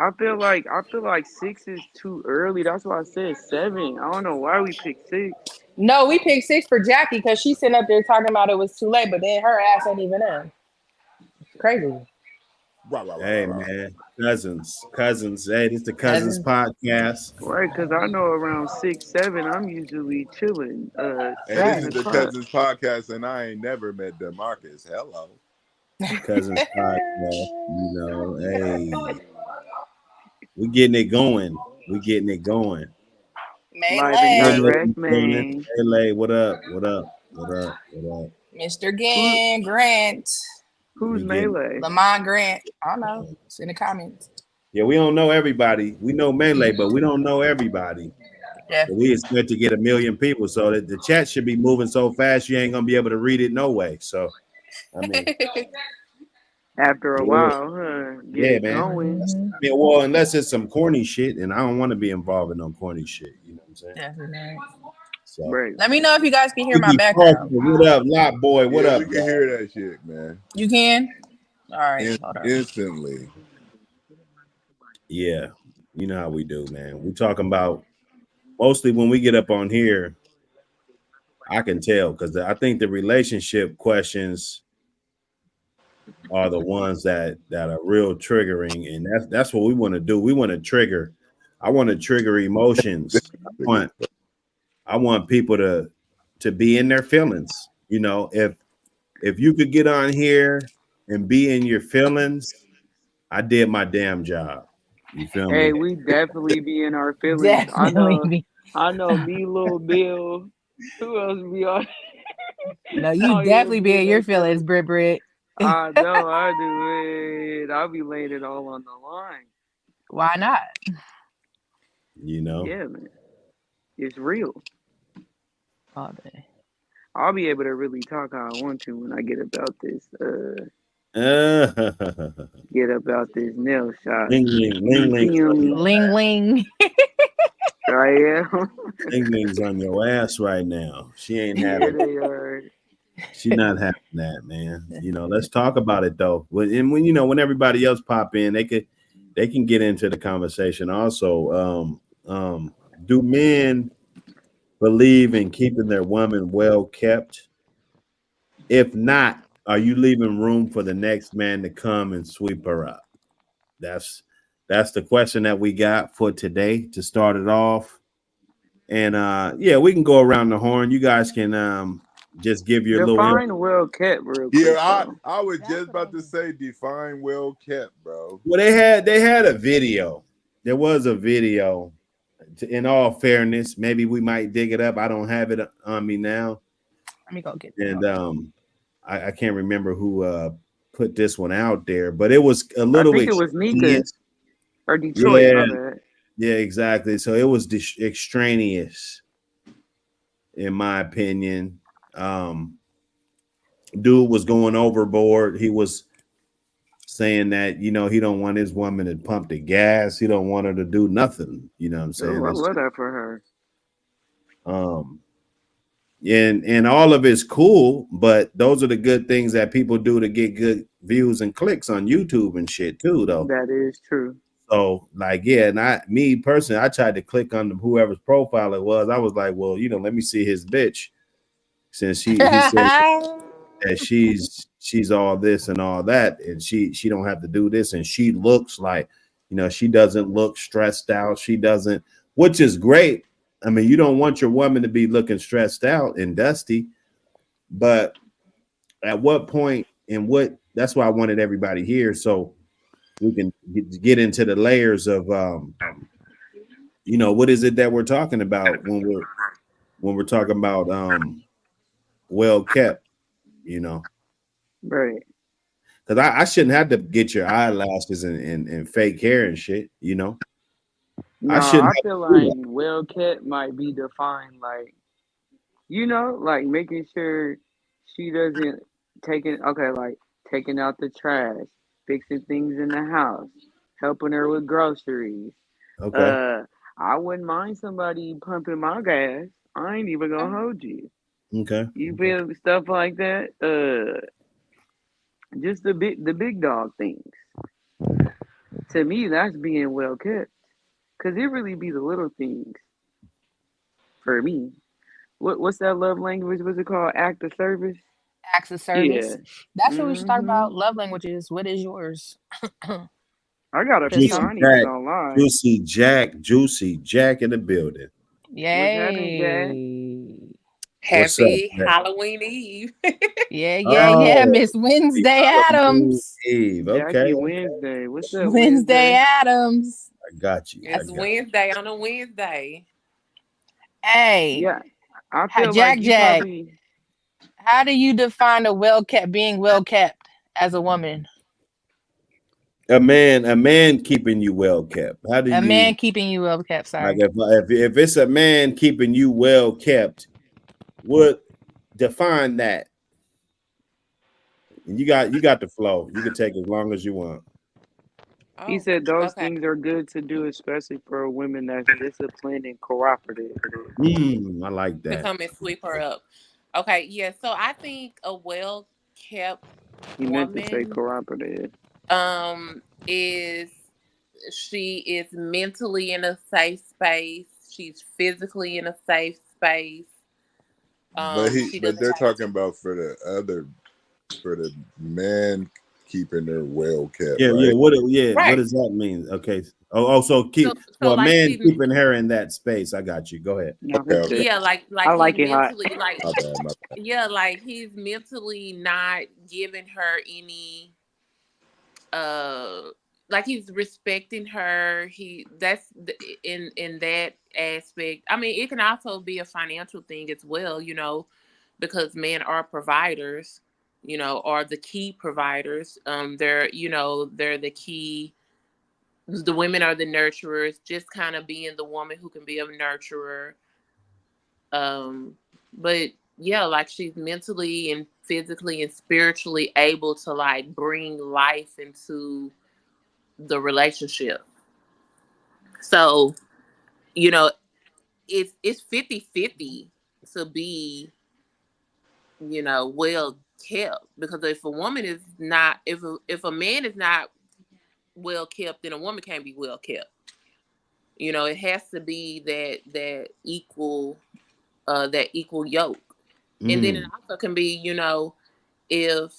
I feel like 6 is too early. That's why I said 7. I don't know why we picked 6. No, we picked 6 for Jackie because she's sitting up there talking about it was too late, but then her ass ain't even in. Crazy. Right, right, right, Hey right, right. man, cousins. Hey, this the cousins Cousin. podcast. Right, because I know around 6, 7, I'm usually chilling. And this 7 is Right. the o'clock. Cousins podcast, and I ain't never met Demarcus. Hello. The cousins podcast. Hey, we getting it going. We getting it going. Live and Hey, Melee. lady, direct, you feeling? man. Hey, lady, what up? What up? What up? What up? Mr. Who Grant. who's We getting. Melee? Lamont Grant. I don't know. It's in the comments. Yeah, we don't know everybody. We know Melee, but we don't know everybody. So we Definitely. expect to get a million people. So that the chat should be moving so fast you ain't gonna be able to read it no way. So I mean, After a yeah, while, huh? Get yeah, it man. going. I hmm mean, well, unless it's some corny shit, and I don't want to be involved in no corny shit. You know what I'm saying? Definitely. So Right. Let me know if you guys can hear my Iggy Parker, background. what up, Lot Boy? What Yeah, up, we can y'all? hear that shit, man. You can? All right. Hold on. Instantly. Yeah, you know how we do, man. We talking about mostly when we get up on here. I can tell because I think the relationship questions are the ones that are real triggering, and that's what we want to do. We want to trigger. I want to trigger emotions. I want people to be in their feelings. If you could get on here and be in your feelings, I did my damn job. You feel Hey, me? we definitely be in our feelings. I Definitely know, be. I know me, little Bill. Who else be on No, you out here definitely be be in in your their feelings, feelings? Brit Brit. I know I do it. I'll be laying it all on the line. Why not? You know. Yeah, man. It's real. All day. I'll be able to really talk how I want to when I get about this nail shot. Ling ling ling You ling feel on your me? Ling ling. I am. ling ling's on your ass right now. She ain't Yeah, having. they are. She not having that, man. Let's talk about it though. When everybody else pop in, they can get into the conversation. Also, do men believe in keeping their woman well kept? If not, are you leaving room for the next man to come and sweep her up? That's that's the question that we got for today to start it off. And yeah, we can go around the horn. You guys can just give your little input. Define well kept real Yeah, quick though. I was That's just what I about to was. say define well kept, bro. Well, they had a video. There was a video. In all fairness, maybe we might dig it up. I don't have it on me now, Let me go get it. and Hold on. I can't remember who put this one out there, but it was a I little think it was Nika extraneous. or Detroit, Yeah, my bad. yeah, exactly. So it was extraneous, in my opinion. Um, Dude was going overboard. He was saying that he don't want his woman to pump the gas. He don't want her to do nothing. You know what I'm Oh, saying? I It's love just, that for her. um, and all of it's cool, but those are the good things that people do to get good views and clicks on YouTube and shit too, though. That is true. So like, yeah, not me personally. I tried to click on whoever's profile it was. I was like, well, let me see his bitch, since he said that she's all this and all that, and she don't have to do this, and she looks like, she doesn't look stressed out. She doesn't, which is great. I mean, you don't want your woman to be looking stressed out and dusty, but at what point and what? That's why I wanted everybody here so we can get into the layers of what is it that we're talking about when we're talking about well kept, you know. Right. Because I shouldn't have to get your eyelashes and fake hair and shit, you know. No, I shouldn't I have feel to do like that. well kept might be defined like like making sure she doesn't like taking out the trash, fixing things in the house, helping her with groceries. Okay. Uh, I wouldn't mind somebody pumping my gas. I ain't even gonna hold you. Okay. You Okay. feel stuff like that? Just the big dog things. To me, that's being well kept. Cause it really be the little things for me. What's that love language? What's it called? Act of service. Acts of Yeah. service. That's what we should talk Mhm. about. Love languages. What is yours? I got a Because few. some, Juicy I ain't even Jack, gonna lie. Juicy Jack in the building. What's happening, Jack? yay. What's up, Happy Jack? Halloween Eve. Yeah, yeah, yeah. Oh, Miss happy Wednesday Halloween Adams. Eve. Okay, Jackie okay. Wednesday. What's up, Wednesday Wednesday? Adams. I got you. I It's got Wednesday on a Wednesday. Hey, Yeah, I feel like Jack you Jack, probably. how do you define a well kept being well kept as a woman? you. A man keeping you well kept. How do A you man keeping you well kept, like sorry. if it's a man keeping you well kept? What define that? And you got the flow. You can take as long as you want. He Oh, said those okay. things are good to do, especially for a woman that's disciplined and cooperative. I like To that. come and sweep her up. Okay, yeah. So I think a well kept He meant to say woman cooperative. is she is mentally in a safe space. She's physically in a safe space. She but doesn't they're have talking about for the man keeping her well kept, Yeah, yeah. right? What right. does that mean? Okay. So So so a like man she keeping her in that space. I got you. Go ahead. No, Okay, he okay. said, yeah, I like he like it hot. mentally like My bad, my yeah, like he's mentally not giving her any uh like he's respecting her. In that aspect. I mean, it can also be a financial thing as well, because men are providers, are the key providers. They're the key. The women are the nurturers, just kind of being the woman who can be a nurturer. But yeah, like she's mentally and physically and spiritually able to like bring life into the relationship. So, you know, it's 50-50 to be, well kept, because if a woman is not if a man is not well kept, then a woman can't be well kept. It has to be that equal yoke. And then it Mm. also can be, if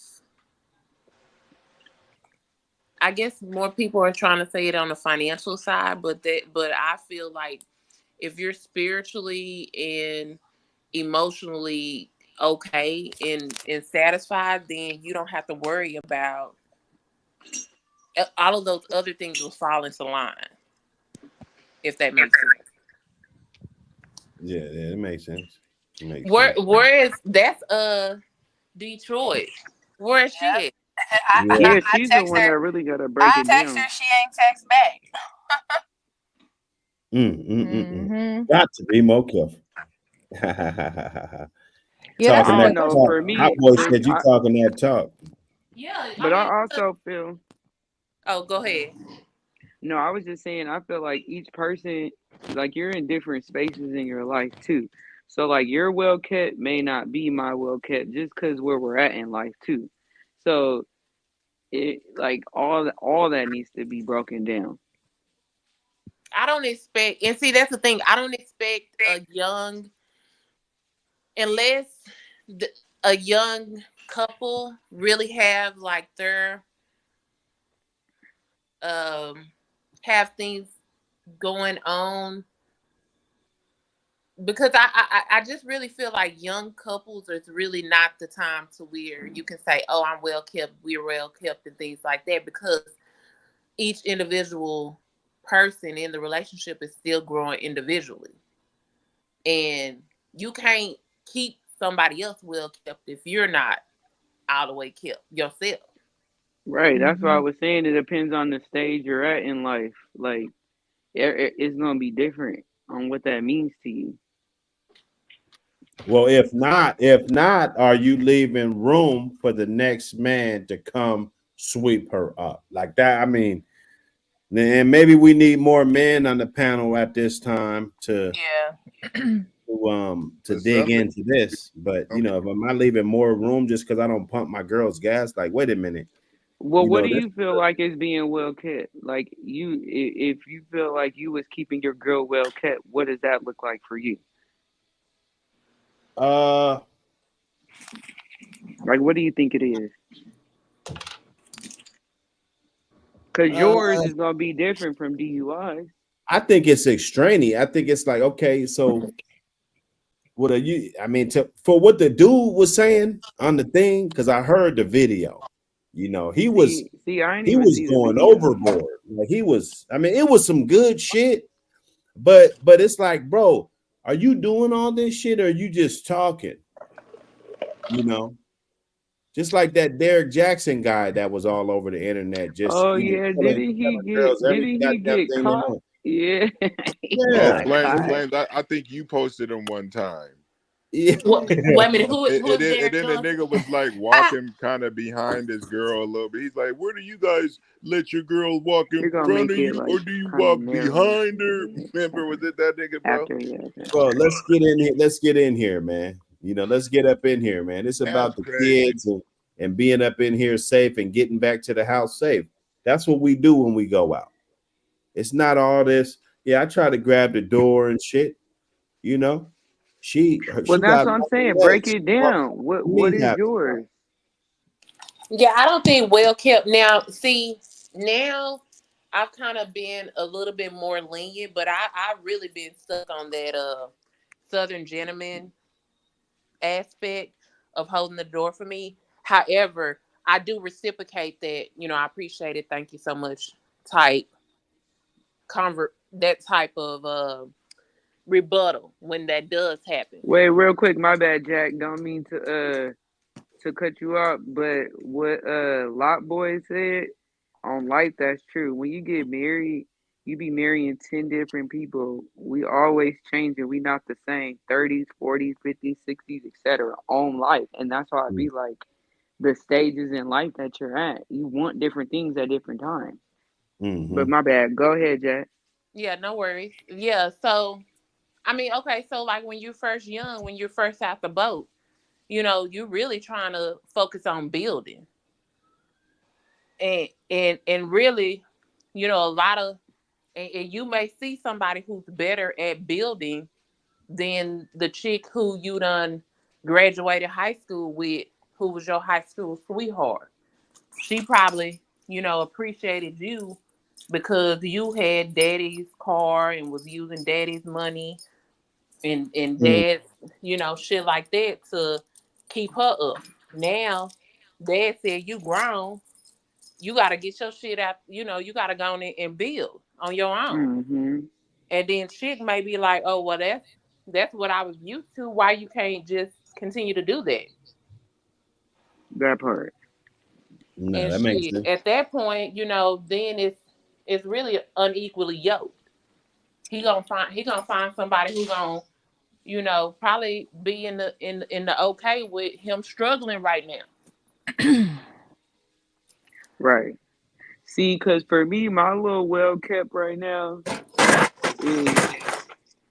I guess more people are trying to say it on the financial side, but I feel like if you're spiritually and emotionally okay and satisfied, then you don't have to worry about all of those other things will fall into line, if that makes sense. Yeah, yeah, it makes sense. It makes Where sense. where is that's Detroit? Where is she at? Yeah. Yeah, I she's the text one her. that really got to break I it text down. her. She ain't text back. Mm. Hmm. Got to be more careful. Yeah, that's I Talking a don't that good know. question. talk. For Hot me, boy said you talking that talk. Yeah, but I I mean, also feel. oh, go ahead. No, I was just saying. I feel like each person, like you're in different spaces in your life too. So like your well kept may not be my well kept just because where we're at in life too. So it like all that needs to be broken down. I don't expect, and see, that's the thing. I don't expect a young, unless the, a young couple really have like their um have things going on, because I just really feel like young couples is really not the time to where you can say, oh, I'm well kept, we're well kept, and things like that, because each individual person in the relationship is still growing individually, and you can't keep somebody else well kept if you're not all the way kept yourself. Right. That's why I Hmm. was saying it depends on the stage you're at in life. Like it's gonna be different on what that means to you. Well, if not, are you leaving room for the next man to come sweep her up like that? I mean, and maybe we need more men on the panel at this time Yeah. to But dig some men, into this. But some if am I leaving more room just because I don't pump my girl's gas? Like, wait a minute. Well, You what know, do this you feel like is being well kept? Like if you feel like you was keeping your girl well kept, what does that look like for you? uh Like, what do you think it is? Because uh yours is gonna be different from DUIs. I think it's extraneous. I think it's like, okay, so what are you? I mean, for what the dude was saying on the thing, because I heard the video. You know, See, I didn't he even was see the going video. overboard. Like he was. I mean, it was some good shit, but it's like, bro, are you doing all this shit or are you just talking? You know, just like that Derek Jackson guy that was all over the internet, just Oh yeah, telling girls every didn't he goddamn get thing they caught? want. Yeah, he Oh, Yeah, got Flames, caught. Flames. I think you posted him one time. yeah. Wait a minute, who And is Derek then the Johnson? nigga was like walking kind of behind his girl a little bit. He's like, "Where do you guys let your girl walk in You're gonna front make of it you, like or do you kind of walk narrow behind her?" Remember, was it that nigga, bro? after yeah. Bro, let's get in here. Let's get in here, man. You know, let's get up in here, man. It's That's about the crazy. kids and being up in here safe and getting back to the house safe. That's what we do when we go out. It's not all this. Yeah, I try to grab the door and shit. You know, Well, she that's got what I'm saying. nothing Break left. it down. What Me is have yours? Yeah, I don't think well kept. Now, see, now I've kind of been a little bit more lenient, but I really been stuck on that Southern gentleman aspect of holding the door for me. However, I do reciprocate that. I appreciate it. Thank you so much. Type convert that type of rebuttal when that does happen. Wait, real quick. My bad, Jack. Don't mean to cut you off, but what Lot Boy said on life, that's true. When you get married, you be marrying 10 different people. We always changing. We not the same. 30s, 40s, 50s, 60s, etc. on life. And that's why I be like the stages in life that you're at. You want different things at different times. But Mm-hmm. my bad. Go ahead, Jack. Yeah, no worries. Yeah, so I mean, okay, so like when you're first young, when you're first out the boat, you're really trying to focus on building. And really, a lot of and you may see somebody who's better at building than the chick who you done graduated high school with, who was your high school sweetheart. She probably, appreciated you because you had daddy's car and was using daddy's money and dad, shit like that to keep her up. Now, dad said you grown, you got to get your shit out. You got to go on and build on your own. Mm-hmm. And then chick may be like, oh well, that's what I was used to. Why you can't just continue to do that? That part. No, And that makes shit, sense. at that point, then it's really unequally yoked. He gonna find somebody who gonna probably be in the okay with him struggling right now. Right. See, because for me, my little well kept right now is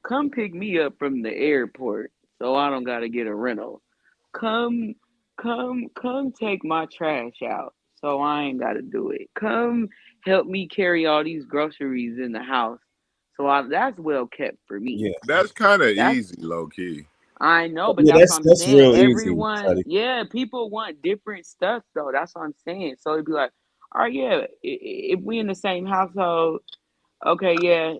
come pick me up from the airport so I don't gotta get a rental. Come, come take my trash out so I ain't gotta do it. Come help me carry all these groceries in the house. That's well kept for me. Yeah. That's kind of That's easy, low key. I know, but Yeah, that's what I'm that's saying. real easy, Everyone, buddy. yeah, people want different stuff though. That's what I'm saying. So it'd be like, all right, yeah, if we in the same household, okay, yeah,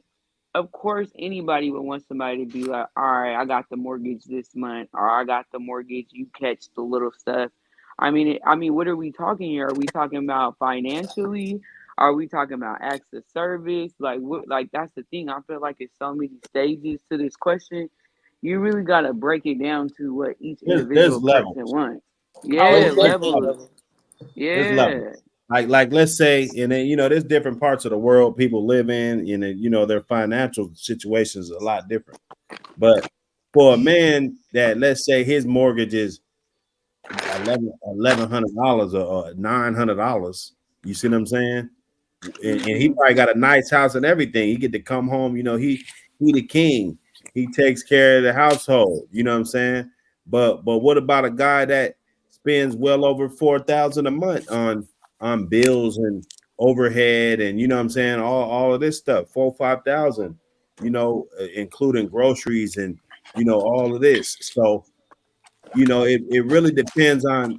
of course anybody would want somebody to be like, all right, I got the mortgage this month, or I got the mortgage, you catch the little stuff. I mean, what are we talking here? Are we talking about financially? Are we talking about acts of service? Like what, like that's the thing. I feel like it's so many stages to this question. You really gotta break it down to what each There's individual person levels. wants. Oh, There's, Yeah, it's there's definitely levels. levels. level. There's levels. Yeah. Like let's say, and then there's different parts of the world people live in, their financial situations is a lot different. But for a man that, let's say, his mortgage is $1,100 or $900, you see what I'm saying? And he Mhm. probably got a nice house and everything. He get to come home, he the king. He takes care of the household. You know what I'm saying? But what about a guy that spends well over 4,000 a month on bills and overhead, and you know what I'm saying, all of this stuff, 4,000-5,000, including groceries and all of this. So it really depends on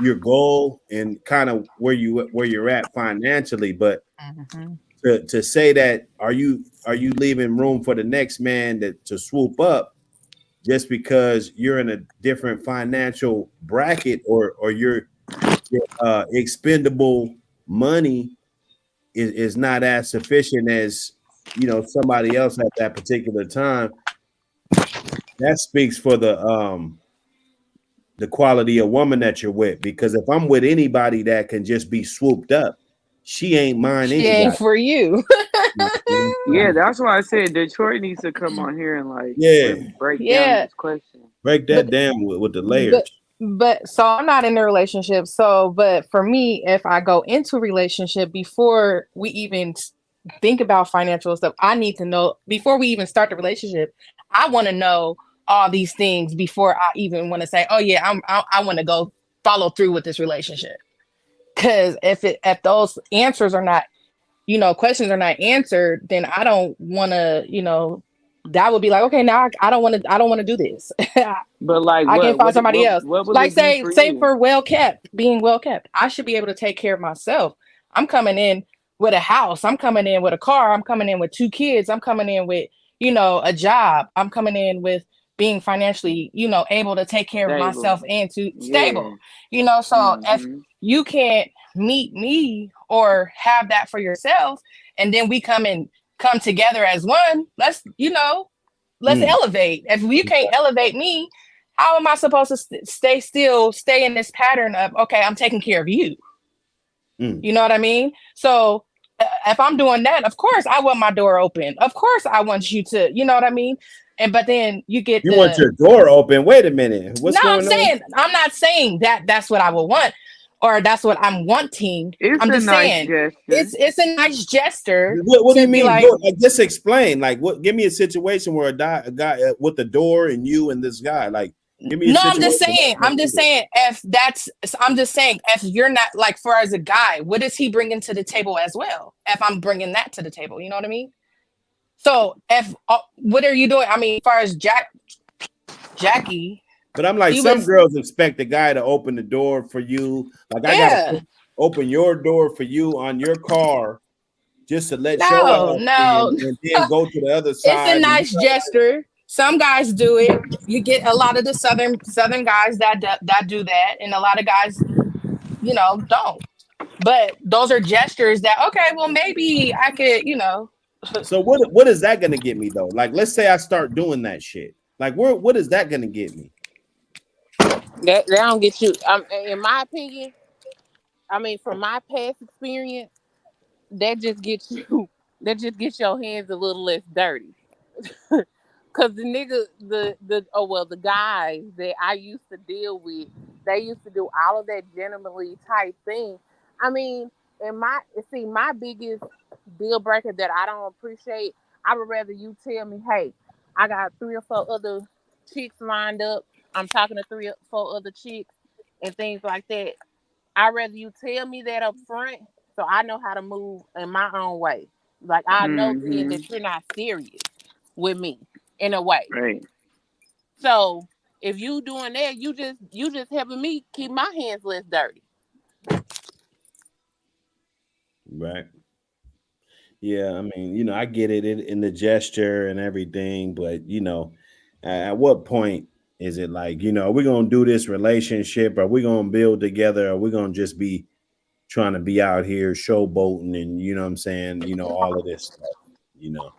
your goal and kind of where you're at financially. But Mhm. to say that, are you leaving room for the next man to swoop up just because you're in a different financial bracket, or your expendable money is not as sufficient as somebody else at that particular time? That speaks for the quality of woman that you're with. Because if I'm with anybody that can just be swooped up, she ain't mine She ain't anyway. for you. Yeah, that's why I said Detroit needs to come on here and like Yeah, really break down Yeah, this question. break but that down with the layers. but so I'm not in a relationship. So, but for me, if I go into a relationship before we even think about financial stuff, I need to know before we even start the relationship. I want to know all these things before I even want to say, "Oh yeah, I want to go follow through with this relationship." Because if those answers are not, questions are not answered, then I don't want to, that would be like, okay, now I don't want to do this. But like, I can what find what somebody what else. what will Like it be say for say you? for being well kept. I should be able to take care of myself. I'm coming in with a house. I'm coming in with a car. I'm coming in with two kids. I'm coming in with, a job. I'm coming in with being financially, able to take care of Stable. myself and to Yeah. stable. So if Mhm. you can't meet me or have that for yourself, and then we come together as one, let's Mm, elevate. If you can't elevate me, how am I supposed to stay in this pattern of, okay, I'm taking care of you? mm. You know what I mean? So if I'm doing that, of course I want my door open. Of course I want you to, you know what I mean? But then you get You want your door open? Wait a minute, what's no, going on? I'm not saying that that's what I would want or that's what I'm wanting. It's I'm a just nice saying gesture. it's a nice gesture What do you to be mean? like, Like, just explain. Like, what? Give me a situation where a guy with the door and you and this guy. Like, give me a no, situation. I'm just saying, if you're not like, for as a guy, what is he bringing to the table as well? If I'm bringing that to the table, you know what I mean? So, if what are you doing? I mean, as far as Jackie, But I'm like, he some was, girls expect the guy to open the door for you. Like, I gotta yeah, open your door for you on your car just to let your no, ass no, in, and then go to the other it's a side. And nice gesture. Some guys do it. You get a lot of the southern guys that do that, and a lot of guys, don't. But those are gestures that, okay, well, maybe I could, so what is that gonna get me though? Like, let's say I start doing that shit. Like, what is that gonna get me? That don't get you. In my opinion, I mean, from my past experience, that just gets you. That just gets your hands a little less dirty. Cause the nigga, the guys that I used to deal with, they used to do all of that gentlemanly type thing. I mean, my biggest deal breaker that I don't appreciate, I would rather you tell me, hey, I got 3 or 4 other chicks lined up. I'm talking to 3 or 4 other chicks and things like that. I'd rather you tell me that up front so I know how to move in my own way. Like I know then Mhm. that you're not serious with me in a way. Right. So if you doing that, you just helping me keep my hands less dirty. Right. Yeah, I mean, I get it in the gesture and everything, but at what point is it like, are we gonna do this relationship? Are we gonna build together? Are we gonna just be trying to be out here showboating and what I'm saying, all of this stuff, you know?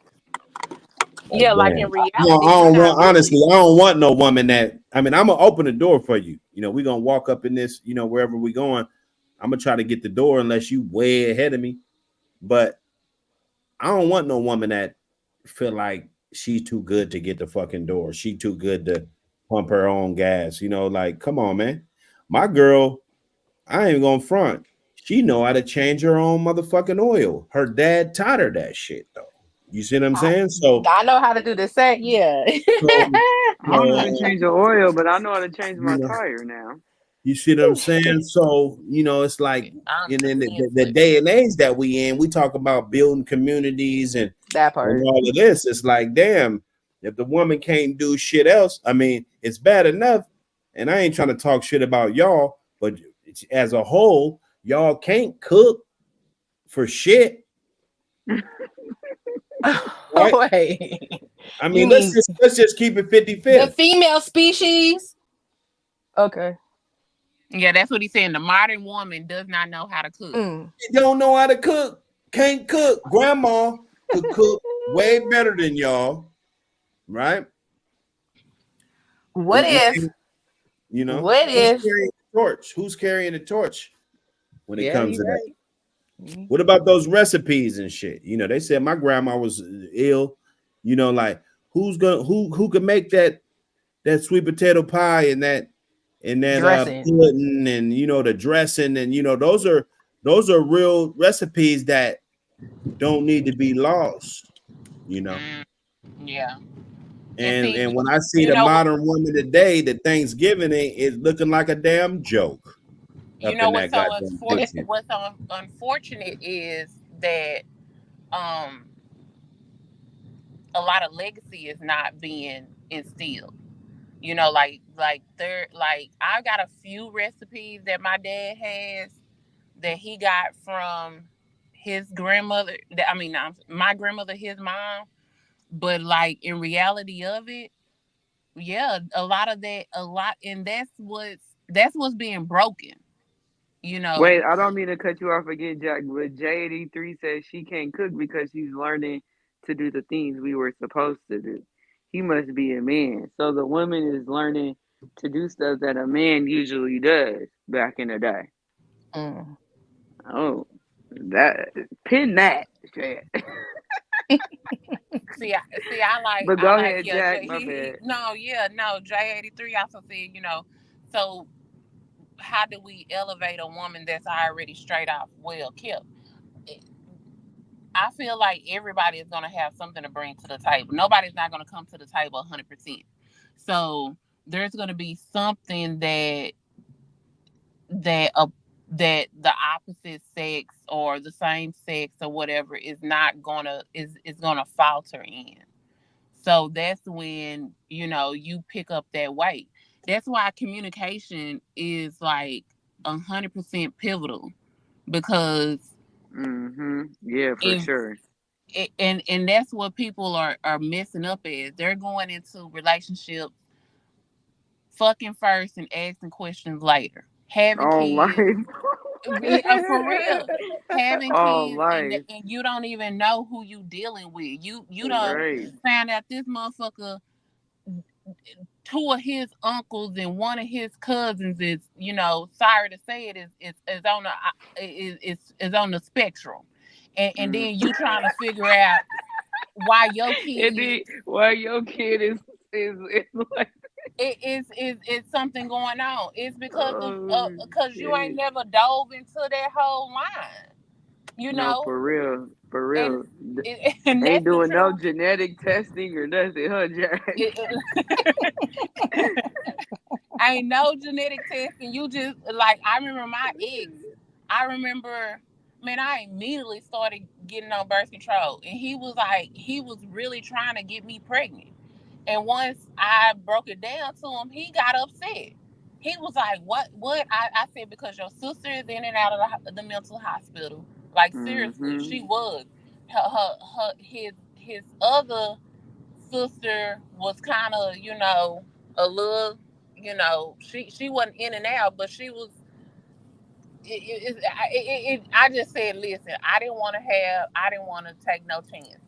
Like, Yeah, like damn. in reality, I we're don't not want honestly, really. I don't want no woman that I'm gonna open the door for you. We're gonna walk up in this, wherever we going. I'm gonna try to get the door unless you way ahead of me. But I don't want no woman that feel like she's too good to get the fucking door. She too good to pump her own gas. Like, come on, man. My girl, I ain't gonna front. She know how to change her own motherfucking oil. Her dad taught her that shit though. You see what I'm I, saying? So, I know how to do the set. Yeah. so, I don't know how to so change the oil, but I know how to change my you know, tire now. You see what I'm saying? So, it's like, I and then understand, the day and age that we in, we talk about building communities and That part. all of this. It's like, damn, if the woman can't do shit else, I mean, it's bad enough. And I ain't trying to talk shit about y'all, but as a whole, y'all can't cook for shit, right? Wait. I You mean, let's mean just let's just keep it the 50-50. female species? Okay. Yeah, that's what he's saying. The modern woman does not know how to cook. Mm. You don't know how to cook, can't cook. Grandma could cook way better than y'all, right? What if? And, What who's if? carrying the torch? Who's carrying the torch when it Yeah, comes you to that? right. Mhm. What about those recipes and shit? They said my grandma was ill. Like who could make that sweet potato pie and that Dressing. pudding and the dressing and those are real recipes that don't need to be lost. You know. Mm, yeah, and And see, when I see you the know what? modern woman today, the Thanksgiving is looking like a damn joke You up know in what's that so goddamn kitchen. unfortunate is that um a lot of legacy is not being instilled. Like there, like I got a few recipes that my dad has that he got from his grandmother. I mean, my grandmother, his mom. But like in reality of it, yeah, a lot of that, and that's what's being broken. You know, Wait, I don't mean to cut you off again, Jack, but J83 says she can't cook because she's learning to do the things we were supposed to do. He must be a man. So the woman is learning to do stuff that a man usually does back in the day. Mm. Oh, that pin that shit. see, But I go like, ahead, yeah, Jack. My he bad. no, yeah, no, J83 also said, so how do we elevate a woman that's already straight off well kept? I feel like everybody is going to have something to bring to the table. Nobody's not going to come to the table 100%. So there's going to be something that uh, that the opposite sex or the same sex or whatever is gonna falter in. So that's when you pick up that weight. That's why communication is like 100% pivotal because Yeah, for in sure. and that's what people are messing up as they're going into relationships fucking first and asking questions later, having All kids. life. For real, having All kids life. and you don't even know who you dealing with. You don't Right. find out this motherfucker, two of his uncles and one of his cousins is, sorry to say it, is on the is on the spectrum, and Mm. then you trying to figure out why your And kid then why your kid is like, is something going on. It's because of oh because you ain't shit. never dove into that whole line, you No, know, for and real. and Ain't that's the doing no truth. genetic testing or nothing, huh, Jack? Ain't no genetic testing. You just like I remember my ex. I remember, man, I immediately started getting on birth control, and he was really trying to get me pregnant. And once I broke it down to him, he got upset. He was like, "What? What?" I said, "Because your sister is in and out of the mental hospital. Like seriously, Mm-hmm. she was. His other sister was kind of, a little, she wasn't in and out, but she was. I just said, listen, I didn't want to take no chance.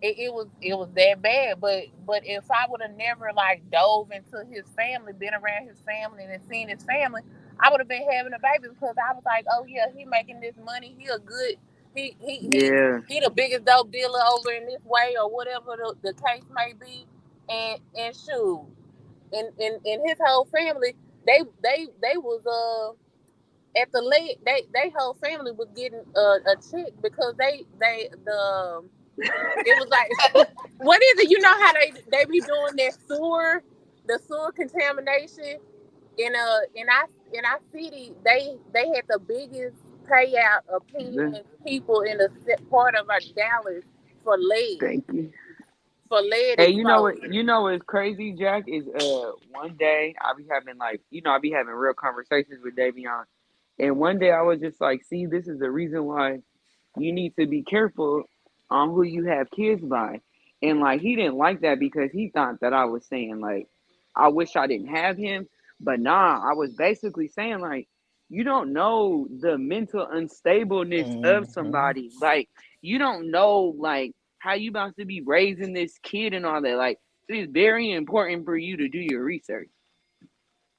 It was that bad. But if I would have never like dove into his family, been around his family and seen his family, I would have been having a baby because I was like, oh yeah, he making this money. He a good Yeah. he the biggest dope dealer over in this way or whatever the case may be. And shoot, and his whole family, they was at the lake. They whole family was getting a check because it was like, what is it? You know how they be doing that the sewer contamination. in our city, they had the biggest payout of The- paying people in the part of our Dallas for lead Thank you. for lead Hey, you know what? exposure. You know what's crazy, Jack? Is one day I be having like I be having real conversations with Davion, and one day I was just like, see, this is the reason why you need to be careful on who you have kids by. And like he didn't like that because he thought that I was saying like I wish I didn't have him. But nah, I was basically saying like you don't know the mental unstableness of Mhm. somebody. Like you don't know like how you about to be raising this kid and all that. Like so it's very important for you to do your research.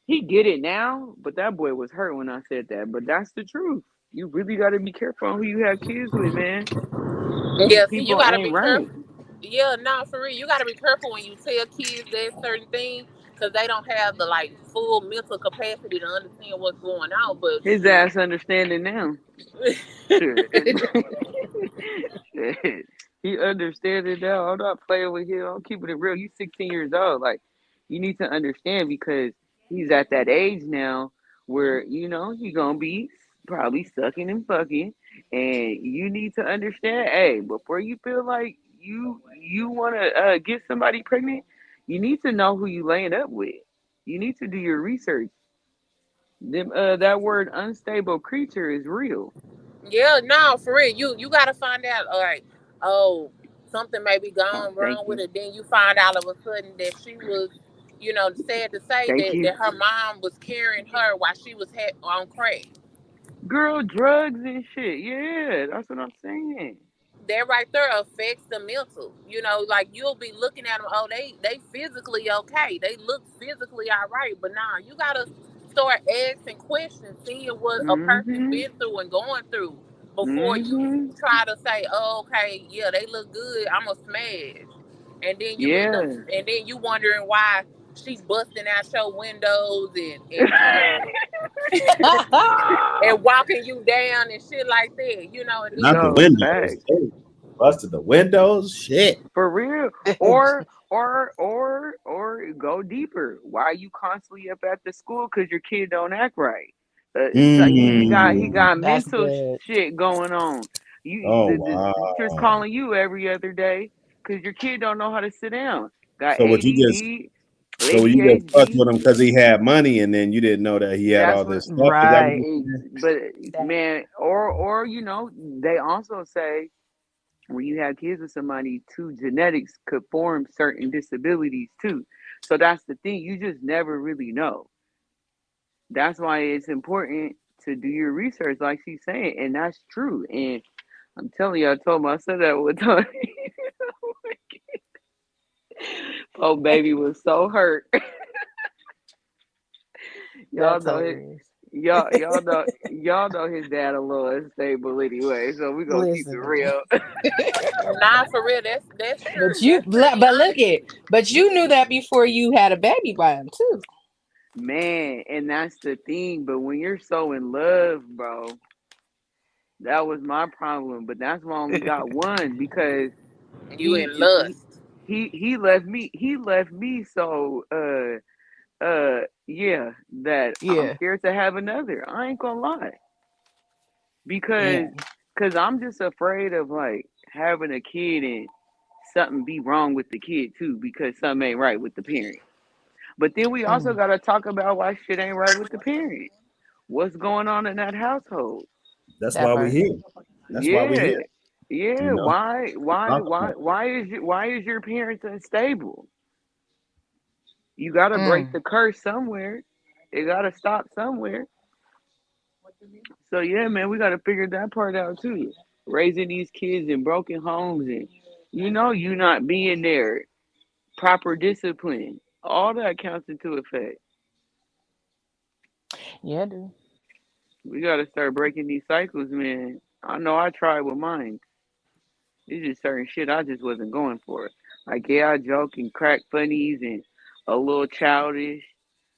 He get it now, but that boy was hurt when I said that. But that's the truth. You really got to be careful on who you have kids with, man. These Yeah, see, you people gotta ain't be right. careful. Yeah, no, for real, you gotta be careful when you tell kids that certain things because they don't have the like full mental capacity to understand what's going on. But His shoot, ass understanding now. Shit. Shit. He understands it now. I'm not playing with him. I'm keeping it real. He's 16 years old. Like, you need to understand because he's at that age now where, he going to be probably sucking and fucking. And you need to understand, hey, before you feel like you want to get somebody pregnant, you need to know who you laying up with. You need to do your research. That word unstable creature is real. yeah, no, for real, you gotta find out. All right, oh, something may be Oh, going thank wrong with you. it. Then you find out all of a sudden that she was, sad to say Thank that you. her mom was carrying her while she was on crack. Girl, drugs and shit. Yeah, that's what I'm saying. That right there affects the mental. Like you'll be looking at them. Oh, they physically okay. They look physically all right. But nah, you gotta start asking questions, seeing what a person Mm-hmm. been through and going through before you Mm-hmm. try to say, oh, okay, yeah, they look good. I'm a smash, and then you end up, Yeah. and then you wondering why she busting out your windows and walking you down and shit like that. And then Not the you No, windows. facts. They busted the windows. Shit. For real. Or go deeper. Why are you constantly up at the school? Cause your kid don't act right. So he got That's mental good. shit going on. Oh The teacher's wow. calling you every other day because your kid don't know how to sit down. Got So would you just ADD, you just fucked ADHD. with him because he had money and then you didn't know that he had That's all what. this stuff? Is that what Right. you're saying? But That man, or they also say when you have kids with somebody too, genetics could form certain disabilities too. So that's the thing. You just never really know. That's why it's important to do your research, like she's saying, and that's true. And I'm telling you, I told my son that one time. Oh, baby was so hurt. y'all that's know his, hilarious. y'all know his dad a little unstable anyway. So we gonna keep it Listen, real. nah, for real, that's but true. That's pretty look honest. it. But you knew that before you had a baby by him too. Man, and that's the thing. But when you're so in love, bro, that was my problem. But that's why I only got one because You he in he lust. he left me so yeah that I'm Yeah. scared to have another. I ain't gonna lie because Yeah. I'm just afraid of like having a kid and something be wrong with the kid too because something ain't right with the parent. But then we also Mm, gotta talk about why shit ain't right with the parent. What's going on in that household? That's that why we part. here. That's why we Yeah, here. You yeah. know, Why talk why about it. why is your parents unstable? You gotta break Mm, the curse somewhere. It gotta stop somewhere. So yeah, man, we gotta figure that part out too. Raising these kids in broken homes and you not being there, proper discipline, all that counts into effect. yeah, dude. We gotta start breaking these cycles, man. I know I tried with mine. It's just certain shit I just wasn't going for. Like yeah, I joke and crack funnies and a little childish,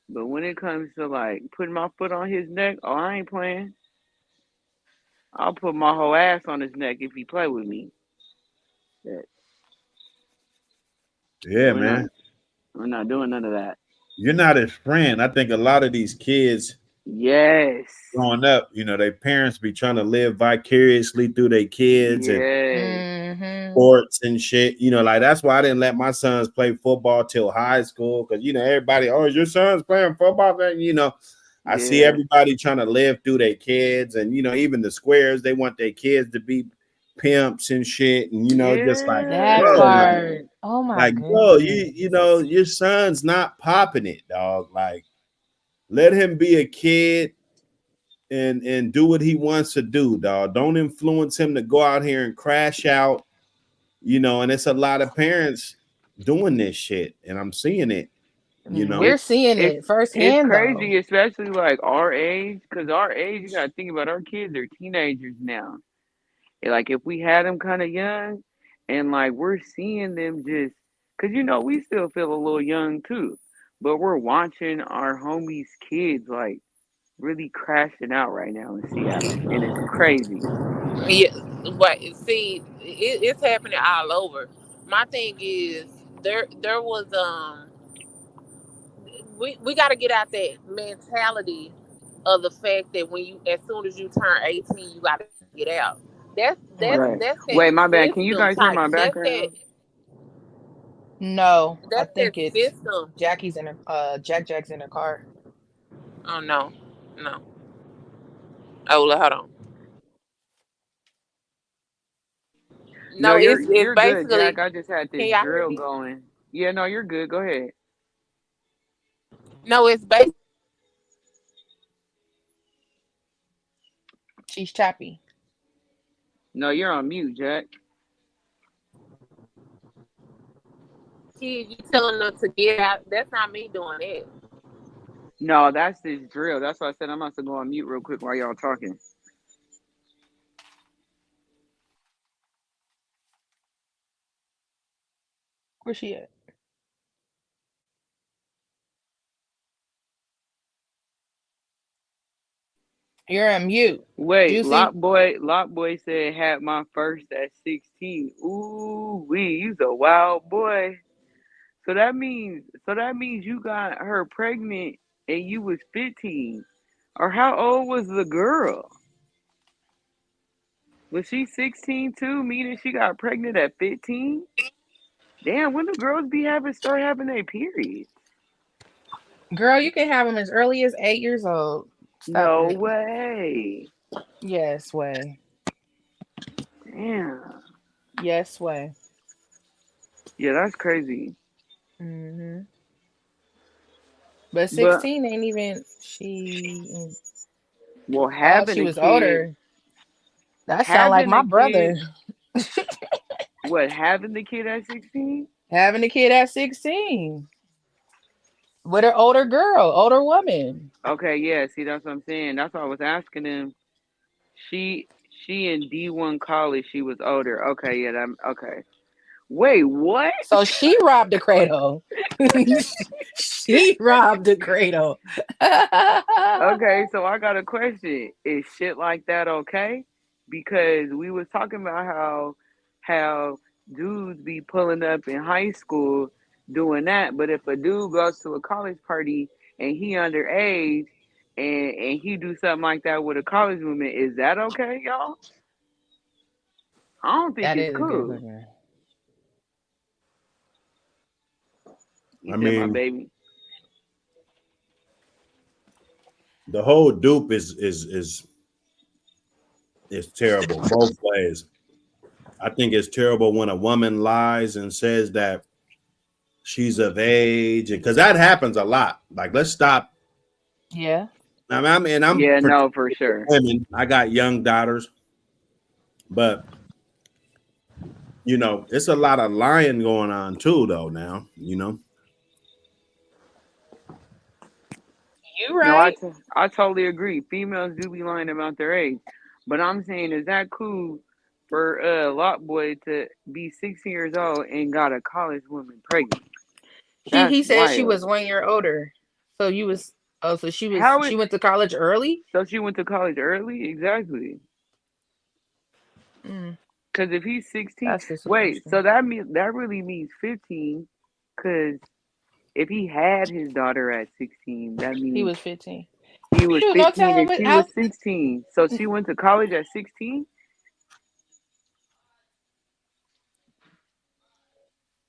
but when it comes to like putting my foot on his neck, oh I ain't playing. I'll put my whole ass on his neck if he play with me. That Yeah, we're not man. we're not doing none of that. you're not his friend. I think a lot of these kids Yes. growing up, their parents be trying to live vicariously through their kids and Yes. Mm-hmm. sports and shit. Like that's why I didn't let my sons play football till high school because everybody, oh, is your son's playing football? I see Yeah. everybody trying to live through their kids, and even the squares, they want their kids to be pimps and shit, and just That bro, part. Oh my bro, goodness. your son's not popping it, dog. Like, let him be a kid and do what he wants to do, dog. Don't influence him to go out here and crash out, and it's a lot of parents doing this shit, and I'm seeing it, We're It's seeing it's it it's firsthand though. crazy, especially like our age, because our age, you gotta think about our kids are teenagers now. And, like if we had them kind of young, and like we're seeing them just, cause we still feel a little young too, but we're watching our homies' kids like really crashing out right now in Seattle, and it's crazy. Yeah, but see, it's happening all over. My thing is there was we got to get out that mentality of the fact that when you as soon as you turn 18 you got to get out. Right. Right. That's that Wait, my bad. Can you system guys hear type. my That's that background? No, I that's that think it's system. Jackie's in a Jack's in a car. Oh no, no. Oh, well, hold on. No, No, you're it's you're good, basically. Jack. I just had Can this y'all hear drill me? going. Yeah, no, you're good. Go ahead. No, it's basically She's chappy. No, you're on mute, Jack. kid. You telling them to get out. That's not me doing it. No, that's this drill. That's why I said I must go on mute real quick while y'all talking. Where's she at? You're on mute. Wait, Juicy. Lock Boy said had my first at 16. Ooh, you's a wild boy. So that means you got her pregnant and you was 15. Or how old was the girl? Was she 16 too? Meaning she got pregnant at 15? Damn, when do girls start having their periods? Girl, you can have them as early as 8 years old. Stop No it. way. Yes, way. Damn. Yes, way. Yeah, that's crazy. Hmm. But But 16 ain't even she. well, Oh, she was older. That sound like having my a brother. kid, what, having the kid at 16? Having a kid at 16 with an older girl, older woman. Okay, yeah, see, that's what I'm saying. That's why I was asking him. She in D1 college, she was older. Okay, yeah, okay. Wait, what? So she robbed the cradle. She robbed the cradle. Okay, so I got a question. Is shit like that okay? Because we was talking about how dudes be pulling up in high school doing that, but if a dude goes to a college party and he underage and he do something like that with a college woman, is that okay, y'all? I don't think That it's is a good cool. question. He I said, "My mean, baby." the whole dupe is terrible both ways. I think it's terrible when a woman lies and says that she's of age, because that happens a lot. Like, let's stop. Yeah. I'm Yeah, no, for protecting the sure. women. I got young daughters, but it's a lot of lying going on too, though. Now, You No, right. I totally agree. Females do be lying about their age, but I'm saying, is that cool for Lot Boy to be 16 years old and got a college woman pregnant? That's He said she wild. was 1 year older. So you was so How she it? went to college early? So she went to college early? Exactly. Mm, Because if he's 16, that's wait. disrespectful. So that really means 15. Because if he had his daughter at 16, that He means was 15. he was Shoot, no 15 telling and what she how. was 16. So she went to college at 16.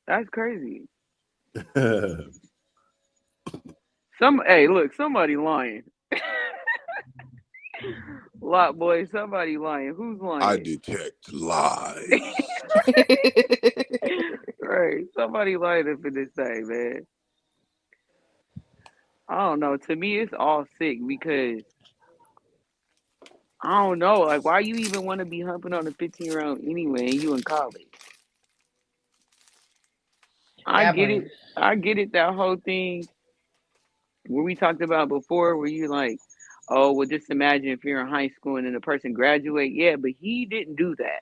That's crazy. Hey, look, somebody lying. Lot boy, somebody lying. Who's I lying? detect lies. Right, somebody lying up in this thing, man. I don't know. To me, it's all sick because I don't know. Like, why you even want to be humping on a 15-year-old anyway? And you in college? I That get part. it. I get it. That whole thing where we talked about before, where you like, oh, well, just imagine if you're in high school and then the person graduate. Yeah, but he didn't do that.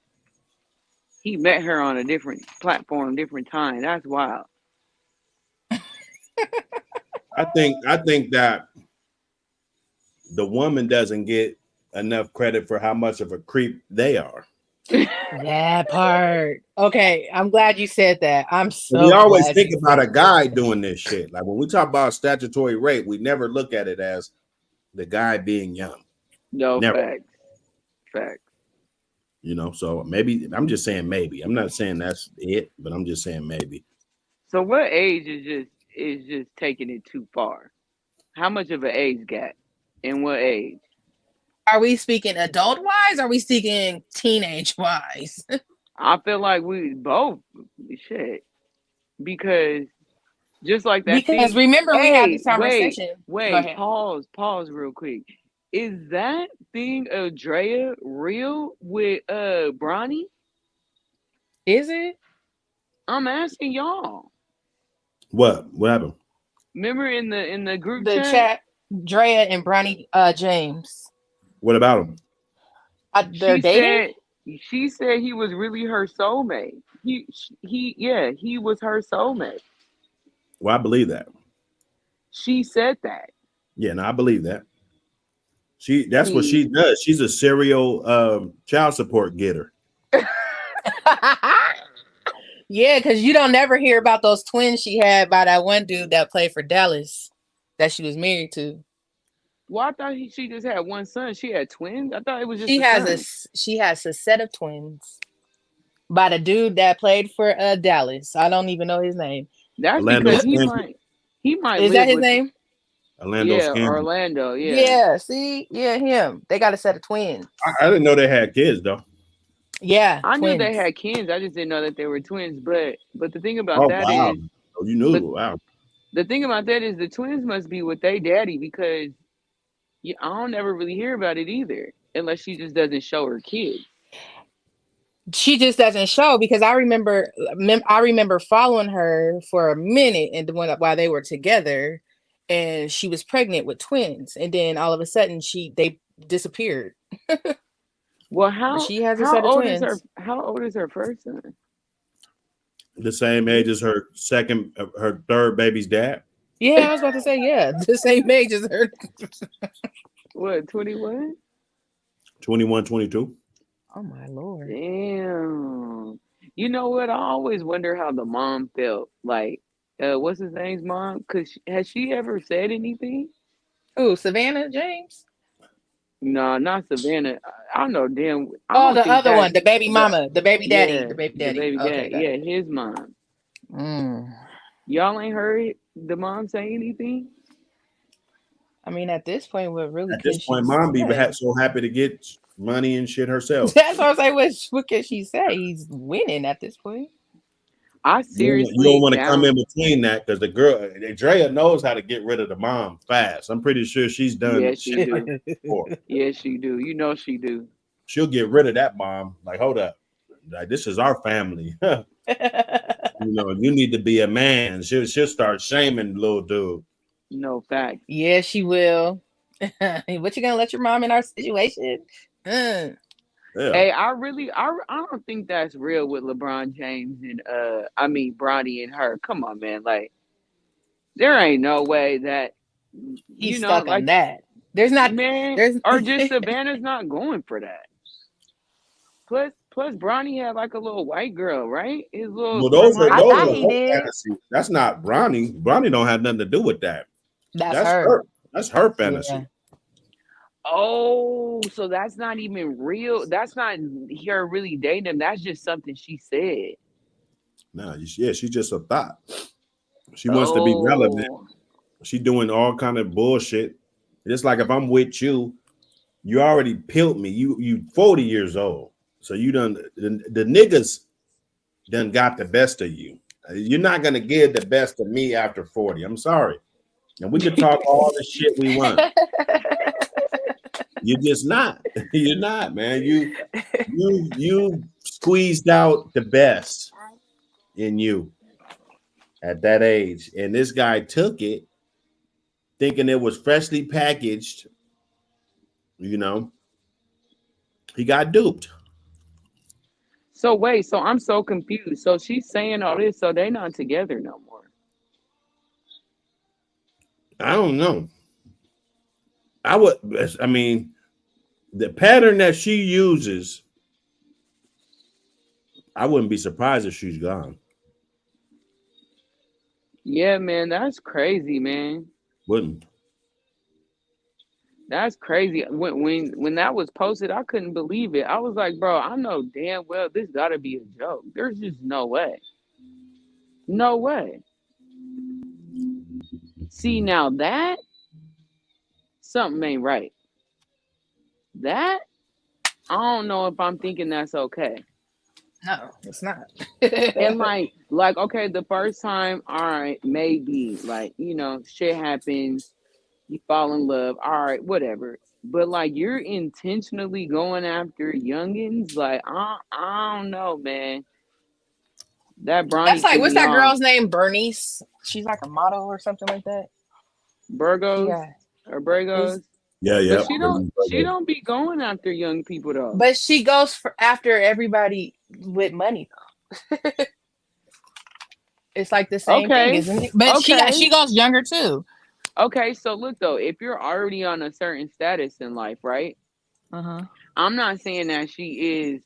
He met her on a different platform, different time. That's wild. I think that the woman doesn't get enough credit for how much of a creep they are. That part. Okay, I'm glad you said that. I'm We so always glad think you about said a guy doing this shit. Like when we talk about statutory rape, we never look at it as the guy being young. No Never. facts. Facts. So maybe I'm just saying maybe. I'm not saying that's it, but I'm just saying maybe. So what age is just taking it too far? How much of an age gap? In what age? Are we speaking adult wise? Or are we speaking teenage wise? I feel like we both shit because just like that Because thing. remember we had Hey, this wait, conversation. Go wait, ahead. pause real quick. Is that thing of Drea real with Bronny? Is it I'm asking y'all. What? What happened? Remember in the group the chat, chat? Drea and Bronny James. What about him? They're she dating? said she said he was really her soulmate. Yeah, he was her soulmate. Well, I believe that. She said that. Yeah, no, I believe that. That's what she See, does. She's a serial child support getter. Yeah, because you don't never hear about those twins she had by that one dude that played for Dallas that she was married to. well, I thought she just had one son. She had twins. I thought it was just She a has son. she has a set of twins by the dude that played for Dallas. I don't even know his name. That's Orlando because he Scandrick. might he might Is live that his with name? Orlando yeah, Scandrick. Orlando, yeah. Yeah, see? Yeah, him. They got a set of twins. I didn't know they had kids though. Yeah, I knew they twins. had kids. I just didn't know that they were twins. But the thing about Oh that wow. is, Oh, you knew. but Wow. the thing about that is the twins must be with their daddy because I don't ever really hear about it either, unless she just doesn't show her kids. She just doesn't show because I remember following her for a minute and while they were together and she was pregnant with twins and then all of a sudden they disappeared. Well, But how she has a how set of old is her twins. how old is her first son? The same age as her third baby's dad. Yeah, I was about to say, yeah, the same age as her. What, 21? 21, 22. Oh my lord. Damn. You know what? I always wonder how the mom felt. Like, what's his name's mom? Cause has she ever said anything? Oh, Savannah James? No, not Savannah. I don't know. Damn, I Oh, don't the think other that one, the baby the mama, the baby daddy, yeah the baby the daddy. baby Okay, dad. got Yeah, it. his mom. Mm. Y'all ain't heard the mom say anything? I mean, at this point, what really At this can she point, mom be say? so happy to get money and shit herself. That's what I'm saying. What can she say? He's winning at this point. I You don't seriously want to come down. in between that because the girl, Drea knows how to get rid of the mom fast. I'm pretty sure she's done Yes, she shit like do. that before. Yes, she do. You know she do. She'll get rid of that mom. Like, hold up. Like, this is our family. You need to be a man. She'll start shaming the little dude. No facts. Yeah, she will. What you gonna let your mom in our situation? Mm. Yeah. Hey, I don't think that's real with LeBron James and I mean Bronny and her. Come on, man. Like there ain't no way that He's stuck on like that. There's not. man There's. or just Savannah's not going for that. Plus Plus, Bronny had like a little white girl, right? His little Well, from high I those thought are school. he her did. fantasy. That's not Bronny. Bronny don't have nothing to do with that. That's That's her. her. That's her Yeah. fantasy. Oh, so that's not even real. That's not her really dating him. That's just something she said. No, yeah, she's just a thought. She wants to be relevant. Oh, She doing all kind of bullshit. Just like if I'm with you, you already pilled me. You 40 years old. So you done the niggas done got the best of you. You're not gonna give the best of me after 40. I'm sorry. And we could talk all the shit we want. You're just not. You're not, man. You squeezed out the best in you at that age. And this guy took it thinking it was freshly packaged, you know. He got duped. so wait. So I'm so confused. So she's saying all this. So they not together no more. I don't know. I mean, the pattern that she uses, I wouldn't be surprised if she's gone. Yeah, man, that's crazy, man. Wouldn't. That's crazy. When that was posted, I couldn't believe it. I was like, bro, I know damn well this gotta be a joke. There's just no way. No way. See now that something ain't right. That I don't know if I'm thinking that's okay. No, it's not. And like okay, the first time, all right, maybe like shit happens, you fall in love, all right, whatever. But like you're intentionally going after youngins, like I don't know, man. That That's Bronny like, threw what's me that off. girl's name? Bernice. She's like a model or something like that. Burgos Yeah. or Is Bragos. Yeah, But yeah. she don't be going after young people though. but she goes after everybody with money. It's like the same thing, Okay. isn't it? But Okay. she goes younger too. Okay. So look though, if you're already on a certain status in life, right? Uh-huh. I'm not saying that she is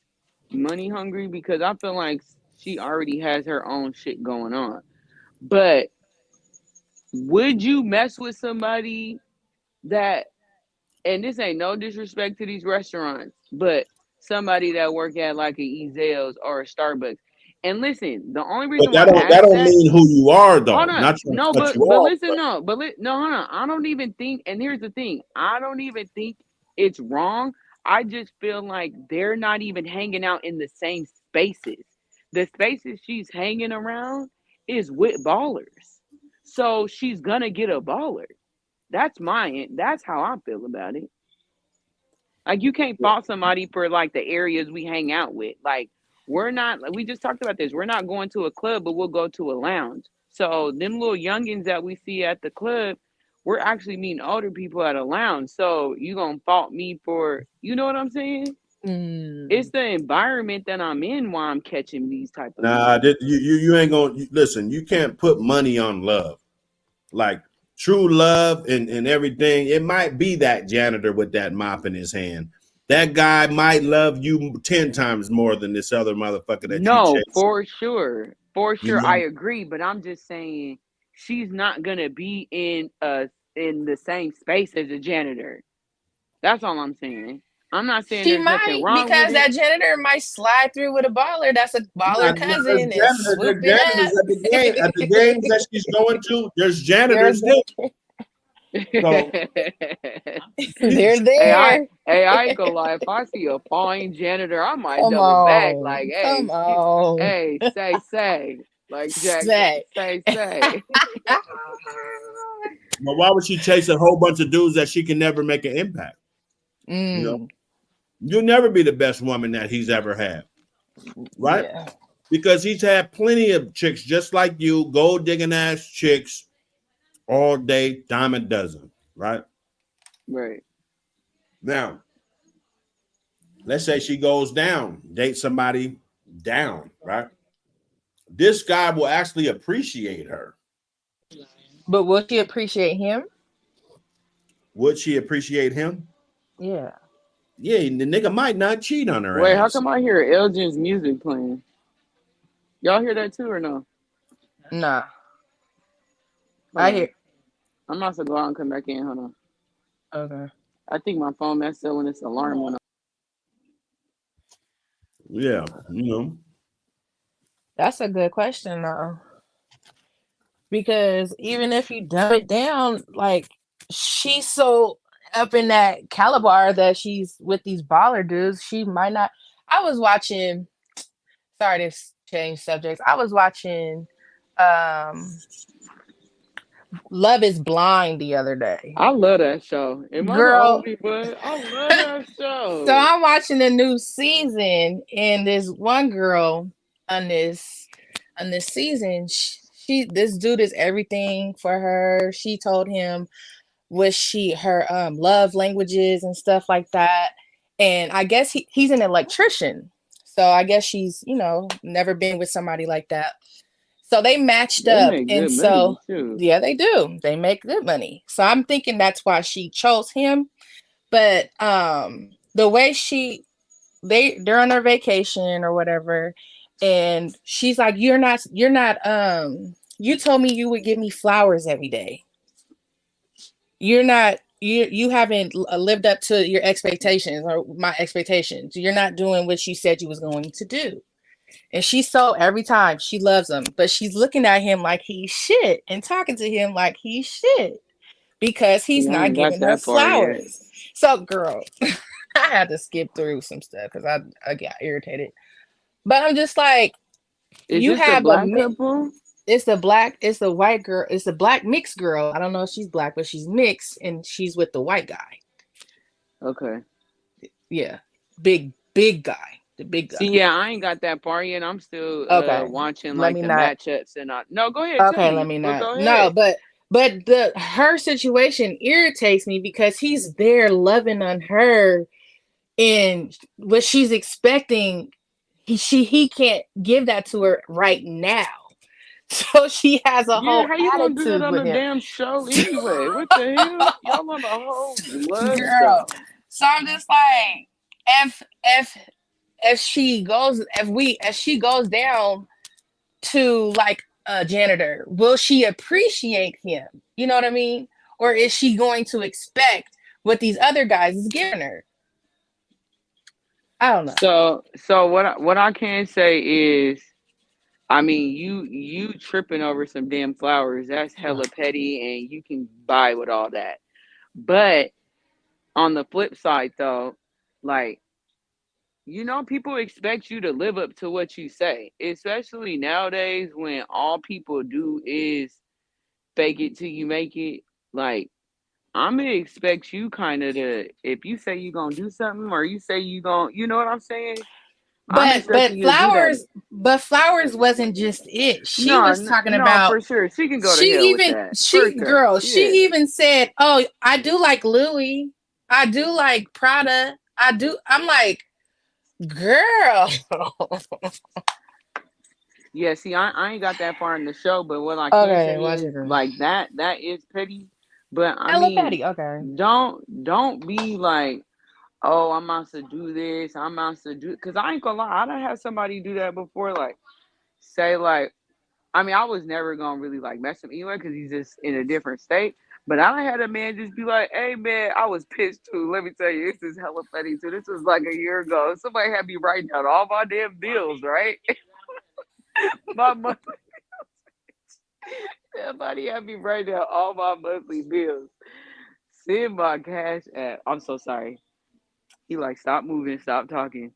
money hungry because I feel like she already has her own shit going on. But would you mess with somebody that, and this ain't no disrespect to these restaurants, but somebody that work at like a Ezell's or a Starbucks? And listen, the only But reason that why I that asked don't that, mean who you are hold though. on, Not trying to no, cut you but off, listen, no, no, hold on. I don't even think, and here's the thing, I don't even think it's wrong. I just feel like they're not even hanging out in the same spaces. The spaces she's hanging around is with ballers, so she's gonna get a baller. That's how I feel about it. Like you can't fault somebody for like the areas we hang out with. Like we're not like we just talked about this. We're not going to a club, but we'll go to a lounge. So them little youngins that we see at the club, we're actually meeting older people at a lounge. So you gonna fault me for, you know what I'm saying? It's Mm. the environment that I'm in while I'm catching these type of Nah, men. you ain't gonna listen. You can't put money on love. Like true love and everything. It might be that janitor with that mop in his hand. That guy might love you 10 times more than this other motherfucker that you No, chase. for sure. For You sure I know, agree, but I'm just saying she's not gonna be in the same space as a janitor. That's all I'm saying. I'm not saying She there's nothing might, wrong with because it. that janitor might slide through with a baller. That's a baller cousin and swoop there's it janitors at the game at the up. games that she's going to. There's They're janitors there. there. So They're hey, I there. hey, I ain't gonna lie. If I see a fine janitor, I might Come double back. Like, on. hey, Come on. hey, say, like Jackson, Say. say. but why would she chase a whole bunch of dudes that she can never make an impact? You know, Mm, you'll never be the best woman that he's ever had, right? yeah. Because he's had plenty of chicks just like you, gold digging ass chicks all day, dime a dozen, right? Right. Now, let's say she goes down, date somebody down, right? This guy will actually appreciate her. But will she appreciate him? Would she appreciate him? Yeah. Yeah, the nigga might not cheat on her Wait, how ass. come I hear Elgin's music playing? Y'all hear that too or no? Nah, Hold I on. hear. I'm about to go out and come back in. Hold on. Okay, I think my phone messed up when this alarm went off. Yeah, you know. that's a good question though, because even if you dumb it down, like she's so up in that caliber that she's with these baller dudes, she might not. I was watching. Sorry to change subjects. I was watching um Love is Blind the other day. I love that show. Am I the Girl, only one? I love that so show. I'm watching the new season, and this one girl on this season, she this dude is everything for her. She told him what she her love languages and stuff like that. And I guess he's an electrician. So I guess she's, never been with somebody like that. So they matched They up. make And good money so too. yeah, they do. They make good money. So I'm thinking that's why she chose him. But the way they're on their vacation or whatever, and she's like, you're not you told me you would give me flowers every day. You haven't lived up to your expectations or my expectations. You're not doing what you said you was going to do. And she's so every time she loves him, but she's looking at him like he's shit and talking to him like he's shit because he's See, I not ain't got giving her that far yet. flowers. So girl, I had to skip through some stuff because I got irritated. But I'm just like, Is you this a have black couple? it's the white girl, it's the black mixed girl. I don't know if she's black, but she's mixed and she's with the white guy. Okay. Yeah. Big guy. The big See, guy. yeah, I ain't got that far yet. I'm still Okay. watching Let like me the not. matchups and I. No, go ahead, tell Okay, let me. me But not. go No, ahead. but the her situation irritates me because he's there loving on her and what she's expecting, he can't give that to her right now. So she has a Yeah, whole how you gonna do that attitude on with a him. damn show anyway? What the hell? Y'all on a whole love Girl. show. So I'm just like, if she goes if she goes down to like a janitor, will she appreciate him? You know what I mean? Or is she going to expect what these other guys is giving her? I don't know. So what I can say is, I mean, you tripping over some damn flowers. That's hella petty, and you can buy with all that. But on the flip side, though, like people expect you to live up to what you say, especially nowadays when all people do is fake it till you make it. Like, I'm gonna expect you kind of to, if you say you gonna do something or you say you gonna, you know what I'm saying? I'm But expecting you to do that. flowers wasn't just it. She No, was talking no, about for sure. She can go to hell with that. For sure. Yeah. she even said, "Oh, I do like Louis. I do like Prada. I do." I'm like, "Girl." Yeah, see, I ain't got that far in the show, but what I can Okay, say watch is it, girl. like that is petty. But I Ella mean, Patty. Okay. don't be like, oh, I'm about to do this, I'm about to do, because I ain't gonna lie, I done had somebody do that before, like say like, I mean, I was never gonna really like mess with him anyway because he's just in a different state. But I done had a man just be like, "Hey man, I was pissed too. Let me tell you, this is hella funny too. This was like a year ago. Somebody had me writing down all my damn bills, right? My monthly, somebody had me writing down all my monthly bills. Send my cash app. I'm so sorry. He like, stop moving, stop talking.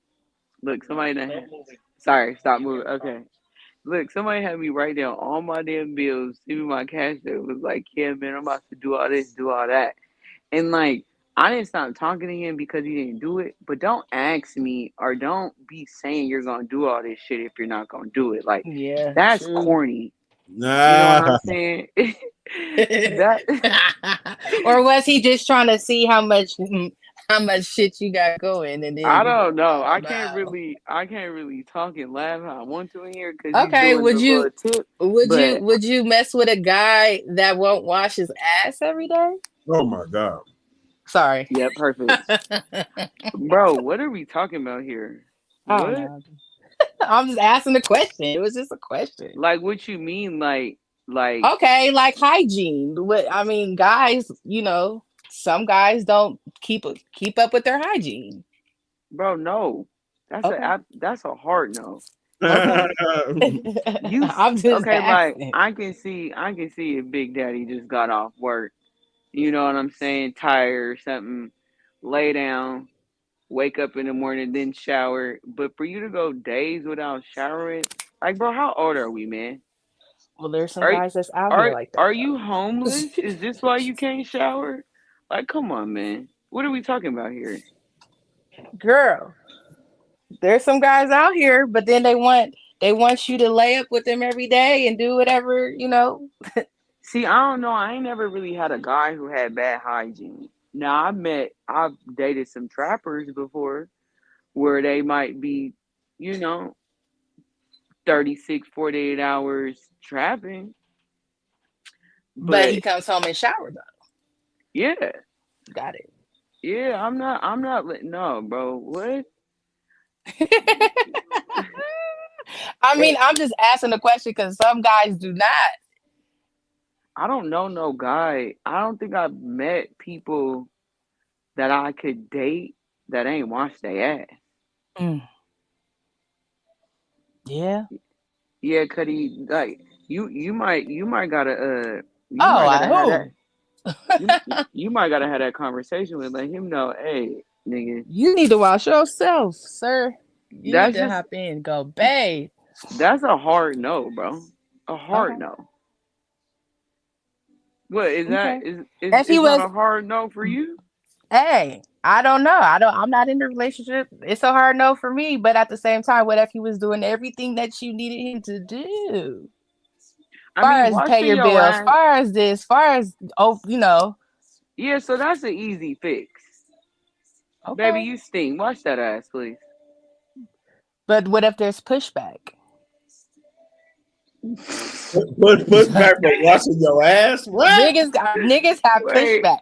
Look, somebody done. Sorry, stop moving. Okay. Look, somebody had me write down all my damn bills, send me my cash that was like, yeah, man, I'm about to do all this, do all that. And like, I didn't stop talking to him because he didn't do it, but don't ask me or don't be saying you're going to do all this shit if you're not going to do it. Like, Yeah, that's true. corny. You know what Nah, I'm saying? That, Or was he just trying to see how much shit you got going, and then I you don't know. oh no. I can't really talk and laugh how I want to in here because he's Okay, doing the little tip, but would you mess with a guy that won't wash his ass every day? oh my god, Sorry. Yeah, perfect. Bro, what are we talking about here? I don't What? know. I'm just asking the question. It was just a question. Like what you mean like Okay, like hygiene. What I mean, guys, some guys don't keep up with their hygiene. bro, no. Okay. That's a hard no. Okay. I'm just Okay, like asking. I can see if Big Daddy just got off work. You know what I'm saying? Tired or something. Lay down, wake up in the morning, then shower. But for you to go days without showering, like, bro, how old are we, man? Well, there's some Are guys that's out here are like that are you though. homeless? Is this why you can't shower? Like, come on, man. What are we talking about here? Girl, there's some guys out here, but then they want you to lay up with them every day and do whatever. See, I don't know. I ain't never really had a guy who had bad hygiene. Now, I've dated some trappers before where they might be, you know, 36, 48 hours trapping. But he But comes home and shower though. yeah, Got it. yeah, I'm not letting, no, bro. What? I mean, It, I'm just asking the question because some guys do not. I don't know no guy. I don't think I've met people that I could date that ain't washed their ass. Mm, yeah. Yeah, Cuddy, like you might gotta you Oh, might I gotta have that who? you you might gotta have that conversation with let him know, hey, nigga, You need to wash yourself, sir. You need that's to just hop in and go, babe. that's a hard no, bro. A hard Okay. no. What is that? Okay. Is If he is not was, a hard no for you? hey, I don't know. I'm not in a relationship. It's a hard no for me. But at the same time, what if he was doing everything that you needed him to do? I Far mean, as pay washing your your bills, ass. far as this, far as Yeah, so that's an easy fix. Baby, okay. you stink. Wash that ass, please. But what if there's pushback? Push back for washing your ass. What? Niggas have Wait, pushback.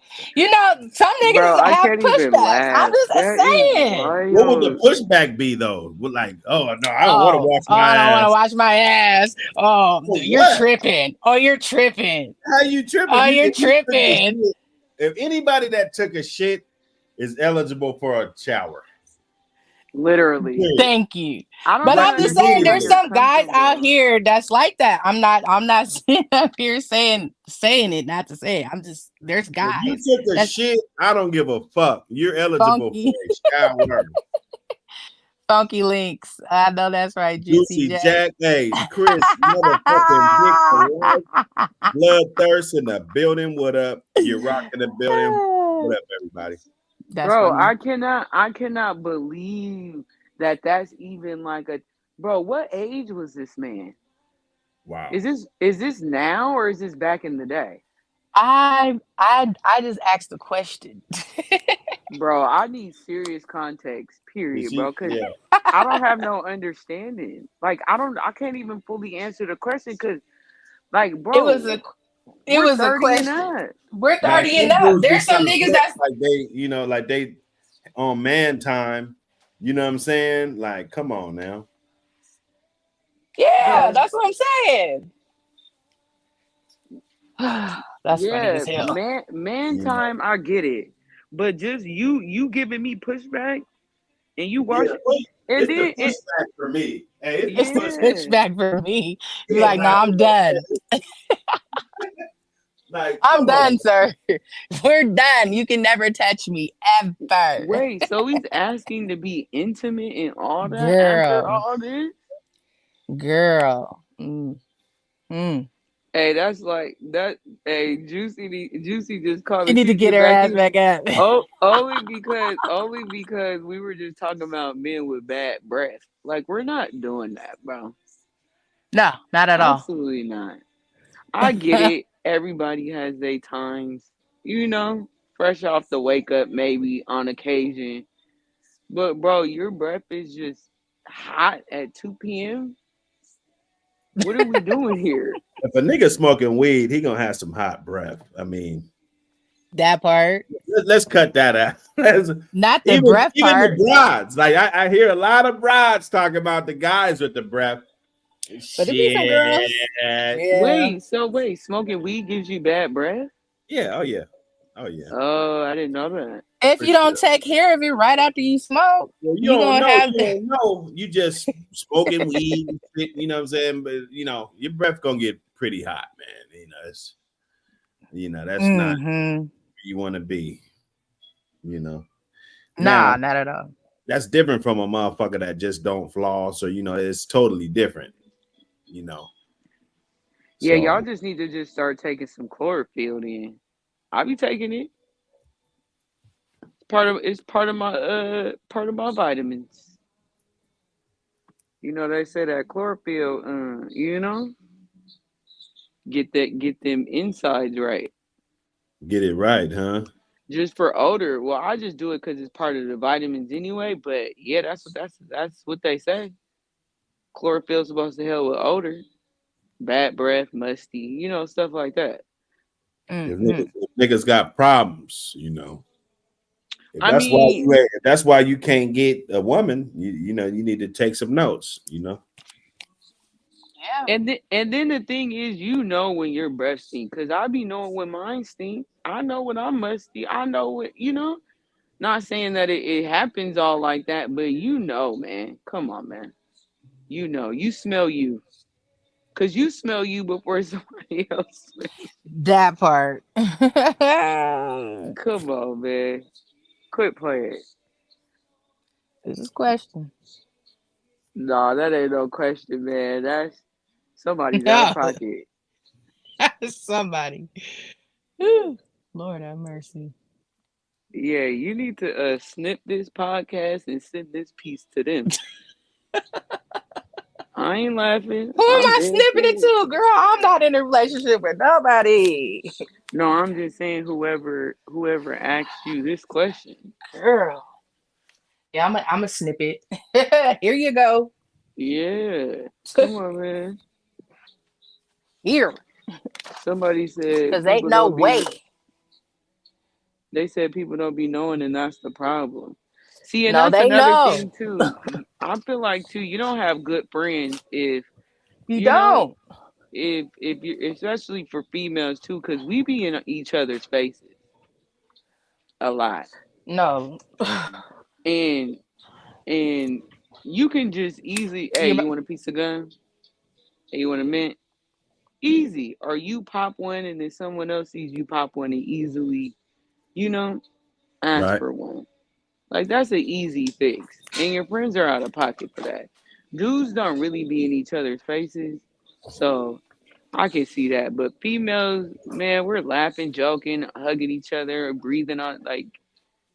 Some bro, niggas I have can't even pushbacks. I'm laugh. just That is saying. What would the wild. pushback be though? Like, oh no, I don't want to Oh, wash I my don't want to ass. wash my ass. Oh, For you're what? tripping. Oh, you're tripping. How you tripping? Oh, You you're if you took a tripping. shit, if anybody that took a shit is eligible for a shower. Literally. Period. Thank you. I don't But Like even I'm just saying, understand how there's you're immediately. some guys out comfortable. here that's like that. I'm not sitting up here saying it not to say it. There's If you guys took a that's shit, I don't give a fuck. You're eligible for funky, a shower. funky links. I know that's right, Juicy Juicy J. Jack, hey, Chris, motherfucking Dick for life. Bloodthirst in the building. What up? You're rocking the building. What up, everybody? That's Bro, funny. I cannot believe that that's even like a bro, what age was this man? Wow. Is this now or is this back in the day? I just asked the question. Bro, I need serious context, Is period, she? bro, cuz Yeah. I don't have no understanding. Like I can't even fully answer the question cuz like, It was a bro, it we're was a 30 and question. up. We're Like 30 and some up. dudes be There's some trying to niggas flex that's like they, like they on man time. You know what I'm saying? Like, come on now. yeah, Bro, that's what I'm saying. That's funny yeah, as hell. man You know. time, I get it. But just you giving me pushback and you Yeah, watch well, and it's the then it pushback for me. Hey, it's the It's the pushback. yeah. pushback for me. Be Yeah, like, no, like, I'm done. like, I'm come on. done, sir. We're done. You can never touch me ever. Wait, so he's asking to be intimate and all that after Girl. all this? Girl. Mm, mm. Hey, that's like that. Hey, Juicy just called She me. need to She get get her back ass in. back up. Oh, only because we were just talking about men with bad breath. Like we're not doing that, bro. No, not at all. Absolutely not. I get it. Everybody has their times, fresh off the wake up, maybe on occasion. But bro, your breath is just hot at 2 p.m. What are we doing here? If a nigga smoking weed, he gonna have some hot breath. I mean, That part. Let's cut that out. Not the even breath even part. the brides. Like I hear a lot of brides talking about the guys with the breath. But there be some girls. Shit. Yeah. Wait, smoking weed gives you bad breath? Yeah. Oh yeah. Oh yeah. Oh, I didn't know that. If For you don't sure. take care of it right after you smoke, Well, you you don't gonna know. have You don't know. You just smoking weed. And shit, you know what I'm saying? But your breath gonna get pretty hot, man. That's not Mm-hmm. where you want to be. Now Nah, not at all. that's different from a motherfucker that just don't floss, or it's totally different. You know. Yeah, y'all So just need to just start taking some chlorophyll then. I be taking it. It's part of my vitamins. They say that chlorophyll, get them insides right. get it right, huh? Just for odor. Well, I just do it because it's part of the vitamins anyway. But yeah, that's what they say. Chlorophyll's supposed to help with odor, bad breath, musty, stuff like that. If Mm-hmm. niggas got problems, If I that's why mean, you can't get a woman, you need to take some notes. Yeah. and then the thing is, when your breath stink, because I be knowing when mine stink. I know when I'm musty. I know what. Not saying that it happens all like that, but man. Come on, man. You smell you. Cause you smell you before somebody else. That part. Come on, man. Quit playing. This is question. Nah, that ain't no question, man. That's somebody's out of No, pocket. somebody. Whew. Lord have mercy. Yeah, you need to snip this podcast and send this piece to them. I ain't laughing. Who am I'm I dead snipping it serious. to, girl? I'm not in a relationship with nobody. No, I'm just saying whoever asked you this question. Girl. Yeah, I'm a snippet. Here you go. Yeah. Come on, man. Here. Somebody said Because ain't people no don't be way. they said people don't be knowing, and that's the problem. See, and No, that's they another know. thing too. I feel like too, you don't have good friends if You you know don't. if you, especially for females too, because we be in each other's faces a lot, No. and and you can just easily, hey, You you want a piece of gum? Hey, you want a mint? Easy. Or you pop one, and then someone else sees you pop one and easily, you know, ask Right. for one. Like that's an easy fix, and your friends are out of pocket for that. Dudes don't really be in each other's faces, so I can see that. But females, man, we're laughing, joking, hugging each other, breathing on. Like,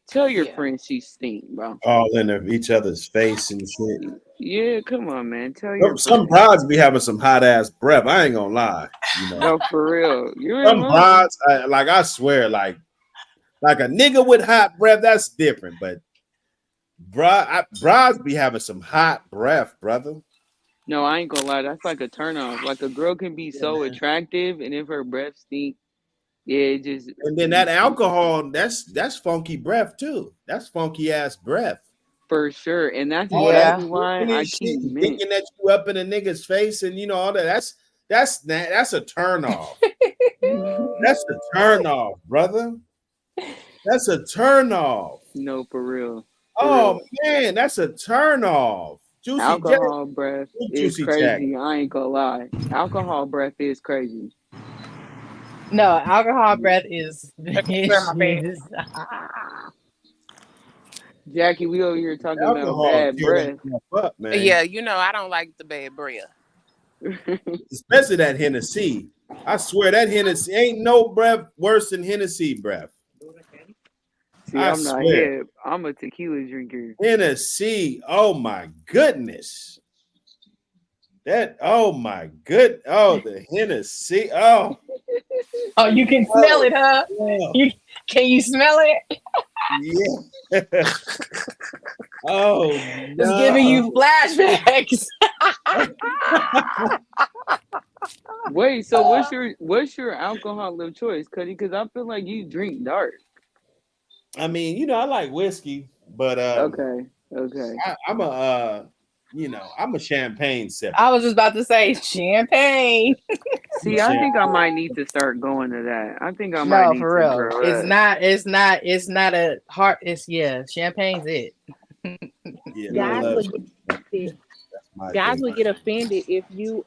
tell your Yeah. friend she stink, bro. All in each other's face and shit. Yeah, come on, man. Tell your Some friend. brides be having some hot ass breath. I ain't gonna lie. No, for real. You ain't Some lying. brides, I swear, like a nigga with hot breath, that's different. But brides be having some hot breath, brother. No, I ain't gonna lie. That's like a turn off. Like a girl can be Yeah, so man. attractive, and if her breath stink, yeah, it just And then that alcohol, that's funky breath too. That's funky ass breath. for sure. And that's All that Yeah. exactly why smoking I and shit keep and mint. thinking that you up in a nigga's face and all that. That's a turn off. That's a turn off, brother. That's a turn off. No, for real. For Oh real. man, that's a turn off. Juicy J, Alcohol breath is Juicy Jack. crazy. I ain't gonna lie. Alcohol breath is crazy. No, alcohol breath is Where my bag? vicious. Jackie, we over here talking about Alcohol bad tear that breath. stuff up, man. Yeah, I don't like the bad breath. Especially that Hennessy. I swear that Hennessy ain't no breath worse than Hennessy breath. See, I I'm not swear. hip. I'm a tequila drinker. Hennessy. Oh my goodness. Oh my good. Oh, the Hennessy. Oh, Oh, you can smell oh, it, huh? oh. Can you smell it? Yeah. Oh, It's giving no. you flashbacks. Wait, so what's your alcohol of choice, Cuddy? Because I feel like you drink dark. I mean, I like whiskey, but Okay, okay. I'm a I'm a champagne sipper. I was just about to say champagne. I'm a See, I think I champagne. might need to start going to that. I think I might No, need for to real. grow up. It's not a hard. It's yeah. Champagne's it. Yeah, I Guys love would Mm. champagne. That's my guys thing. would get offended if you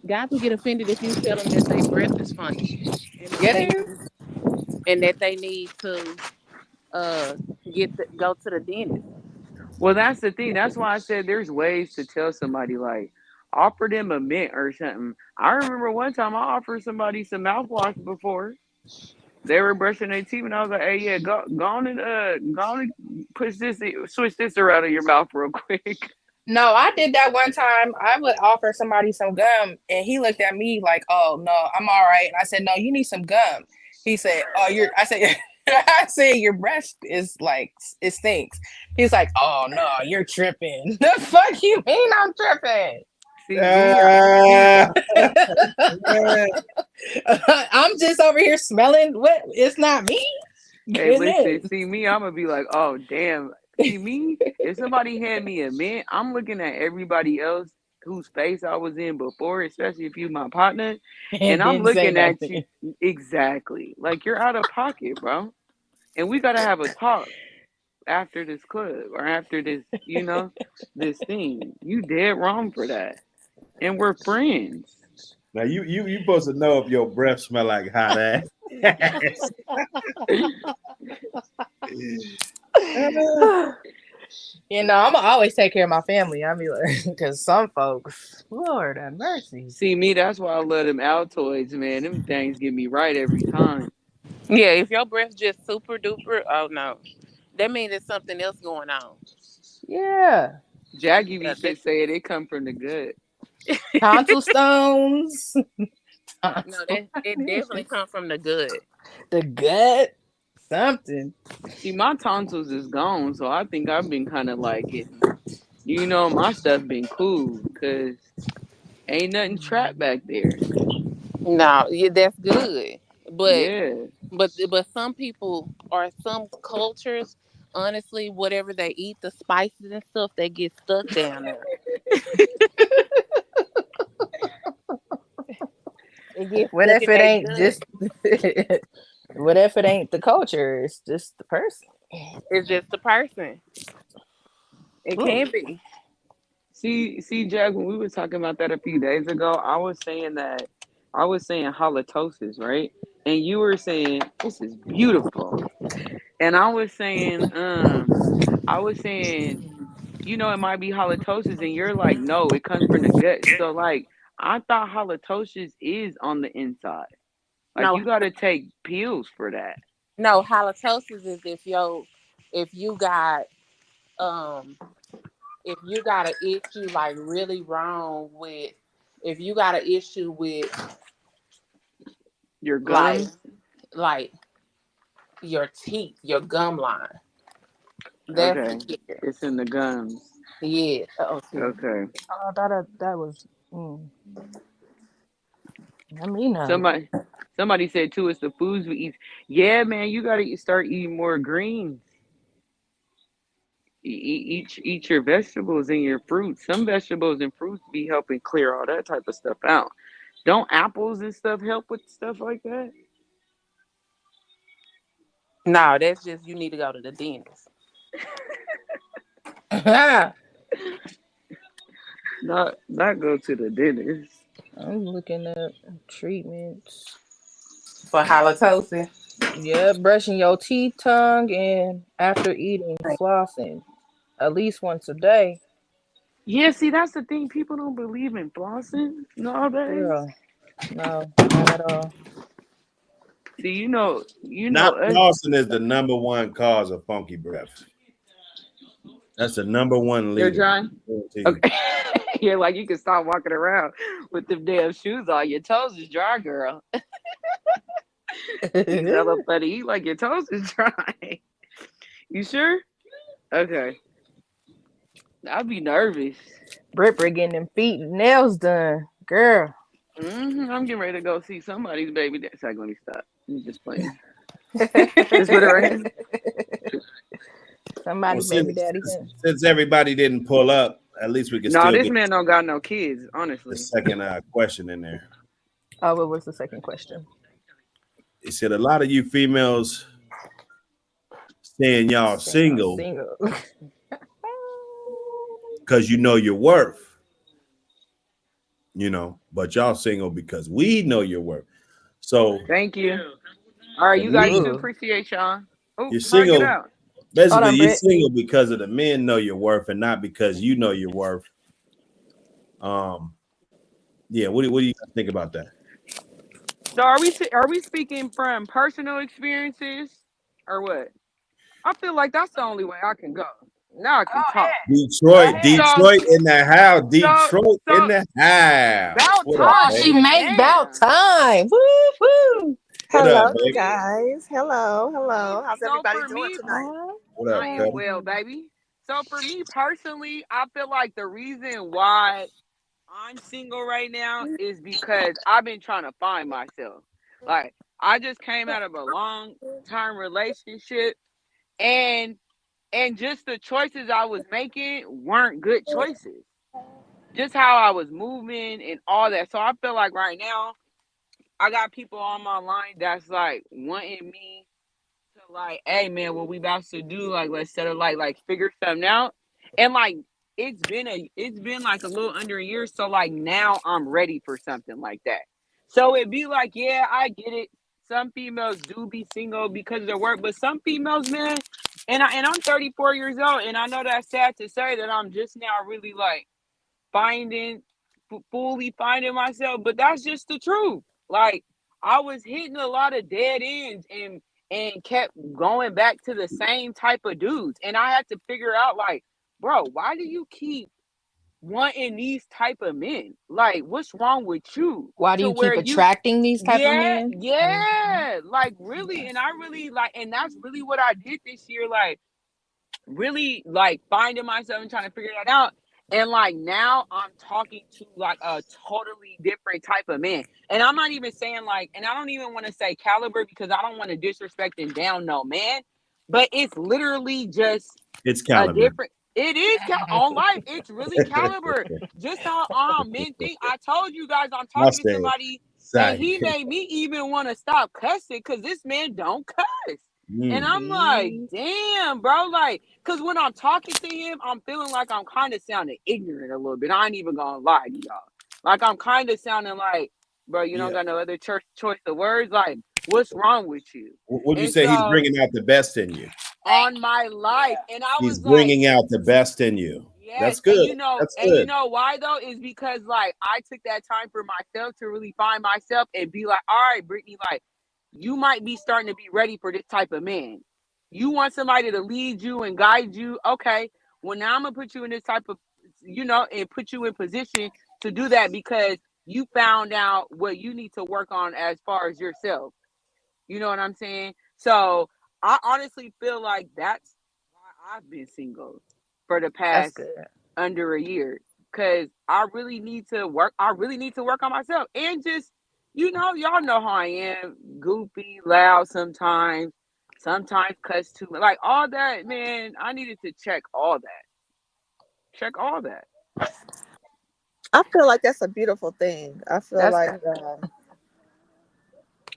guys would get offended if you tell them that their breath is funky and that Yeah, they they do. need to uh go to the dentist. Well, that's the thing. That's why I said there's ways to tell somebody like offer them a mint or something. I remember one time I offered somebody some mouthwash before. They were brushing their teeth, and I was like, "Hey, yeah, go on and push this, switch this around in your mouth real quick." No, I did that one time. I would offer somebody some gum, and he looked at me like, "Oh no, I'm all right." And I said, "No, you need some gum." He said, "Oh, you're." I said, "I said your breath is like it stinks." He's like, "Oh no, you're tripping." The fuck you mean I'm tripping? See me, see, Ah, yeah. I'm just over here smelling. What? It's not me. hey, Goodness. listen, see me, I'm gonna be like, "Oh damn." See me, if somebody hand me a mint, I'm looking at everybody else whose face I was in before, especially if you my partner, and And I'm didn't say looking at you nothing. exactly like you're out of pocket, bro. And we gotta have a talk after this club or after this, this thing. You dead wrong for that. And we're friends. Now you supposed to know if your breath smell like hot ass. You know, I'm gonna always take care of my family. I mean, because some folks, Lord have mercy. See me, that's why I love them Altoids, man. Them things get me right every time. Yeah, if your breath just super duper, oh no, that means there's something else going on. Yeah, Jackie Yeah, be shit saying it come from the gut. tonsil stones, no, tonsil, that it definitely comes from the good. the gut, something. See, my tonsils is gone, so I think I've been kind of like getting, my stuff been cool, cause ain't nothing trapped back there. No, yeah, that's good. But Yeah. but some people or some cultures, honestly, whatever they eat, the spices and stuff, they get stuck down there. It gets What stuck if in it their ain't gut. just? What if it ain't the culture? It's just the person. It's just the person. It Ooh. can be. See, Jack, when we were talking about that a few days ago, I was saying halitosis, right? And you were saying this is beautiful, and I was saying, it might be halitosis, and you're like, no, it comes from the gut. So like, I thought halitosis is on the inside. Like, No, you got to take pills for that. no, halitosis is if you got um if you got an issue like really wrong with if you got an issue with Your like gums. like your teeth, your gum line. That's Okay, it. it's in the gums. Yeah. Oh, excuse me. Okay. Oh, I thought that was. I mean, Somebody said too, it's the foods we eat. Yeah, man, you gotta start eating more greens. Eat your vegetables and your fruits. Some vegetables and fruits be helping clear all that type of stuff out. Don't apples and stuff help with stuff like that? No, that's just you need to go to the dentist. I'm Not go to the dentist. looking up treatments. For halitosis. Yeah, brushing your teeth, tongue, and after eating, flossing at least once a day. Yeah, see, that's the thing. People don't believe in flossing nowadays. Girl, no, not at all. See, you Not know us. flossing is the number one cause of funky breath. That's the number one You're leader. dry. Guarantee you. Okay. You're like you can stop walking around with them damn shoes on. Your toes is dry, girl. He's hella funny. He like your toes is dry. You sure? Okay. I'd be nervous. Britt getting them feet and nails done. Girl. I'm getting ready to go see somebody's baby. That's like, let me stop. I'm just playing. Just put it right here. Somebody Well, baby daddy. since everybody didn't pull up, at least we can No, still this get man don't got no kids, the honestly. second question in there. Oh, what was the second question? He said a lot of you females saying y'all Saying y'all single single. because you know your worth, but y'all single because we know your worth. So Thank you. All right, to you got you me, too. Ooh. Appreciate y'all. Oh, you're how I get single. out? Hold Basically, on, you're Britt. single because of the men know your worth and not because you know your worth. Yeah. What do you think about that? So are we speaking from personal experiences or what? I feel like that's the only way I can go. Now I can talk. Go Detroit, ahead. So Detroit in the house. so Detroit in so the house. about What up, Oh, time. she babe? made about Damn. time. Woo woo. What up, Hello, babe? guys. Hello, hello. How's So everybody for doing me, tonight? Oh, What up, I am Cuddy? well, baby. So for me personally, I feel like the reason why I'm single right now is because I've been trying to find myself. Like I just came out of a long term relationship and just the choices I was making weren't good choices. Just how I was moving and all that. So I feel like right now I got people on my line that's like wanting me to like, hey man, what we about to do? Like let's settle like figure something out. And like it's been like a little under a year. So like now I'm ready for something like that. So it'd be like, yeah, I get it. Some females do be single because of their work, but some females, man, and I'm 34 years old, and I know that's sad to say that I'm just now really like finding fully finding myself, but that's just the truth. Like I was hitting a lot of dead ends and kept going back to the same type of dudes, and I had to figure out like, bro, why do you keep wanting these type of men? Like what's wrong with you why do to you where keep you attracting these type of yeah, men? Mhm. yeah, like really. And I really like, and that's really what I did this year, like really like finding myself and trying to figure that out. And like now I'm talking to like a totally different type of man. And I'm not even saying like, and I don't even want to say caliber because I don't want to disrespect and down no man, but it's literally just It's a caliber. different, it is on life. It's really caliber. Just how men think. I told you guys I'm I talking to said, somebody and sorry. he made me even want to stop cussing because this man don't cuss. And Mm. I'm like, damn, bro. Like, because when I'm talking to him, I'm feeling like I'm kind of sounding ignorant a little bit. I ain't even gonna lie to y'all. Like, I'm kind of sounding like, bro, you don't Yeah. got no other choice of words. Like, what's wrong with you? Would you And say he's so, bringing out the best in you? on my life, and I He's was like, bringing out the best in you. yes, That's good. That's and you good. know why though? Is because like I took that time for myself to really find myself and be like, all right, Brittany, like you might be starting to be ready for this type of man. You want somebody to lead you and guide you. Okay, well now I'm gonna put you in this type of, and put you in position to do that because you found out what you need to work on as far as yourself. You know what I'm saying? So I honestly feel like that's why I've been single for the That's past good. under a year. Cause I really need to work. I really need to work on myself and just, y'all know how I am. Goofy, loud sometimes cuss too much. Like all that, man. I needed to check all that. Check all that. I feel like that's a beautiful thing. I feel That's like, good.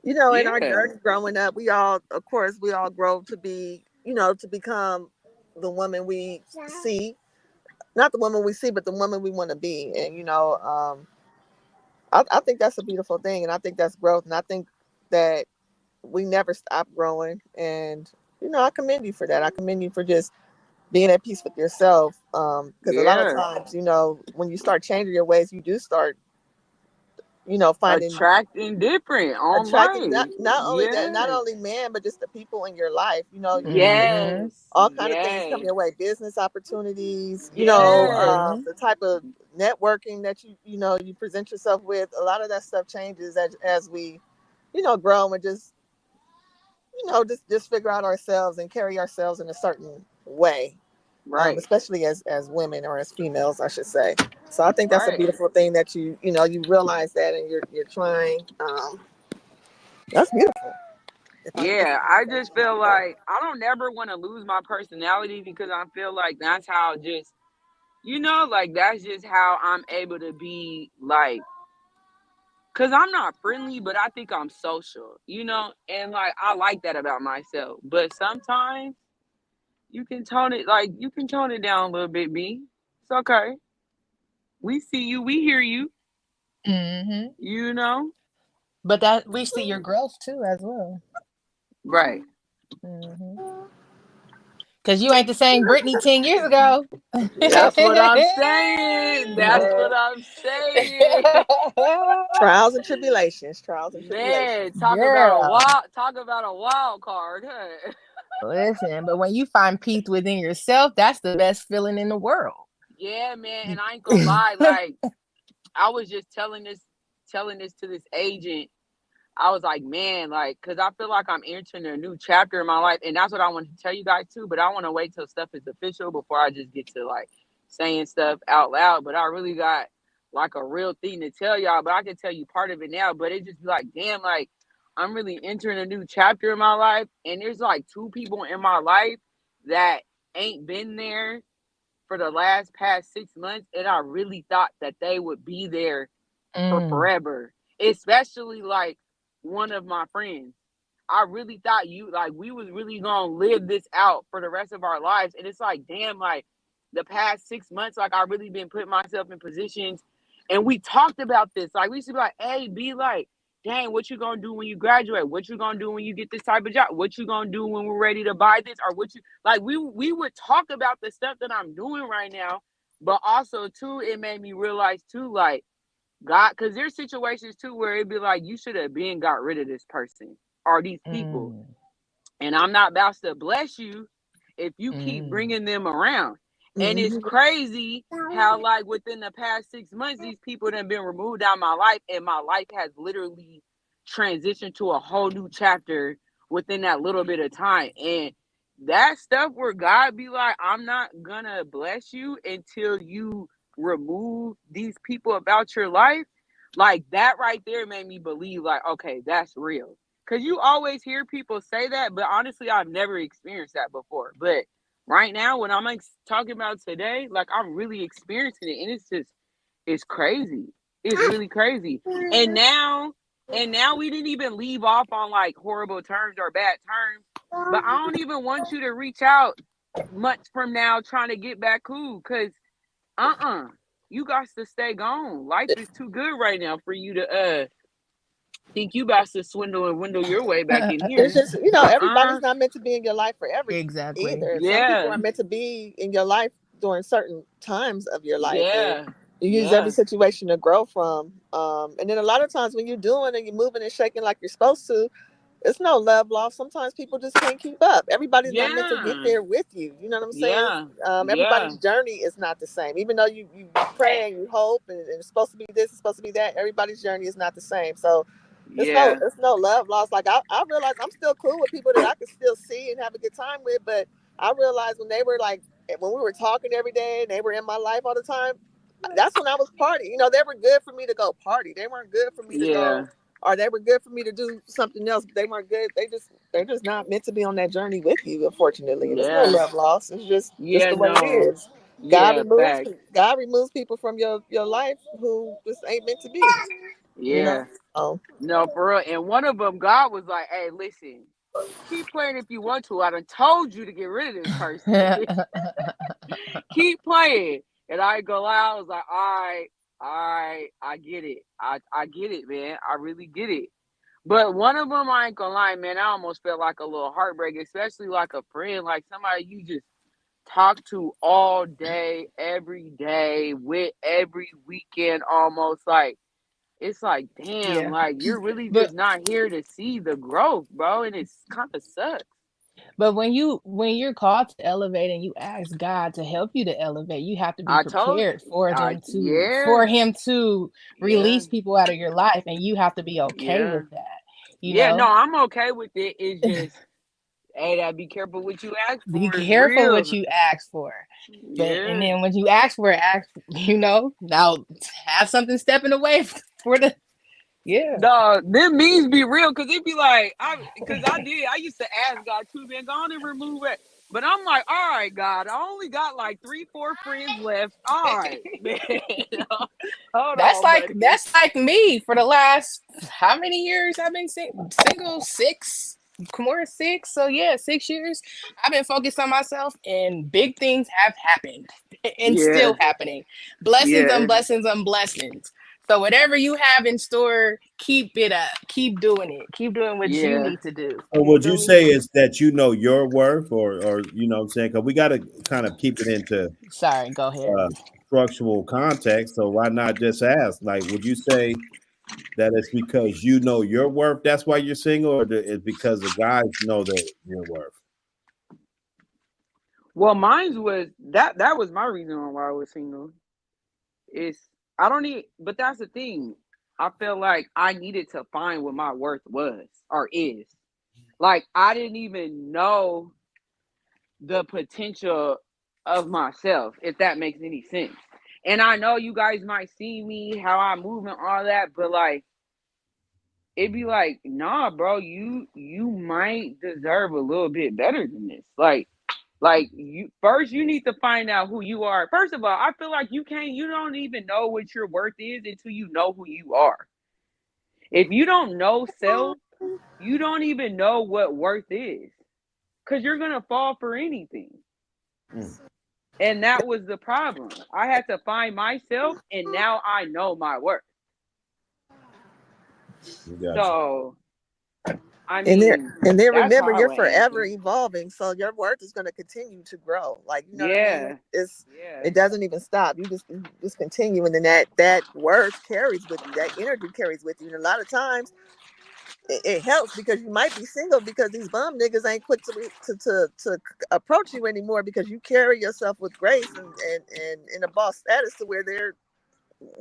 in our Yeah. journey growing up, we all, of course, we all grow to be, to become the woman we see. Not the woman we see, but the woman we want to be. And, I think that's a beautiful thing. And I think that's growth. And I think that we never stop growing. And, I commend you for that. I commend you for just being at peace with yourself. Because a lot of Yeah. times, when you start changing your ways, you do start, finding Attracting different on attracting not life. not only that, not Yeah. only men, but just the people in your life. Mm-hmm. Yes. All kind of things come Yes. your way, business opportunities. Yes. The type of networking that you present yourself with. A lot of that stuff changes as we, grow and just figure out ourselves and carry ourselves in a certain way. Right. Especially as women or as females, I should say. So I think that's a Right. beautiful thing that you realize that, and you're trying. That's beautiful. If I Yeah, I just feel like I don't never want to lose my personality because I feel like that's how just like that's just how I'm able to be like cuz I'm not friendly, but I think I'm social, and like I like that about myself. But sometimes you can tone it down a little bit, B. It's okay. We see you, we hear you, Mm-hmm. you know? But that we see your growth too as well. Right. Mm-hmm. Cause you ain't the same Brittany 10 years ago. That's what I'm saying. That's what I'm saying. trials and tribulations, trials and Man, tribulations. Girl, talk about a wild card, huh? listen, but when you find peace within yourself, that's the best feeling in the world. Yeah, man, and I ain't gonna lie, like I was just telling this to this agent. I was like, man, like, cause I feel like I'm entering a new chapter in my life, and that's what I want to tell you guys too. But I want to wait till stuff is official before I just get to like saying stuff out loud. But I really got like a real thing to tell y'all. But I can tell you part of it now. But it just be like, damn, like I'm really entering a new chapter in my life, and there's like two people in my life that ain't been there for the past 6 months, and I really thought that they would be there for Mm, forever. Especially like one of my friends. I really thought we was really gonna live this out for the rest of our lives. And it's like, damn, like the past 6 months, like I really been putting myself in positions and we talked about this. Like we used to be like, hey, be like, dang, what you gonna do when you graduate? What you gonna do when you get this type of job? What you gonna do when we're ready to buy this? Or what you like we would talk about the stuff that I'm doing right now, but also too, it made me realize too, like God, because there's situations too where it'd be like you should have been got rid of this person or these people, mm, and I'm not about to bless you if you keep mm, bringing them around. And it's Mhm. crazy how like within the past 6 months, these people have been removed out of my life, and my life has literally transitioned to a whole new chapter within that little bit of time. And that stuff where God be like, I'm not gonna bless you until you remove these people about your life, like that right there made me believe like, okay, that's real. Cause you always hear people say that, but honestly, I've never experienced that before. But right now, when I'm like talking about today, like I'm really experiencing it, and it's crazy. It's really crazy. And now, we didn't even leave off on like horrible terms or bad terms. But I don't even want you to reach out much from now trying to get back cool, cause you got to stay gone. Life is too good right now for you to think you about to swindle and window your way back in It's here. just, everybody's not meant to be in your life forever exactly. either. Some people Yeah, are meant to be in your life during certain times of your life, and yeah, you use every yeah, situation to grow from. And then a lot of times when you're doing and you're moving and shaking like you're supposed to, it's no love lost. Sometimes people just can't keep up. Everybody's not meant to get yeah, there with you. You know what I'm saying? yeah, yeah, Everybody's journey is not the same. Even though you pray and you hope, and it's supposed to be this, it's supposed to be that. Everybody's journey is not the same. So yeah, it's no love lost. Like I realize I'm still cool with people that I can still see and have a good time with, but I realized when they were like when we were talking every day and they were in my life all the time, that's when I was party. They were good for me to go party. They weren't good for me to yeah, go, or they were good for me to do something else. But they weren't good. They're just not meant to be on that journey with you, unfortunately. And it's no yeah, love lost. It's just yeah. the way it No, is. God yeah, removes fact. God removes people from your life who just ain't meant to be. You know. Yeah, So, no, for real. And one of them, God was like, "Hey, listen, keep playing if you want to. I done told you to get rid of this person." Keep playing. And I ain't gonna lie, I was like, all right, I get it. I get it, man. I really get it. But one of them, I ain't gonna lie, man, I almost felt like a little heartbreak, especially like a friend, like somebody you just talk to all day, every day, with every weekend almost. Like, it's like, damn, Yeah. like you're really But just not here to see the growth, bro. And it's kind of sucks. but when you're called to elevate and you ask God to help you to elevate, you have to be I told, prepared for yeah, him to yeah, release people out of your life, and you have to be okay yeah. with that, you Yeah, no, know? I'm okay with it. It's just Hey, that be careful what you ask Be for is careful what real. you ask for. But and Yeah. then when you ask for it, now have something stepping away for the yeah. No, them memes be real because it be like I used to ask God too, man, go on and remove it. But I'm like, all right, God, I only got like 3, 4 friends left. All right, man. Hold on, buddy. That's like me for the last how many years I've been single? 6, more than 6. So yeah, 6 years. I've been focused on myself, and big things have happened, and Yeah, still happening. Blessings on yeah, blessings on blessings. So whatever you have in store, keep it up. Keep doing it. Keep doing what you yeah. need to do. So You would feel you me? say is that you know your worth, or you know what I'm saying? Because we got to kind of keep it into Sorry, go ahead. structural context. So why not just ask? Like, would you say that it's because you know your worth, that's why you're single, or it's because the guys know that your worth? Well, mine was that was my reason on why I was single. It's I don't need, but that's the thing. I felt like I needed to find what my worth was or is. Like I didn't even know the potential of myself, if that makes any sense. And I know you guys might see me, how I move and all that, but like it'd be like, nah, bro, you might deserve a little bit better than this. Like you first you need to find out who you are. First of all, I feel like you don't even know what your worth is until you know who you are. If you don't know self, you don't even know what worth is. Cause you're gonna fall for anything. Mm, And that was the problem. I had to find myself and now I know my worth. gotcha. So I And then mean, and then that's how remember, I you're would answer forever it. evolving, so your worth is going to continue to grow. Like, you know what I mean? Yeah. It's Yeah. it doesn't even stop. You just continue, and then that worth carries with you. That energy carries with you, and a lot of times it helps because you might be single because these bum niggas ain't quick to approach you anymore because you carry yourself with grace and in a boss status to where they're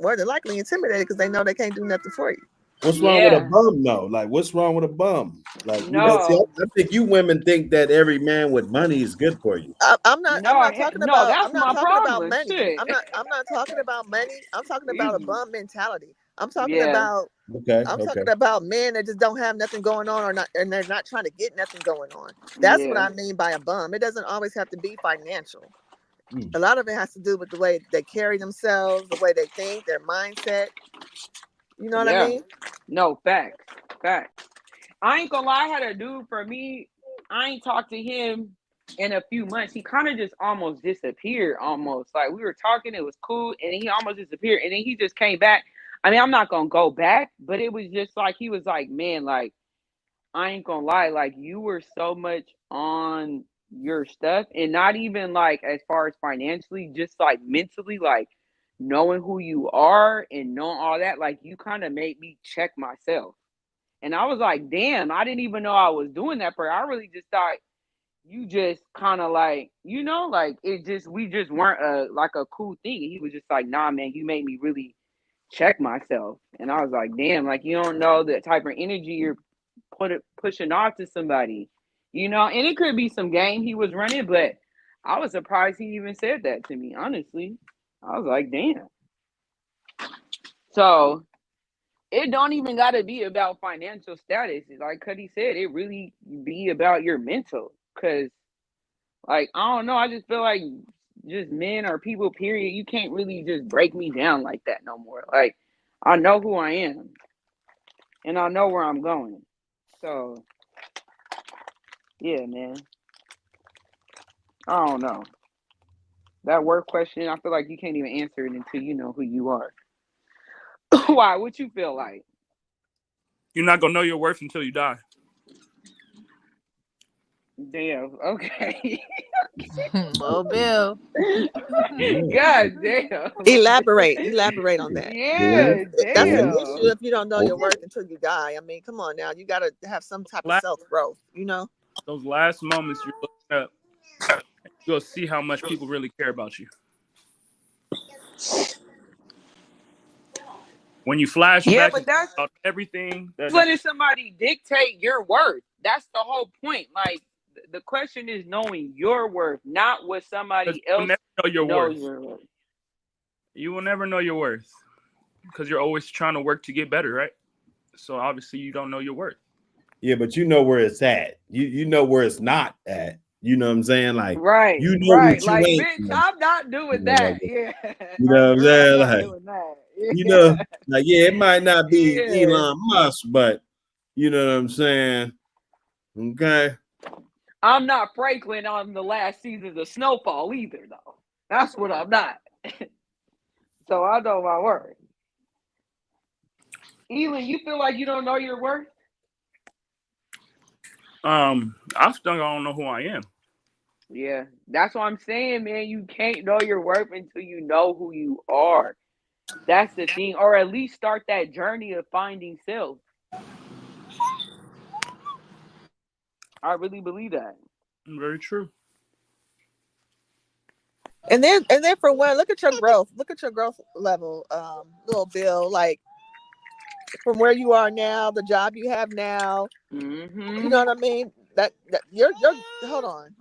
more than likely intimidated because they know they can't do nothing for you. What's wrong with a Yeah. bum though? Like, what's wrong with a bum? Like, you know, see, No. I think you women think that every man with money is good for you. I'm not. I'm No, not talking no, about. that's I'm not my talking about problem. money. Shit. I'm not. I'm not talking about money. I'm talking about a Easy. bum mentality. I'm talking Yeah. about. Okay, I'm okay. talking about men that just don't have nothing going on or not, and they're not trying to get nothing going on. That's what Yeah. I mean by a bum. It doesn't always have to be financial. Mm. A lot of it has to do with the way they carry themselves, the way they think, their mindset. You know what I Yeah. mean? No, facts. Facts. I ain't gonna lie, I had a dude for me. I ain't talked to him in a few months. He kind of just almost disappeared, almost. Like we were talking, it was cool, and then he almost disappeared, and then he just came back. I mean, I'm not gonna go back, but it was just like he was like, man, like I ain't gonna lie, like you were so much on your stuff, and not even like as far as financially, just like mentally, like knowing who you are and knowing all that, like you kind of made me check myself. And I was like, damn, I didn't even know I was doing that for. I really just thought you just kind of like, like it just we just weren't like a cool thing. And he was just like, nah, man, you made me really check myself. And I was like, damn, like you don't know the type of energy you're pushing off to somebody, And it could be some game he was running, but I was surprised he even said that to me. Honestly, I was like, damn. So it don't even got to be about financial status. Like Cuddy said, it really be about your mental. Cause like I don't know, I just feel like just men or people, period, you can't really just break me down like that no more. Like I know who I am and I know where I'm going. So yeah, man. I don't know. That work question, I feel like you can't even answer it until you know who you are. Why? What you feel like? You're not gonna know your worth until you die. Damn. Okay. Well, Bill. Yeah. God damn. Elaborate on that. Yeah. Yeah. That's the Yeah. issue Damn. if you don't know your Okay. worth until you die. I mean, come on now. You got to have some type of Last, self growth, you know? those last moments you're looking up, you'll see how much people really care about you. When you flash Yeah, back but and think that's about everything that letting somebody dictate your worth. That's the whole point. Like The question is knowing your worth, not what Because somebody you will else never know your knows worth. your worth. You will never know your worth because you're always trying to work to get better, right? So obviously you don't know your worth. Yeah, but you know where it's at. You know where it's not at. You know what I'm saying? Like Right, you know right. what you Like, ain't bitch, doing. I'm not doing that. Yeah. You Oh, know what I'm girl, I'm saying? not Like, doing that. you Yeah. know, like yeah, it might not be Yeah. Elon Musk, but you know what I'm saying? Okay. I'm not Franklin on the last seasons of Snowfall either, though. That's what I'm not. So I know my worth. Elon, you feel like you don't know your worth? I still don't know who I am. Yeah, that's what I'm saying, man. You can't know your worth until you know who you are. That's the thing, or at least start that journey of finding self. I really believe that. Very true. And then for one, look at your growth. Look at your growth level, little Bill. Like from where you are now, the job you have now. You Mm-hmm. know what I mean? That you're hold on.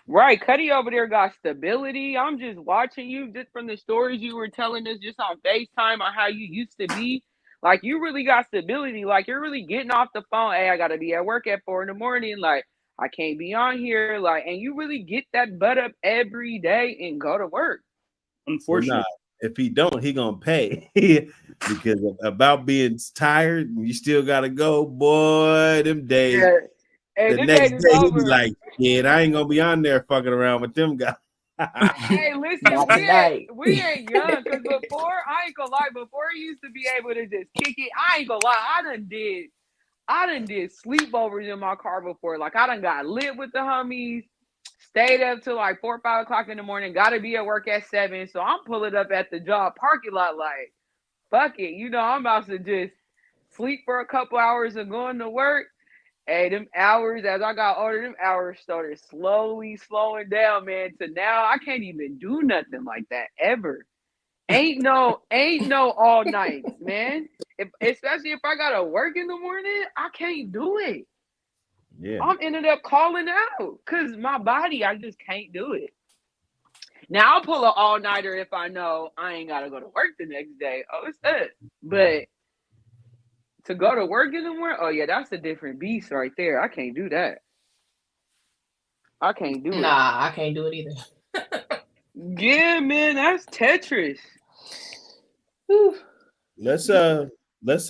Right, Cuddy over there got stability. I'm just watching you just from the stories you were telling us just on FaceTime on how you used to be. Like you really got stability. Like you're really getting off the phone. Hey, I gotta be at work at 4 in the morning. Like I can't be on here. Like, and you really get that butt up every day and go to work. Well, nah, Unfortunately. if he don't, he gonna pay because about being tired, and you still gotta go, boy. Them days, Yeah. Hey, the this next day is day he be over. like, "Yeah, I ain't gonna be on there fucking around with them guys." Hey, listen, Not tonight. we ain't young because before I ain't gonna lie, before he used to be able to just kick it, I ain't gonna lie, I done did sleepovers in my car before. Like I done got lit with the homies, stayed up till like 4 or 5 o'clock in the morning, gotta be at work at 7. So I'm pulling up at the job parking lot like, fuck it, I'm about to just sleep for a couple hours and going to work. Hey, them hours, as I got older, them hours started slowly slowing down, man. To now, I can't even do nothing like that ever. Ain't no all nights, man. Especially if I gotta work in the morning, I can't do it. Yeah, I'm ended up calling out because my body, I just can't do it. Now I'll pull an all nighter if I know I ain't gotta go to work the next day. Oh, it's that. But to go to work in the morning, oh yeah, that's a different beast right there. I can't do that. I can't do it. Nah, I can't do it either. Yeah, man, that's Tetris. Whew. let's let's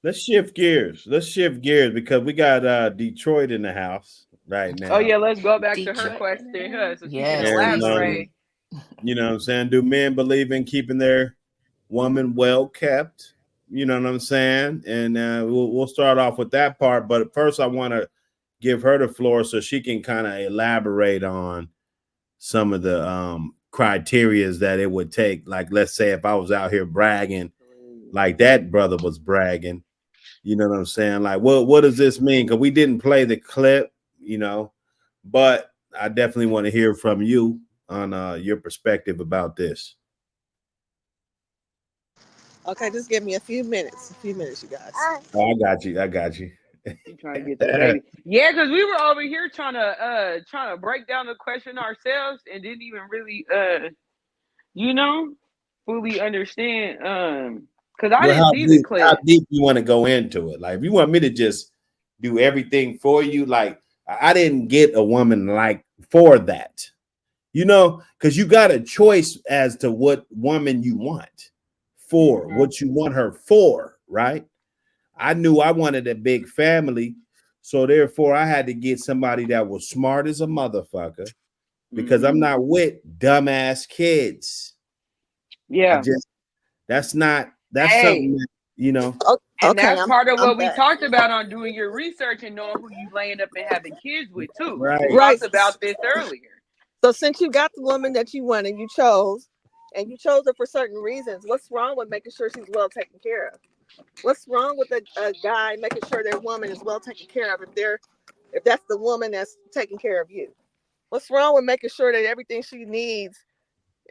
let's shift gears. Let's shift gears because we got Detroit in the house right Oh now, yeah, let's go back to her Detroit. question, huh? So she can Yes, and please elaborate. do. you know what I'm saying. Do men believe in keeping their woman well kept? You know what I'm saying, and we'll start off with that part. But first, I want to give her the floor so she can kind of elaborate on some of the criterias that it would take. Like, let's say if I was out here bragging, like that brother was bragging, you know what I'm saying? Like, what does this mean? Because we didn't play the clip, but I definitely want to hear from you on your perspective about this. Okay, just give me a few minutes. A few minutes, you guys. Oh, I got you. I got you. She trying to get the baby. Yeah, because we were over here trying to break down the question ourselves and didn't even really you know fully understand because I Well, didn't see the how clip. deep you want to go into it? Like, if you want me to just do everything for you, like I didn't get a woman like for that, because you got a choice as to what woman you want for, Mm-hmm. what you want her for, right? I knew I wanted a big family, so therefore I had to get somebody that was smart as a motherfucker because I'm Mm-hmm. not with dumbass kids. I Yeah. just that's something Hey, that, you know. Oh, and okay, that's part of I'm what we back. talked about on doing your research and knowing who you laying up and having kids with too. We Right. Right. talked about this earlier. So since you got the woman that you wanted, you chose, and you chose her for certain reasons. What's wrong with making sure she's well taken care of? What's wrong with a guy making sure their woman is well taken care of if that's the woman that's taking care of you? What's wrong with making sure that everything she needs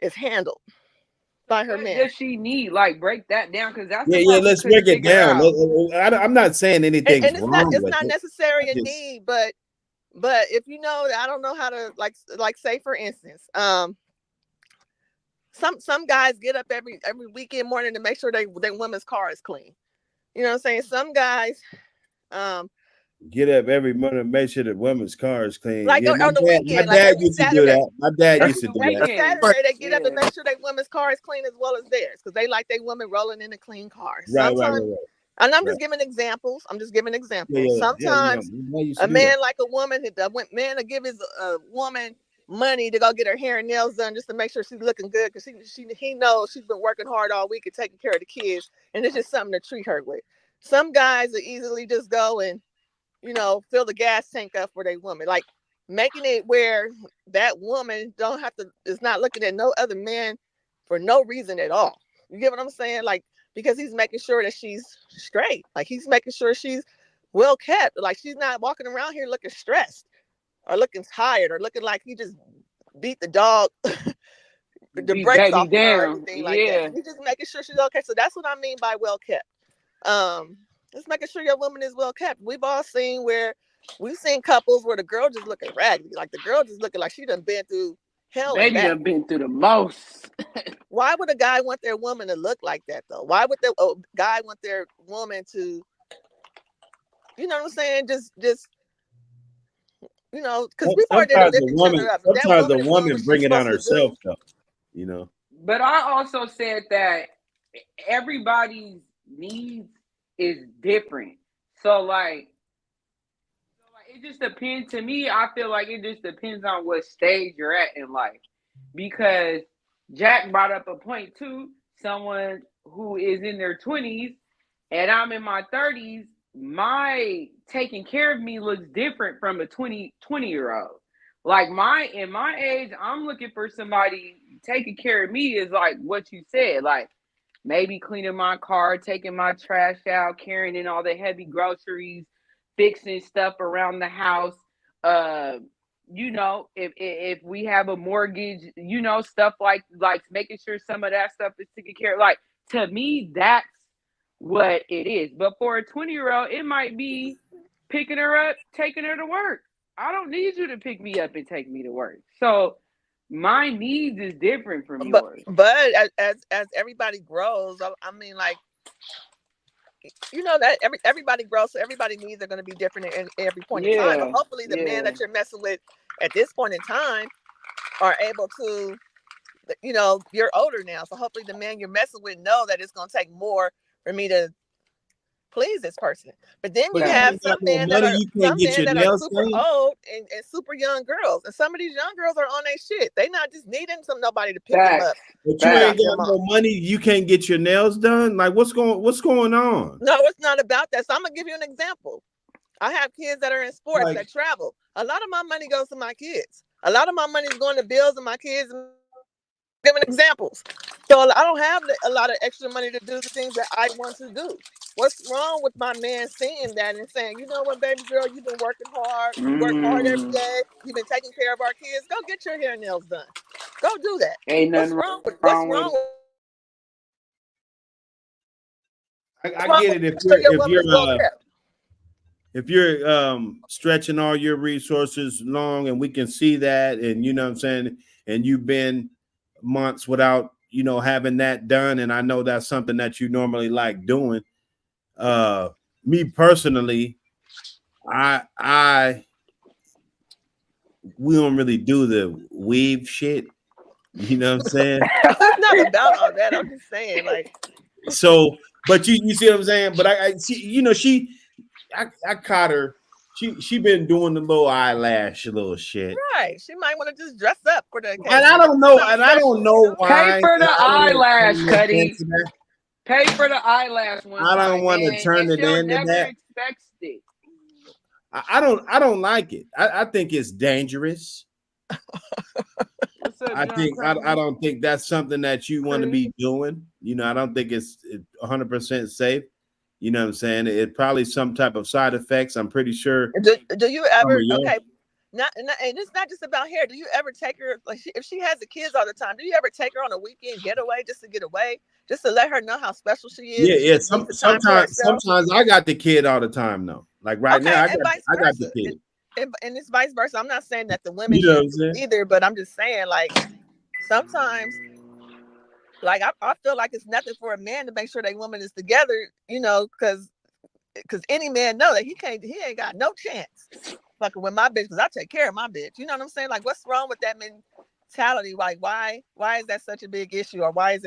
is handled? by her What man. does she need? Like, break that down, because that's the Yeah, yeah. part we Let's couldn't break it figure down. out. I'm not saying anything's And wrong it's with not it. necessarily I a just need, but if you know, I don't know how to like say for instance, some guys get up every weekend morning to make sure their woman's car is clean. You know what I'm saying? Some guys, um, get up every morning and make sure the women's car is clean. like Yeah, on the my weekend, like dad every used to do Saturday. that. My dad used to do Every that. Every weekend. Saturday, they get up and Yeah. make sure their woman's car is clean as well as theirs because they like their woman rolling in a clean car. Right, right, Sometimes, right, and I'm right. just giving examples. I'm just giving Yeah, examples. yeah, yeah, yeah. Sometimes I used a to do that. man like a woman, man to give his woman money to go get her hair and nails done just to make sure she's looking good because he knows she's been working hard all week and taking care of the kids, and it's just something to treat her with. Some guys will easily just go and fill the gas tank up for their woman, like making it where that woman don't have to is not looking at no other man for no reason at all. You get what I'm saying? Like because he's making sure that she's straight. Like he's making sure she's well kept. Like she's not walking around here looking stressed or looking tired or looking like he just beat the dog the Beat brakes baby off of her or down. anything like that. Yeah. He's just making sure she's okay. So that's what I mean by well kept. Just making sure your woman is well kept. We've seen couples where the girl just looking raggedy, like the girl just looking like she done been through hell and Baby back. done been through the most. Why would a guy want their woman to look like that though? Why would the guy want their woman to, you know what I'm saying? Just because we've already to lift each other up. If that Sometimes the woman is doing what woman she's bring it on supposed to do, herself, though. You know. But I also said that everybody's needs is different. So it just depends. To me, I feel like it just depends on what stage you're at in life. Because Jack brought up a point too. Someone who is in their 20s and I'm in my 30s, my taking care of me looks different from a 20-year-old. Like in my age, I'm looking for somebody taking care of me is like what you said, like maybe cleaning my car, taking my trash out, carrying in all the heavy groceries, fixing stuff around the house. Uh, if we have a mortgage, stuff like making sure some of that stuff is taken care of. Like to me, that's what it is. But for a 20-year-old, it might be picking her up, taking her to work. I don't need you to pick me up and take me to work. So my needs is different from but yours. as everybody grows, I mean, like that everybody grows, so everybody's needs are going to be different in every point in time. But Yeah, hopefully, the man yeah. that you're messing with at this point in time are able to, you're older now, so hopefully the man you're messing with know that it's going to take more for me to please this person. But then But you you Facts. have ain't got no money. You can't some get men your that are nails super done. old and super young girls, and some of these young girls are on their shit. They not just needing nobody to pick them Facts. up But and you drop ain't Facts. them got off. no money. You can't get your nails done. Like what's going on? No, it's not about that. So I'm gonna give you an example. I have kids that are in sports Like that travel. A lot of my money goes to my kids. A lot of my money is going to bills and my kids. Giving examples. So I don't have a lot of extra money to do the things that I want to do. What's wrong with my man seeing that and saying, you know what, baby girl, you've been working hard. You work hard every Mm, day. You've been taking care of our kids. Go get your hair and nails done. Go do that. ain't What's nothing wrong with wrong with it. I get it make sure your woman is well kept? if you're stretching all your resources long and we can see that, and you know what I'm saying, and you've been months without having that done, and I know that's something that you normally like doing. Me personally, I we don't really do the weave shit, you know what I'm saying? It's not about all that. I'm just saying, like, So but you see what I'm saying, but I see, I caught her. She been doing the little eyelash little shit, right. She might want to just dress up for the and occasion. Something I don't know special. Pay why. for the I don't want to eyelash, turn it Cuddy. into that. Pay for the eyelash one I don't time, want to and turn it she'll into never that. expect it. I don't like it. I think it's dangerous. What's up, John I Crummy? don't think that's something that you want to be doing. I don't think it's 100% safe. You know what I'm saying? It probably some type of side effects. I'm pretty sure Do you some ever? of your Okay, And it's not just about hair. Do you ever take her, like, if she has the kids all the time? Do you ever take her on a weekend getaway just to get away, just to let her know how special she is, Yeah, and she yeah. just needs the time for herself? Sometimes I got the kid all the time though. Like right Okay, now, and vice I got the versa, kid. and it's vice versa. I'm not saying that the women You know what shouldn't I'm do it saying? either, but I'm just saying, like, sometimes, like, I feel like it's nothing for a man to make sure that woman is together, because any man know that he ain't got no chance fucking with my bitch, because I take care of my bitch. You know what I'm saying? Like, what's wrong with that mentality? Like, why is that such a big issue, or why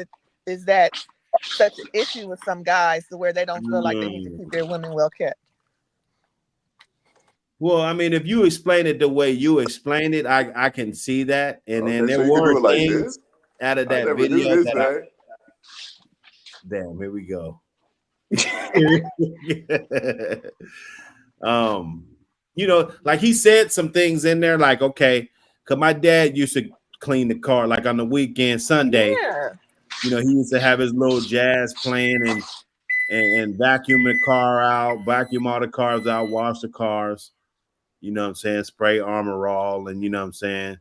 is that such an issue with some guys to where they don't feel like they need to keep their women well kept? Well, I mean, if you explain it the way you explained it, I can see that. And then Okay, there so you can do were it like things this. out of I that never knew video this, that man. damn, here we go. Like he said some things in there, like, okay, because my dad used to clean the car, like on the weekend, Sunday. Yeah. He used to have his little jazz playing and vacuum the car out, vacuum all the cars out, wash the cars, you know what I'm saying, spray Armor All, and you know what I'm saying.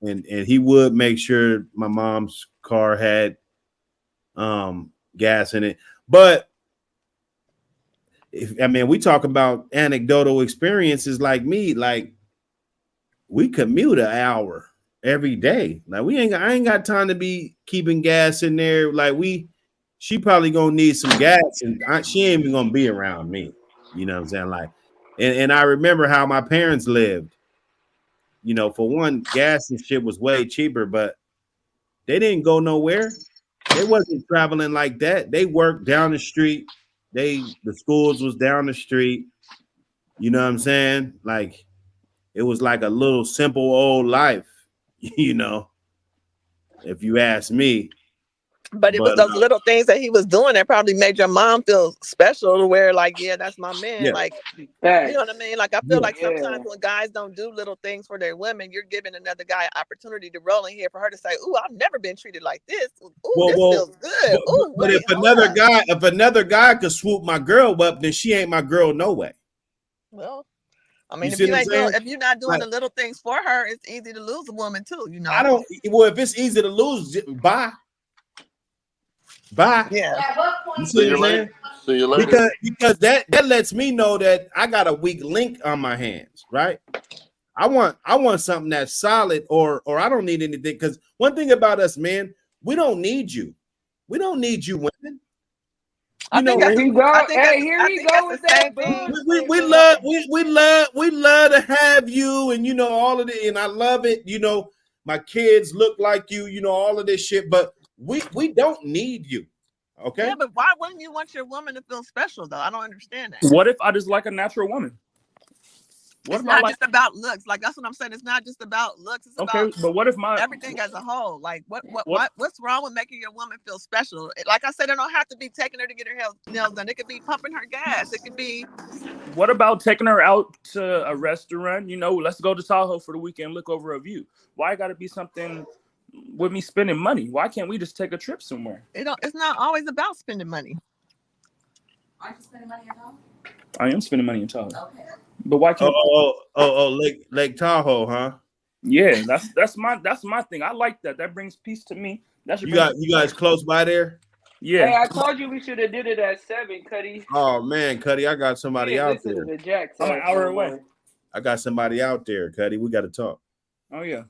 And he would make sure my mom's car had gas in it. But we talk about anecdotal experiences like me, like we commute an hour every day. Like I ain't got time to be keeping gas in there. Like she probably gonna need some gas, and she ain't even gonna be around me. You know what I'm saying? Like, and I remember how my parents lived. For one, gas and shit was way cheaper, but they didn't go nowhere. They wasn't traveling like that. They worked down the street. The schools was down the street. You know what I'm saying? Like it was like a little simple old life, if you ask me. But it was those little things that he was doing that probably made your mom feel special, to where, like, yeah, that's my man. Yeah. Like, Facts. you know what I mean? Like, I feel like Yeah. sometimes when guys don't do little things for their women, you're giving another guy an opportunity to roll in here for her to say, "Ooh, I've never been treated like this. Ooh, this feels good. Ooh, but wait, if another guy could swoop my girl up, then she ain't my girl no way. Well, I You mean, see what I'm saying? if you're not doing Like, the little things for her, it's easy to lose a woman too. I don't. Well, if it's easy to lose, bye. Yeah. You see what I'm saying? See you later. Because that lets me know that I got a weak link on my hands, right? I want something that's solid, or I don't need anything. Because one thing about us, man, we don't need you. We don't need you, women. I think Here he go. Hey, here I he think go that's with the that same thing. bullshit. We love to have you, and all of it, and I love it. My kids look like you, all of this shit, but we don't need you. Okay. Yeah, but why wouldn't you want your woman to feel special though? I don't understand that. What if I just like a natural woman? It's not just about looks. Like, that's what I'm saying. It's not just about looks. It's about but what if everything as a whole? Like, what's wrong with making your woman feel special? Like I said, it don't have to be taking her to get her nails done. It could be pumping her gas. It could be. What about taking her out to a restaurant? Let's go to Tahoe for the weekend, look over a view. Why got to be something with me spending money? Why can't we just take a trip somewhere? It's not always about spending money. Aren't you spending money in Tahoe? I am spending money in Tahoe. Okay. But why can't? Lake Tahoe, huh? Yeah, that's my thing. I like that. That brings peace to me. You guys close by there? Yeah. Hey, I told you we should have did it at 7, Cuddy. Oh man, Cuddy, I got somebody out there. The Jack I'm an hour away. I got somebody out there, Cuddy. We got to talk. Oh yeah.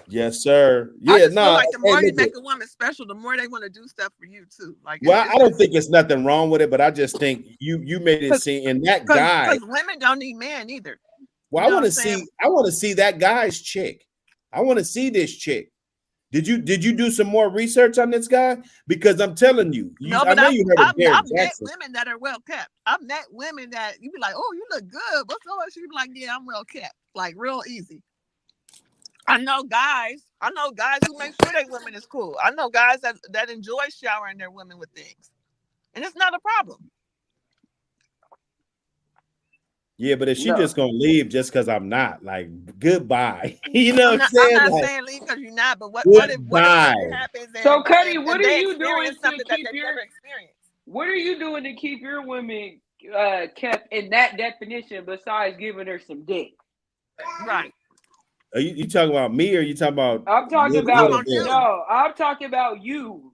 Yes, sir. I just feel like the more you make a woman special, the more they want to do stuff for you too. Like, well, I don't think there's nothing wrong with it, but I just think you made it seem, and that guy, because women don't need men either. Well, I want to see that guy's chick. I want to see this chick. Did you do some more research on this guy? Because I'm telling you, I know you heard of Derek I've met Jackson. women that are well kept. I've met women that you be like, "Oh, you look good. What's going on?" She be like, "Yeah, I'm well kept." Like, real easy. I know guys who make sure their women is cool. I know guys that enjoy showering their women with things, and it's not a problem. Yeah, but if she just gonna leave just because I'm not, like, goodbye. You know I'm what I'm saying? I'm not saying leave because you're not, but what if something happens? So, Cuddy, what are you doing something that they've never experienced? What are you doing to keep your women kept in that definition besides giving her some dick? Right. Are you talking about me or you talking about I'm talking We talking about about you. no. I'm talking about you.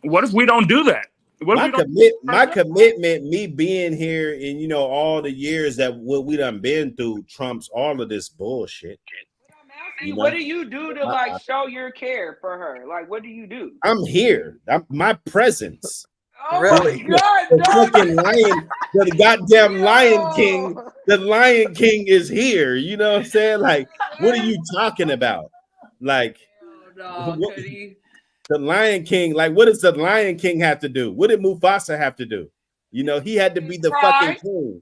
What if we don't do that? What if we don't my commitment, me being here and all the years that what we done been through trumps all of this bullshit. But I'm asking you, what do you do to like I, show your care for her? Like, what do you do? I'm here. My presence. Oh my Really? God, The dog! fucking lion, the goddamn Lion King, Yo! the Lion King is here. You know what I'm saying? Like, what are you talking about? Like, No, what, could he the Lion King, like, what does the Lion King have to do? What did Mufasa have to do? He had to be his the fucking pride? king.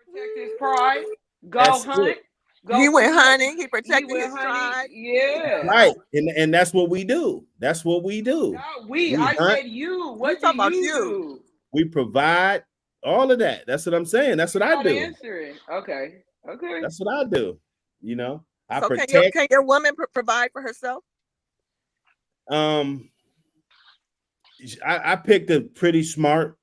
Protect his pride. Go That's hunt. it. He Go went feed. hunting. He He protected went his hunting. tribe. Yeah. Right. And that's what we do. That's what we do. Not we. We I hunt, said you. We What do talking about you you. do? we provide, all of that. That's what I'm saying. That's what You're I not do. answering. Okay. Okay. That's what I do. I So protect. can your woman provide for herself? Um, I picked a pretty smart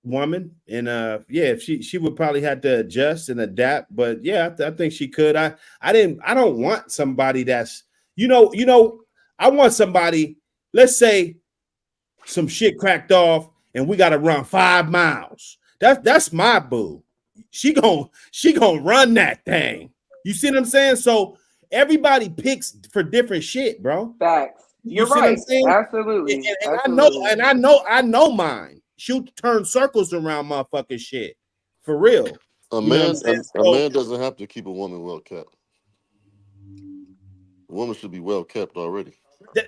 woman, and yeah, if she would probably have to adjust and adapt, but yeah, I think she could. I don't want somebody that's I want somebody. Let's say some shit cracked off, and we got to run 5 miles. That's my boo. She gonna run that thing. You see what I'm saying? So everybody picks for different shit, bro. Facts. You You're see what I'm right. saying? And, Absolutely. and I know, Absolutely. I know mine. She'll turn circles around motherfucking shit. For real. A You know what I'm man, saying? a So man doesn't have to keep a woman well kept. A woman should be well kept already. But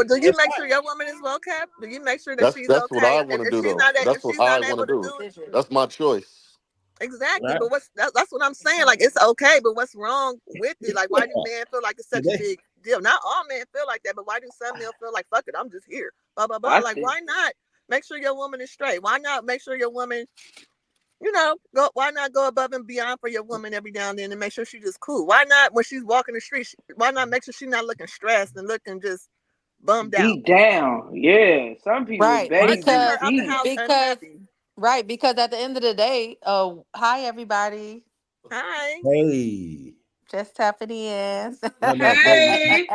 do you that's make right. sure your woman is well kept? Do you make sure that she's That's what I okay? And want to do though. if That's what she's I not want to able to do. do it, That's my choice. exactly. Right? But that's what I'm saying. Like it's okay, but what's wrong with it? Like why do men feel like it's such a big deal? Not all men feel like that, but why do some men feel like fuck it, I'm just here, blah blah blah. I Like think why not make sure your woman is straight? Why not make sure your woman, go? Why not go above and beyond for your woman every now and then and make sure she's just cool? Why not when she's walking the street? Why not make sure she's not looking stressed and looking just bummed out? beat down. Yeah. Some people Right. Why baby send her out the beat. house Because unhappy? right, because at the end of the day, hi everybody. Hi. Hey. Just tapping in. No, Hey.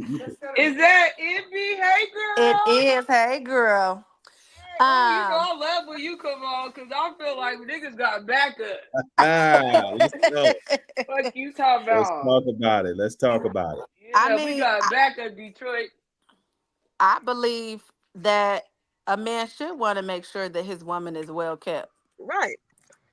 you Is that Envy? Hey It girl. is. Hey girl. Hey, oh, I love when you come on because I feel like niggas got backup. let's go. What you talking Let's about? talk about it. Let's talk about it. I Yeah, we mean, got backup, Detroit. I believe that a man should want to make sure that his woman is well kept. Right.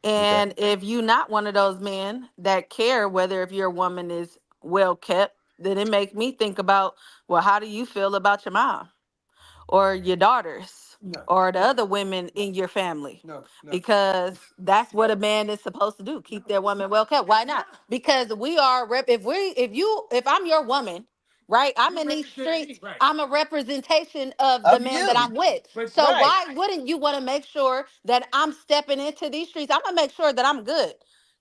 Okay. And if you're not one of those men that care whether if your woman is well kept, then it makes me think about, well, how do you feel about your mom or your daughters or the other women in your family? Because that's what a man is supposed to do, keep their woman well kept. Why not? Because we are if I'm your woman, right? I'm in these streets. I'm a representation of the Of man that you. I'm with. So Right. why wouldn't you want to make sure that I'm stepping into these streets? I'm gonna make sure that I'm good.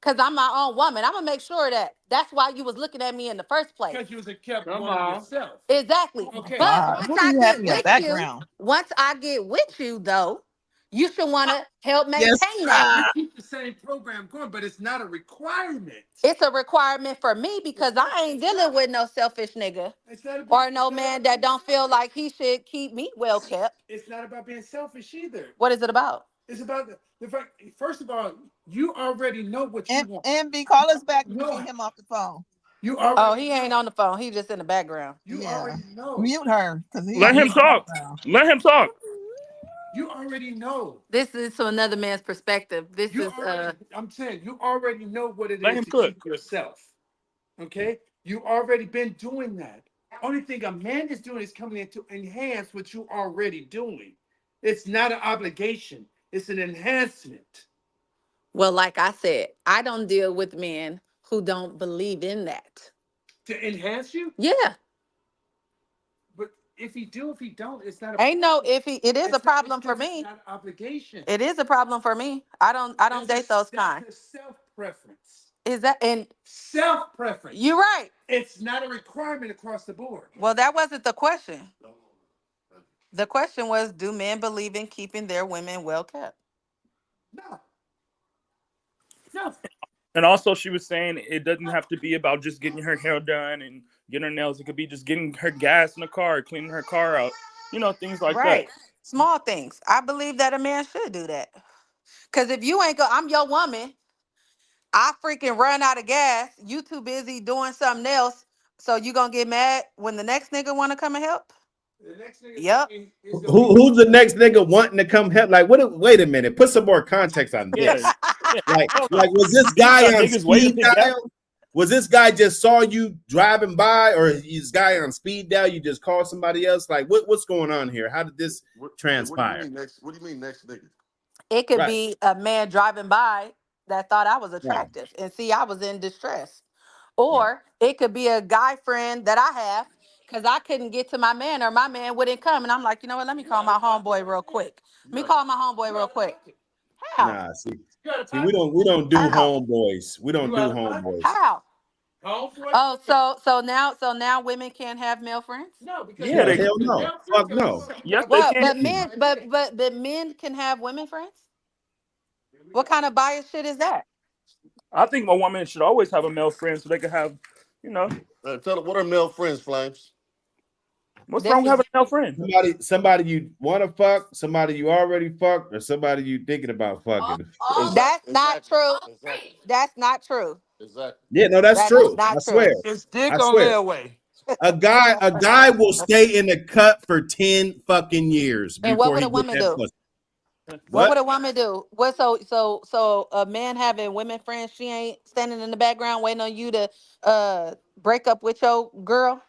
Cause I'm my own woman. I'm gonna make sure that's why you was looking at me in the first place. Because you was a kept Come woman on. yourself. Exactly. Okay. But Wow. once Who do I you have get in your with you, background? once I get with you though, you should want to help Yes. maintain that. You keep the same program going, but it's not a requirement. It's a requirement for me because I ain't dealing with no selfish nigga It's not about, or no man that don't feel like he should keep me well kept. it's not about being selfish either. What is it about? It's about the fact, first of all, you already know what you want. And B, call us back if you No, get him off the phone. you Oh, already he ain't on the phone. He just in the background. you Yeah. already know. Mute her because he Let in him the talk. background. Let him talk. You already know. This is from another man's perspective. This You is already, I'm saying you already know what it Let is him to cook. keep yourself. Okay? You already been doing that. Only thing a man is doing is coming in to enhance what you already doing. It's not an obligation. It's an enhancement. well, like I said, I don't deal with men who don't believe in that. To enhance you? Yeah. But if he do, if he don't, it's not a Ain't no if he it is a it's not, problem for because it's me. not an obligation. It is a problem for me. I don't date those kind. That's a self-preference. Is that and Self-preference. you're right. It's not a requirement across the board. Well, that wasn't the question. The question was, do men believe in keeping their women well kept? No. No. And also, she was saying it doesn't have to be about just getting her hair done and getting her nails. It could be just getting her gas in the car, cleaning her car out, things like that. Right. Small things. I believe that a man should do that. Because if you ain't I'm your woman, I freaking run out of gas. You too busy doing something else. So you gonna get mad when the next nigga wanna come and help? The next nigga Yep. is gonna be Who's the next nigga wanting to come help? Like, wait a minute. Put some more context on Yeah. this. Yeah. Like, Hold on. was this You guy got on niggas waiting speed to pick gas? dial? Was this guy just saw you driving by, or is this guy on speed dial? You just called somebody else? Like, what's going on here? How did this transpire? What do you mean next nigga? It could Right. be a man driving by that thought I was Right. attractive and see I was in distress. Right. Or it could be a guy friend that I have because I couldn't get to my man or my man wouldn't come. And I'm like, you know what? Let me call my homeboy real quick. Let me call my homeboy real quick. How? Nah, see, we don't do homeboys. We don't do homeboys. How? So now women can't have male friends? no, because Yeah, they Hell no. Fuck no. yes they What? can. But men can have women friends? What kind of biased shit is that? I think a woman should always have a male friend so they can have, Tell them what are male friends, Flames? what's This wrong with is- having a male friend? Somebody you want to fuck, somebody you already fucked, or somebody you thinking about fucking. That's not true. Exactly. That's not true. Exactly. Yeah, no, that's That true. is not I true. swear. it's dick I on swear. layaway. A guy will stay in the cut for 10 fucking years And what before would he a get woman that do? pussy. What would a woman do? What so a man having women friends, she ain't standing in the background waiting on you to break up with your girl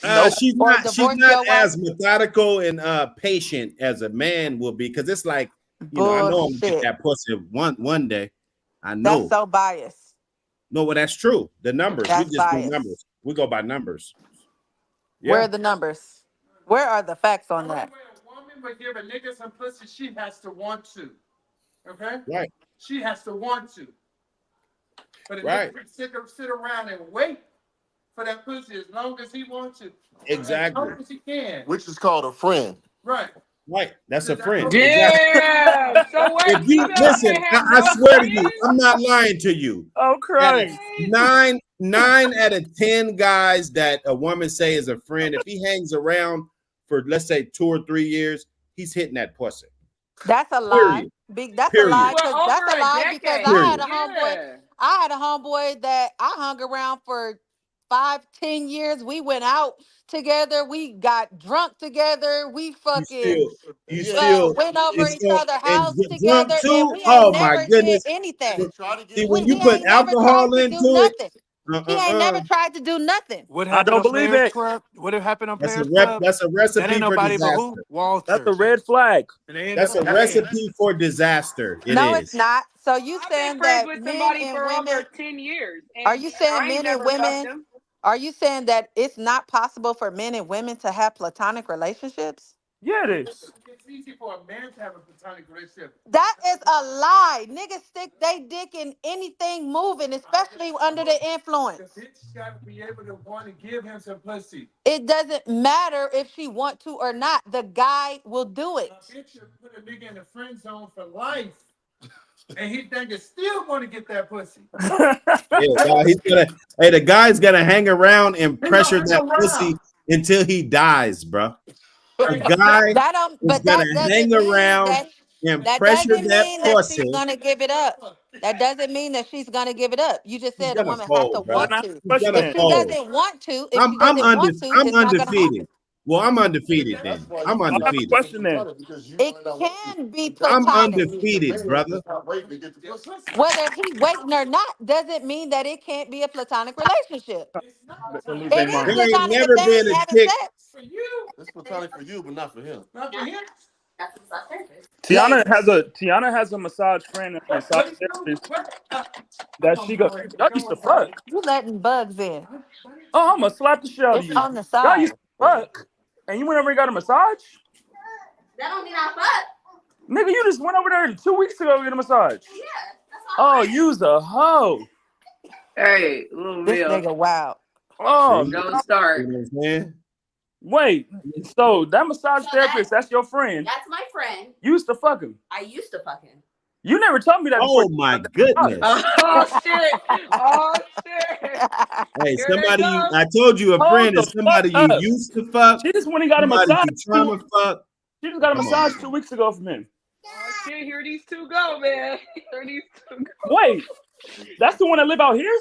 Nope. She's or not divorce not your wife? as methodical and patient as a man will be, because it's like, I know I'm gonna get Bullshit. that pussy one day. I That's know. so biased. No, well, that's true. The numbers. We That's just do biased. numbers. We go by numbers. Where Yeah. are the numbers? Where are the facts on that? A woman would give a nigga some pussy, she has to want to. Okay? Right. She has to want to. But a Right. nigga can sit around and wait for that pussy as long as he wants to. Exactly. As long as he can. Which is called a friend. Right. Right. That's a friend. Exactly. Damn. So what? If you Females listen, can't have I no swear to you, friends? I'm not lying to you. Oh, Christ. Nine out of 10 guys that a woman say is a friend, if he hangs around for, let's say, 2 or 3 years, he's hitting that pussy. That's a lie. That's a lie. Well, That's over a a lie because decade. I had a Yeah. homeboy. I had a homeboy that I hung around for 5-10 years. We went out together. We got drunk together. We fucking You still went over each other's and house drunk together, and too. we ain't Oh my never did goodness! anything. See, when He you put ain't never tried alcohol to into do nothing. it, He ain't never tried to do nothing. What I happened don't on believe Players it. Club? What happened on that's Players a Club? that's a That recipe ain't for nobody but disaster. who? Walter. That's a red flag. And they end That's up a dying. recipe for disaster. It No, is. it's not. So you I've been saying friends that with men somebody and for over women? 10 years. Are And you saying I ain't men and never fucked women? them. Are you saying that it's not possible for men and women to have platonic relationships? Yeah, it is. It's easy for a man to have a platonic relationship. That is a lie. Niggas stick they dick in anything moving, especially under the influence. The bitch got to be able to want to give him some pussy. It doesn't matter if she want to or not. The guy will do it. A bitch should put a nigga in the friend zone for life. And he think it's still going to get that pussy. Yeah, the guy's gonna hang around and pressure that pussy until he dies, bro. The guy That don't, is but gonna that doesn't hang mean around that and that pressure doesn't that mean that she's pussy. gonna give it up. That doesn't mean that she's gonna give it up. You just He's said a gonna woman has to fold, bro. Then want I have to. a He's question gonna If then. she fold. doesn't want to, if she doesn't want to, I'm it's not gonna undefeated. happen. Well, I'm undefeated That's then. why I'm you I have a undefeated. question then. It can be I'm platonic. undefeated, brother. Whether he waiting or not doesn't mean that it can't be a platonic relationship. They lose their It is There mind. ain't platonic if never they been ain't a having chick. sex. For you. It's platonic for you, but not for him. Not for him. Ladies, Tiana has a massage friend and a massage What is therapist what? that she go. Y'all used to fuck. you letting bugs in. Oh, I'm gonna slap the shit out of It's you. on the Y'all side. used to fuck, and you went over and got a massage. That don't mean I fuck. Nigga, you just went over there 2 weeks ago to get a massage. Yeah, that's all. Oh, you's a hoe. Hey, little This Bill, nigga wild. Oh, See? don't no. start. You know what I'm saying? Wait. So that massage So therapist, that's your friend. That's my friend. You used to fuck him. I used to fuck him. You never told me that before. Oh my goodness. Oh shit! Oh shit! Hey, Here they somebody go. I told you a Hold friend the is somebody fuck you up. used to fuck, She just went and got a somebody massage. you trauma fuck. She just got a Come on. massage 2 weeks ago from him. Oh shit! Here these two go, man. Here these two go. Wait, that's the one that live out here?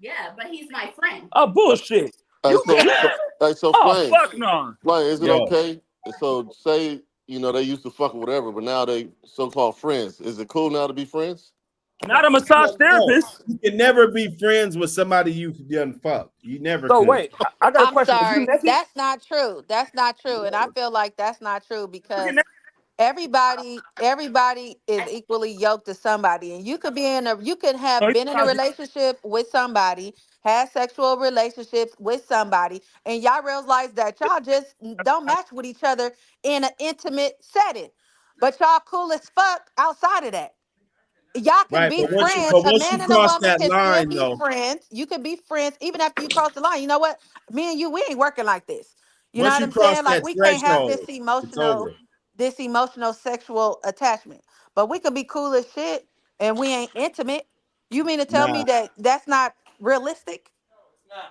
Yeah, but he's my friend. Oh, bullshit. Hey, You can't. so Oh, Flames, fuck no. Flame, is it Yo, okay? So say they used to fuck or whatever, but now they so-called friends. Is it cool now to be friends? Not a massage no, therapist. you can never be friends with somebody you done fucked. You never So could. wait, I got a I'm question. Is you sorry. naked? That's not true. That's not true. And I feel like that's not true You can because naked. everybody is equally yoked to somebody. And you could No, have you been in a sound- relationship with somebody, had sexual relationships with somebody, and y'all realize that y'all just don't match with each other in an intimate setting. But y'all cool as fuck outside of that. Y'all can Right, be friends. but A once man you and a cross woman that can still line be though, friends. You can be friends even after you cross the line. You know what? Me and you, we ain't working like this. You know once what you I'm cross saying? Like that we can't have threshold, it's over. this emotional sexual attachment. But we could be cool as shit and we ain't intimate. You mean to tell me Nah, that that's not realistic?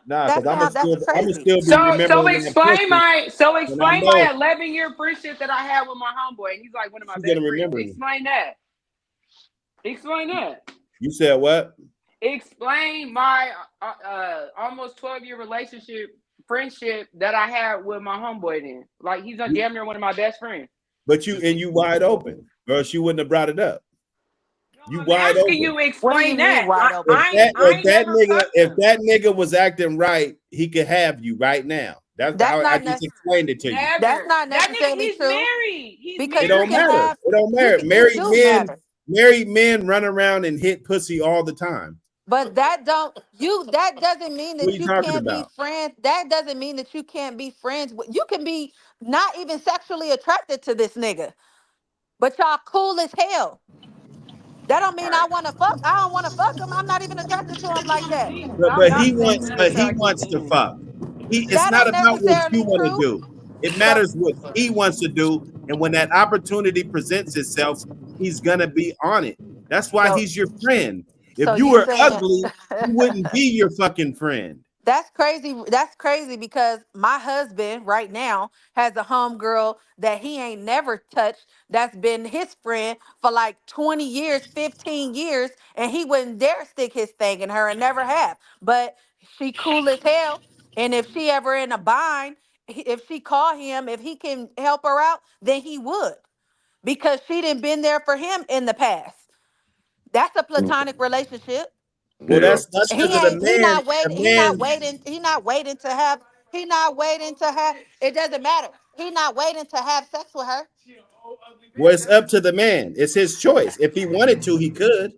nah, because That's that's I'ma crazy. still be So remembering that explain pussy, my and I 11-year friendship that I had with my homeboy, and he's like one of my she's gonna best friends. remember me. Explain that. Explain that. You said what? Explain my almost 12-year relationship friendship that I had with my homeboy. Then, like he's a You, damn near one of my best friends. but you wide open, or else you wouldn't have brought it up. You I'm wide asking open. you What do you explain mean that. wide If open? that I if ain't that never nigga fucked if him. that nigga was acting right, he could have you right now. That's I not just nec- explained it to you. that's Never. not That nigga, necessarily he's true married. He's It because you don't can married. matter. have It don't matter. you do matter. Married men run around and hit pussy all the time. But that doesn't mean What are that you you talking can't be about? friends. That doesn't mean that you can't be friends with you can be not even sexually attracted to this nigga. But y'all cool as hell. That don't mean I want to fuck. I don't want to fuck him. I'm not even attracted to him like that. I'm not But he attracted wants to to him. fuck. It's That not ain't about what you necessarily want to true. do. It So matters what he wants to do. And when that opportunity presents itself, he's gonna be on it. That's why so he's your friend. If so you you were saying ugly, he wouldn't be your fucking friend. That's crazy. That's crazy because my husband right now has a homegirl that he ain't never touched. That's been his friend for like 20 years, 15 years, and he wouldn't dare stick his thing in her and never have. But she cool as hell. And if she ever in a bind, if she call him, if he can help her out, then he would. Because she didn't been there for him in the past. That's a platonic relationship. Well, Yeah. that's He because of ain't the man. he not waiting to have he not waiting to have it doesn't matter. He not waiting to have sex with her. Well, it's up to the man. It's his choice. If he wanted to, he could.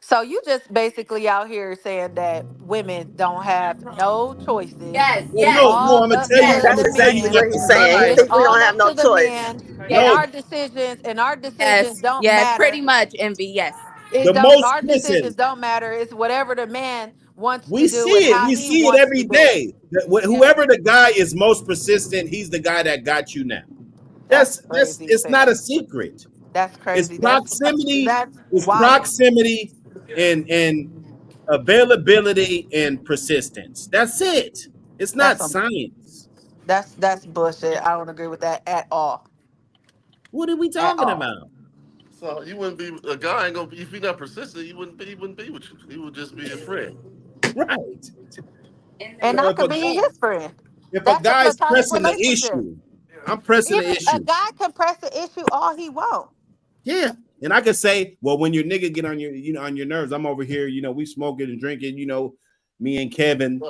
So you just basically out here saying that women don't have no choices. Yes, Well, It's yes, no, all I'm gonna up tell you. to yes, I'm That's the gonna tell you exactly man. what what he's the saying. He guy. It's think we all don't have up no to the choice. man and No, yes, our decisions yes, don't yes. matter. Pretty much, Envy. Yes. It the don't most our decisions listen. don't matter. It's whatever the man wants We to see do and it. how We he see it wants every to do it. day. Yeah. Whoever the guy is most persistent, he's the guy that got you now. That's That's crazy as it's not hell. a secret. That's It's crazy. proximity. That's It's wild. proximity and availability and persistence. That's it. It's That's not some science. that's bullshit. I don't agree with that at all. What are we At talking all. about? So you wouldn't be a guy ain't gonna be if he not persistent. He wouldn't be with you. He would just be a friend. Right. And So I could be his friend. if a That's a guy's platonic pressing the relationship. issue, I'm pressing the Even a issue. guy can press the issue all he wants. Yeah. And I could say, well, when your nigga get on your, on your nerves, I'm over here, we smoking and drinking, me and Kevin,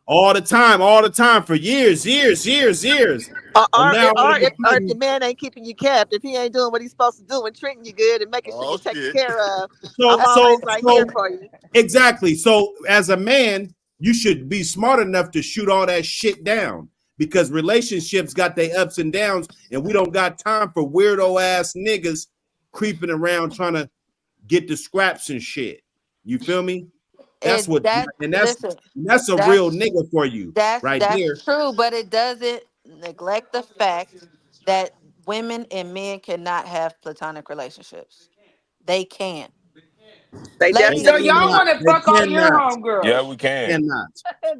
all the time for years, years, years, years. And now all of a Or if your sudden, man ain't keeping you capped, if he ain't doing what he's supposed to do and treating you good and making sure Oh you're taken shit. care of, so, I'm so, always right here so for you. exactly. So as a man, you should be smart enough to shoot all that shit down because relationships got their ups and downs, and we don't got time for weirdo ass niggas creeping around trying to get the scraps and shit. You feel me? That's And what, that and listen, that's a real that's nigga for you right there. that's true, but it doesn't neglect the fact that women and men cannot have platonic relationships. They can. They Ladies, definitely So if They you y'all cannot. want to They fuck all your cannot. Yeah, homegirls? we can. Cannot.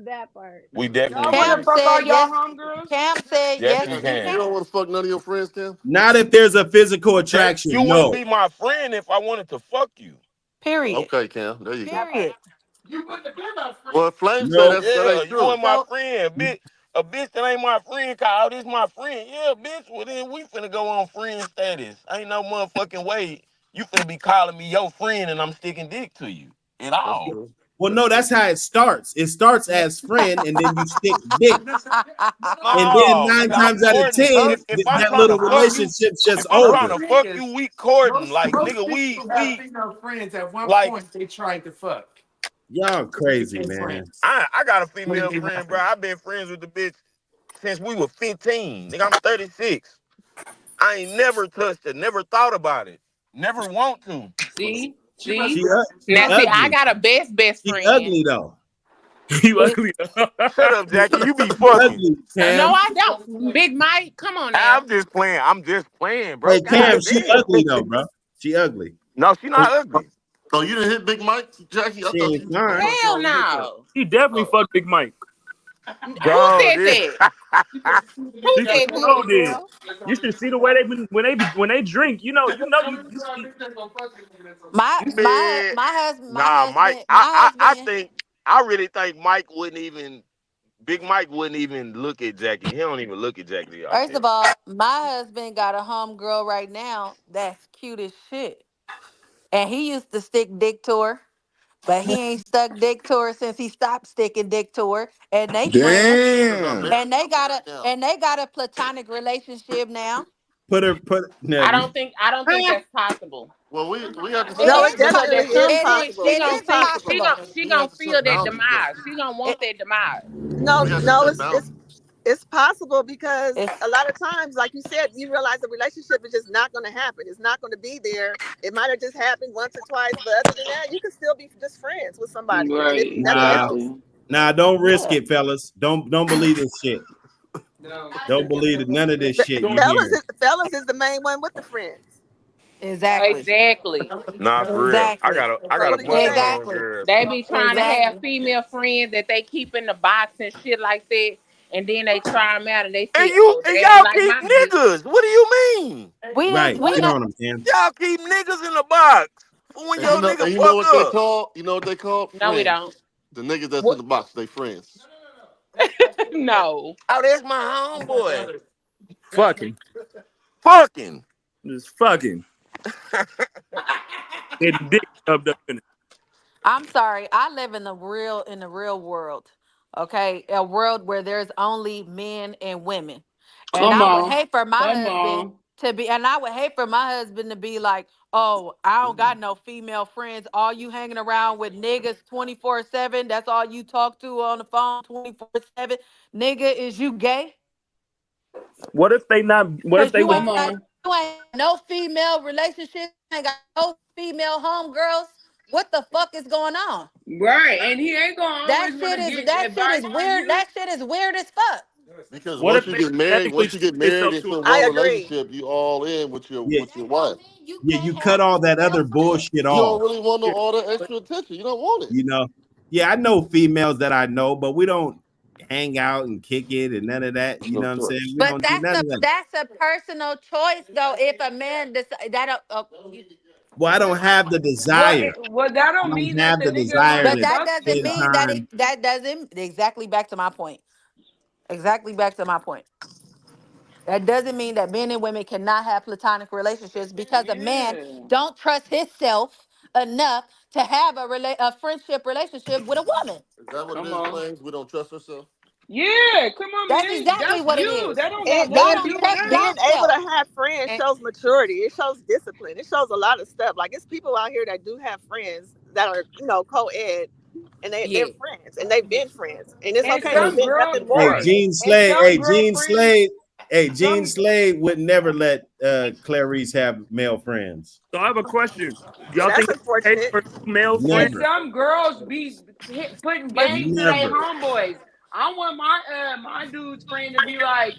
That part. We definitely Y'all want to Cam can. fuck all said y'all yes. homegirls? Cam said Yes, yes, we Cam, you you can. don't can. want to fuck none of your friends, Cam? Not if there's a physical attraction. You wouldn't No. be my friend if I wanted to fuck you. Period. Okay, Cam. There you go. That part. Period. Well, if Flame say No. that Yeah, ain't you true. ain't my So friend, bitch. A bitch that ain't my friend, Kyle, this my friend. Yeah, bitch. Well, then we finna go on friend status. Ain't no motherfucking way you finna be calling me your friend and I'm sticking dick to you at That's all. true. Well, That's no, true. that's how it starts. It starts as friend, and then you stick dick, and then No, nine nigga, I'm times out of courting. 10, If I'm that trying to little fuck you, relationship's just if I'm trying over. to fuck you, we courting. Like, Most nigga, people have we female friends at one like. point they tried to fuck. Y'all They crazy, became man. friends. I got a What did female they friend, bro. happen? I've been friends with the bitch since we were 15. Nigga, I'm 36. I ain't never touched it, never thought about it, never want to. See, She must see. be. She Now, must see, be. I Ugly. got a best She friend. ugly though. You It, ugly. Shut up, Jackie. You be She fucking. ugly, no, Cam. I don't. Big Mike, come on now. I'm just playing. I'm just playing, bro. Hey, Cam, God she damn. ugly though, bro. She ugly. No, she Oh, not ugly. oh, you didn't hit Big Mike, Jackie? I She thought ain't you the fine. first Hell time you hit that. no. He definitely Oh. fucked Big Mike. Who Bro, said this. that? Who She for said sure that, did. girl? You should see the way they been when they drink. You see. Man, nah, Mike. My I husband. think I really think Mike wouldn't even. Big Mike wouldn't even look at Jackie. He don't even look at Jackie like First that. of all, my husband got a homegirl right now that's cute as shit, and he used to stick dick to her. But he ain't stuck dick to her since he stopped sticking dick to her. And they friends. Because Damn. I'm married now. And they got a platonic relationship now. Put no. I don't think that's possible. Well, we have to It sit No, down it and is figure definitely Because that at out. is some it is point possible. she it gonna It's is feel possible. possible. We have gonna to feel set that boundaries though. demise. She gonna want It, that demise. No, We have to no, set it's boundaries. it's it's possible because it's a lot of times, like you said, you realize the relationship is just not going to happen. It's not going to be there. It might have just happened once or twice, but other than that, you can still be just friends with somebody, and Right, if nothing Nah, else, exactly. don't risk yeah. it, fellas. Don't believe this shit. Don't believe it. None of this shit you hearing. fellas is the main one with the friends. Exactly. Exactly. Nah, for real. Exactly. I So got a what are you bunch of saying? Exactly. homegirls. They be trying to have Exactly. female friends that they keep in the box and shit like that, and then they try them out and they And see, you oh, and they ain't y'all like keep my bitch. niggas. What do you mean? Right. We Get not on them, Cam. Y'all keep niggas in the box for when your nigga And you know fuck what they up. call? You know what they call? No, we don't. Friends. The niggas that's in What? the box, they friends. No. Oh, that's my homeboy. Fucking. Fucking. Just fucking. Getting dick up in it. I'm sorry. I live in the real world. Okay? A world where there's only men and women. And Come I would on, hate for my come husband on. to be and I would hate for my husband to be like, "Oh, I don't got no female friends. All you hanging around with niggas 24/7. That's all you talk to on the phone 24/7. Nigga, is you gay? What if they not? What if Cuz they was? Come on. you ain't no female relationship, ain't got no female homegirls. What the fuck is going on?" Right, and he ain't gonna always want to get That shit advice is from weird. you. That shit is weird as fuck. Because What if they genetically once you change get married themselves to a into girl? I one agree. relationship, you all in Yeah, with your wife. You yeah. can't You cut have all that female other friends. bullshit You don't off. really want no Yeah. all that extra attention. You don't want it. You know. Yeah, I know females that I know, but we don't hang out and kick it and none of that. You know Sure, what I'm sure. saying? We But don't do none of that. that's a personal choice though. If a man decide that, Well, I don't have the Well, desire. that I don't don't mean that have the the nigga desire gonna but to that fuck you doesn't spend mean though. that time. that doesn't exactly back to my point. Exactly back to my point. That doesn't mean that men and women cannot have platonic relationships because a man Yeah. don't trust himself enough to have a friendship relationship with a woman. Is that what it Come is, on. Flames? We don't trust ourselves? Yeah, come on, That's man. exactly That's what it you. is. That don't got And Y'all nothing to don't do with trust us. being able yourself. to have friends And shows maturity. It shows discipline. It shows a lot of stuff. Like it's people out here that do have friends that are, co-ed, and they're Yeah. friends and they've been friends, and it's And okay to some admit girls, nothing Hey, more. right? Gene And Slade. some girlfriends, Hey, Gene some Slade would never let Clarice have male friends. So I have a question. Well, Y'all that's think it's okay unfortunate. for two male and friends? Never. some girls be putting But game to their Never. homeboys. I want my dude's friend to be like,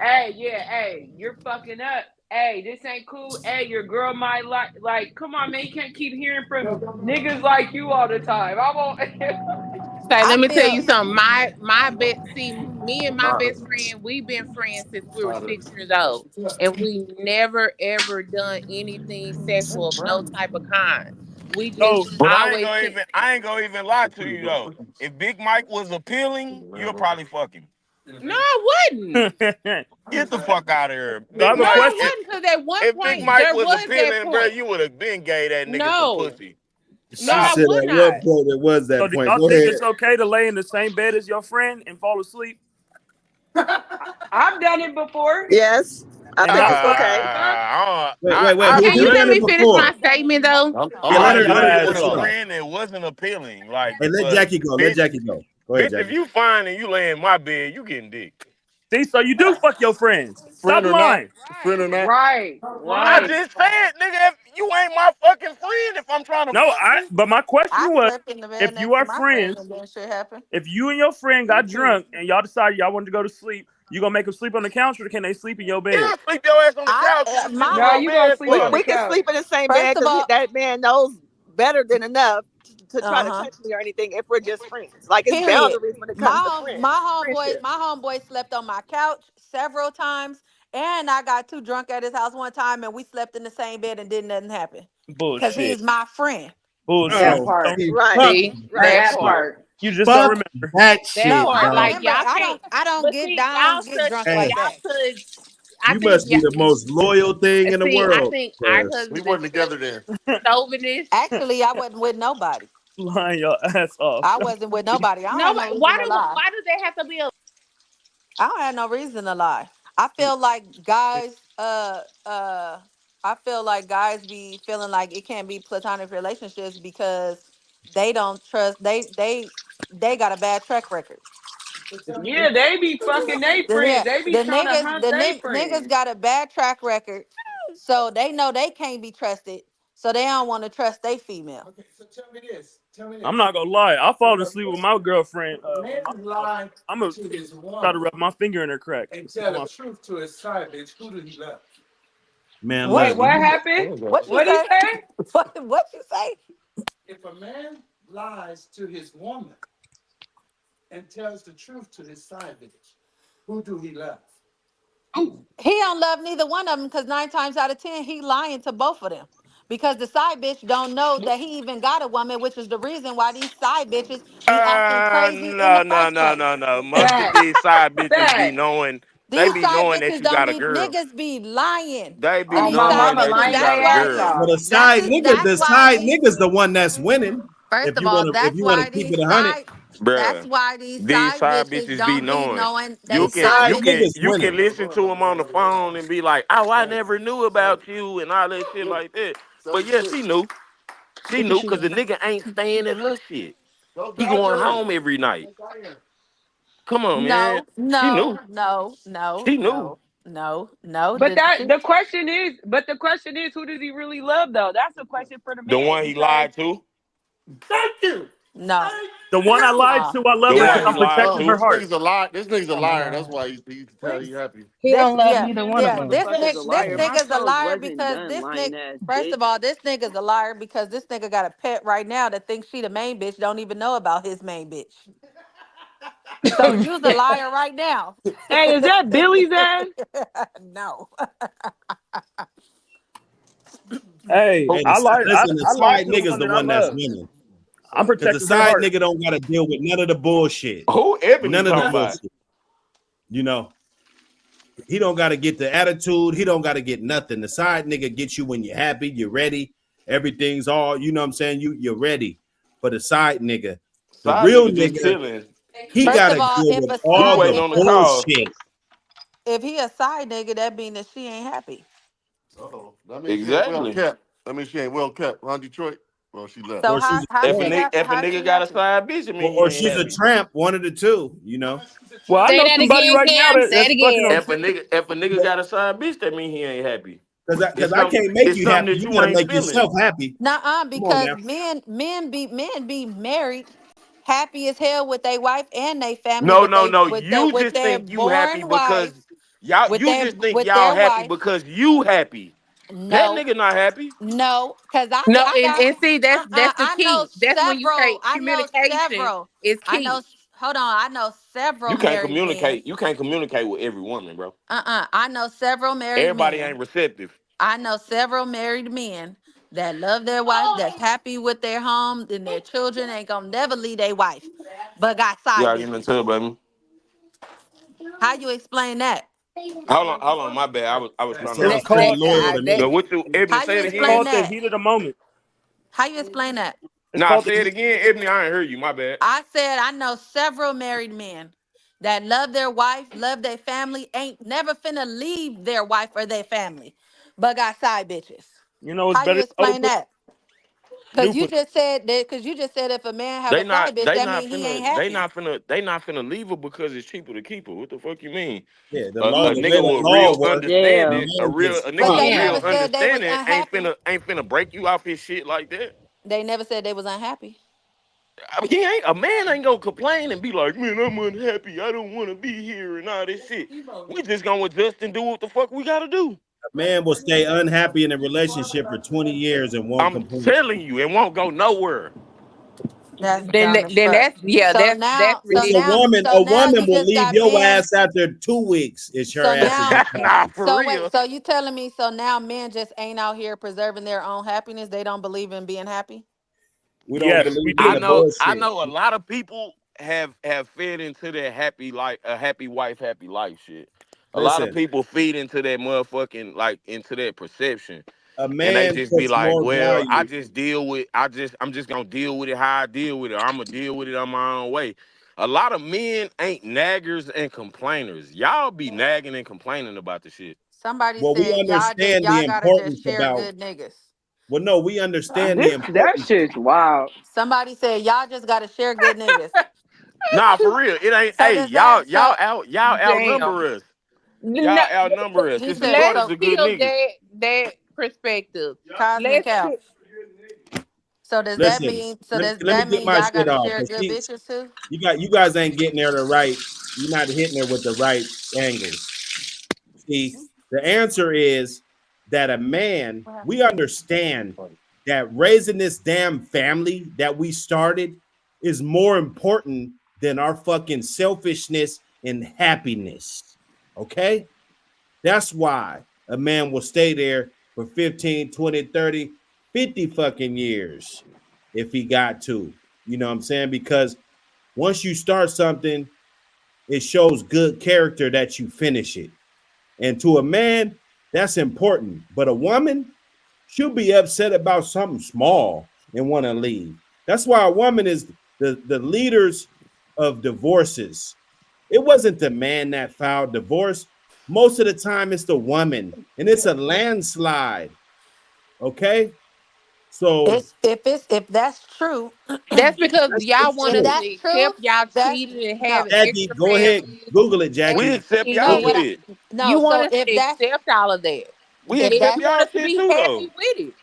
hey, yeah, hey, you're fucking up. hey, this ain't cool. Hey, your girl might like. Come on, man, you can't keep hearing from niggas like you all the time. I won't. Okay, I let me tell feel you something. My best see me and my best friend, we've been friends since we were 6 years old. And we never ever done anything sexual of no type of kind. We just So But always seen I ain't gonna even lie to you though. If Big Mike was appealing, you'll probably fuck him. no, I wouldn't. I Get the fuck out of here. Big have a No, Mike, I question. wouldn't, because at one if Big point Mike there was was that appealing, bro, point. you would have been gay that nigga some No. pussy. No, She I said would at what not. point it was So that do point. y'all Go think ahead. it's okay to lay in the same bed as your friend and fall asleep I've done it before. Yes, I and think not it's fuck? okay. Fuck. Wait. I've Can you Who let done done it me it. finish my before? statement though? Yeah, I Lying let your done her it ass with finish a it off. up. friend that wasn't appealing. Like, Hey, let but Jackie go. Let bitch, Jackie go. Go ahead, bitch, if Jackie. you fine and you lay in my bed, you getting dick. See, so you do fuck your friends. Stop Friend or not, lying. friend or not. Right. I Right. just said, nigga, if you ain't my fucking friend if I'm trying to No, fuck you. but my question I was, slept in the bed if you next to are my friend friends, and then shit happened. if you and your friend got drunk and y'all decided y'all wanted to go to sleep, you gonna make them sleep on the couch or can they sleep in your bed? Yeah, sleep your ass on the I couch. What you sitting in my No, my whole you gonna bed sleep We on for? the we can couch. sleep in the same first bed of because all, that man knows better than enough to try to uh-huh. touch me or anything if we're just friends. Like it's Period. boundaries when it comes to friends, friendship. My homeboy slept on my couch several times, and I got too drunk at his house one time, and we slept in the same bed and didn't nothing happen because Bullshit. he's my friend. That Bullshit. Oh, part. see, Right, fuck See, that right. that That shit. part. part. You just don't Fuck remember. that That No, shit, I part. dog. Like remember. y'all can't I don't but get see, down, get drunk Hey, like that. I you think must be yeah, the most loyal thing in the see, I world. think our 'Cause We cousins is wasn't together then. chauvinist. Actually, I wasn't with nobody. Lying your ass off. I wasn't with nobody. I don't No, have no reason to lie. why do they have to be a I don't have no reason to lie. I feel like guys, I feel like guys be feeling like it can't be platonic relationships because they don't trust. They got a bad track record. Yeah, they be fucking they Yeah, friends. They be trying to hunt they niggas friends. got a bad track record, so they know they can't be trusted. So they don't want to trust their female. Okay, so tell me this. Tell me I'm this. not gonna lie. I If fall a asleep with man, my girlfriend if a with man my lie girlfriend. I'm gonna to his try to woman rub my finger in her crack. and Until tell the my truth to his side bitch, who do he love? man, What Wait, look, when what you happened? what you What he say? say? What you say? If a man lies to his woman and tells the truth to his side bitch, who do he love? He don't love neither one of them because 9 times out of 10 he lying to both of them. Because the side bitch don't know that he even got a woman, which is the reason why these side bitches be acting crazy in the first place. No. Most of Fact. these side bitches be Fact. knowing. They These be side knowing that bitches you don't got a be girl. niggas be lying They to be Oh, these my side knowing mama that bitches. you lying That's got a their why ass girl. off. but that's the why side these nigga's the one that's winning. first of all, If you wanna keep it 100, that's Bruh. why these These side side bitches bitches be don't be knowing. knowing You they the can side side you bitches. can nigga's you can winning. listen to them on the phone and be like, oh, I never knew about you and all that shit like that. But yeah, she knew. She Put the knew shoe because the down. nigga ain't staying at her shit. Go He going Dodgers! home every night. Go Dodgers! Come on, man. No, She knew. no, no, no, She knew. no, no, no. But the question is, who does he really love though? That's the question for the The man one he because lied to. Thank you! no, Thank the one I lied no. to, I love The her Yeah, because one I'm he he's a lied protecting her to. this heart. nigga's a liar. This nigga's a liar. That's why he tell you happy. He This don't love yeah, neither one of yeah. them. motherfucker's a This liar. My nigga's a toes liar wasn't because done this nigga. lying ass First bitch. of all, this nigga's a liar because this nigga got a pet right now that thinks she the main bitch. Don't even know about his main bitch. So you's a liar right now. Hey, is that Billy's ass? No. Hey, Hey, listen, the I lied side to the nigga's one the that I one that's love. winning. I'm Because the protecting her side heart. nigga don't gotta deal with none of the bullshit. Who Ebony None of the talking about? bullshit. You know, he don't gotta get the attitude, he don't gotta get nothing. The side nigga gets you when you're happy, you're ready, everything's all, you know what I'm saying? You're ready. For the side nigga, the Side real nigga just nigga, chilling. he First gotta of all, deal if with a He all side, waiting the on the call. bullshit. if he a side nigga, that mean that she ain't happy. Uh-oh. That means she ain't well Exactly. kept. That means she ain't well kept. Huh, Detroit? Well, she left. So Or she's a how If a she tramp. nigga, if a how nigga she got a happy? side bitch, I mean he Or ain't she's a happy. tramp, one of the two, you know. Well, I Say know that somebody again, right now Cam. Say it that's fucking on. again. If a nigga got a side bitch, that mean he ain't happy. Because I can't make It's you something happy. that You you gotta ain't make feeling. yourself happy. Nuh-uh, Come on because now. men be married, happy as hell with their wife and their family, No. You with just their think you happy born wife. Y'all, with you their just think with y'all their happy wife. because you happy. That No, nigga not happy. no, because No, I got and see that's the I know key. That's when you say several. I know communication several. is I know. key. Hold on. I know several You can't married men. communicate. You can't communicate with every woman, bro. I know several married Everybody men. ain't receptive. I know several married men that love their wife, that's happy with their home, and their children ain't gonna never leave their wife, but got side Yeah, get in the bitches. tub, baby. How you explain that? Hold on, my bad. I was It trying to It's sounds make pretty called sure. loyal to That No, me. what you, Ebony, How say you it it's again. explain called the that? heat of the moment. How you explain that? It's Nah, called the say it heat. again, Ebony. I ain't heard you. My bad. I said I know several married men that love their wife, love their family, ain't never finna leave their wife or their family, but got side bitches. You know, it's How you better than old explain pussy. that? Cause New you pussy. just said that. Cause you just said if a man have a side bitch, that mean he ain't happy. they not finna leave her because it's cheaper to keep her. What the fuck you mean? Yeah, A the way nigga the with law real works, a Yeah. understanding, man gets a nigga But with they fucked real never after. said they was understanding unhappy. ain't finna break you off his shit like that. They never said they was unhappy. I mean, he ain't a man ain't gonna complain and be like, man, I'm unhappy. I don't want to be here and all this shit. We just gonna adjust and do what the fuck we gotta do. A man will stay unhappy in a relationship for 20 years and won't I'm complain. telling you, it won't go nowhere. That's dumb as then fuck. that's yeah, that's It's ridiculous. So a now woman you will just leave got your men. ass after 2 weeks. It's her So ass is now, unhappy. Nah, for so wait, real. so you telling me so now men just ain't out here preserving their own happiness? They don't believe in being happy? We don't Yes, we believe in I do. the know bullshit. a lot of people have fed into that happy life, a happy wife, happy life shit. A lot of Listen, people feed into that motherfucking like into that perception. a And they man just be puts like, more well, value. I'm just gonna deal with it how I deal with it. Or I'm gonna deal with it on my own way. A lot of men ain't naggers and complainers. Y'all be nagging and complaining about the shit. Somebody Well, we said understand the y'all gotta just importance share about, good niggas. well, no, we understand the That importance. shit's wild. Somebody said y'all just gotta share good niggas. Nah, for real. It ain't So hey, does that so y'all Damn. outnumber us. No, Y'all outnumber us. he It's a said let's shortage so of good kill niggas. that perspective. Cosmic Let's Cow. put So does that Listen, mean so does let me that get mean my y'all shit gotta off. share Cause good bitches too? you guys ain't getting there the right, you're not hitting it with the right angles. See, the answer is that a man, What happened? we understand that raising this damn family that we started is more important than our fucking selfishness and happiness. Okay? That's why a man will stay there for 15, 20, 30, 50 fucking years if he got to. You know what I'm saying? Because once you start something, it shows good character that you finish it. And to a man, that's important. But a woman, she'll be upset about something small and want to leave. That's why a woman is the leaders of divorces. It wasn't the man that filed divorce. Most of the time, it's the woman, and it's a landslide. Okay, so If that's true, that's because that's y'all just want if us it. to that's true, accept y'all that's cheated and no, having Jackie, extra go ahead, families Google it, and We Jackie. accept y'all no, Google what I it. shit. no, you want so us to accept all of that. We if accept You that's want y'all us to shit be too though. happy with it.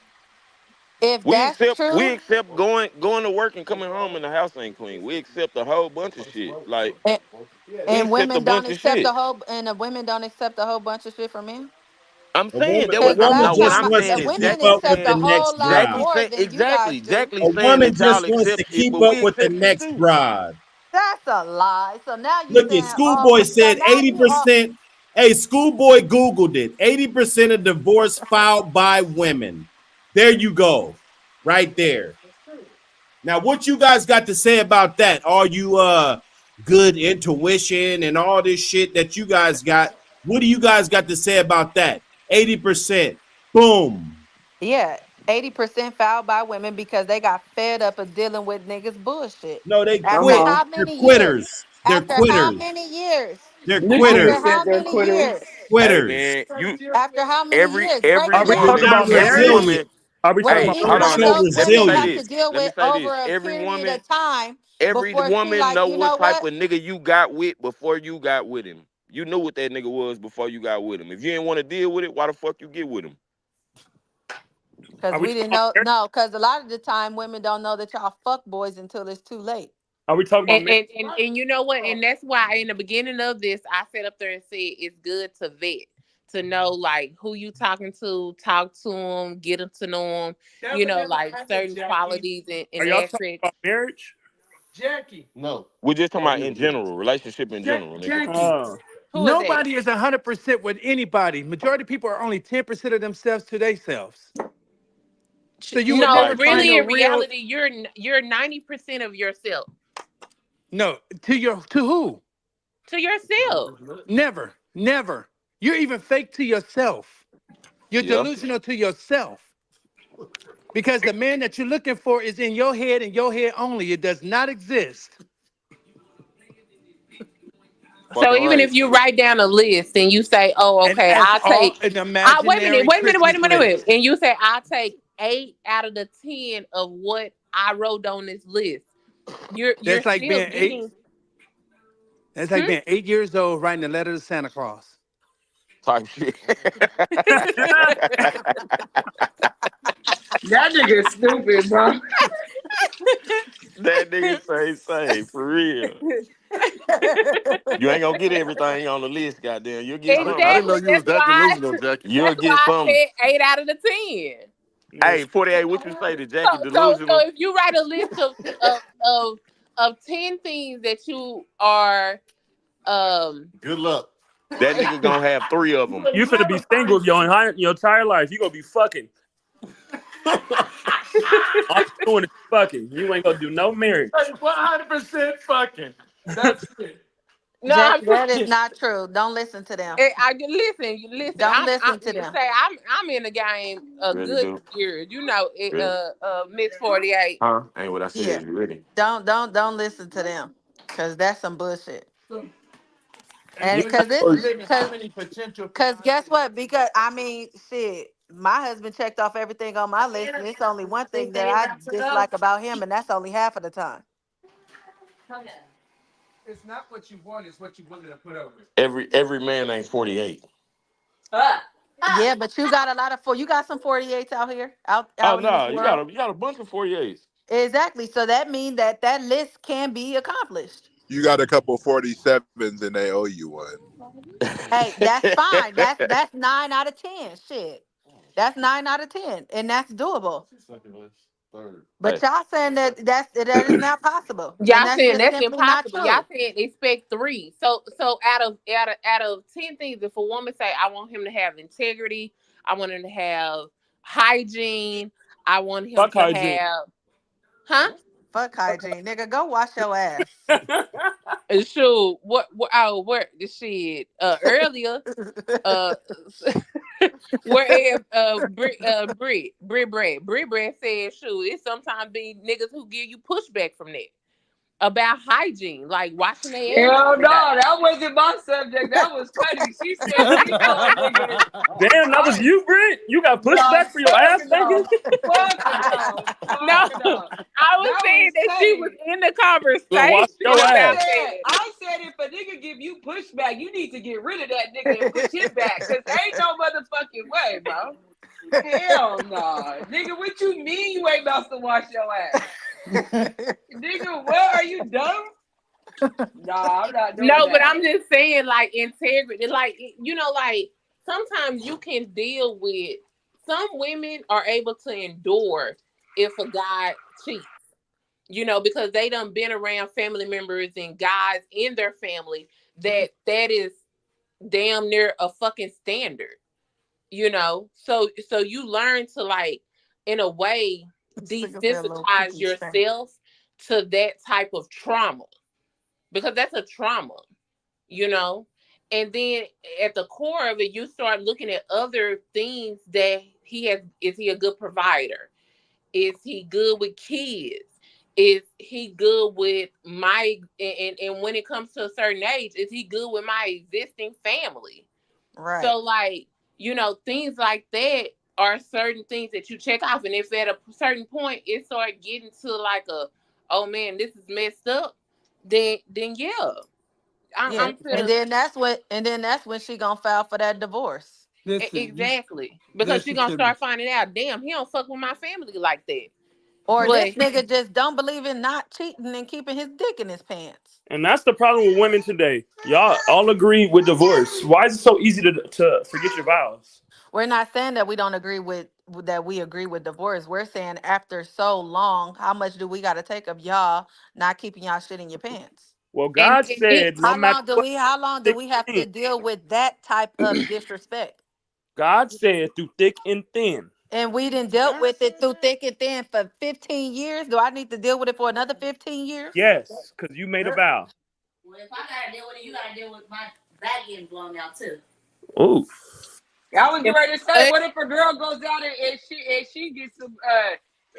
if that's We true, accept going to work and coming home and the house ain't clean. We accept a whole bunch of shit. Like and, we and accept a women don't bunch of accept shit. the whole and the women don't accept a whole bunch of shit from men. I'm A saying woman, that a what Because the I'm woman last no what just time I'm wants saying to is keep women Jackie up with accept the a saying whole next lot broad. more than you guys do. Exactly A saying woman that y'all just wants to accept shit, keep but up we with the accept shit next too. broad. That's a lie. So now you Look at saying, oh, Schoolboy so said now you are 80%. Hey, Schoolboy Googled it. 80% of divorce filed by women. There you go. Right there. Now, what you guys got to say about that? All you good intuition and all this shit that you guys got. What do you guys got to say about that? 80%. Boom. yeah, 80% fouled by women because they got fed up of dealing with niggas bullshit. No, they Come After quit. on. how They're many years? quitters. They're After how quitters. many years? They're Literally After quitters. how said they're many quitters. years? Hey Quitters. man, you After how many years? Break every Are it we down. talking They're woman, not about every marriage? resilient. woman. Are we talking Hey, about Women hold Women marriage? don't on. show know. Let me Women say have this. to resilience. deal Let me with say over this. a period of time Every before she woman like, know you what know type what? of nigga you got with before you got with him. You knew what that nigga was before you got with him. If you didn't want to deal with it, why the fuck you get with him? Because Are we we talking didn't about know. marriage? No, because a lot of the time women don't know that y'all fuck boys until it's too late. Are we talking about marriage? And you know what? And that's why in the beginning of this, I sat up there and said it's good to vet, to know like who you talking to, talk to them, get them to know them, That you would know, never like happen, certain Jackie. qualities Are and y'all talking aspects. about marriage? Jackie. No, we're just talking about in general, relationship in general, nigga. Jackie. Who is that? Nobody is 100% with anybody. Majority of people are only 10% of themselves to themselves. So you would No, never Type find shit. really, a in real reality, you're 90% of yourself. no to who? To yourself. Never, never. You're even fake to yourself. You're Yeah. delusional to yourself. Because the man that you're looking for is in your head and your head only. It does not exist. So Fucking even right. if you write down a list and you say, "Oh, And okay, that's I'll all take," an wait a minute, imaginary Christmas wait, list. and you say, "I'll take 8 out of the 10 of what I wrote on this list." You're That's like still being getting. that's like Hmm? being 8 years old writing a letter to Santa Claus. Type shit. That nigga stupid, bro. That nigga say for real. You ain't gonna get everything on the list, goddamn. You'll get I something. didn't know Exactly. you was that delusional, Jackie. You'll That's get why I something. said 8 out of the 10. Yes. Hey, 48, what you say to So Jackie so delusional? if you write a list of 10 things that you are um Good luck. That nigga gonna have 3 of them. You finna be single your entire life. You gonna be fucking. All you doing is fucking. You ain't gonna do no marriage. 100% fucking. That's it. no, I'm Jackie, that is not true. Don't listen to them. listen. Don't I'm listen to say them. I'm in the game a Ready, good dude? years. You know, Ready? Miss 48. Huh? Ain't what I Yeah. said. You ready? Don't listen to them. Cause that's some bullshit. And And You when cause you it living how cause many potential cause guess what? Because I mean, shit, my husband checked off everything on my list, and it's only one thing that I dislike about him, and that's only half of the time. it's not what you want, it's what you willing to put up with. Every man ain't 48. Yeah, but you got a lot of you got some 48s out here, Oh out in this no, world. you got a bunch of 48s. Exactly. So that means that that list can be accomplished. You got a couple 47s and they owe you one. Hey, that's fine. That's 9 out of 10. Shit. That's 9 out of 10. And that's doable. Second list. Third. But Hey, y'all saying that is not possible. And Y'all that's saying just that's simply not impossible. Y'all true. saying expect 3. So out of 10 things, if a woman say I want him to have integrity, I want him to have hygiene, I want him fuck to hygiene. have, huh? Fuck hygiene. Nigga, go wash your ass. Sure. Where the shit earlier uh whereas Brit said shoot, it sometimes be niggas who give you pushback from that about hygiene, like washing their ass Hell every day. no, that wasn't my subject. That was Cuddy. She said she told niggas. Damn, that was I you, Britt. You got pushed no back for your ass no thinking. No, fuck no. I was That saying was that she was Cuddy. in the Go wash conversation your ass. about that. I said if a nigga give you pushback, you need to get rid of that nigga and push him back. Cause ain't no motherfucking way, bro. Hell no. Nigga, what you mean you ain't about to wash your ass? Nigga, what are you dumb? Nah, I'm not doing No, but that. I'm just saying, like, integrity. Like, like, sometimes you can deal with, some women are able to endure if a guy cheats, because they done been around family members and guys in their family that is damn near a fucking standard, So you learn to, like, in a way, Stick up that little desensitize cookie stand. yourself to that type of trauma, because that's a trauma, you know and then at the core of it, you start looking at other things that he has. Is he a good provider? Is he good with kids? Is he good with my, and when it comes to a certain age, is he good with my existing family? Right. So, like, things like that are certain things that you check off. And if at a certain point it start getting to like oh man, this is messed up, then yeah, Yeah. I'm finna. And then that's when she gonna file for that divorce. Listen, Exactly. Because you're listen gonna to me. start finding out, damn, he don't fuck with my family like that. Or this But nigga just don't believe in not cheating and keeping his dick in his pants. And that's the problem with women today. Y'all all agree with divorce. Why is it so easy to forget your vows? We're not saying that we don't agree with that we agree with divorce. We're saying after so long, how much do we got to take of y'all not keeping y'all shit in your pants? Well, and, God and it said no How matter long do what, we how long do thick we have and to deal with that type of disrespect? God said through thick and thin. And we didn't dealt with it through thick and thin for 15 years. Do I need to deal with it for another 15 years? Yes, because you made a vow. Well, if I gotta deal with it, you gotta deal with my back getting blown out too. Ooh. I was getting if, ready to say, uh, what if a girl goes out and she gets some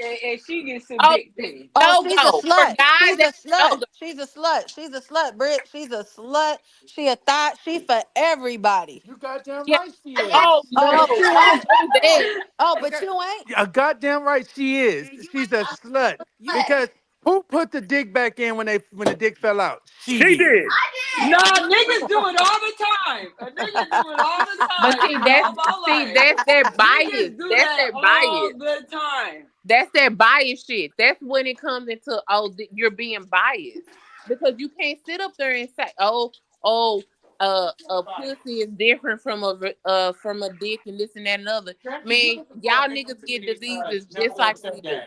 and she gets some oh, big things? Oh, no she's a go for slut. guys She's that a slut. no go. She's a slut. She's a slut, Britt. She's a slut. She a thought. She for everybody. You goddamn Yeah. right she is. Oh Oh, no, but you don't ain't. do that. Oh, but Okay. you ain't. Yeah, goddamn right she is. She's a slut. Because who put the dick back in when the dick fell out? She She did. did. Nah, niggas do it all the time. A nigga do it all the But time, nigga. All my life. that's their bias. Niggas do That's that their all bias. the time. That's that bias shit. That's when it comes into you're being biased because you can't sit up there and say oh a pussy is different from a dick and this and that and other. Man, y'all niggas get diseases just like we do.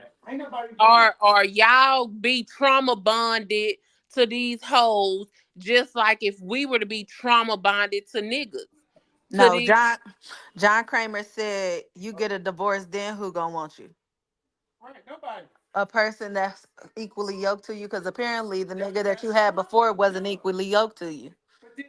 Or y'all be trauma bonded to these hoes just like if we were to be trauma bonded to niggas to No, these. John Kramer said, "You get a divorce, then who gonna want you? Right, nobody. A person that's equally yoked to you, because apparently the nigga that you had before wasn't equally yoked to you.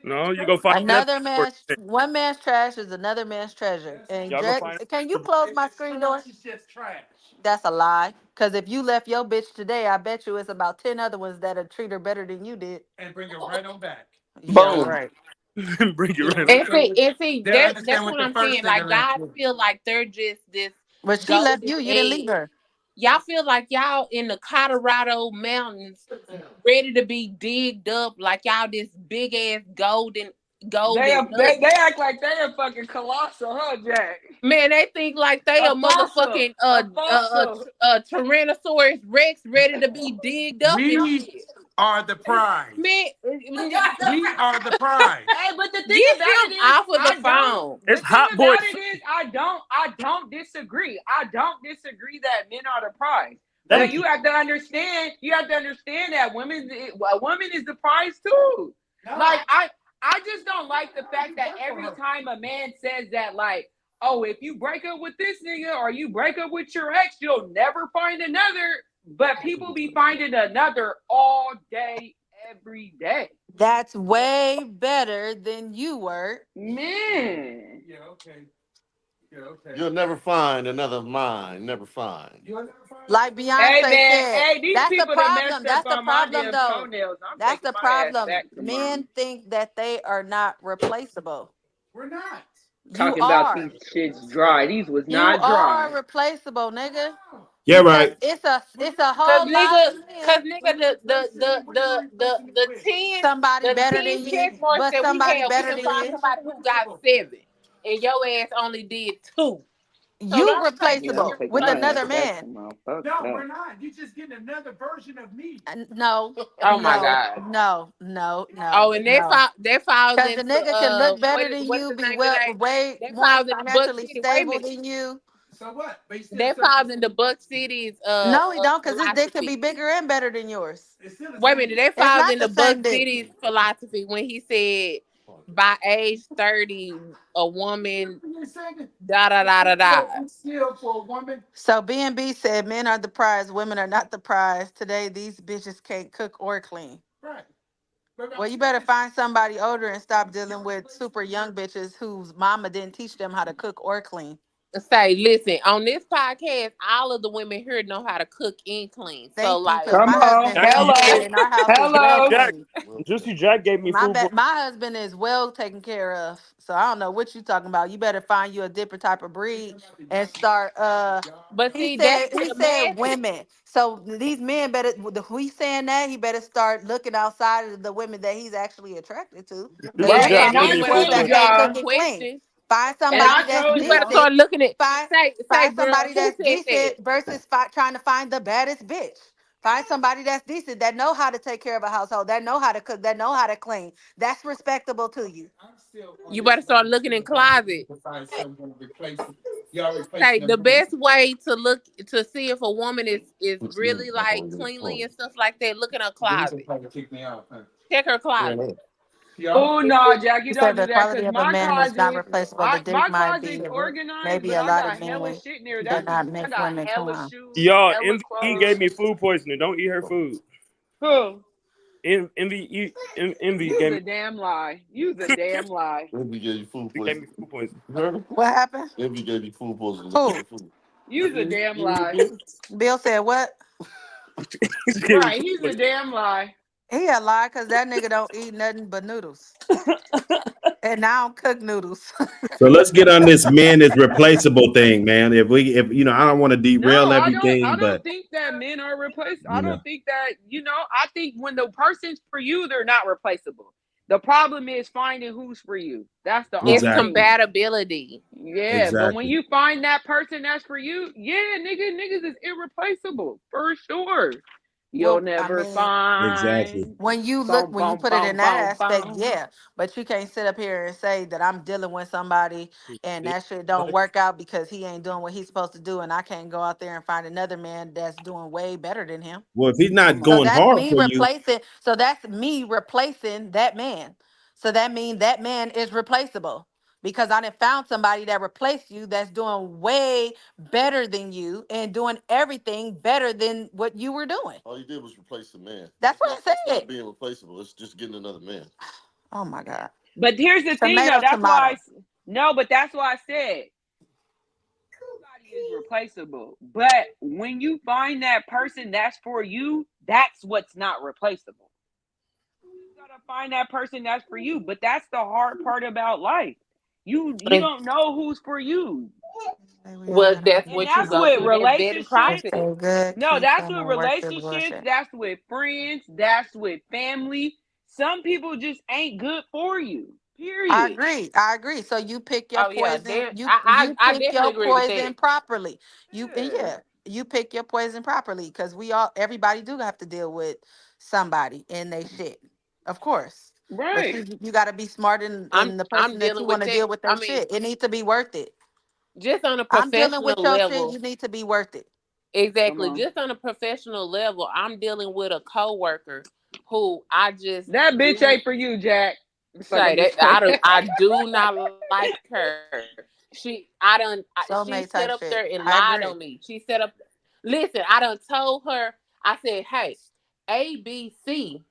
No, you go find another Another divorce. man's one man's trash is another man's treasure. And Y'all go Jack, find can you another close my screen door? It's just trash. That's a lie. Because if you left your bitch today, I bet you it's about 10 other ones that'll treat her better than you did. And bring it right on back. Yeah, Boom. right. divorce. Bring it They'll right up. understand, And see, they'll that's understand what what the I'm first saying. Like nigga went guys through. feel like they're just this But she left golden you. You didn't leave age. her. Y'all feel like y'all in the Colorado mountains, ready to be digged up, like y'all this big ass golden nugget. They act like they a fucking colossal, huh, Jack? Man, they think like they a Fossil, motherfucking a fossil. Tyrannosaurus Rex ready to be digged up and We shit. are the prize. Man, We are the prize. Hey, but the thing get about him it is, off of the phone. It's The thing hot boy about it season. is, I don't disagree. I don't disagree that men are the prize. But Thank you. you have to understand. You have to understand that a woman is the prize too. Like No. I just don't like the fact that every time a man says that, like, oh, if you break up with this nigga or you break up with your ex, you'll never find another. But people be finding another all day, every day. That's way better than you were. Man. Yeah, okay. Yeah, okay. You'll never find another mine. Never find. You'll never find Like Hey Beyonce man, said, hey, these that's the people that problem. messed up That's the on my problem, damn though. toenails. I'm That's taking the my ass problem. back tomorrow. Men think that they are not replaceable. We're not. You Talking about are. these shits dry. These was You not are dry. replaceable, nigga. No. Yeah, Because right. it's a Cause whole lot nigga, of cause men, nigga, What are you replacing me? What are you replacing me the with? ten, somebody the better ten than you, check marks but that we somebody have, we better can than find you. somebody who got 7, and your ass only did 2. So You don't try to Yeah, I'm replaceable get taking with my ass another replaceable. back man. tomorrow. Fuck No, that. we're not. You're just getting another version of me. No, Oh my no, god. no, no, Oh, no, and no. that falls Because the into nigga can look what better is than what's you, the be name of well, that? way That more falls in the Buck financially City. Wait a stable minute. than you. So what? But you still That suck. falls in the Buck City's No, he don't, because his dick could be philosophy. bigger and better than yours. It's still the Wait a same minute, dick. that It's falls not in the the Buck same dick. City's philosophy when he said by age 30, a woman You're saying da da da da da. it's still for a woman. So B&B said men are the prize, women are not the prize. Today, these bitches can't cook or clean. Right. But Well, I'm you saying better is, find somebody older and stop dealing with super young bitches whose mama didn't teach them how to cook or clean. Say, listen, on this podcast, all of the women here know how to cook and clean. So, Thank you, like, because Come my on. husband Jackie, clean too, Hello. and our house is well Hello. Jack, clean. Okay. Juicy Jack gave me food for. My husband is well taken care of. So I don't know what you talking about. You better find you a different type of breed and start. but He see, that's said what a man. women. So these men better. Who he's saying that he better start looking outside of the women that he's actually attracted to, Juicy because Well, you Jack and talking gave I to that's me ain't what I'm bitches food playing for with that gonna thought. can't ask cook you y'all. and clean. questions. Find And somebody that's you better decent. start looking at Find say girl, somebody who that's said that? decent versus trying to find the baddest bitch. Find somebody that's decent that know how to take care of a household, that know how to cook, that know how to clean. That's respectable to you. I'm still on You this better start one looking too in about we closet. need to find someone to replace it. Y'all Say replacing the them women. best way to look to see if a woman is really like cleanly and stuff like that, look in her These are closet. trying to kick me out, huh? Check her closet. Y'all? Oh no, Jackie, He don't said do the that. quality Cause of a my man is not closet, replaceable. The dick my might be closet's organized, maybe but a I lot of got men hella shit in there. does That's not I make got women hella come. shoes, Y'all, hella Envy clothes. gave me food poisoning. Don't eat her food. Who? Envy Use gave a damn lie. Use a damn lie. Envy gave you food me poisoning. food poisoning. You heard him? What happened? Envy gave you food poisoning. Who? Food. Use a damn You lie. Bill? Bill said what? He gave me Right, food he's a poisoning. damn lie. He a lie because that nigga don't eat nothing but noodles. And I don't cook noodles. So let's get on this man is replaceable thing, man. If I don't want to No, derail I don't. I everything, don't but think that men are replaced. I you know, don't think that I think when the person's for you, they're not replaceable. The problem is finding who's for you. That's the It's only exactly, thing. compatibility. Yeah, but when exactly. you find that person that's for you, yeah, niggas is irreplaceable for sure. You'll Well, I never mean, Exactly. find. when you look, Boom, when you boom, put it in boom, that boom, aspect, boom. yeah. But you can't sit up here and say that I'm dealing with somebody and Big that shit don't butt. work out because he ain't doing what he's supposed to do, and I can't go out there and find another man that's doing way better than him. Well, if he's not So going that's hard me for you, replacing. So that's me replacing that man. So that means that man is replaceable because I done found somebody that replaced you that's doing way better than you and doing everything better than what you were doing. All you did was replace the man. That's what I That's said. not being replaceable. It's just getting another man. Oh my God. But here's the thing, though. Tomato, That's why tomato. no, but that's why I said everybody is replaceable. But when you find that person that's for you, that's what's not replaceable. You gotta find that person that's for you. But that's the hard part about life. You And don't know who's for you. Say we all well, gotta that's make And it what you that's go through. with through that vetting They relationships. process. say good, No, keep that's them with and work through the relationships. bullshit. That's with friends. That's with family. Some people just ain't good for you. I Period. agree. I agree. So you pick your Oh yeah, poison. then You I pick definitely your agree with that. poison properly. You and Yeah. yeah, you pick your poison properly because everybody do have to deal with somebody in they shit, of course. But Right. you got to be smart in the I'm person that you dealing with want to that. deal with their I mean, shit. It needs to be worth it. just on a I'm dealing with professional your shit. You level. need to be worth it. Come Exactly. on. Just on a professional level, I'm dealing with a coworker who I just That bitch do ain't for you, Jack. Fuck, say I'm that just playing. I do not like her. She set Soulmate up type there and shit. lied I on me. agree. She set up. Listen, I done told her. I said, "Hey, ABCDEF,"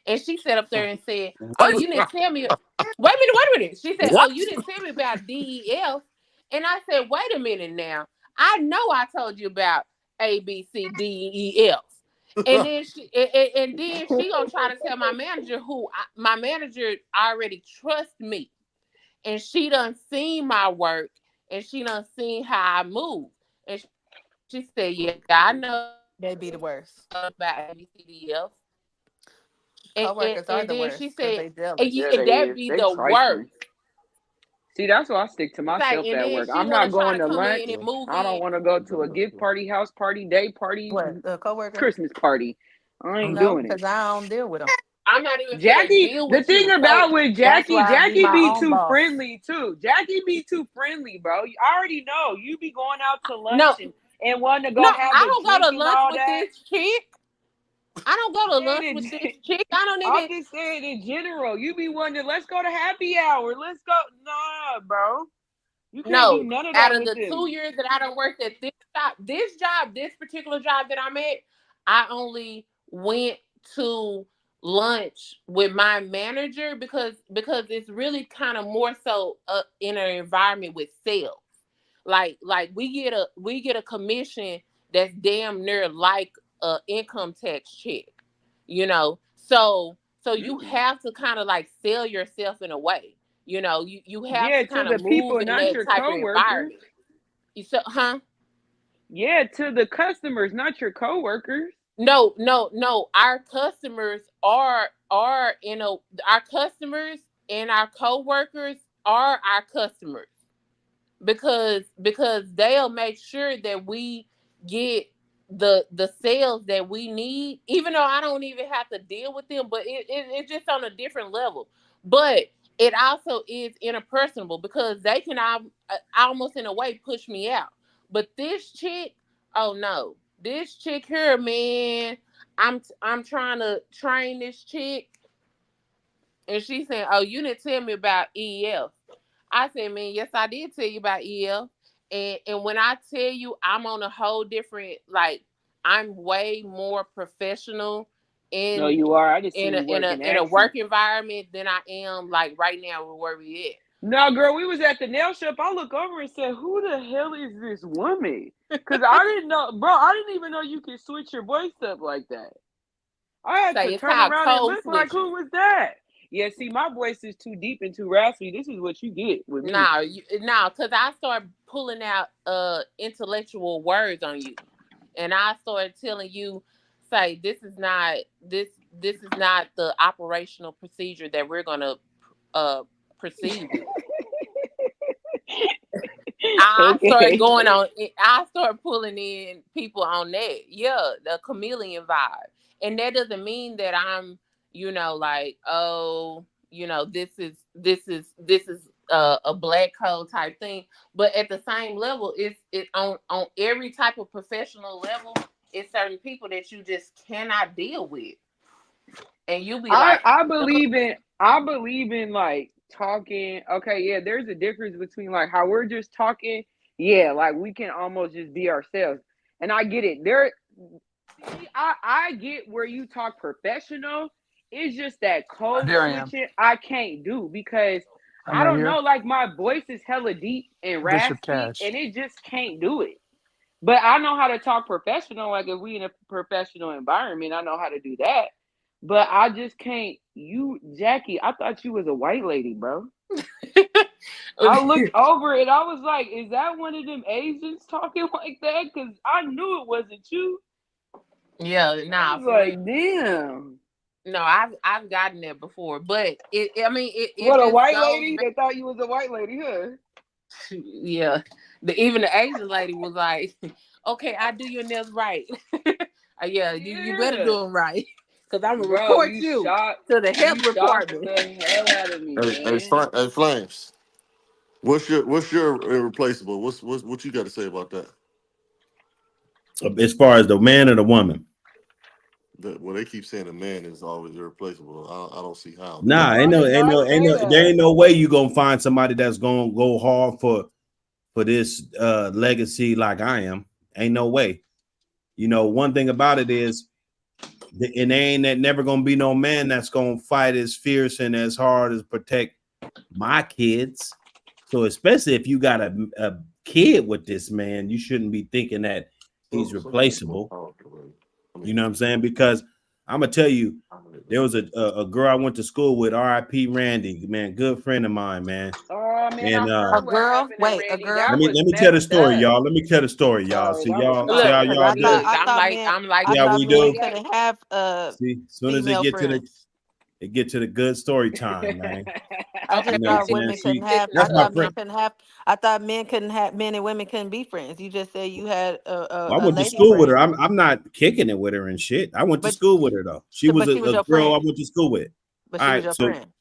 and she sat up there and said, "Oh, What? you didn't tell me." Wait a minute. She said, "Oh, What? you didn't tell me about DEF," and I said, "Wait a minute now. I know I told you about ABCDEF." And then she gonna try to tell my manager my manager already trusts me, and she done seen my work, and she done seen how I move, and she said, "Yeah, I know They be the about worst. ABCDF." And Coworkers then are she the said, worst because they Yeah, and jealous. they that is. be They the worst. trifling. See, that's why I stick to Say, myself and at then work. she I'm want to not try going to to come lunch. in and move I don't in. want to go to a gift party, house party, day party, What, a coworker? Christmas party. I ain't No, doing it. because I don't deal with them. I'm not even finna Jackie, deal the with thing you. about So with That's Jackie, why I be Jackie my be own too boss. friendly too. Jackie be too friendly, bro. I already know. You be going out to lunch no, and wanting to no, go have I a don't drink go to and lunch all with that. this chick. I don't go to lunch Saying with this it, chick. I don't I'm even. just saying in general. You be wanting to let's go to happy hour. Let's go. Nah, bro. You can't do No, none of out that of with the them. 2 years that I done worked at this particular job that I'm at, I only went to lunch with my manager because it's really kind of more so in an environment with sales. Like we get a commission that's damn near like a income tax check, you know. So you Mm. have to kind of like sell yourself in a way. You have Yeah, to to kind of the move people, in not that your type of coworkers. environment. Huh? Yeah, to the customers, not your coworkers. No. Our customers are our customers. and our coworkers are our customers because they'll make sure that we get the sales that we need, even though I don't even have to deal with them, but it's just on a different level. But it also is interpersonal because they can almost in a way push me out. But this chick, oh no, this chick here, man, I'm trying to train this chick, and she saying, "Oh, you didn't tell me about EF." I said, "Man, yes, I did tell you about EF." And when I tell you, I'm on a whole different, like, I'm way more professional No, in you are. I just in seen a you in a working in a accent. work environment than I am like right now where we at. No, girl, we was at the nail shop. I look over and said, "Who the hell is this woman?" Because I didn't know, bro. I didn't even know you could switch your voice up like that. I had to Say it's turn called around and code look like, switching. who was that? Yeah, see, my voice is too deep and too raspy. This is what you get with me. No, because I started pulling out intellectual words on you, and I started telling you, say this is not the operational procedure that we're gonna uh proceed with. I started Okay. going on. I started pulling in people on that. Yeah, the chameleon vibe, and that doesn't mean that I'm, like, oh, this is a black code type thing. But at the same level, it on every type of professional level. It's certain people that you just cannot deal with, and you be I like, I "Ugh." believe in I believe in like talking. Okay, yeah, there's a difference between like how we're just talking. Yeah, like we can almost just be ourselves, and I get it. See, I get where you talk professional. It's just that code There I am. switching I can't do because I'm I right don't here. know. Like my voice is hella deep and Bishop raspy, Cash. and it just can't do it. But I know how to talk professional. Like if we in a professional environment, I know how to do that. But I just can't. You, Jackie, I thought you was a white lady, bro. I looked over and I was like, is that one of them Asians talking like that? Because I knew it wasn't you. Yeah, I nah, was for real. like, damn. No, I've gotten there before, but I mean, it What, a just white goes lady? back. They thought you was a white lady, huh? Yeah, even the Asian lady was like, "Okay, I do your nails right." Yeah, you better Yeah. do them right, because I'm gonna Bro, report you to the you health shocked department. the hell out of me, man. Hey, Flames. What's your irreplaceable? What you got to say about that? As far as the man or the woman. Well, they keep saying a man is always irreplaceable. I don't see how though. Nah, I did not say there that. ain't no way you gonna find somebody that's gonna go hard for this legacy like I am. Ain't no way. One thing about it is, and there ain't that never gonna be no man that's gonna fight as fierce and as hard as protect my kids. So especially if you got a kid with this man, you shouldn't be thinking that he's replaceable. You know what I'm saying? Because I'm gonna tell you, there was a girl I went to school with, R.I.P. Randy, man, good friend of mine, man. Oh man, I And A heard what girl? happened to Wait, a Randy. girl? That let was me tell the messed story, up. y'all. Let me tell the story, y'all. Sorry, See, that was y'all, see Look, how foul. Because y'all I do thought it. look, I I'm thought like men I'm like I See how you, thought we men do. couldn't Cordell. have See, as soon as it female get to the friends. it get to the good story time, man. I Okay, You just know what I'm thought listen, saying? women couldn't See, have. listen. I that's my thought men friend. couldn't have. I thought men couldn't have. Men and women couldn't be friends. You just said you had Well, I a went to lady school with her. friend, I'm not kicking it with her and shit. I went to but school with her though. She was but she was a your girl I friend. went to school with. But All she was right, your so friend.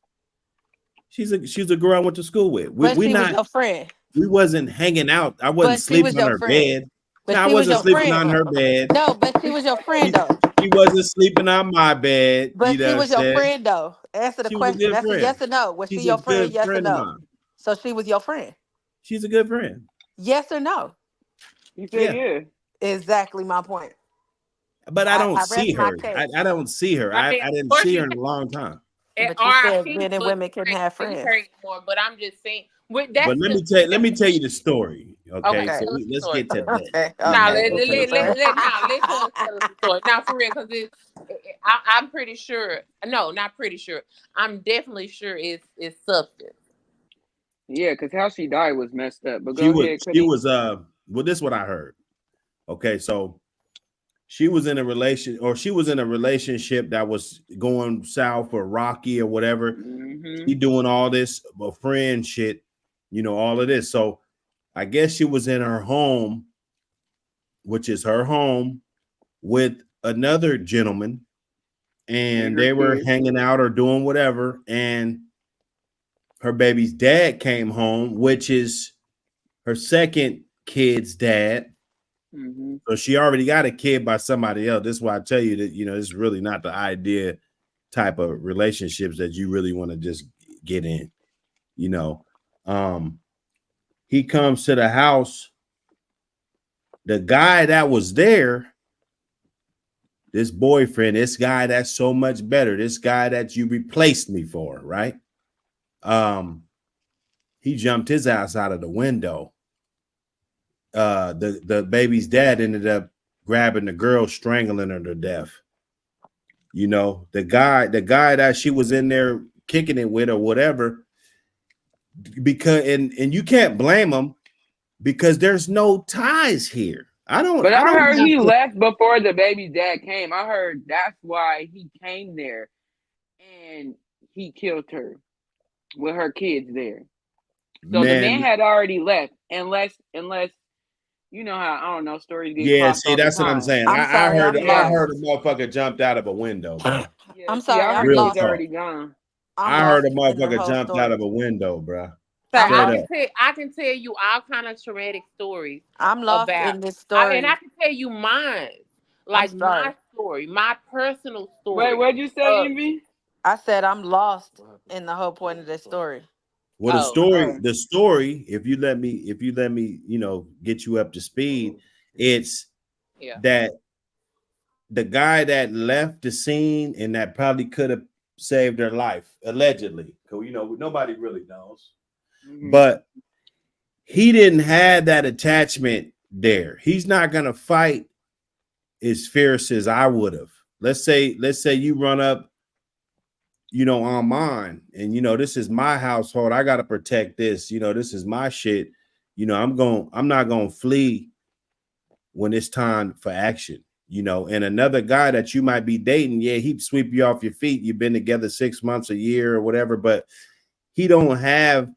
she's a girl I went to school with. But she was your friend. We wasn't hanging out. I wasn't But she sleeping was on your her friend. bed. No, But I she was wasn't your sleeping friend. on her bed. No, but she was your friend She, though. she wasn't sleeping on my bed. You But know she what I'm was your saying? friend though. Answer the She was a question. good That's a friend. yes or no. Was she She's a your friend? good Yes or friend of no? mine. So she was your friend. She's a good friend. Yes or no? He said, Yeah. yeah. Exactly my point. But I don't I see rest my her. case. I don't see her. I mean, I of didn't course see you her in a long time. at But you said RIP, men and but women you couldn't ain't have see her friends. anymore. But I'm just saying, But that's just let me tell you the story. Okay, okay. Okay. so Tell us the let's story. get to that. Okay. You Now know, Okay. let Get let to the let story. let, let now let her tell us the story. Now for real, because I'm pretty sure. No, not pretty sure. I'm definitely sure it's substance. Yeah, because how she died was messed up. But she go was ahead, she Cuddy. was well, this is what I heard. Okay, so she was in a relationship that was going south or rocky or whatever. She doing all this friend shit, all of this. So I guess she was in her home, which is her home, with another gentleman, And and her they were kids. hanging out or doing whatever. And her baby's dad came home, which is her second kid's dad. Mm-hmm. So she already got a kid by somebody else. This is why I tell you that, it's really not the idea type of relationships that you really want to just get in, you know. He comes to the house. The guy that was there, this boyfriend, this guy that's so much better, this guy that you replaced me for, right? He jumped his ass out of the window. The baby's dad ended up grabbing the girl, strangling her to death. The guy that she was in there kicking it with or whatever, because and you can't blame him because there's no ties here. But I I don't heard have he to, left before the baby's dad came. I heard that's why he came there and he killed her with her kids there. So the man man. had already left, unless you know how I don't know stories get Yeah, crossed see, all the that's what I'm time. saying. I'm sorry, I'm I Yeah, heard a lost. motherfucker jumped out of a window, bro. yeah. I'm See, sorry, I I'm heard he Real was lost. talk. already gone. I'm I heard a lost in the motherfucker whole jumped out story. of a window, bro. So I'm Straight I lost. up. can tell you all kind of traumatic stories I'm lost about in this and story. I can tell you mine. I'm Like sorry. my story, my personal Wait, story. what'd you say, Uh Envy? I said I'm lost in the whole point of this story. Well, oh. Oh, the story, if you let me, get you up to speed, it's Yeah. that the guy that left the scene and that probably could have saved her life, allegedly. Because nobody really knows. mm-hmm. But he didn't have that attachment there. He's not gonna fight as fierce as I would have. Let's say you run up, on mine, and this is my household. I gotta protect this. This is my shit. I'm not gonna flee when it's time for action. And another guy that you might be dating, yeah, he'd sweep you off your feet. You've been together 6 months, a year, or whatever, but he don't have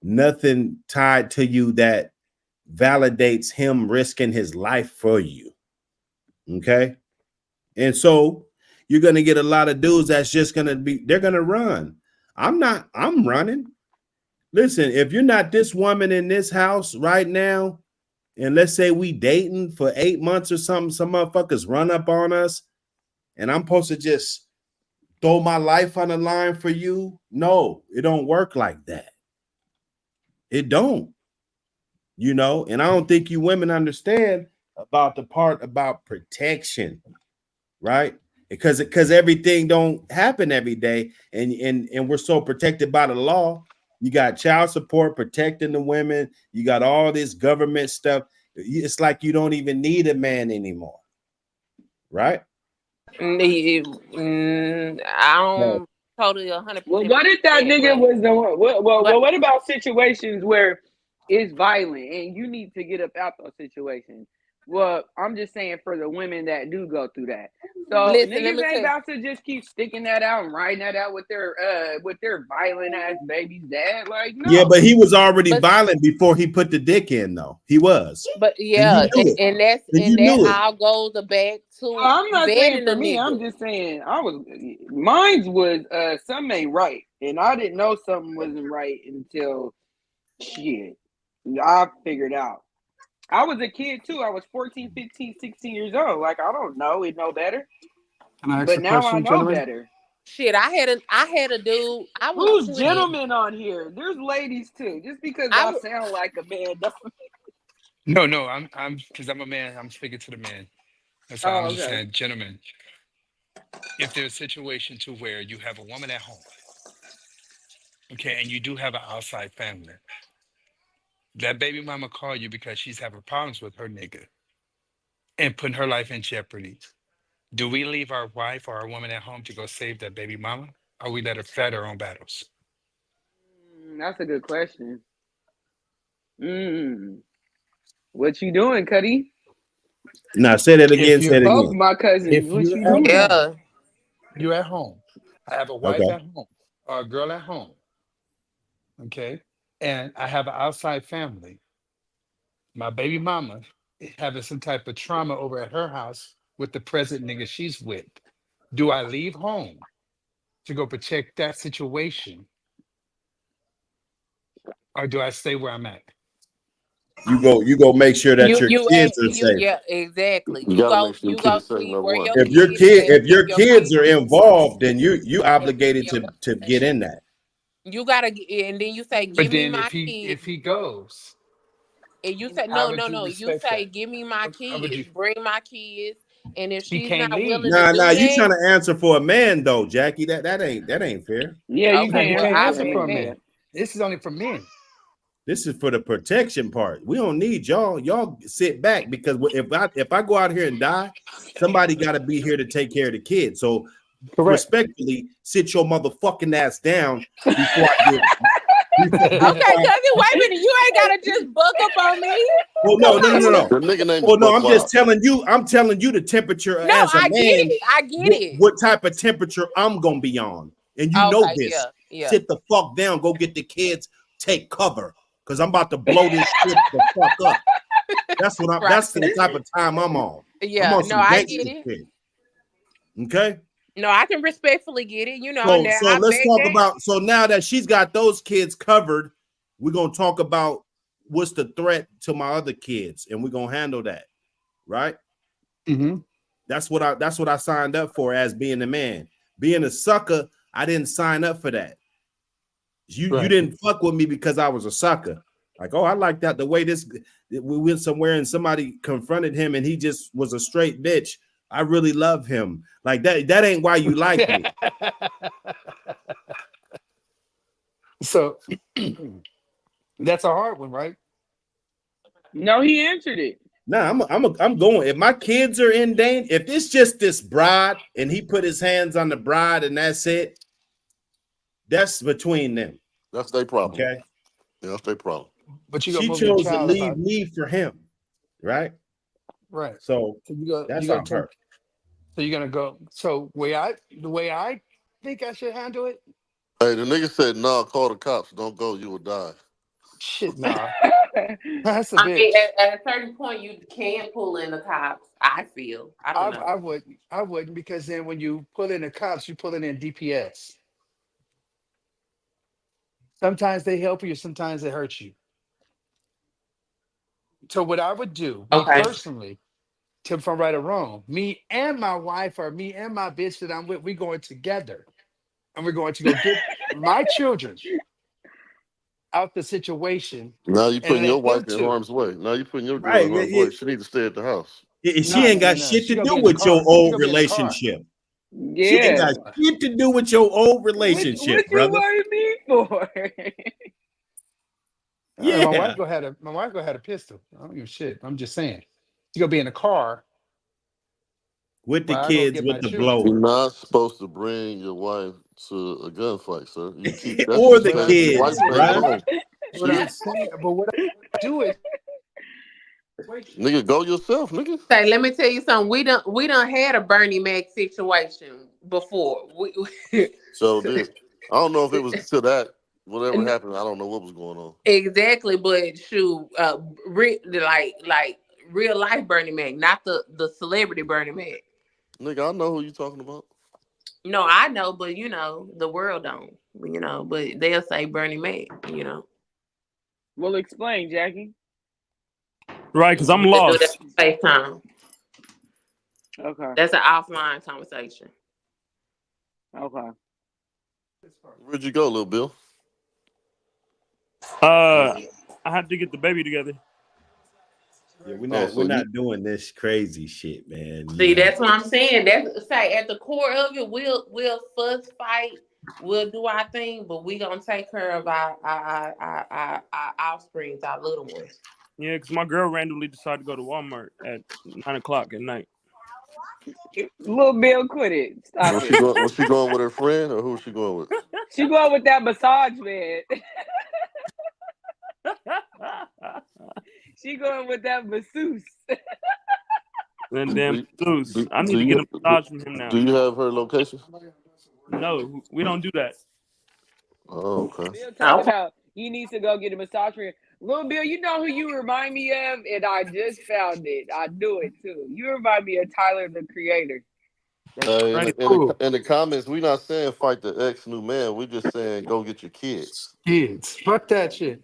nothing tied to you that validates him risking his life for you. Okay. And so you're going to get a lot of dudes that's just going to they're going to run. I'm running. Listen, if you're not this woman in this house right now, and let's say we dating for 8 months or something, some motherfuckers run up on us, and I'm supposed to just throw my life on the line for you. No, it don't work like that. It don't. And I don't think you women understand about the part about protection, right? Because everything don't happen every day, and we're so protected by the law. You got child support protecting the women. You got all this government stuff. It's like you don't even need a man anymore, right? I No. don't totally 100% Well, believe what if that that, nigga was the one? but What about situations where it's violent and you need to get up out those situations? Well, I'm just saying for the women that do go through that. So listen, let niggas me ain't tell you. about to just keep sticking that out and riding that out with their violent ass baby's dad. Like, Yeah, no. but he was already But violent before he put the dick in, though. He was, but and you yeah, knew it, and and you that knew it. all goes back Well, to I'm not saying vetting for a me. I'm nigga. just saying mine's was something ain't right, and I didn't know something wasn't right until shit. I figured out. I was a kid too. I was 14, 15, 16 years old. Like I don't know it no better, Can I ask but a now I question, know gentlemen? better. Shit, I had a dude. I was Who's 20. gentlemen on here? There's ladies too. Just because I I was sound like a man, doesn't. No, no, I'm because I'm a man. I'm speaking to the man. That's why Oh, I'm just okay. saying, gentlemen, if there's a situation to where you have a woman at home, okay, and you do have an outside family, that baby mama call you because she's having problems with her nigga and putting her life in jeopardy. Do we leave our wife or our woman at home to go save that baby mama, or we let her fight her own battles? That's a good question. What you doing, Cuddy? Now say that If again. Say you're it Both again. my cousins. if What you're you at mean? home, Yeah. you're at home. I have a wife Okay. at home or a girl at home. Okay. And I have an outside family. My baby mama is having some type of trauma over at her house with the present nigga she's with. Do I leave home to go protect that situation, or do I stay where I'm at? You go make sure that your kids are safe. Yeah, exactly. You gotta make sure them You go kids safe, see number where one. your kids at, If if your your kids kids are is involved, then you if obligated your to get in that. you gotta and then you say, But give me then my if kids. he goes, And you say, how no, would no, you no. You respect say, that? give me my How would kids, you? bring my kids. And if He she's can't not leave. willing to Nah, do you that, trying to answer for a man though, Jackie. That ain't fair. Yeah, you No, okay, he can't well, answer can't for I'll a answer be for a man. back. Yeah. man. This is only for men. This is for the protection part. We don't need y'all. Y'all sit back because if I go out here and die, somebody got to be here to take care of the kids. So Correct. respectfully, sit your motherfucking ass down before I get Okay, before I, cousin, wait a minute. You ain't gotta just buck up on me. well, Come no. on. The nigga name is Well, no, Buck I'm just Wild. telling you. I'm telling you the temperature No, as a I get man. it. I get it. What type of temperature I'm gonna be on, and you know Okay, this. yeah, yeah. Sit the fuck down. Go get the kids. Take cover, cause I'm about to blow this shit the fuck up. That's what I'm. Right. That's the type of time I'm on. I'm Yeah. on No, some I gangster get it. shit. Okay. No, I can respectfully get it. Now So I let's back talk down. about. So now that she's got those kids covered, we're gonna talk about what's the threat to my other kids, and we're gonna handle that, right? Mm-hmm. That's what I signed up for as being a man. Being a sucker, I didn't sign up for that. You Right. didn't fuck with me because I was a sucker. Like, oh, I like that. The way we went somewhere and somebody confronted him and he just was a straight bitch. I really love him. Like that ain't why you like me. So that's a hard one, right? No, he answered it. Nah, I'm going. If my kids are in danger, if it's just this bride and he put his hands on the bride and that's it, that's between them. That's their problem. Okay. Yeah, that's their problem. But you gonna She move your chose to child up leave out. me for him, right? Right. So So you that's gonna on take. her. So you're gonna go. So the way I think I should handle it. Hey, the nigga said, nah, call the cops. Don't go, you will die. Shit, nah. That's a I mean, bitch. at a certain point, you can pull in the cops. I feel. I don't know. I wouldn't because then when you pull in the cops, you pull in DPS. Sometimes they help you, sometimes they hurt you. So what I would do, me Okay. personally, to from right or wrong, me and my wife or me and my bitch that I'm with, we going together, and we're going to go get my children out the situation Now you and putting your let them wife in too. harm's way. Now you putting your girl Right. in harm's way. She need to stay at the house. She No, ain't no, no, got no. shit She to gonna do be in the with your car. She old gonna be in the car. relationship. She ain't Yeah. got shit to do with your old What relationship, you brother. worry me for? My Yeah. wife gonna had a pistol. I don't give a shit. I'm just saying. She gonna be in the car With the while I go kids get my with the children. You're blower. not supposed to bring your wife to a gunfight, sir. You keep that Or shit the But stays. Your wife kids, stays at bruh. home. but what I do is Nigga, go yourself, nigga. Say, let me tell you something. We done had a Bernie Mac situation before. So did. I don't know if it was to that. Whatever N- happened, I don't know what was going on. exactly, but shoot, like real life Bernie Mac, not the celebrity Bernie Mac. Nigga, I know who you talking about. No, I know, but the world don't. But they'll say Bernie Mac. Well, explain, Jackie. Right, because I'm We could do that lost. on FaceTime. Okay. That's an offline conversation. Okay. Where'd you go, little Bill? I had to get the baby together. Yeah, Oh, we're so you not doing this crazy shit, man. You See, know. that's what I'm saying. That's say at the core of it, we'll fuss fight, we'll do our thing, but we gonna take care of our offsprings, our little ones. Yeah, because my girl randomly decided to go to Walmart at 9 o'clock at night. Little Bill, quit it. Stop was she it. going? Was she going with her friend or who was she going with? She going with that massage man. She going with that masseuse. And Do, then you- Zeus, I do need to get you a massage from him now. do you have her location? No, we don't do that. Oh, okay. Bill talking Okay. about he needs to go get a massage for him. Little Bill, you know who you remind me of? And I just found it. I knew it too. You remind me of Tyler the Creator. Hey, Right. Cool. in the comments, we not saying fight the ex new man. We just saying go get your kids. Kids. Fuck that shit.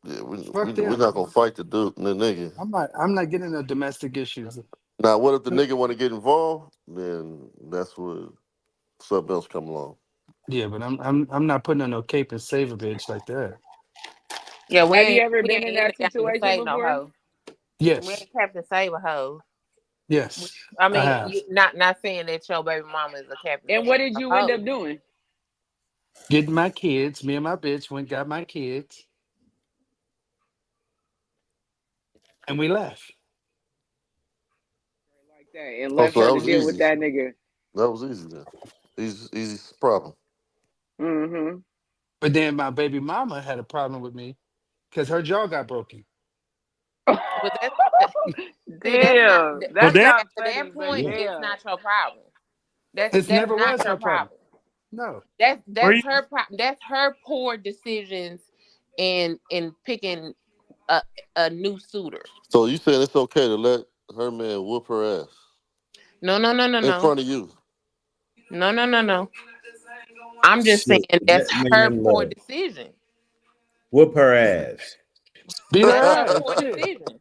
Yeah, Fuck we're them. not gonna fight the nigga. I'm not getting no domestic issues. Now, what if the nigga want to get involved? Then that's where something else come along. Yeah, but I'm not putting on no cape and save a bitch like that. Yeah, Have you ever we been ain't in in that the game to situation save no before? hoe. We Yes. ain't Captain Save a hoe. Yes. I I mean, have. not saying that your baby mama is a Captain And Save what did a you end hoe. up doing? Getting my kids, me and my bitch went got my kids, and we left. Like that, and Oh, left so her that to was deal with easy. that nigga. That was easy then. Easy problem. Mm-hmm. But then my baby mama had a problem with me because her jaw got broken. But that's see, that's not Damn, So that's damn. not at that funny, but point. Yeah. It's damn. not your problem. It That's never not was your her problem. problem. No. Where That's you? her problem. That's her poor decisions in picking a a new suitor. So you saying it's okay to let her man whoop her ass No, no, no, no, in no, front of you? no, no, no, no. I'm just saying Shit, that's that her man poor love. decision. Whoop her ass. Beat That's her her ass. poor Shit. decision.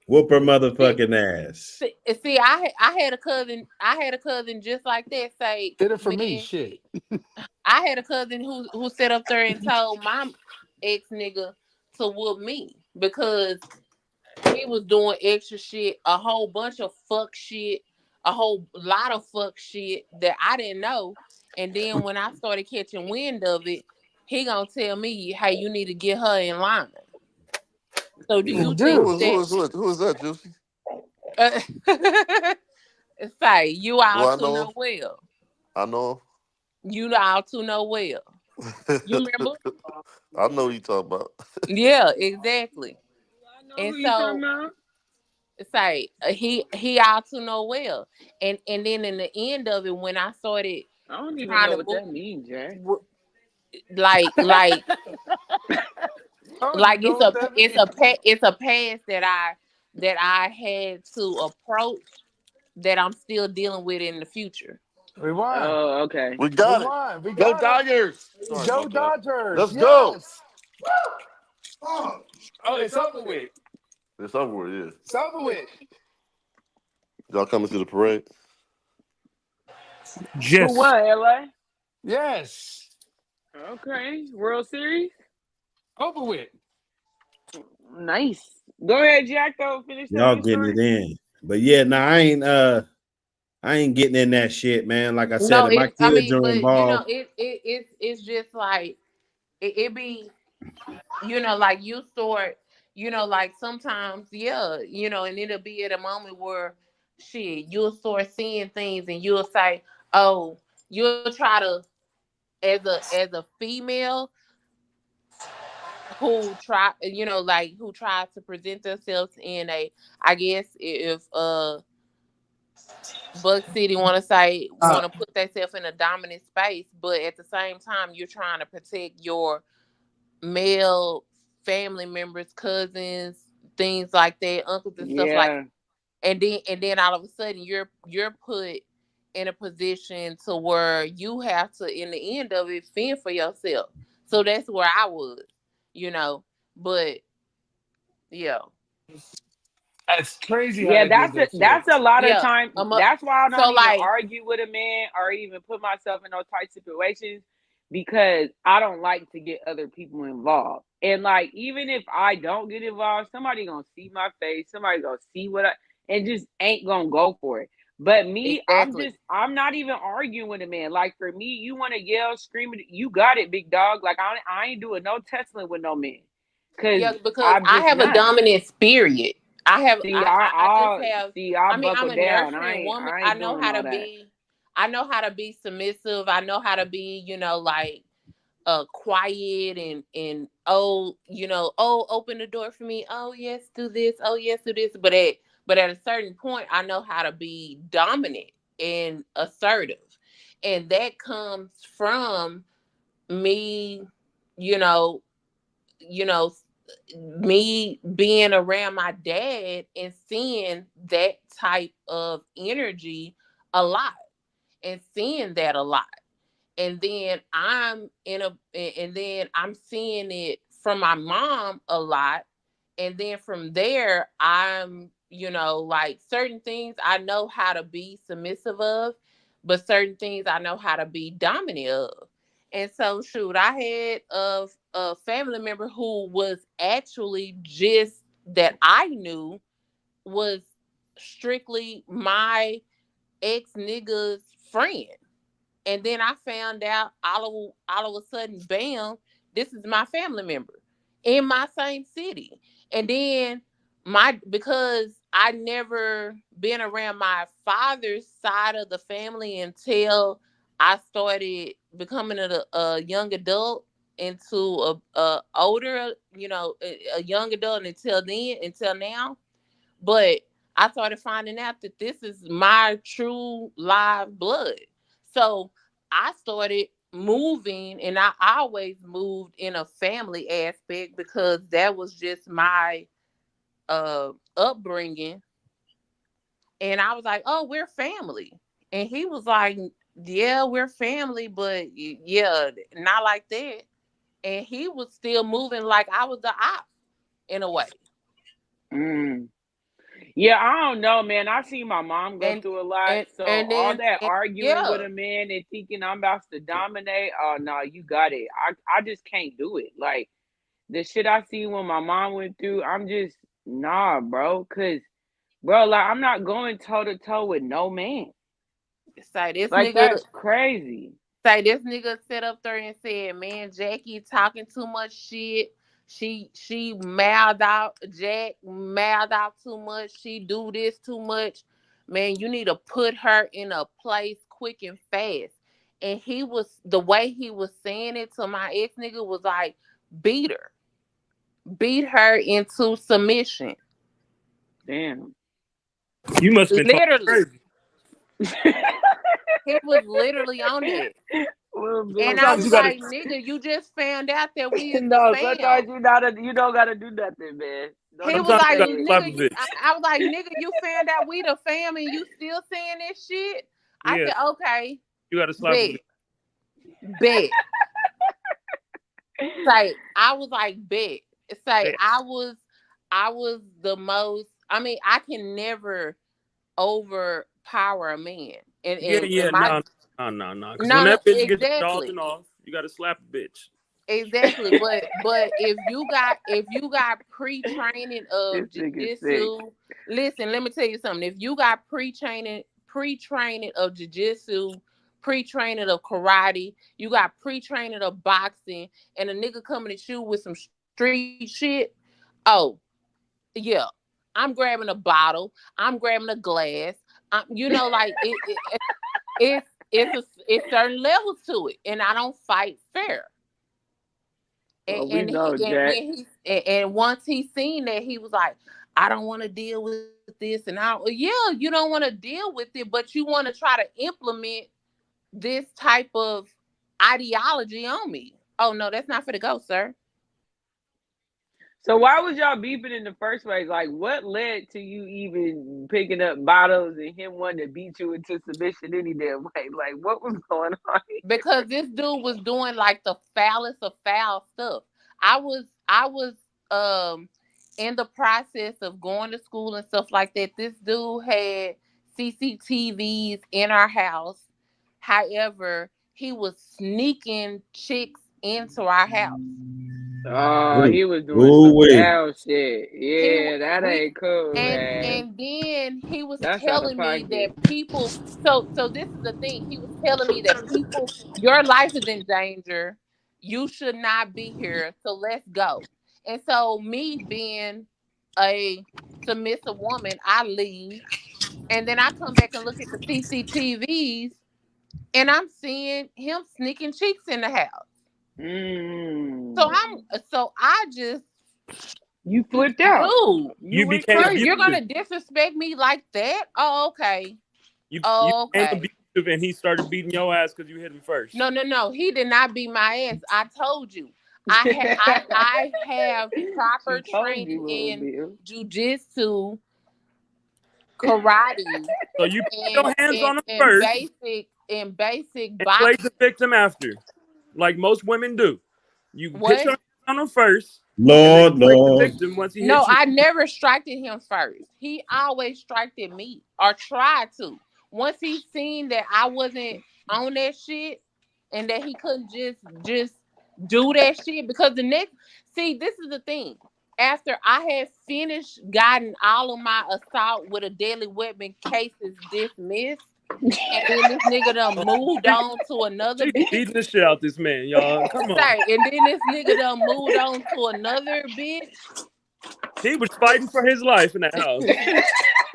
Whoop her See, motherfucking ass. see, I had a cousin. I had a cousin just like that say, Did it for me. man. Shit. I had a cousin who sat up there and told my ex nigga to whoop me because he was doing extra shit, a whole bunch of fuck shit, a whole lot of fuck shit that I didn't know. And then when I started catching wind of it, he gonna tell me, "Hey, you need to get her in line." So do You you think do. that? Who is that, Juicy? Uh, say you Do all I too know him? know well. I know You all too know well. him. You remember? I know who you talk about. Yeah, exactly. I know And who you talking so about. say he out to know well, and then in the end of it, when I started I don't even trying know to what that means, Jack. move, like like I don't like even know what that means. it's a past that I had to approach that I'm still dealing with in the future. Rewind. Oh, okay. We got it. Rewind. We Go got it. Tigers. Sorry Go about that. Dodgers. Let's go. Yes. Oh, it's over with. It's over with, yeah. It's over with. Y'all coming to the parade? Who Just won, LA? Yes. Okay. World Series? Over with. Nice. Go ahead, Jack, though. Finish telling Y'all your getting story. it in. But yeah, nah, I ain't getting in that shit, man. Like I said, No, if my I kids mean, are but you know, involved, it's just like it be, you know, like you sort, you know, like sometimes, yeah, you know, and it'll be at a moment where shit, you'll start seeing things and you'll say, oh, you'll try to as a female who try, you know, like who tries to present themselves in a, I guess if Buck City want to put themselves in a dominant space, but at the same time you're trying to protect your male family members, cousins, things like that, uncles and stuff like Yeah. that. And then all of a sudden you're put in a position to where you have to in the end of it fend for yourself. So that's where I was, you know. But yeah. It's crazy how Yeah, they did that that's shit. a lot of Yeah. time. I'm up. That's why I So don't even like argue with a man or even put myself in those tight situations because I don't like to get other people involved. And like even if I don't get involved, somebody gonna see my face, somebody gonna see what I and just ain't gonna go for it. But me, exactly. I'm not even arguing with a man. Like for me, you want to yell, scream, you got it, big dog. Like I ain't doing no Tesla with no man, cause Yeah, because I'm I just have a not. dominant spirit. I have See, I just have I I mean I'm buckle a down. nurturing woman. I ain't doing all that. I know how to be submissive. I know how to be, you know, like quiet and oh, you know, oh, open the door for me. Oh yes, do this. Oh yes, do this. But at a certain point, I know how to be dominant and assertive. And that comes from me, you know, you know, me being around my dad and seeing that type of energy a lot and seeing that a lot. And then I'm seeing it from my mom a lot. And then from there, I'm, like certain things I know how to be submissive of, but certain things I know how to be dominant of. And so, shoot, I had a family member who was actually just that I knew was strictly my ex nigga's friend. And then I found out all of a sudden, bam, this is my family member in my same city. And then because I never been around my father's side of the family until I started becoming a young adult into a older, a young adult until now. But I started finding out that this is my true live blood. So I started moving, and I always moved in a family aspect because that was just my upbringing. And I was like, "Oh, we're family." And he was like, "Yeah, we're family, but yeah, not like that." And he was still moving like I was the op in a way. Mm. Yeah, I don't know, man. I seen my mom go And through a lot. and So and all then that and arguing with yeah. a man and thinking I'm about to dominate, oh no, you got it. I just can't do it. Like the shit I see when my mom went through, I'm just nah, bro. Cause bro, like I'm not going toe to toe with no man. Say this Like nigga that's crazy. Say this nigga sit up there and said, "Man, Jackie talking too much shit. She mouthed out. Jack mouthed out too much. She do this too much. Man, you need to put her in a place quick and fast." And the way he was saying it to my ex nigga was like, beat her, beat her into submission, Damn. You must have been talking literally. crazy. He was literally on that. Well, And I bitch. Sometimes was you gotta like, "Nigga, you just found out that we is the No, sometimes fam." you don't gotta do nothing, man. Don't He was even sometimes you like, gotta say it. slap "Nigga, a bitch. I was like, nigga, you found out we the fam and you still saying this shit?" I Yeah, said, "Okay, you gotta slap a bet, bitch. bet." Say, I was like, bet. Say, Yeah, I was the most. I mean, I can never overpower a man, and yeah, and, yeah. and my No. Because when no, no, that bitch gets exactly. dodging off, you gotta slap a bitch. Exactly, but if you got pre-training This of nigga sick. jiu-jitsu, listen, let me tell you something. If you got pre-training of jiu-jitsu, pre-training of karate, you got pre-training of boxing, and a nigga coming at you with some street shit, oh yeah, I'm grabbing a bottle, I'm grabbing a glass, like it's certain levels to it, and I don't fight fair. and Well, we and he know, and Jack. when and once he seen that, he was like, "I don't want to deal with this," and yeah, you don't want to deal with it, but you want to try to implement this type of ideology on me. Oh no, that's not for the go, sir. So why was y'all beefing in the first place? Like, what led to you even picking up bottles and him wanting to beat you into submission any damn way? Like, what was going on? Because this dude was doing like the foulest of foul stuff. I was um in the process of going to school and stuff like that. This dude had CCTVs in our house. However, he was sneaking chicks into our house. Oh, Ooh, he was doing ooh some wee. foul shit. He Yeah, that we ain't cool, man. and then he was That's out of telling me pocket. that people, so this is the thing. He was telling me that people, your life is in danger. You should not be here. So let's go. And so me being a submissive woman, I leave, and then I come back and look at the CCTVs, and I'm seeing him sneaking cheeks in the house. So Mm. I just You flipped out. Dude, You You went became you're crazy. abusive. gonna disrespect me like that? Oh, okay. You Oh, became okay. abusive, and he started beating your ass because you hit him first. No. He did not beat my ass. I told you. I have proper She told training you, little in Bill. jujitsu, karate, So you put and your hands and on him and first basic and played the boxing. victim after, like most women do. You put your What? hands on him first, and then Lord, you played the Lord. victim once he No, hit you. I never striked at him first. He always striked at me or tried to. Once he seen that I wasn't on that shit and that he couldn't just do that shit because the next see, this is the thing. After I had finished gotten all of my assault with a deadly weapon cases dismissed, and then this nigga done moved She, on to another she's bitch. beating the shit out this man, y'all. Come on. Say, and then this nigga done moved on to another bitch. He was fighting for his life in that house.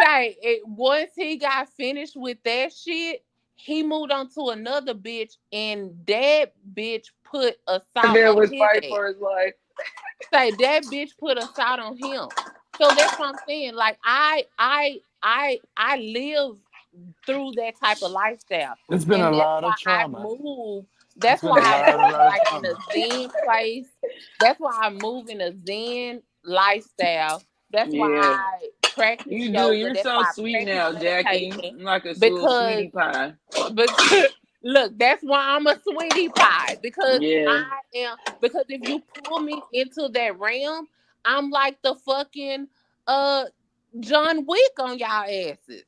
Say it once he got finished with that shit, he moved on to another bitch, and that bitch put That assault man on was his fighting ass. for his life. Say that bitch put assault on him. So that's what I'm saying. Like I live through that type of lifestyle, It's been a and that's lot why of I trauma. move. It's That's been a why I lot, a move lot of like in a trauma. zen place. That's why I move in a zen lifestyle. That's why Yeah, I practice you do. yoga. You're That's so why I sweet practice now, Jackie. meditation. I'm like a little Because, sweetie pie. but look, that's why I'm a sweetie pie. Because Yeah. I am. Because if you pull me into that realm, I'm like the fucking uh John Wick on y'all asses.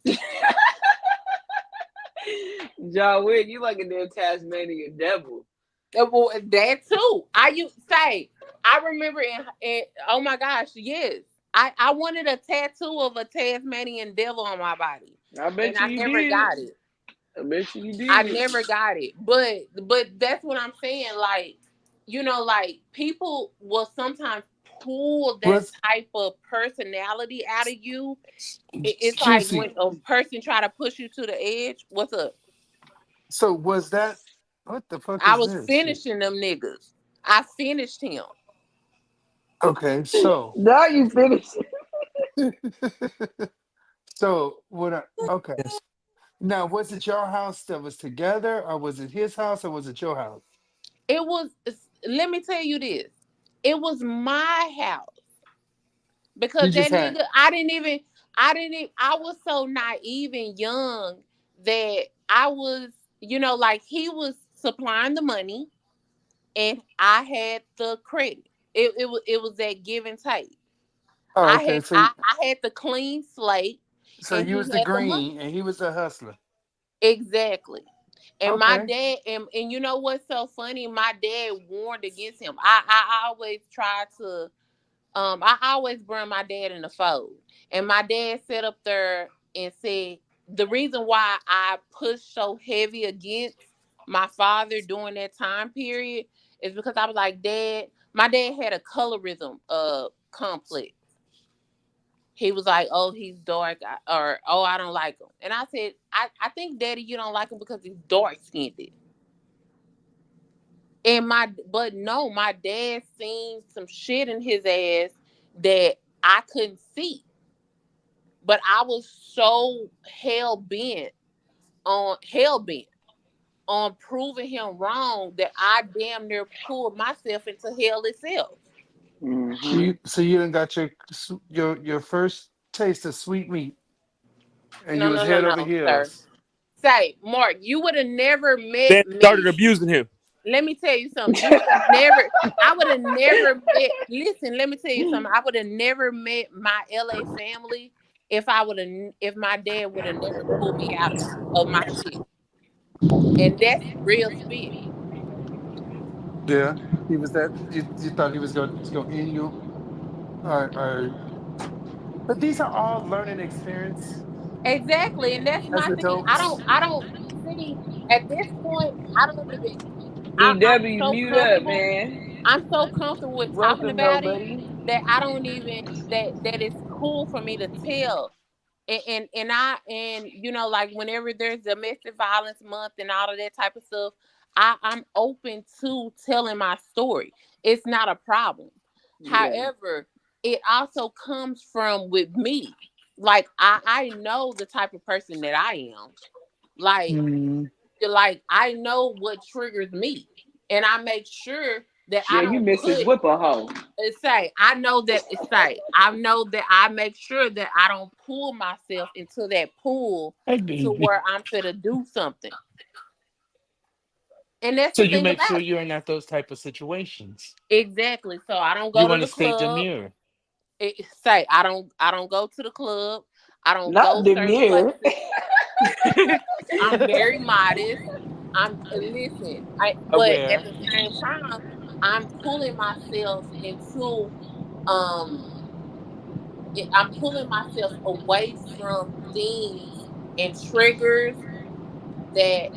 John Wick, you like a damn Tasmanian devil. Well, that too. I used say. I remember in oh my gosh, yes. I wanted a tattoo of a Tasmanian devil on my body, I and bet you I you never did. got it. I bet you I did. never got it. But that's what I'm saying. Like, like people will sometimes pull that Was type of personality out of you. It's like Juicy. when a person try to push you to the edge. What's up? So was that what the fuck I is was this shit? finishing them niggas. I finished him. Okay, so Now you finished. so what I okay. Now was it your house that was together or was it his house or was it your house? It was. Let me tell you this. It was my house You because just that had nigga. I didn't even. I didn't. I was so naive and young that I was. Like he was supplying the money and I had the credit. It was that give and take. oh I okay, had I had the clean slate so and you he was the had the money. green and he was a hustler. Exactly. And my Okay. dad, and you know what's so funny? My dad warned against him. I always try to, I always bring my dad in the fold. And my dad sat up there and said, the reason why I pushed so heavy against my father during that time period is because I was like, Dad, my dad had a colorism complex. He was like, "Oh, he's dark," or "Oh, I don't like him." And I said, "I think, Daddy, you don't like him because he's dark skinned." But no, my dad seen some shit in his ass that I couldn't see. But I was so hell bent on proving him wrong that I damn near pulled myself into hell itself. Hmm. So you done got your first taste of sweet meat and No, you was no, no, head over no, sir. heels. Say, Mark, you would have never Then met started me. abusing him. Let me tell you something. You would have never. I would have never met. Listen, let me tell you something. I would have never met my LA family if my dad would have never pulled me out of my shit. And that's real spit. Yeah. He was that you thought he was gonna end you or but these are all learning experience Exactly, and that's as my thing. I don't. adults. I don't see at this point. I don't even. I'm EW, so mute up, comfortable. man. I'm so comfortable with talking Welcome, about it nobody. that I don't even that it's cool for me to tell. And like whenever there's domestic violence month and all of that type of stuff, I'm open to telling my story. It's not a problem. Yeah. However, it also comes from with me. Like I know the type of person that I am. Like Mm. I know what triggers me, and I make sure that Yeah, I you don't Mrs. put Whip a hoe. I know that I make sure that I don't pull myself into that pool to where I'm finna do something. And that's So the you thing make sure about it. you're not those type of situations. Exactly. So I don't You go to want to the stay club. demure. I don't go to the club. I don't Not go the certain mirror. places. I'm very modest. But at Aware. the same time, I'm pulling myself into um I'm pulling myself away from things and triggers that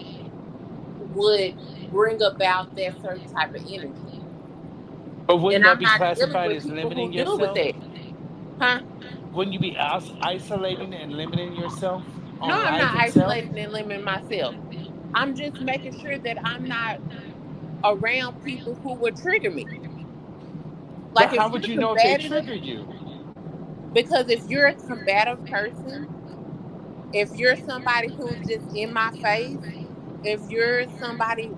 would bring about that certain type of energy. But And wouldn't that I'm be not dealing classified with as people limiting who deal with yourself? that. Huh? Wouldn't you be isolating and limiting yourself No, on I'm life not itself? isolating and limiting myself. I'm just making sure that I'm not around people who would trigger me. But Like if how you're would you know if they combative, trigger you? because if you're a combative person, if you're somebody who's just in my face, if you're somebody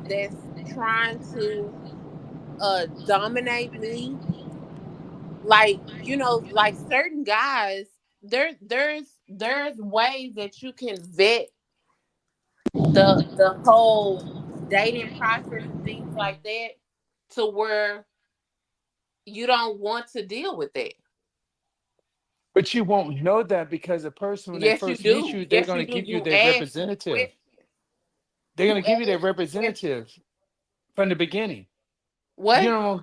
that's trying to dominate me, like like certain guys, there's ways that you can vet the whole dating process and things like that to where you don't want to deal with that. But you won't know that because the person, when they Yes, you first meet do. you, they're Yes, going you to do. give you You their ask the representative. question. They're going You to give you their ask the question. representative from the beginning. You What? know,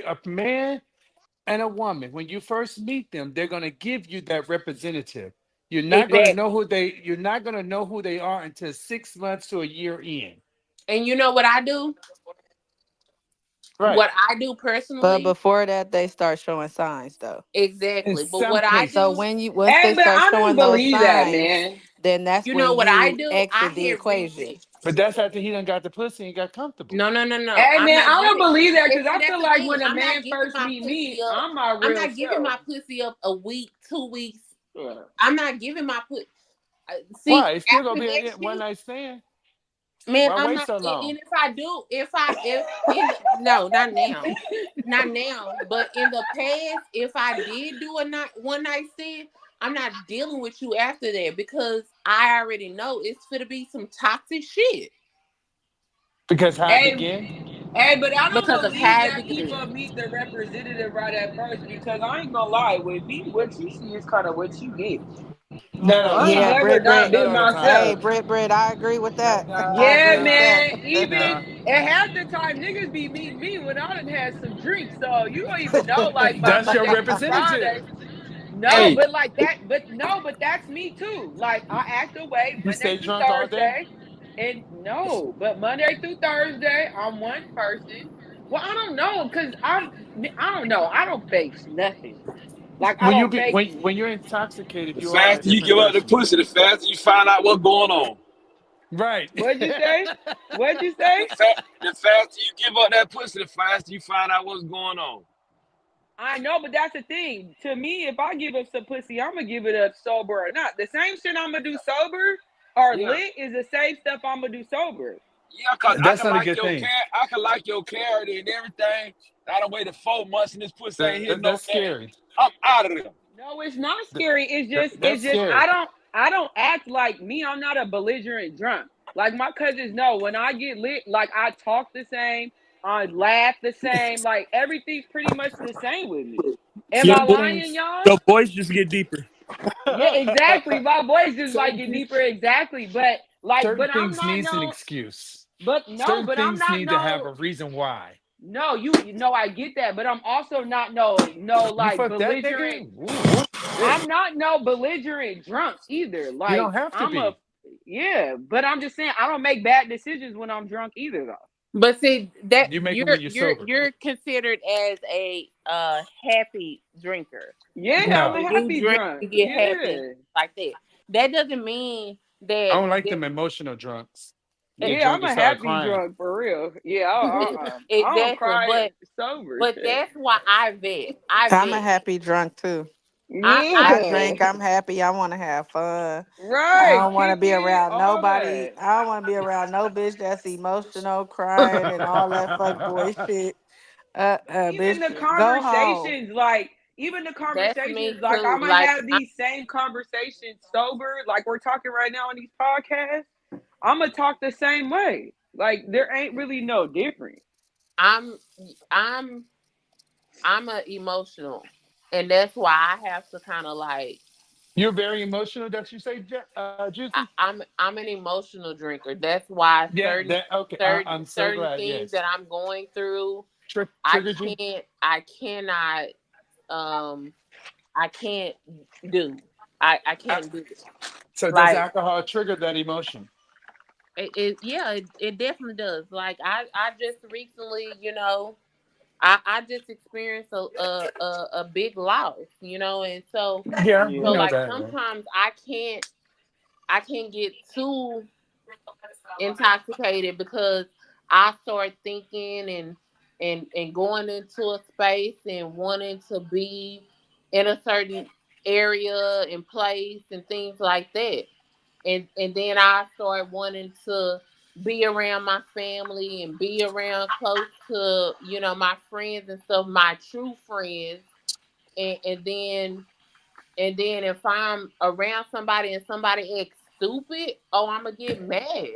a man and a woman, when you first meet them, they're going to give you that representative. Exactly. You're not going to know who they are until 6 months to a year in. And you know what I do? Right. What I do But personally? before that, they start showing signs though. In Exactly. But some what I So do, cases. once Hey, they but start I don't showing those believe that, signs, man. then that's you know when what I you do? I exit the had equation. reached. But that's after he done got the pussy and got comfortable. No, no, no, no. Hey, I'm man, not I don't giving. believe that And because see, I that's feel the like thing. when a I'm not man giving first my meet pussy me, up. I'm my I'm real not giving self. my pussy up a week, 2 weeks. Yeah. I'm not giving my pussy. See, Why? It's still gonna after be that a one shit, night stand. man, Why I'm wait not. so And long? if I do, if in the, no, not now, not now. But in the past, if I did do a one night stand, I'm not dealing with you after that because I already know it's gonna be some toxic shit Because how it Hey, began? hey, but I don't because of believe how it that began. people meet the representative right at first because I ain't gonna lie. With me, what you see is kind of what you get. Not all the I ain't Yeah, time. never Brit not Brit. Not been all the time. Hey, myself. Brit, I agree with that. I Yeah, agree with Nah, that. man. Even nah. and half the time niggas be meeting me when I done had some drinks. So you don't even know like my That's your Monday through Friday. representative. No, Hey, but like that, but no, but that's me too. Like I act away You Monday stay through drunk all day. Thursday. And no, but Monday through Thursday, I'm one person. Well, I don't know, cause I don't know. I don't fake nothing. Like I don't fake. When you're intoxicated, the you are a faster you different give up the person. pussy, the faster you find out what's going on. Right. What'd you say? What'd you say? The faster you give up that pussy, the faster you find out what's going on. I know, but that's the thing. To me, if I give up some pussy, I'm gonna give it up sober or not. The same shit I'm gonna do sober or Yeah. lit is the same stuff I'm gonna do sober. Yeah, cause I That's can not a like good your thing. care, I can like your clarity and everything. I done waited 4 months and this pussy ain't hitting no That's nothing. scary. I'm out of there. No, it's not Th- scary. It's That's just scary. I don't act like me. I'm not a belligerent drunk. Like my cousins know when I get lit, like I talk the same, I laugh the same, like everything's pretty much the same with me. Am I Certain lying, things. y'all? The voice just get deeper. Yeah, exactly. My voice just like certain get things. deeper, exactly. But like, Certain but I'm things not needs an no, excuse. but no, Certain but I'm things not need to have no, a reason why. no. You know, I get that, but I'm also not no You like fuck that belligerent. nigga? Ooh, shit. I'm not no belligerent drunk either. You don't Like have to I'm a, be. yeah, but I'm just saying I don't make bad decisions when I'm drunk either, though. But see that You make them when you're sober. you're considered as a happy drinker. Yeah, I'm No, a When you happy drink, drunk. you get happy and Yeah, stuff like that. That doesn't mean I that don't like them emotional drunks. get Yeah, drunk I'm and a start happy crying. drunk for real. Yeah, I don't Exactly, cry sober. but Shit. that's why I vet. I I'm a vet. happy drunk too. I I Yeah, drink. I'm happy. I want to have fun. I right. don't want to Kick be it, around all nobody. that. I don't want to be around no bitch that's emotional, crying, and all that fuck boy shit. Even the Bitch, go home. conversations, like even the That's me conversations, like too. I'm gonna have these same conversations sober, like we're talking right now on these podcasts. I'm gonna talk the same way. Like there ain't really no difference. I'm I'm I'm a emotional, and that's why I have to kind of like You're very emotional, that you say, Juicy? I'm an emotional drinker. That's why Yeah, certain that okay. certain I'm so certain glad. things Yes. that I'm going through, Triggered you? I cannot um I can't do. I Uh, can't do it. so does Like alcohol trigger that emotion? yeah, it definitely does. Like I just recently, I just experienced a big loss, and Yeah, we so know Yeah. like that. Yeah. sometimes I can't get too intoxicated because I start thinking and going into a space and wanting to be in a certain area and place and things like that. And then I start wanting to be around my family and be around close to, my friends and stuff, my true friends. And then if I'm around somebody and somebody acts stupid, oh, I'm gonna get mad.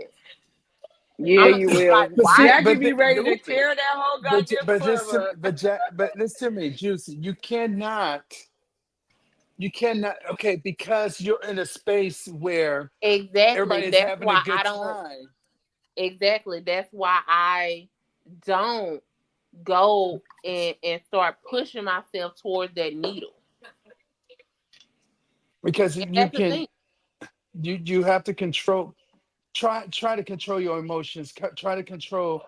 Yeah, I'm gonna you be like, will. But why see, are Jackie but you be ready to stupid? tear that whole goddamn club up. but listen to me, Juicy. You cannot. Okay, because you're in a space where Exactly. everybody is That's having a why good I don't. time. Exactly. That's why I don't go and start pushing myself towards that needle. Because And you that's the can thing. you have to control, try to control your emotions, try to control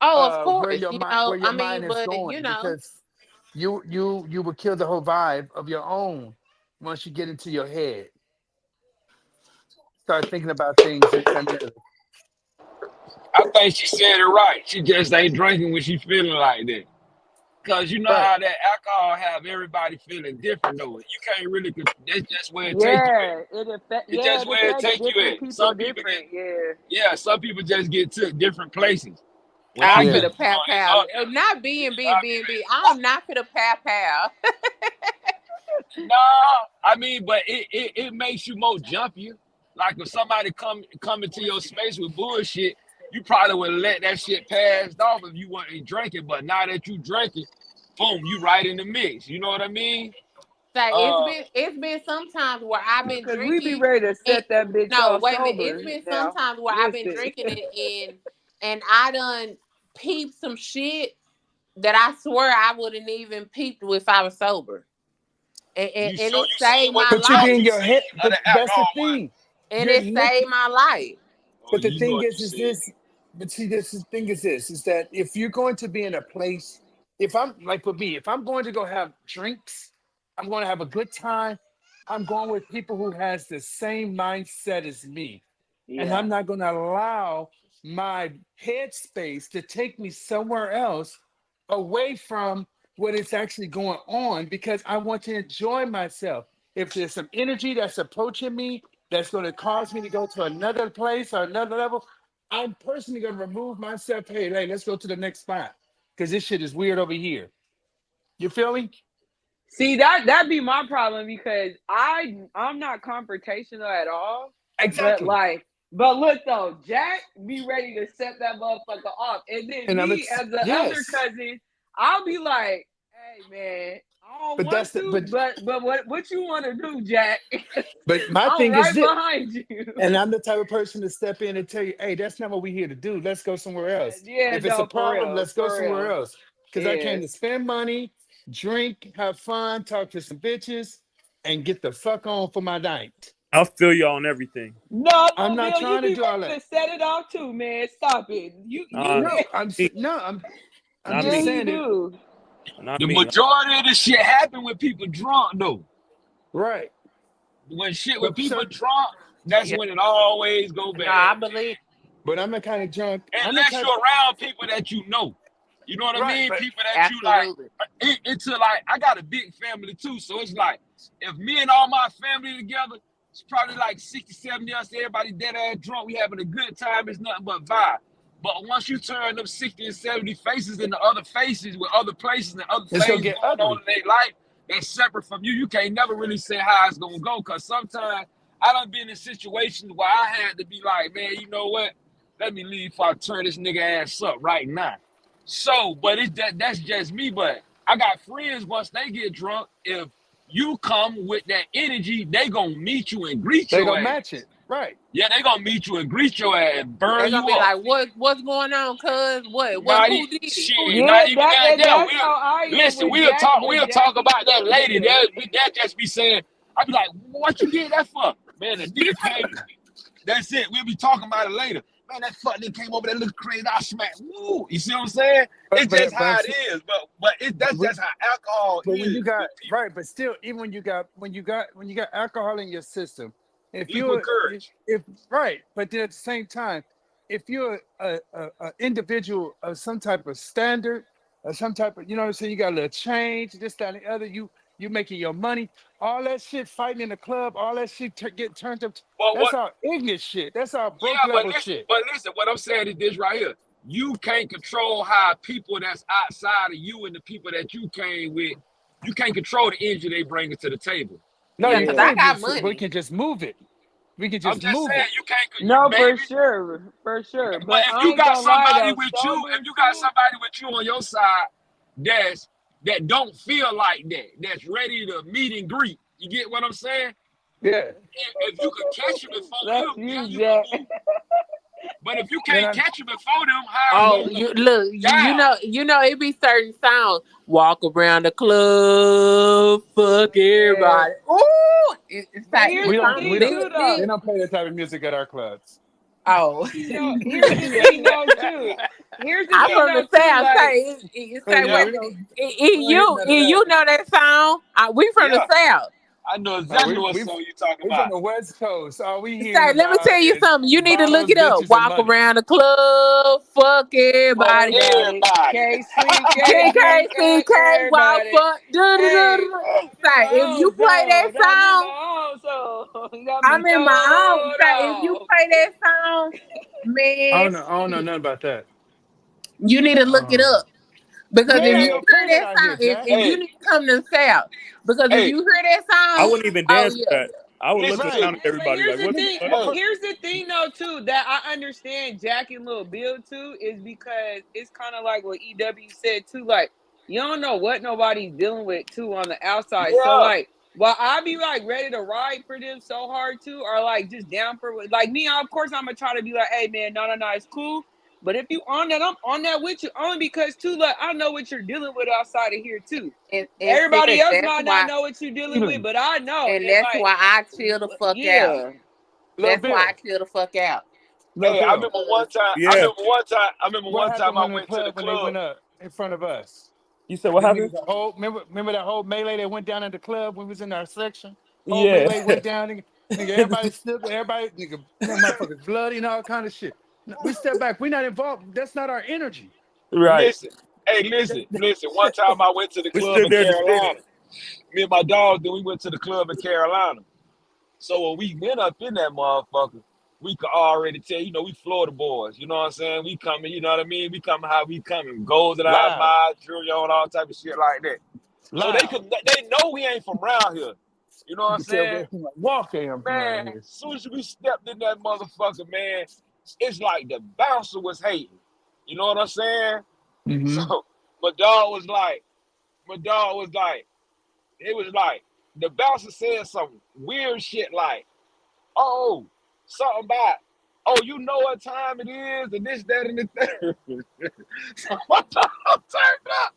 Oh, of where course. I your mind mean, is but going, because you will kill the whole vibe of your own once you get into your head, start thinking about things anew. I think she said it right. She just ain't drinking when she feeling like that. Cause you know Right. how that alcohol have everybody feeling different though. You can't really. That's just where it take you at. Yeah, It's just it where it affects take you different at. people Some people get, different. Yeah. yeah. Some people just get to different places. When I I'm get Yeah. for the pow drunk, it's pow. up there. Not being It's being up being there. being. I'm not for the pow pow. No, I mean, but it makes you more jumpy. Like if somebody come into your space with bullshit, you probably would let that shit pass off if you weren't drinking. But now that you drinking, boom, you right in the mix. You know what I mean? Like Uh, it's been sometimes where I've been Cause we be drinking ready to and set that bitch no, off wait a minute. It's sober been now. sometimes where I've been Listen. drinking it and I done peeped some shit that I swear I wouldn't even peeped if I was sober. you And sure it you seen saved what my the But you color be life. in you your head. seen of But the that's the alcohol was? thing. And You're it saved looking. my life. Oh, But the you know thing what you is said. this. But see, this the thing is that if you're going to be in a place, if I'm like with me, if I'm going to go have drinks, I'm going to have a good time. I'm going with people who has the same mindset as me, and Yeah. I'm not going to allow my headspace to take me somewhere else, away from what is actually going on, because I want to enjoy myself. If there's some energy that's approaching me, that's going to cause me to go to another place or another level, I'm personally going to remove myself. Hey, let's go to the next spot, because this shit is weird over here. You feel me? See that be my problem because I'm not confrontational at all. But Exactly. but look though, Jack be ready to set that motherfucker off, and then And me as the other yes, cousin, I'll be like, "Hey man, I don't but want that's the to, but what you want to do, Jack? but my I'm thing is right this. behind you." And I'm the type of person to step in and tell you, hey, that's not what we're here to do. Let's go somewhere else. Yeah, If it's a no, problem, let's go for somewhere real, else. Because I yeah. came to spend money, drink, have fun, talk to some bitches, and get the fuck on for my night. I feel you on everything. No, I'm not Bill, you trying to be do all ready that. to set it off too, man. Stop it. You Nah, No, ready? me, no, I'm not just Yeah, me, he saying it. do. not The me. majority of the shit happen when people drunk though. Right. When But people so drunk, that's Yeah, when it always go No, I bad. believe. But I'm the kind of drunk. I'm the unless type. you're around people that you know. You know what I Right, mean? but People that you like Absolutely. into like I got a big family too. So it's like if me and all my family together, it's probably like 60, 70 us, everybody dead ass drunk. We having a good time. It's nothing but vibe. But once you turn them 60 and 70 faces into other faces with other places and other it's gonna things get going on ugly. in their life that's separate from you, you can't never really say how it's gonna go. Cause sometimes I done been in situations where I had to be like, man, you know what? Let me leave before I turn this nigga ass up right now. So, but that's just me. But I got friends once they get drunk, if you come with that energy, they gonna meet you and greet They your gonna ass. match it. Right. Yeah, they gonna meet you and greet your ass, They're burn gonna you be up. like, what's going on, cuz? Not Who did it? Who shit, did Yeah, not it? even that. and There, that's how I am listen. with We'll Jack talk. with We'll talk Jackie. about that later. Yeah. That just be saying. I be like, what you did that for, man? The nigga came. That's it. We'll be talking about it later. Man, that fuck nigga came over there looking crazy. I smacked. Woo. You see what I'm saying? But It's just but how it is. That's we, just how alcohol but when is you got with people. right, but still, even when you got alcohol in your system, if Liquid you're courage. if right, but then at the same time, if you're a individual of some type of standard or some type of, you know what I'm saying, you got a little change, this, that, and the other, you making your money, all that shit fighting in the club, all that shit get turned up. But That's what our ignorant shit. That's our broke Yeah, level shit. but listen, what I'm saying is this right here. You can't control how people that's outside of you and the people that you came with, you can't control the energy they bring to the table. No, Yeah, you cause Yeah. I can got just we money. can just move it. We can I'm just just move saying it. you can't, No, for baby. sure, for sure. But But if I you ain't got gonna lie somebody though, with you, if sober you got too. somebody with you on your side that don't feel like that, that's ready to meet and greet. You get what I'm saying? Yeah. If you could catch them before That's them, yeah, you, you can Jack. move. But if you Then can't I catch them before them, how it Oh, gonna you go look, down? it be certain sounds. Walk around the club, fuck Yeah. everybody. Ooh, it's But like here's we it the don't sounds we thing don't too, dead. they though. don't play that type of music at our clubs. Oh, Here's the thing though too. Here's the I'm thing Yeah, from though the too. south. Like, It say Yeah, yeah, wait a minute. we don't hear none of You that. know that song? We from the yeah. south. I know No, exactly what song you talking we from about. the West Coast. All we It hearing say, let me about tell you is something. You need to look bottles, it up. bitches, and Walk money. around the club, fuck Fuck everybody. everybody, everybody. K Sleep, K KK, Drink, fuck walk, everybody. fuck. Hey, I'm in Say, if my you own play that zone. I'm in song, my own zone. Got me I'm in my own. thrown Say, if you off. play that song, man, I don't know nothing about that. you need to look it Oh. up. Because Yeah, if we you Man, don't hear play that that out here, song, Jack. if you hey, need to come to the South, because if hey, you hear that I song, wouldn't even oh dance to yeah. that. I would look listen Right. to around me. at But everybody here's like, the what the thing. fuck? I'm Hey, put, Here's the thing, though, too, that I understand Jack and Lil Bill too is because it's kind of like what EW said too. Like you don't know what nobody's dealing with too on the outside. So yeah. like, while I be like ready to ride for them so hard too, or like just down for like me, of course I'm gonna try to be like, hey man, no, it's cool. But if you on that, I'm on that with you only because too, like I know what you're dealing with outside of here too. And Everybody see, else might not know what you're dealing with, Steven, but I know. and And that's like, why I chill the fuck out. yeah. Little That's why I Bill, chill the fuck out. Little Hey, I Bill. remember one time. Yeah. I remember What one time happened I when the went to the club when they club. went up in front of us? You said what The niggas, happened? the whole remember that whole melee that went down at the club when we was in our section. Whole Yeah. melee went down. Nigga, everybody stood there. Everybody, nigga, that motherfucker's bloody and all kind of shit. No, we step back. We not involved. That's not our energy. Right. Listen, hey, listen. One time I went to the We club stood in there defending. Carolina. Me and my dog, then we went to the club in Carolina. So when we went up in that motherfucker, we could already tell, we Florida boys. You know what I'm saying? We coming, you know what I mean? We coming how we coming. Gold in our Loud, mouth, jewelry on, all type of shit like that. So loud. they know we ain't from around here. You know what You I'm can tell saying? where walk am from around Man, here. as soon as we stepped in that motherfucker, man, it's like the bouncer was hating. You know what I'm saying? So Mm-hmm. my dog was like, my dog was like, it was like, the bouncer said some weird shit like, oh, something about, oh, you know what time it is, and this, that, and the third. So my dog turned up.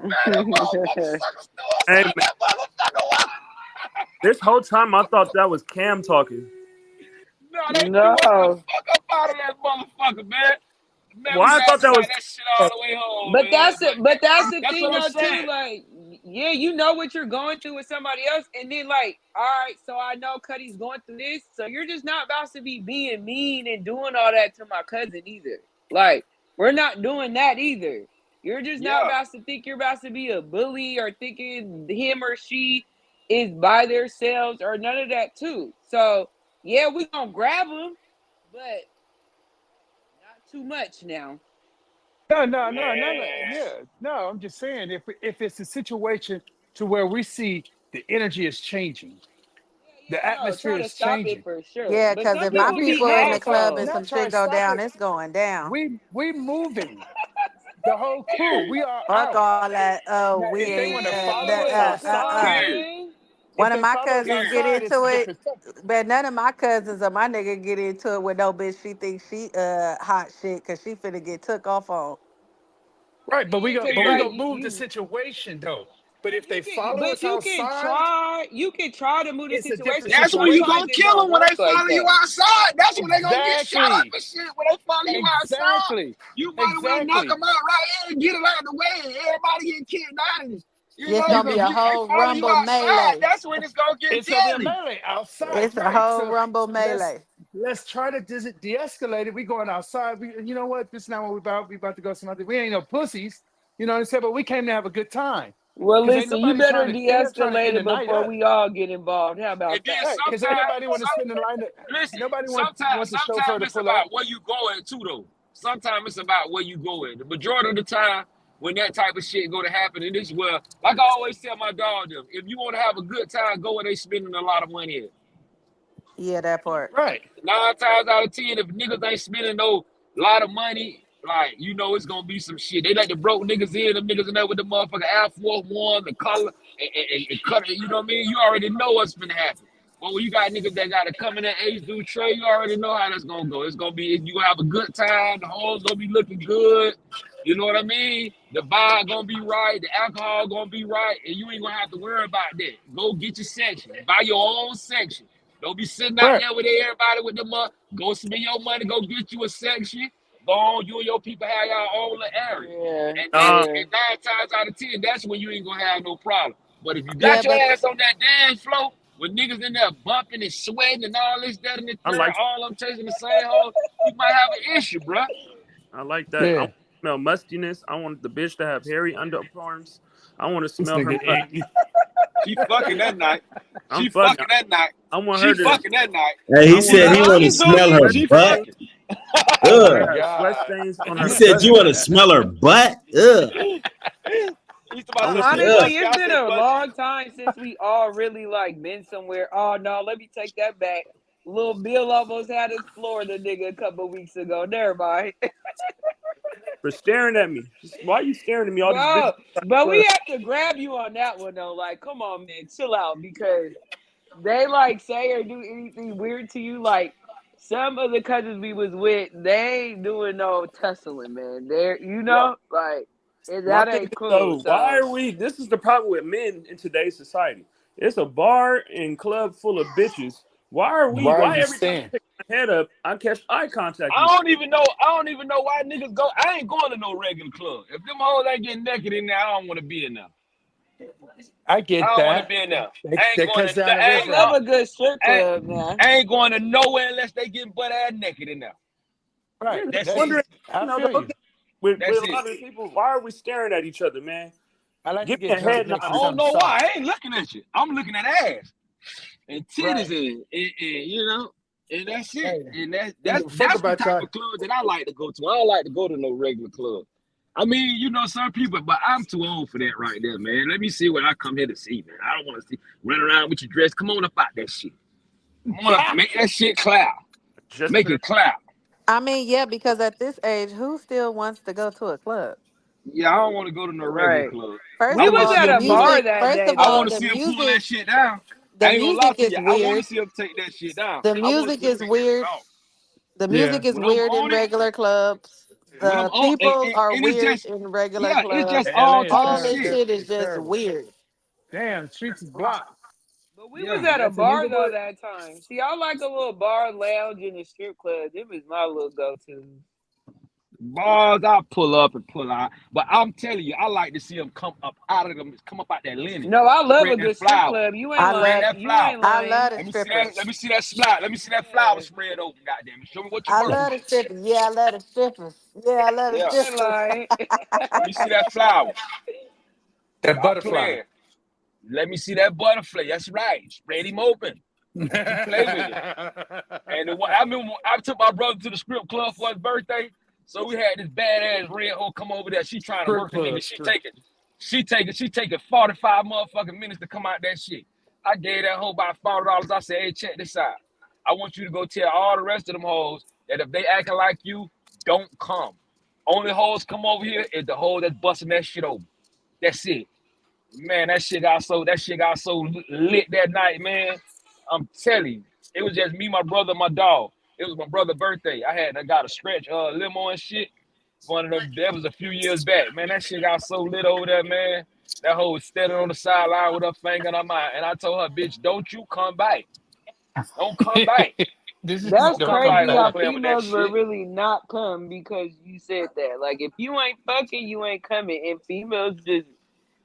Man, that motherfucker sucker still Hey, outside man, that motherfucker. this whole time I thought that was Cam talking. No, they threw us the No. fuck up out of that motherfucker, man. Man, Well, we I had thought to that ride was that shit all the way home, But man. that's it. But that's the That's thing what I'm though too. saying. Like yeah, you know what you're going through with somebody else, and then like, all right, so I know Cuddy's going through this, so you're just not about to be being mean and doing all that to my cousin either. Like, we're not doing that either. You're just not Yeah. about to think you're about to be a bully or thinking him or she is by themselves or none of that too. So yeah, we gonna grab them, but not too much now. No. Man. Yeah, no. I'm just saying, if it's a situation to where we see the energy is changing, Yeah, the yeah, no, atmosphere try to is stop it changing. for sure. Yeah, But because some if my No, people we people be in the not trying club and assholes. some not trying shit to go stop down, it. it's going down. We moving. The whole crew. We are Fuck out. all that. Oh, Now, we if they ain't want to Yeah, follow that. us come outside, on, Period. man. One if of they my follow us cousins Period. get outside, it's a into it, different thing. but none of my cousins or my nigga get into it with no bitch. She thinks she hot shit because she finna get took off on. Right, but Yeah, cause we Period. like gonna move the you situation though. But but if they follow us you can outside, try to move the it's a situation, different but That's when you situation. sometimes gonna it kill don't them when work they like follow you that. outside. That's when they gonna get shot up Exactly. and shit. When they follow you outside, Exactly. you might as well knock Exactly. them out right here and get it out of the way, and everybody get kicked out. And you It's know, You gonna be gonna a you they whole follow you rumble outside. melee. That's when it's gonna get it's gonna be a deadly. melee outside, It's a right? whole So rumble let's melee. let's try to de-escalate it. We going outside. You know what? This is not what we about. We about to go some other. We ain't no pussies. You know what I'm saying? But we came to have a good time. Well, Cause ain't listen, you nobody better trying to ain't nobody trying to de-escalate end the it night before up. we all get involved. How And about then that? Right. Cause ain't sometimes, nobody want to spend the night. listen, Nobody want sometimes, the chauffeur sometimes to it's pull up. about where you going to though. Sometimes it's about where you going. The majority of the time, when that type of shit go to happen, and this is where, like I always tell my dog, them, if you want to have a good time, go where they spending a lot of money at. Yeah, that part. Right. 9 times out of 10, if niggas ain't spending no lot of money, like you know it's gonna be some shit. They let the broke niggas in, them niggas in there with the motherfucking Air Force One, the color, and cut it. You know what I mean? You already know what's gonna happen. But when you got niggas that gotta come in that age do trade, you already know how that's gonna go. It's gonna be you gonna have a good time. The hoes gonna be looking good. You know what I mean? The vibe gonna be right. The alcohol gonna be right, and you ain't gonna have to worry about that. Go get your section. Buy your own section. Don't be sitting out Right. there with everybody with them up. Go spend your money. Go get you a section. Go on. You and your people have your own little area. Yeah, And yeah. 9 times out of 10, that's when you ain't gonna have no problem. But if you Yeah, got your but ass on that dance floor with niggas in there bumping and sweating and all this, that, and the I third, like all them chasing the same hole, you might have an issue, bruh. I like that. I Yeah. want to smell mustiness. I want the bitch to have hairy underarms. I want to This smell her nigga butt. ignorant. She fucking that night. I'm She fucking. fucking that night. I want She her to. fucking that night. Hey, I he want said her he to want to have smell her sweat She butt. fucking. stains. I Oh want her my to Ugh. have sweat God. stains on He her said butt. you want to smell her butt. Ugh. He's about I to say want she Ugh. Honestly, musty. it's I been said a musty. long time since we all really like been somewhere. Oh no, let me take that back. Little Bill almost had us Florida nigga a couple weeks ago. Never mind. for staring at me. Just, why are you staring at me? All these bitches Bro, inside the but club. we have to grab you on that one though. Like, come on, man, chill out because they like say or do anything weird to you. Like some of the cousins we was with, they ain't doing no tussling, man. They're Right. like My that thing ain't is cool. though, why So are we? This is the problem with men in today's society. It's a bar and club full of bitches. Why are we? Why are Why you every time I staying? pick my head up, I catch eye contact I with don't even know. I don't even know why niggas go. I ain't going to no regular club. If them hoes ain't getting naked in there, I don't want to be in there. I I get don't want to that. be in there. I ain't That going cuts to. down the I love a good strip I ain't, club now. I ain't going to nowhere unless they get butt ass naked in there. you. right. Yeah, just That's it. That's wondering, I the feel whole you. thing with That's a it. lot of people. Why are we staring at each other, man? I like to Give me get a drunk head next I to nod. don't something know why. soft. I ain't looking at you. I'm looking at ass and titties Right. and you know, and that's it. Hey, And that don't that's give a fuck that's the about type y'all. of club that I like to go to. I don't like to go to no regular club. I mean, you know, some people, but I'm too old for that right there, man. Let me see what I come here to see, man. I don't want to see run around with your dress. Come on up out that shit. Come on up, make that shit clap. Just Make put it. it clap. I mean, yeah, because at this age, who still wants to go to a club? Yeah, I don't want to go to no regular Right. club. First We I of want to was all, see at the them a pull that. bar music. that First day of I all, want to though. the see them pull that music. shit down. The I ain't gonna lie music to is you. I want weird. to see them take that shit down. The I want to music see them is take that shit weird. off. The Yeah. music is When I'm weird in on it, regular clubs. when I'm The on, people are and it's weird just, in regular yeah, it's just clubs. all LA is type of All terrible. this shit. shit is It's just terrible. weird. Damn, the streets is blocked. But we was Yeah, at a that's in bar though Inglewood. that time. See, I like a little bar lounge in the strip club. Them is my little go to. Bars, I pull up and pull out. But I'm telling you, I like to see them come up out of them, come up out that linen. No, I love a Spread that good strip flour. club. You ain't I Spread love lying. that You flour. ain't I love lying. the Let me see that. Let strippers. me see that slide. Let me see that flour Yeah, spread open. Goddamn it. Show me what you're I working love the with. strippers. Yeah, I love the strippers. Yeah, I love the Yeah. you ain't strippers. lying. Let me see that flour. That Stop butterfly. playing. Let me see that butterfly. That's right. Spread him open. Don't you play with it. And I remember I took my brother to the strip club for his birthday. So we had this badass red hoe come over there. She trying to Strip work a nigga. club. She taking 45 motherfucking minutes to come out that shit. I gave that hoe about $40. I said, hey, check this out. I want you to go tell all the rest of them hoes that if they acting like you, don't come. Only hoes come over here is the hoe that's busting that shit over. That's it. Man, that shit got so lit that night, man. I'm telling you, it was just me, my brother, my dog. It was my brother's birthday. I got a stretch limo and shit. One of them, that was a few years back. Man, that shit got so lit over there, man. That hoe was standing on the sideline with her finger in her mouth. And I told her, bitch, don't you come back. Don't come back. This is That's Don't don't come come back crazy over how back. playing with that females will shit. really not come because you said that. Like if you ain't fucking, you ain't coming. And females just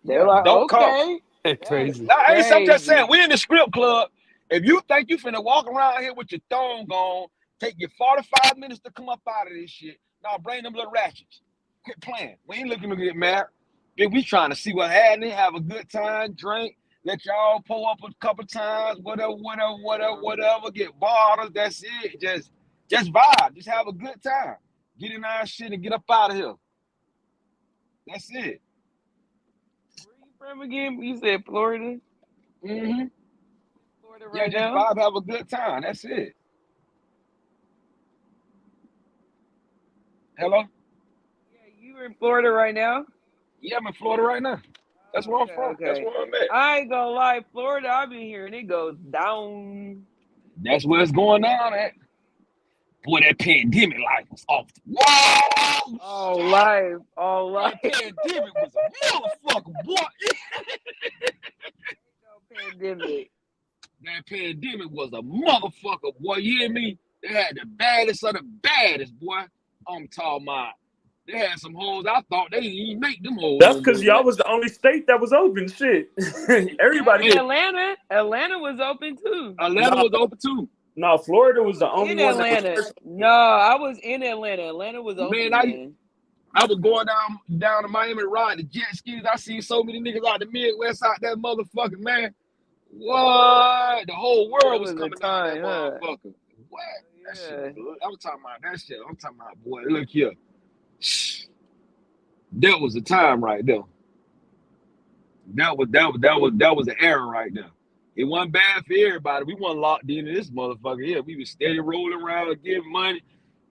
they're Yeah, like, don't come. okay, It's that's crazy. Now, I'm just saying, crazy. we in the script club. If you think you finna walk around here with your thong on, take you 45 minutes to come up out of this shit. Now bring them little ratchets. Quit playing. We ain't looking to get married. Bitch, we trying to see what happening, have a good time, drink, let y'all pull up a couple times, whatever, get bottles, that's it. Just vibe. Just have a good time. Get in our shit and get up out of here. That's it. Where you from again? You said Florida. Mm-hmm. Florida Yeah, right just now. vibe, have a good time. That's it. Hello? Yeah, you in Florida right now. Yeah, I'm in Florida right now. That's Oh, where I'm okay, from. That's okay. where I'm at. I ain't gonna lie, Florida. I've been hearing it goes down. That's where it's going on at. Boy, that pandemic life was off. Whoa! All Shit! life, all life. That pandemic was a motherfucker, boy. No pandemic. That pandemic was a motherfucker, boy. You hear me? They had the baddest of the baddest, boy. I'm talking about. They had some hoes. I thought they didn't even make them hoes That's no because more, y'all boy. was the only state that was open. Shit, everybody. Dang, Hey, Atlanta. Atlanta was open too. Atlanta No, was open too. no, Florida I was was the only in one that was Atlanta. first. No, I was in Atlanta. Atlanta was Man, open then. I was going down to Miami riding the jet skis. I seen so many niggas out the Midwest out that motherfucker, man. What? The whole That world was was the coming down that time, huh? motherfucker. What? That shit Yeah. was. I'm talking about that shit. I'm talking about, boy. Look here. That was the time right there. That was the era right there. It wasn't bad for everybody. We wasn't locked into this motherfucker here. We was steady rolling around, getting money,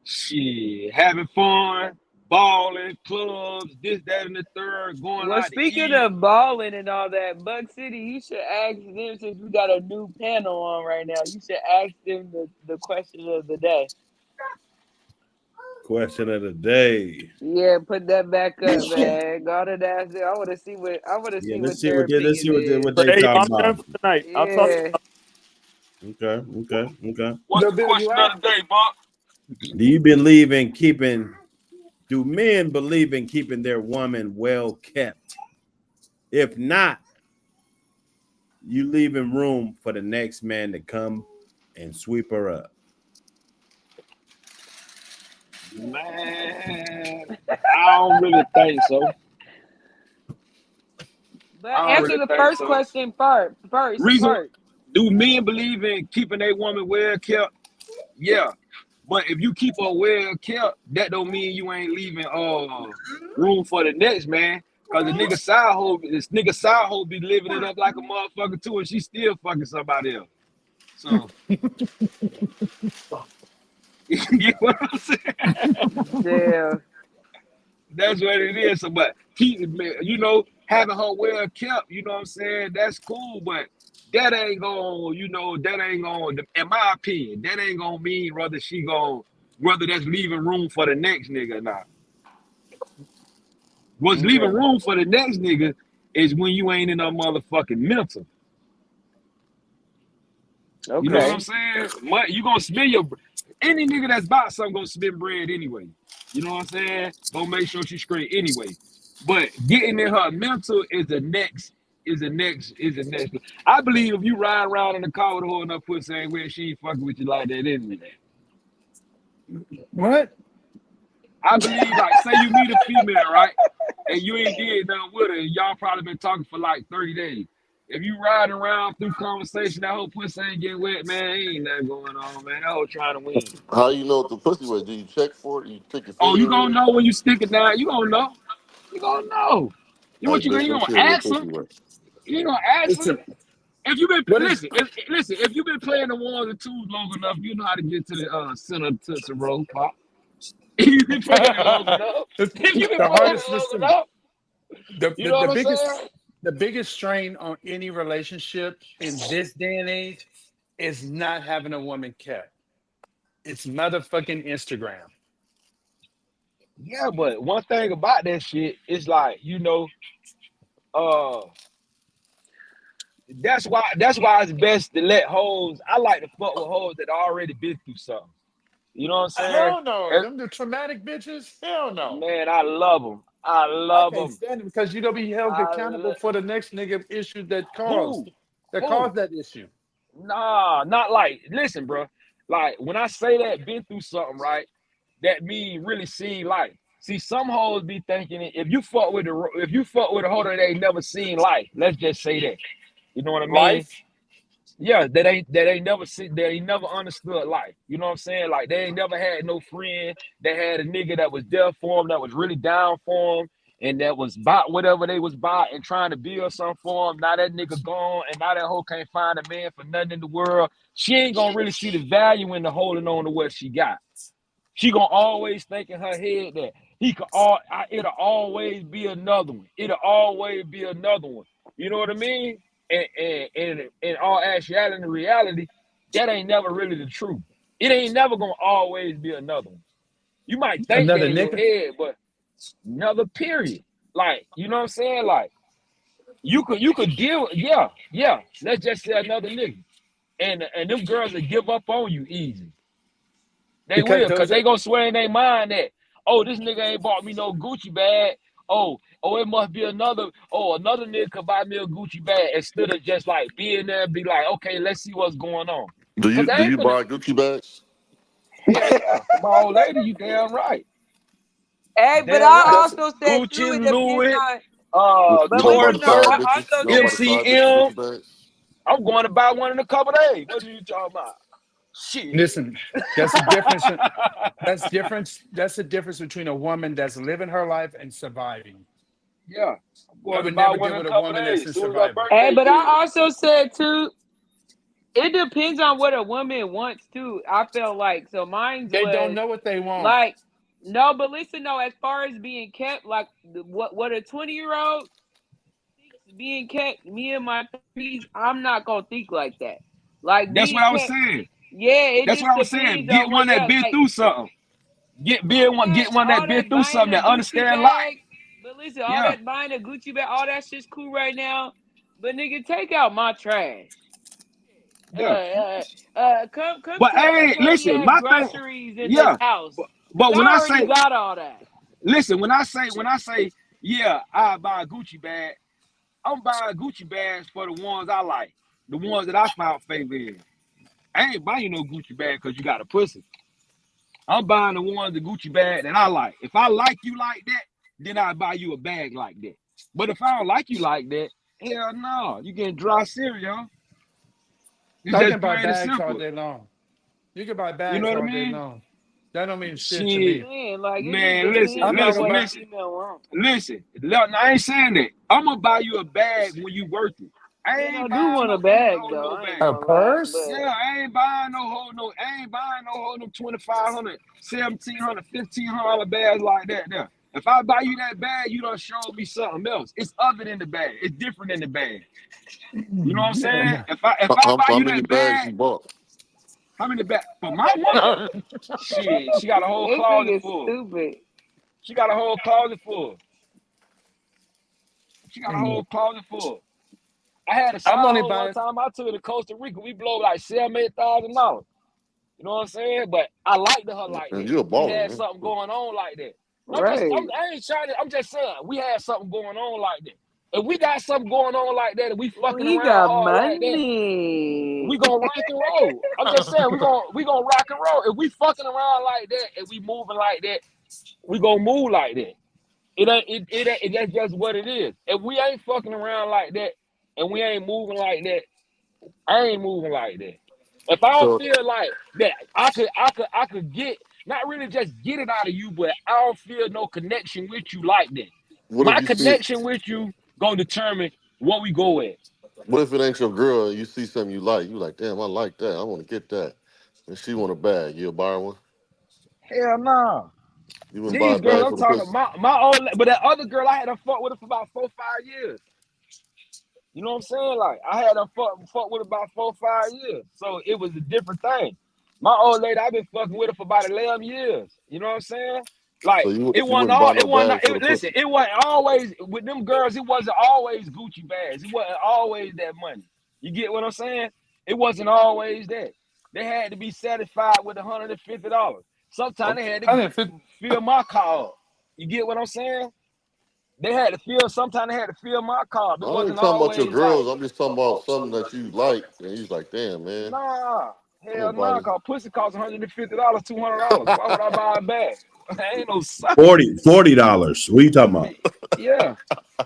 shit, having fun, balling, clubs, this, that, and the third, going Well, out to speaking eat. of balling and all that, Buck City, you should ask them since we got a new panel on right now. You should ask them the question of the day. Question of the day. Yeah, put that back up, Yeah, man. Go to that. I want to see what let's see their what they opinion is. what But they hey, talking I'm done about. for tonight. I'll talk to Yeah. Okay, okay, okay. What's Yo, the Bill, you question out? of the day, Buck? Do men believe in keeping their woman well kept? If not, you leaving room for the next man to come and sweep her up. Man, I don't really think so. But I don't answer really the think first so. question first. First Reason, part. do men believe in keeping a woman well kept? Yeah. But if you keep her well kept, that don't mean you ain't leaving room for the next man. Cause this nigga side hoe be living it up like a motherfucker too, and she still fucking somebody else. So you get what I'm saying? Damn. That's what it is. So, but having her well kept, you know what I'm saying? That's cool, but that ain't going, in my opinion, that ain't gonna mean whether that's leaving room for the next nigga or not. What's leaving Okay. room for the next nigga is when you ain't in a motherfucking mental. You know what I'm Okay. saying? You gonna spend your Any nigga that's about something gonna spend bread anyway. You know what I'm saying? Gonna make sure she's straight anyway. But getting in her mental is the next. I believe if you ride around in the car with a whole enough pussy ain't where she ain't fucking with you like that anyway. What? I believe, like, say you meet a female, right? And you ain't did nothing with her, and y'all probably been talking for like 30 days. If you riding around through conversation, that whole pussy ain't getting wet, man, ain't nothing going on, man. That whole trying to win. How you know if the pussy wet? Do you check for it? You stick your Oh, you finger gonna in it? know when you stick it down. You gonna know. You gonna know. Hey, bitch, You make gonna sure your ask pussy her? wet. You ain't gonna ask her? Listen, If you been what is listen, if you've been playing the ones and twos long enough, you know how to get to the center of Tootsie Roll Pop. If you've been playing it long enough, if you've been the playing it hardest? long Listen, enough, the, you the know the what I'm biggest saying? the biggest strain on any relationship in this day and age is not having a woman kept. It's motherfucking Instagram. Yeah, but one thing about that shit is like, uh, that's why it's best to let hoes. I like to fuck with hoes that already been through something. You know what I'm saying? Hell no, Er, them the traumatic bitches. Hell no. Man, I love them. I I love can't them. stand it because you don't be held I accountable lo- for the next nigga issue who that who? caused that issue. Nah, not like. Listen, bro. Like when I say that, been through something, right? That mean really seen life. See, some hoes be thinking if you fuck with a hoe that ain't never seen life. Let's just say that. You know what I mean? Life. Yeah, that ain't never seen, they ain't never understood life. You know what I'm saying? Like they ain't never had no friend that had a nigga that was there for them, that was really down for them, and that was about whatever they was about and trying to build something for them. Now that nigga gone, and now that hoe can't find a man for nothing in the world. She ain't gonna really see the value in the holding on to what she got. She gonna always think in her head that it'll always be another one. It'll always be another one. You know what I mean? And in all actuality and reality, that ain't never really the truth. It ain't never gonna always be another one. You might think that Another in your nigga. head, but another period. Like, you know what I'm saying? Like you could deal with, yeah. Let's just say another nigga. And them girls will give up on you easy. They Because will, cause those they are gonna swear in their mind that, oh, this nigga ain't bought me no Gucci bag. Oh, it must be another nigga could buy me a Gucci bag instead of just like being there and be like, okay, let's see what's going on. Do Cause you I do ain't you finna, buy Gucci bags? hell yeah, for my old lady, you damn right. Hey, but Damn I right. That's also said too, Gucci, it depends Louis, on. you But gonna buy Tory the listen though, side I Burch, bitches? You also gonna buy the side bitches MCM. Gucci bags? I'm going to buy one in a couple days. What are you talking about? Shit. listen. That's the difference. That's the difference between a woman that's living her life and surviving. Yeah. I'm I going to would buy never one deal in a with a couple woman that's days. a As soon as her survivor. Hey, birthday but I hit. also said too, it depends on what a woman wants too. I felt like so mine's They don't was know what they want. like no, but listen though, as far as being kept, like what a 20-year-old thinks being kept, me in my 30s, I'm not gonna think like that. Like That's what being I was kept, saying. yeah, it That's what just I was saying. depends Get on one what, that yeah, been like through something. Get one that all been that through buying something a that Gucci understand life. bag. But listen, all Yeah, that buying a Gucci bag, all that shit's cool right now. But nigga, take out my trash. yeah. Come But tell us hey, where we listen, had my thing, groceries in this yeah. house. But, Cause but when I I already say, got all that. listen, when I say, yeah, I buy a Gucci bag, I'm buying Gucci bags for the ones I like, the ones that I found favor in. I ain't buying you no Gucci bag because you got a pussy. I'm buying the Gucci bag that I like. If I like you like that, then I buy you a bag like that. But if I don't like you like that, hell no, you getting dry cereal. It's I just can buy plain and bags all simple. day long. You can buy You know bags what I all day mean? long. That don't mean shit to I'm Shit, me. saying like it just man, listen, I'm depends not on gonna listen, what a buy. listen, female wants. listen. I ain't saying that. I'm gonna buy you a bag when you worth it. I And I ain't do buying want a no for you to bag hold though. no I ain't A bag. gonna lie, purse? but Yeah, I ain't buying no whole no 2,500, 1,700, $1,500 bags like that. There. If I buy you that bag, you done showed me something else. It's other than the bag. It's different than the bag. You know what I'm saying? If I buy How you many that bags bag, you bought? how many bags? For my woman? Shit, she got a whole this closet nigga full. stupid. She got a whole closet full. She got a whole closet full. I had a side I'm only hoe one buying. time. I took her to Costa Rica. We blow like $7,000, $8,000. You know what I'm saying? But I liked her like And that. you're a We baller, had man. something going on like that. Right. I ain't trying to, I'm just saying, we had something going on like that. If we got something going on like that and we fucking We around got hard like that, money. we gonna rock and roll. I'm just saying, we gonna rock and roll. If we fucking around like that and we moving like that, we gonna move like that. That's just what it is. If we ain't fucking around like that and we ain't moving like that, I ain't moving like that. If I don't So feel like that, I could get not really just get it out of you, but I don't feel no connection with you like that. what if My you see? connection with you gonna determine what we go at. What if it ain't your girl and you see something you like? You like, damn, I like that. I want to get that. And she want a bag. You'll buy her one. Hell no. Nah. You wouldn't buy a These girls bag I'm for the talking pussy. about my old, but that other girl I had to fuck with her for about 4 or 5 years. You know what I'm saying? Like I had to fuck with her about 4 or 5 years, so it was a different thing. My old lady, I've been fucking with her for about 11 years. You know what I'm saying? So Like you it you wasn't wouldn't all. buy It no wasn't. bag for the Listen, pussy. it wasn't always with them girls. It wasn't always Gucci bags. It wasn't always that money. You get what I'm saying? It wasn't always that. They had to be satisfied with $150. Sometimes I'm, they had to 150. fill my car up. You get what I'm saying? They had to fill. Sometimes they had to fill my car. It I ain't wasn't talking about your always like, girls. I'm just talking about something that you like. And he's like, damn, man, nah, I'm gonna hell buy nah. this. Cause pussy costs $150, $200. Why would I buy a bag? I ain't no sucker. $40. What are you talking about? Yeah,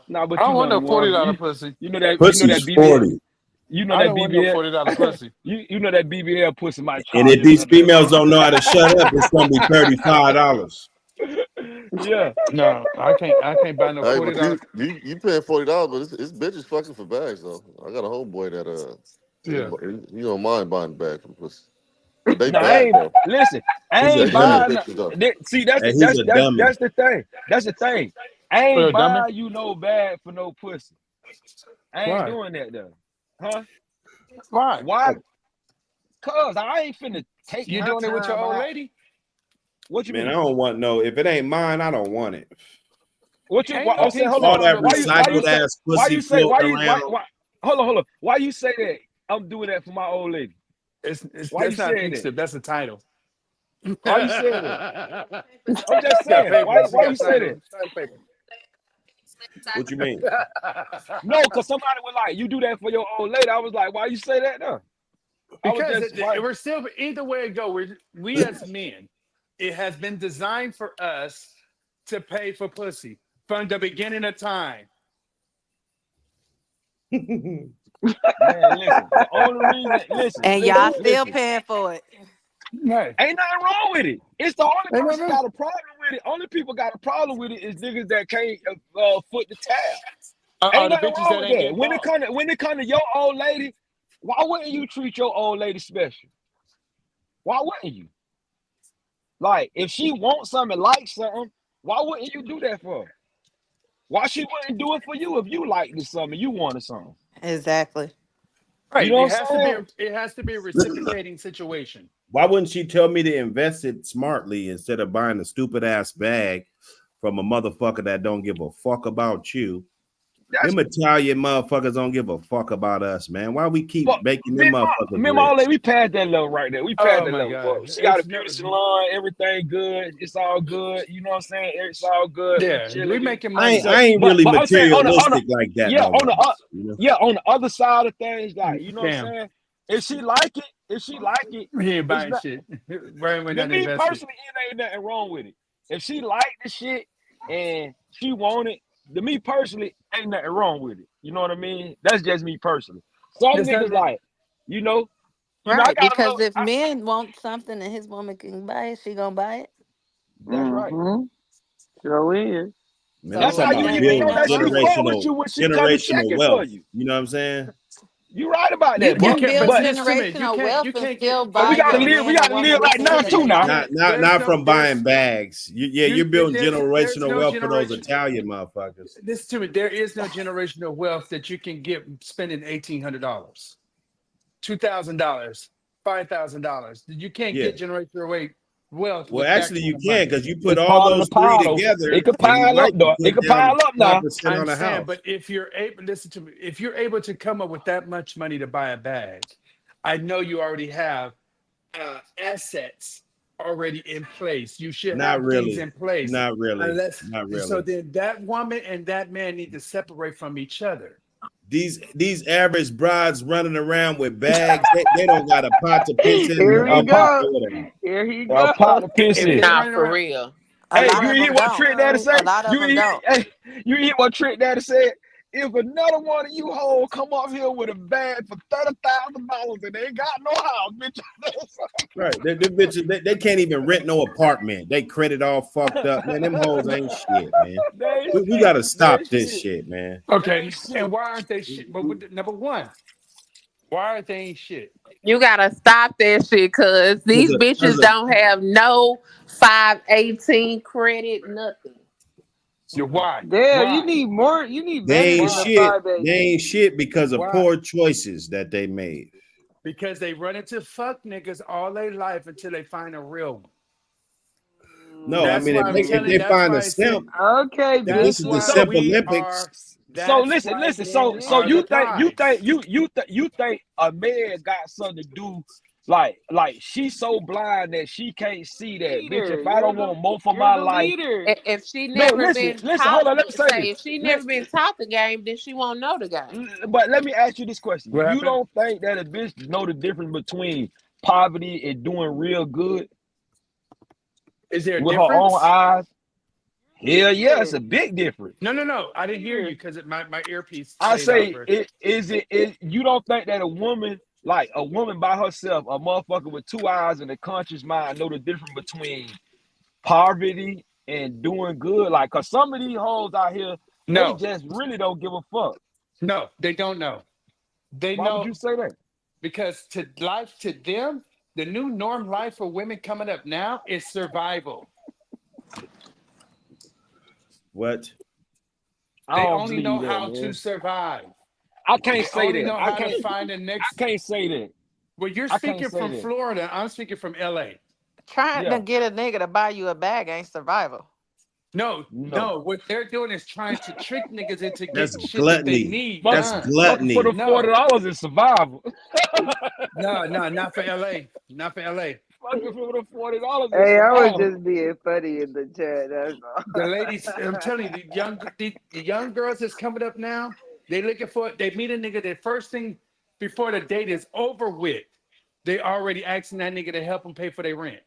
nah, I but don't want no the $40 one. pussy. You know that Pussy's BBL. 40. You know I that don't want no BBL. $40 pussy. You know that BBL pussy might And charge if you these another females don't know how to shut up, it's gonna be $35. Yeah. No, I can't buy no Hey, but $40. you paying $40, but it's bitches fucking for bags though. I got a homeboy that Yeah. he don't mind buying bags for pussy, but they No, I bad ain't. though. Listen, I He's a They ain't bad dummy. buying. bitches though. See, that's And the he's a dummy. that's the thing. That's the thing. I For ain't a dummy? buying you no bag for no pussy. I ain't Why? doing that though. Huh? Why? Why? Cause I ain't finna take You my doing it with your time old out. lady? What you Man, I mean? don't want no. If it ain't mine, I don't want it. What you? Ain't Why, no I'm saying, pink hold slip All on. on that no Why pussy. you recycled say? ass pussy floating around. Why? Hold on, hold on. Why you say that? I'm doing that for my old lady. Why you That's not saying pink that? slip. That's the title. She Why you saying that? I'm just got saying. papers. She Why you got say that? title paper. What you mean? No, because somebody was like, you do that for your old lady. I was like, why you say that though? I was Because just why we're still either way it go. We as men, it has been designed for us to pay for pussy from the beginning of time. man, listen. The only reason, listen, And listen, y'all still listen. paying for it. Right. Ain't nothing wrong with it. It's the only Ain't no, person no. got a problem with it. Only people got a problem with it is niggas that can't foot the tab. Are Ain't the nothing bitches wrong that with ain't that. getting bought? When it come to your old lady, why wouldn't you treat your old lady special? Why wouldn't you? Like, if she wants something, like something, why wouldn't you do that for her? Why she wouldn't do it for you if you liked this something, you wanted something? Exactly. You Right. know It what has I'm to be saying? a reciprocating situation. Why wouldn't she tell me to invest it smartly instead of buying a stupid ass bag from a motherfucker that don't give a fuck about you? That's Them Italian motherfuckers don't give a fuck about us, man. Why we keep but making me them and motherfuckers me and my old rich? lady, we passed that level right there. We passed Oh that my level, bro. God. She got a It's no beauty salon, everything good. It's all good. You know what I'm saying? It's all good. We yeah, we chilling. making I money. ain't, So, I ain't really but I'm saying materialistic like that yeah, no more. You know? on the other side of things, like you know what I'm Damn. saying? If she like it, We ain't it's buying not. shit. We're To not me invested. personally, it ain't nothing wrong with it. If she like the shit and she want it, to me personally, ain't nothing wrong with it. You know what I mean? That's just me personally. Some There's niggas nothing. like, you know, I Right. got a Because little. if men want something and his woman can buy it, she gonna buy it. That's right. Mm-hmm. Sure is. Man, I'm That's So how talking it you about ain't even ain't know building that nothing she wrong with fuck it. with generational you when she come to check generational it for wealth. you. You know what I'm saying? You right about You that You though. can can't. build But But listen to me. You generational can't. wealth You and can't get. still we buy gotta your live. We man or gotta live woman right this now too. independent Now, shit. Not from buying bags. You're building There's generational no wealth for those generation. Italian motherfuckers. Listen to me. There is no generational wealth that you can get spending $1,800, $2,000, $5,000. You can't Yeah. get generational wealth Well, with that actually, kind you of can money. because you put it's all part of the those three pile though. together, It could and you pile up might be though. It putting could down pile up now. 5% I on a understand, house. but if you're able, listen to me, if you're able to come up with that much money to buy a bag, I know you already have assets already in place. You should Not have things really. in place. Not really. Unless Not so really. then that woman and that man need to separate from each other. These average brides running around with bags, they don't got a pot to piss in Here or we A even pot, go. water. Here he a pot go. to piss If in. they're Nah, running for around, real. A Hey, lot you of hear them what don't. Trick Daddy A say? lot of them don't. Hey, you hear what Trick Daddy said? If another one of you hoes come up here with a bag for $30,000 and they ain't got no house, bitch, Right. Them bitches, they can't even rent no apartment. They credit all fucked up. Man, them hoes ain't shit, man. they ain't We shit. gotta They stop ain't this shit. shit, man. They okay. ain't And shit. why aren't they shit? But number one, why aren't they ain't shit? You gotta stop that shit, cause Cause these of, cause bitches of, don't have no 518 credit, nothing. So why? Damn, you Why? need more. You need they better ain't than the Why? shit. They 518. ain't shit because of Why? poor choices that they made. Because they run into fuck niggas all their life until they find a real one. No, I That's mean why I'm if telling. they That's Mm, find a why I said. simp, okay, if this That's is the why bitches. So Simp we are. Olympics, so That's listen, why listen. men So are Yeah. you the think you think prize. you think a man got something to do like she's so blind that she can't see that bitch. Leader. If I don't want more for You're my the life, leader. If she no, never listen, been listen, hold taught, on, let me say this. if she never been taught the game, then she won't know the game. But let me ask you this question: What you happened? don't think that a bitch know the difference between poverty and doing real good Is there a with her own difference? eyes? Hell yeah, it's Leader. a big difference. No, no, no. I didn't hear you Leader. because my earpiece I played out say, for. you don't think that a woman, like a woman by herself, a motherfucker with two eyes and a conscious mind, know the difference between poverty and doing good? Like, cause some of these hoes out here, they No, just really don't give a fuck. no, they don't know. They Why would know you say that? because to life to them, the new norm life for women coming up now is survival. what? I They don't only know believe that, how to man. survive. I can't They say only that. know how to find the I next. can't say that. Well, you're I can't speaking say from that. Florida. I'm speaking from LA. Trying to Yeah, get a nigga to buy you a bag ain't survival. No, no. no. What they're doing is trying to trick niggas into That's getting shit that they gluttony. need Fuck, That's done. fucking for the gluttony. No, $40 is survival. no, no, not for LA. Not for LA. Fucking for the $40 is Hey, I was survival. just being funny in the chat. That's The all. ladies, I'm telling you, the young girls that's coming up now, they looking for they meet a nigga. The first thing before the date is over with, they already asking that nigga to help them pay for their rent.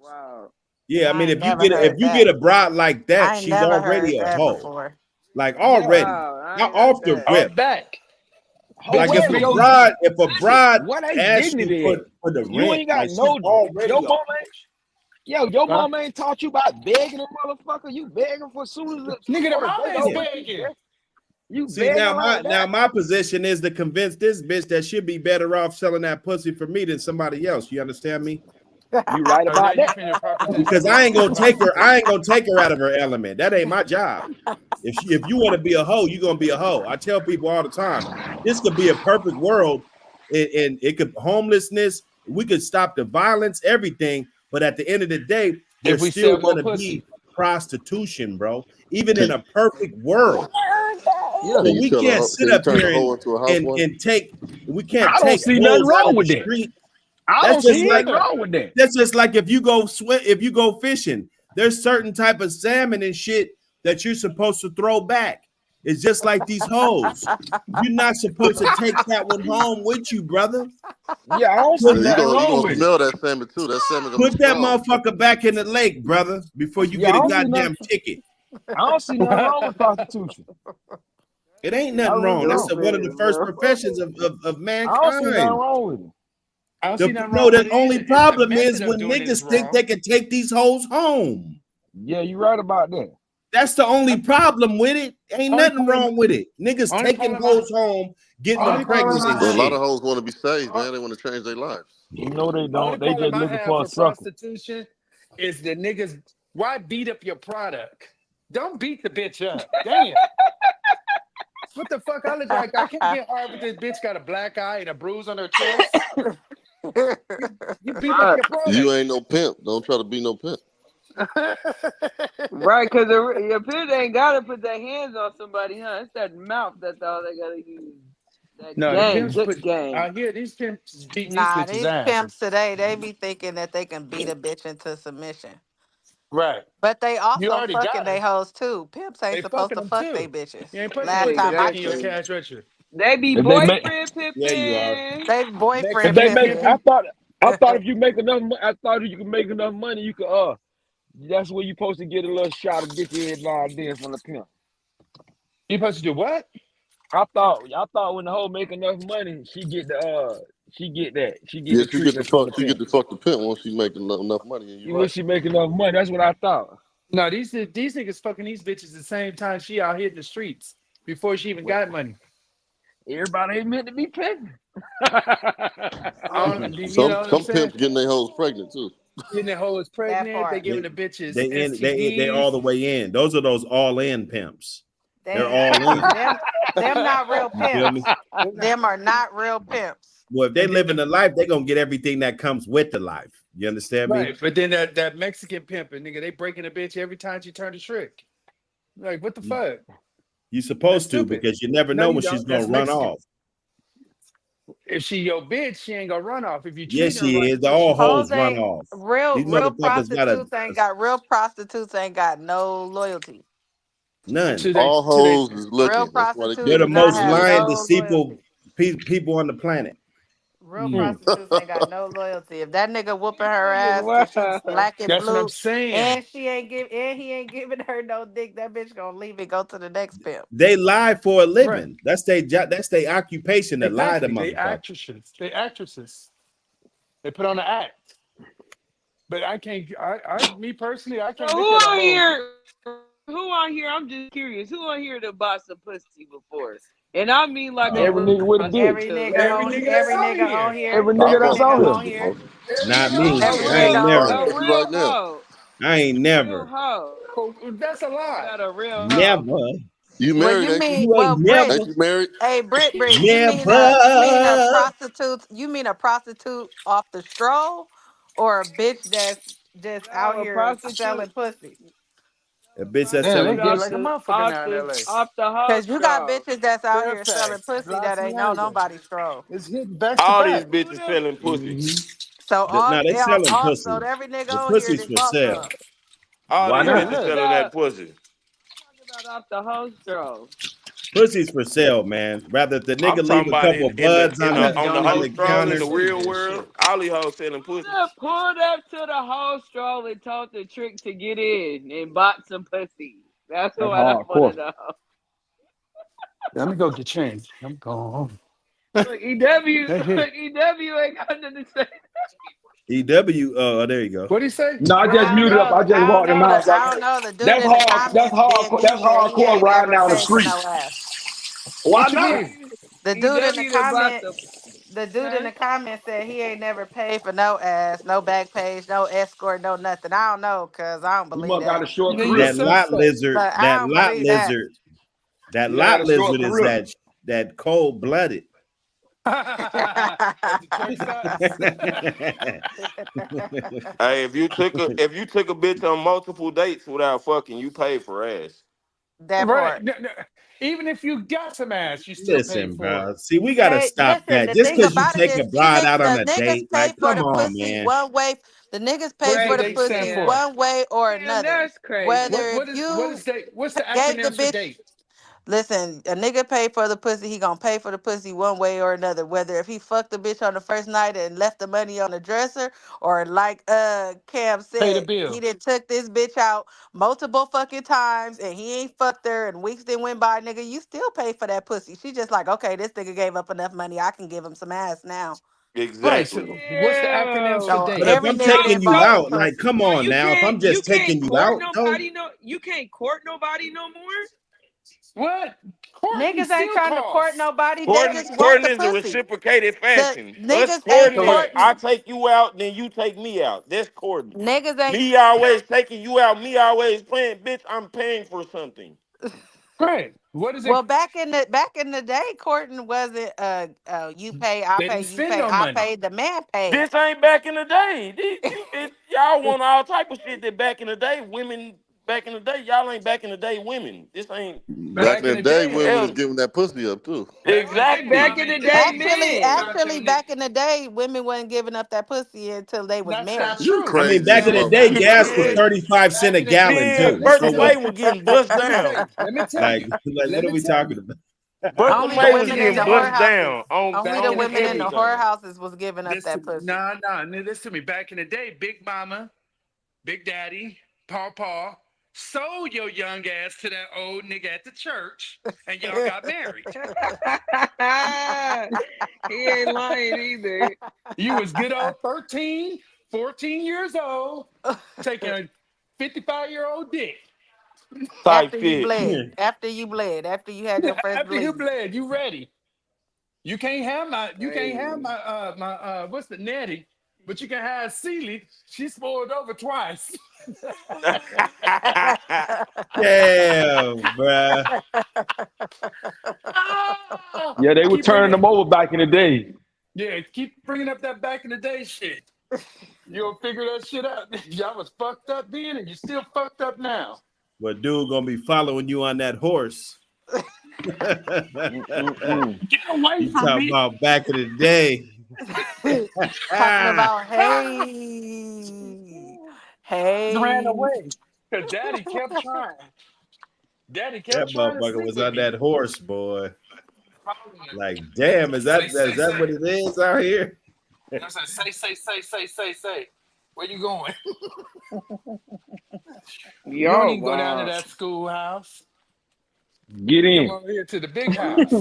Wow. Yeah, I I mean, ain't never if heard you get that. a bride like that, I ain't she's never already heard a that hoe. before. Like Yeah. already, Wow. I not ain't heard off the that. I'm rip. back, Like bitches However, be if a listen, bride what ain't asks you dignity at? for the You rent, ain't got like she's no, already your a mama ain't, yo, your huh? mama ain't taught you about begging a motherfucker. You begging for soon as Nigga, the before the mama day is yeah. over, begging. you See begging like now that. my position is to convince this bitch that she'll be better off selling that pussy for me than somebody else. You understand me? You right Oh, now about you that. finna proposition Because me to a I prostitute. ain't gonna take her out of her element. That ain't my job. If you want to be a hoe, you're gonna be a hoe. I tell people all the time, this could be a perfect world, and it could homelessness. We could stop the violence, everything. But at the end of the day, If there's we still sell more gonna pussy, be prostitution, bro. Even in Can, a perfect world. Yeah, can But you we tell can't a sit can you up turn a here hoe into a housewife? and take we can't I don't take see nothing holes out wrong of the with that. street. I That's don't just see like nothing wrong with that. that's just like if you go fishing, there's certain type of salmon and shit that you're supposed to throw back. It's just like these hoes. You're not supposed to take that one home with you, brother. Yeah, I don't see Put You nothing gonna wrong with it. smell that salmon too. That salmon gonna be put that strong. motherfucker back in the lake, brother, before you Yeah, get a goddamn ticket. I don't see nothing wrong with prostitution. It ain't I nothing really wrong. That's don't. one of the Stupid, first bro. professions of I don't see nothing mankind. wrong with it. I don't see nothing No, wrong the with it only either. It's the problem method is of when doing it is niggas think wrong. they can take these hoes home. Yeah, you right about that. That's the only problem with it. Ain't Only nothing problem, wrong with it. Niggas only taking problem hoes home, getting them only pregnant problem and But a I lot of shit. hoes want to be saved, have. man. They want to change their lives. No, they Only don't. They problem just I looking have for a for sucker. prostitution is the niggas. Why beat up your product? Don't beat the bitch up. Damn. What the fuck? I look like I can't get hard with this bitch got a black eye and a bruise on her chest. You beat up Right. your You product. ain't no pimp. Don't try to be no pimp. Right, because your parents ain't got to put their hands on somebody, huh? It's that mouth that's all they got to use. That No, the game, pimps good put. I game. hear these pimps beat these Nah, bitches' these asses. pimps today, they be thinking that they can beat a bitch into submission. Right. But they You also already fucking got they her. hoes too. Pimps ain't They supposed fucking to them fuck they too. bitches. You ain't supposed to Last put the time I dick in your Exactly. checked. cash register. They be If they make, boyfriend Yeah, you are. pimping. They boyfriend if they Mexican make, pimping. pimping. I thought if you make enough, I thought if you could make enough money, you could, that's where you supposed to get a little shot of dick every now and then from the pimp. You supposed to do what? I thought when the hoe make enough money, she get the Yes, treatment from the she get pimp. to fuck the pimp once she make enough money, and you're You when right. she make enough money, that's what I thought. No, these niggas fucking these bitches the same time she out here in the streets before she even Well, got money. everybody ain't meant to be pimping. I don't, you know Some what I'm some saying? pimps getting their hoes pregnant too. Getting their hoes That pregnant, they part. giving They the bitches they STDs. all the way in. Those are those all in pimps. They're They all in. them not real You feel me? pimps. Them are not real pimps. Well, if they And live in then, the life, they're gonna get everything that comes with the life. You understand me? right, but then that Mexican pimping, nigga, they breaking a bitch every time she turn a trick. Like, what the You, fuck? you're That's supposed to stupid. because you never No, know you when she's don't. gonna That's run Mexican. off. If she your bitch, she ain't gonna run off. If you Yes, treat her she right, is. The she all will. Hoes hoes run ain't off. real These real motherfuckers got prostitutes ain't got no loyalty. none. To All they hoes is Real looking. That's why they prostitutes They're keep do the them bitches not most have looking. lying, no deceitful loyalty. people on the planet. Real mm, prostitutes ain't got no loyalty. If that nigga whooping her Niggas, ass till she's wow. black and that's what I'm blue, saying. and he ain't giving her no dick, that bitch gonna leave and go to the next pimp. They lie for a Right. living. That's their job. That's their occupation to lie to Exactly. They motherfuckers. actresses. They actresses. They put on an act. But I can't me personally, I So can't look at a hoe. who on here? I'm just curious. Who on here that bought some pussy before? And I mean like a Every Oh, real nigga with a dick. Every nigga that's out here. Every I nigga Every that's bought some nigga on here. on pussy here, before. Every not nigga on me. a here. every I nigga ain't real on Right, never. a here. you right real now. hoe. I ain't A real never. hoe. Oh, that's a You lie. got a real hoe. Never. You Well, married, you ain't you? mean You ain't Brit? Ain't never. you married? Hey, Brit, you mean a Never. prostitute? You mean a prostitute off the stroll, or a bitch that's just out No, a here prostitute. selling pussy? A bitch that's Man, they selling Prostitute get off like a pussy. the motherfucker now in LA. off the hoe Cause you got straw. bitches that's out here selling Fairfax, pussy that ain't no Blasienaga. nobody stroll. It's hitting back to All these back. Who bitches them? selling pussy. Hmm. So Now they selling so pussy. every nigga The on here pussy's that for bought sale. some. All Why these I'm not? bitches talking Uh-huh. selling that about pussy. off the hoe straw. Pussy's for sale, man. Rather the I'm nigga leave talking a about couple buds I in need the to on the donate whole to stroll in the counter. PTC real then. world. Shit. All these hoes selling pussy. Pulled up to the hoe straw and told the trick to get in and bought some pussy. That's That's what I want to hardcore. know. Let me go get changed. I'm going home. Look, EW, Hey, hey. look, EW ain't got nothing to say. EW. Oh, there you go. What'd he say? No, I What'd just he I don't muted say? up. know. I just I don't walked in the know house. the. I don't know. The dude That's in the hard. That's comments being hardcore. That's deviant. He hardcore ain't riding never down the paid for street. no ass. Why What you not? mean? The dude in the EW that bought comment, the, the dude in huh? the comment said he ain't never paid for no ass, no back page, no escort, no nothing. I don't know, cause I don't You believe must got that. a short Then you a career. That lot suspect. lizard. But I That don't lot believe that. lizard. That You had lot a short lizard is career. that cold blooded. As the truck stops. Hey, if you took a bitch on multiple dates without fucking, you paid for ass. That Right. part. No, no. Even if you got some ass, you still pay Listen, for it. bro. See, we gotta stop Listen, that. the Just thing because you about it take is a bride out on the a niggas date, pay like, for come the on, pussy man. one way. The niggas What pay do for Wait, the they stand pussy for? Cam. one way or Cam, another. that's crazy. Whether if What you is they what's the gave the acronyms for bitch. date? Listen, a nigga pay for the pussy, he gonna pay for the pussy one way or another. Whether if he fucked the bitch on the first night and left the money on the dresser, or like Cam Pay the said, he bill. done took this bitch out multiple fucking times and he ain't fucked her and weeks then went by, nigga, you still pay for that pussy. She just like, okay, this nigga gave up enough money, I can give him some ass now. Right. Exactly. So what's the acronyms for Ew. So But if date? every I'm nigga So, taking that you bought so, some out, like, pussy. come so on now. If I'm you just can't taking you court out, though, nobody no, you can't court nobody no more. What? Courtney Niggas ain't still trying to court costs. nobody, they Courting, just want courting the is a pussy. reciprocated The fashion. Us niggas ain't courting is Correct. I courting. take you out, then you take me out. That's courting. Niggas ain't Me always taking you out, me always playing, bitch, I'm paying for something. Right. What is it? Well, back in the day, courting wasn't you pay, I They pay, didn't you spend pay, no I money. pay, the man paid. This ain't back in the day. Y'all want all type of shit that back in the day women back in the day. Y'all ain't back in the day women. This ain't Back in the day, women was hell, giving that pussy up too. Back exactly. in the day, men. Actually, back in the day, women wasn't giving up that pussy until they was That's married. not You true. I mean, crazy as back in the fuck, day, man. gas was Yeah. 35 cents a Back in the day, gallon Yeah, too. Bertha So listen, May what? was getting bust let me tell down. you. Let me tell Like, you. what Let are me we tell talking you. about? Bertha Only the May was women in getting the bust whorehouses. down on Only Back the in the women in the day, everything. whorehouses was giving up that pussy. listen to me. Back in the day, Big Mama, Big Daddy, Paw sold your young ass to that old nigga at the church, and y'all got married. He ain't lying either. You was good old 13, 14 years old, taking a 55-year-old dick. Type After you shit. bled. After you bled. After you had your first After you bleed. bled, you ready. You can't have Crazy. my what's the Nettie, but you can have Celie. She spoiled over twice. Damn, bruh. Ah! Yeah, they were keep turning bringing them over back in the day. Yeah, keep bringing up that back in the day shit. You'll figure that shit out. Y'all was fucked up then, and you still fucked up now. But dude gonna be following you on that horse. You Mm-mm-mm. Get away from talking me! about back in the day. Talking That about, hey, Ran hey. away because Daddy kept trying. Daddy kept trying to motherfucker sleep was with on me. that horse, boy. Like, damn, is that what it is out here? I said, say. Where you going? You don't Yo, even go down to wow. that schoolhouse. Get You come in. over here to the big house.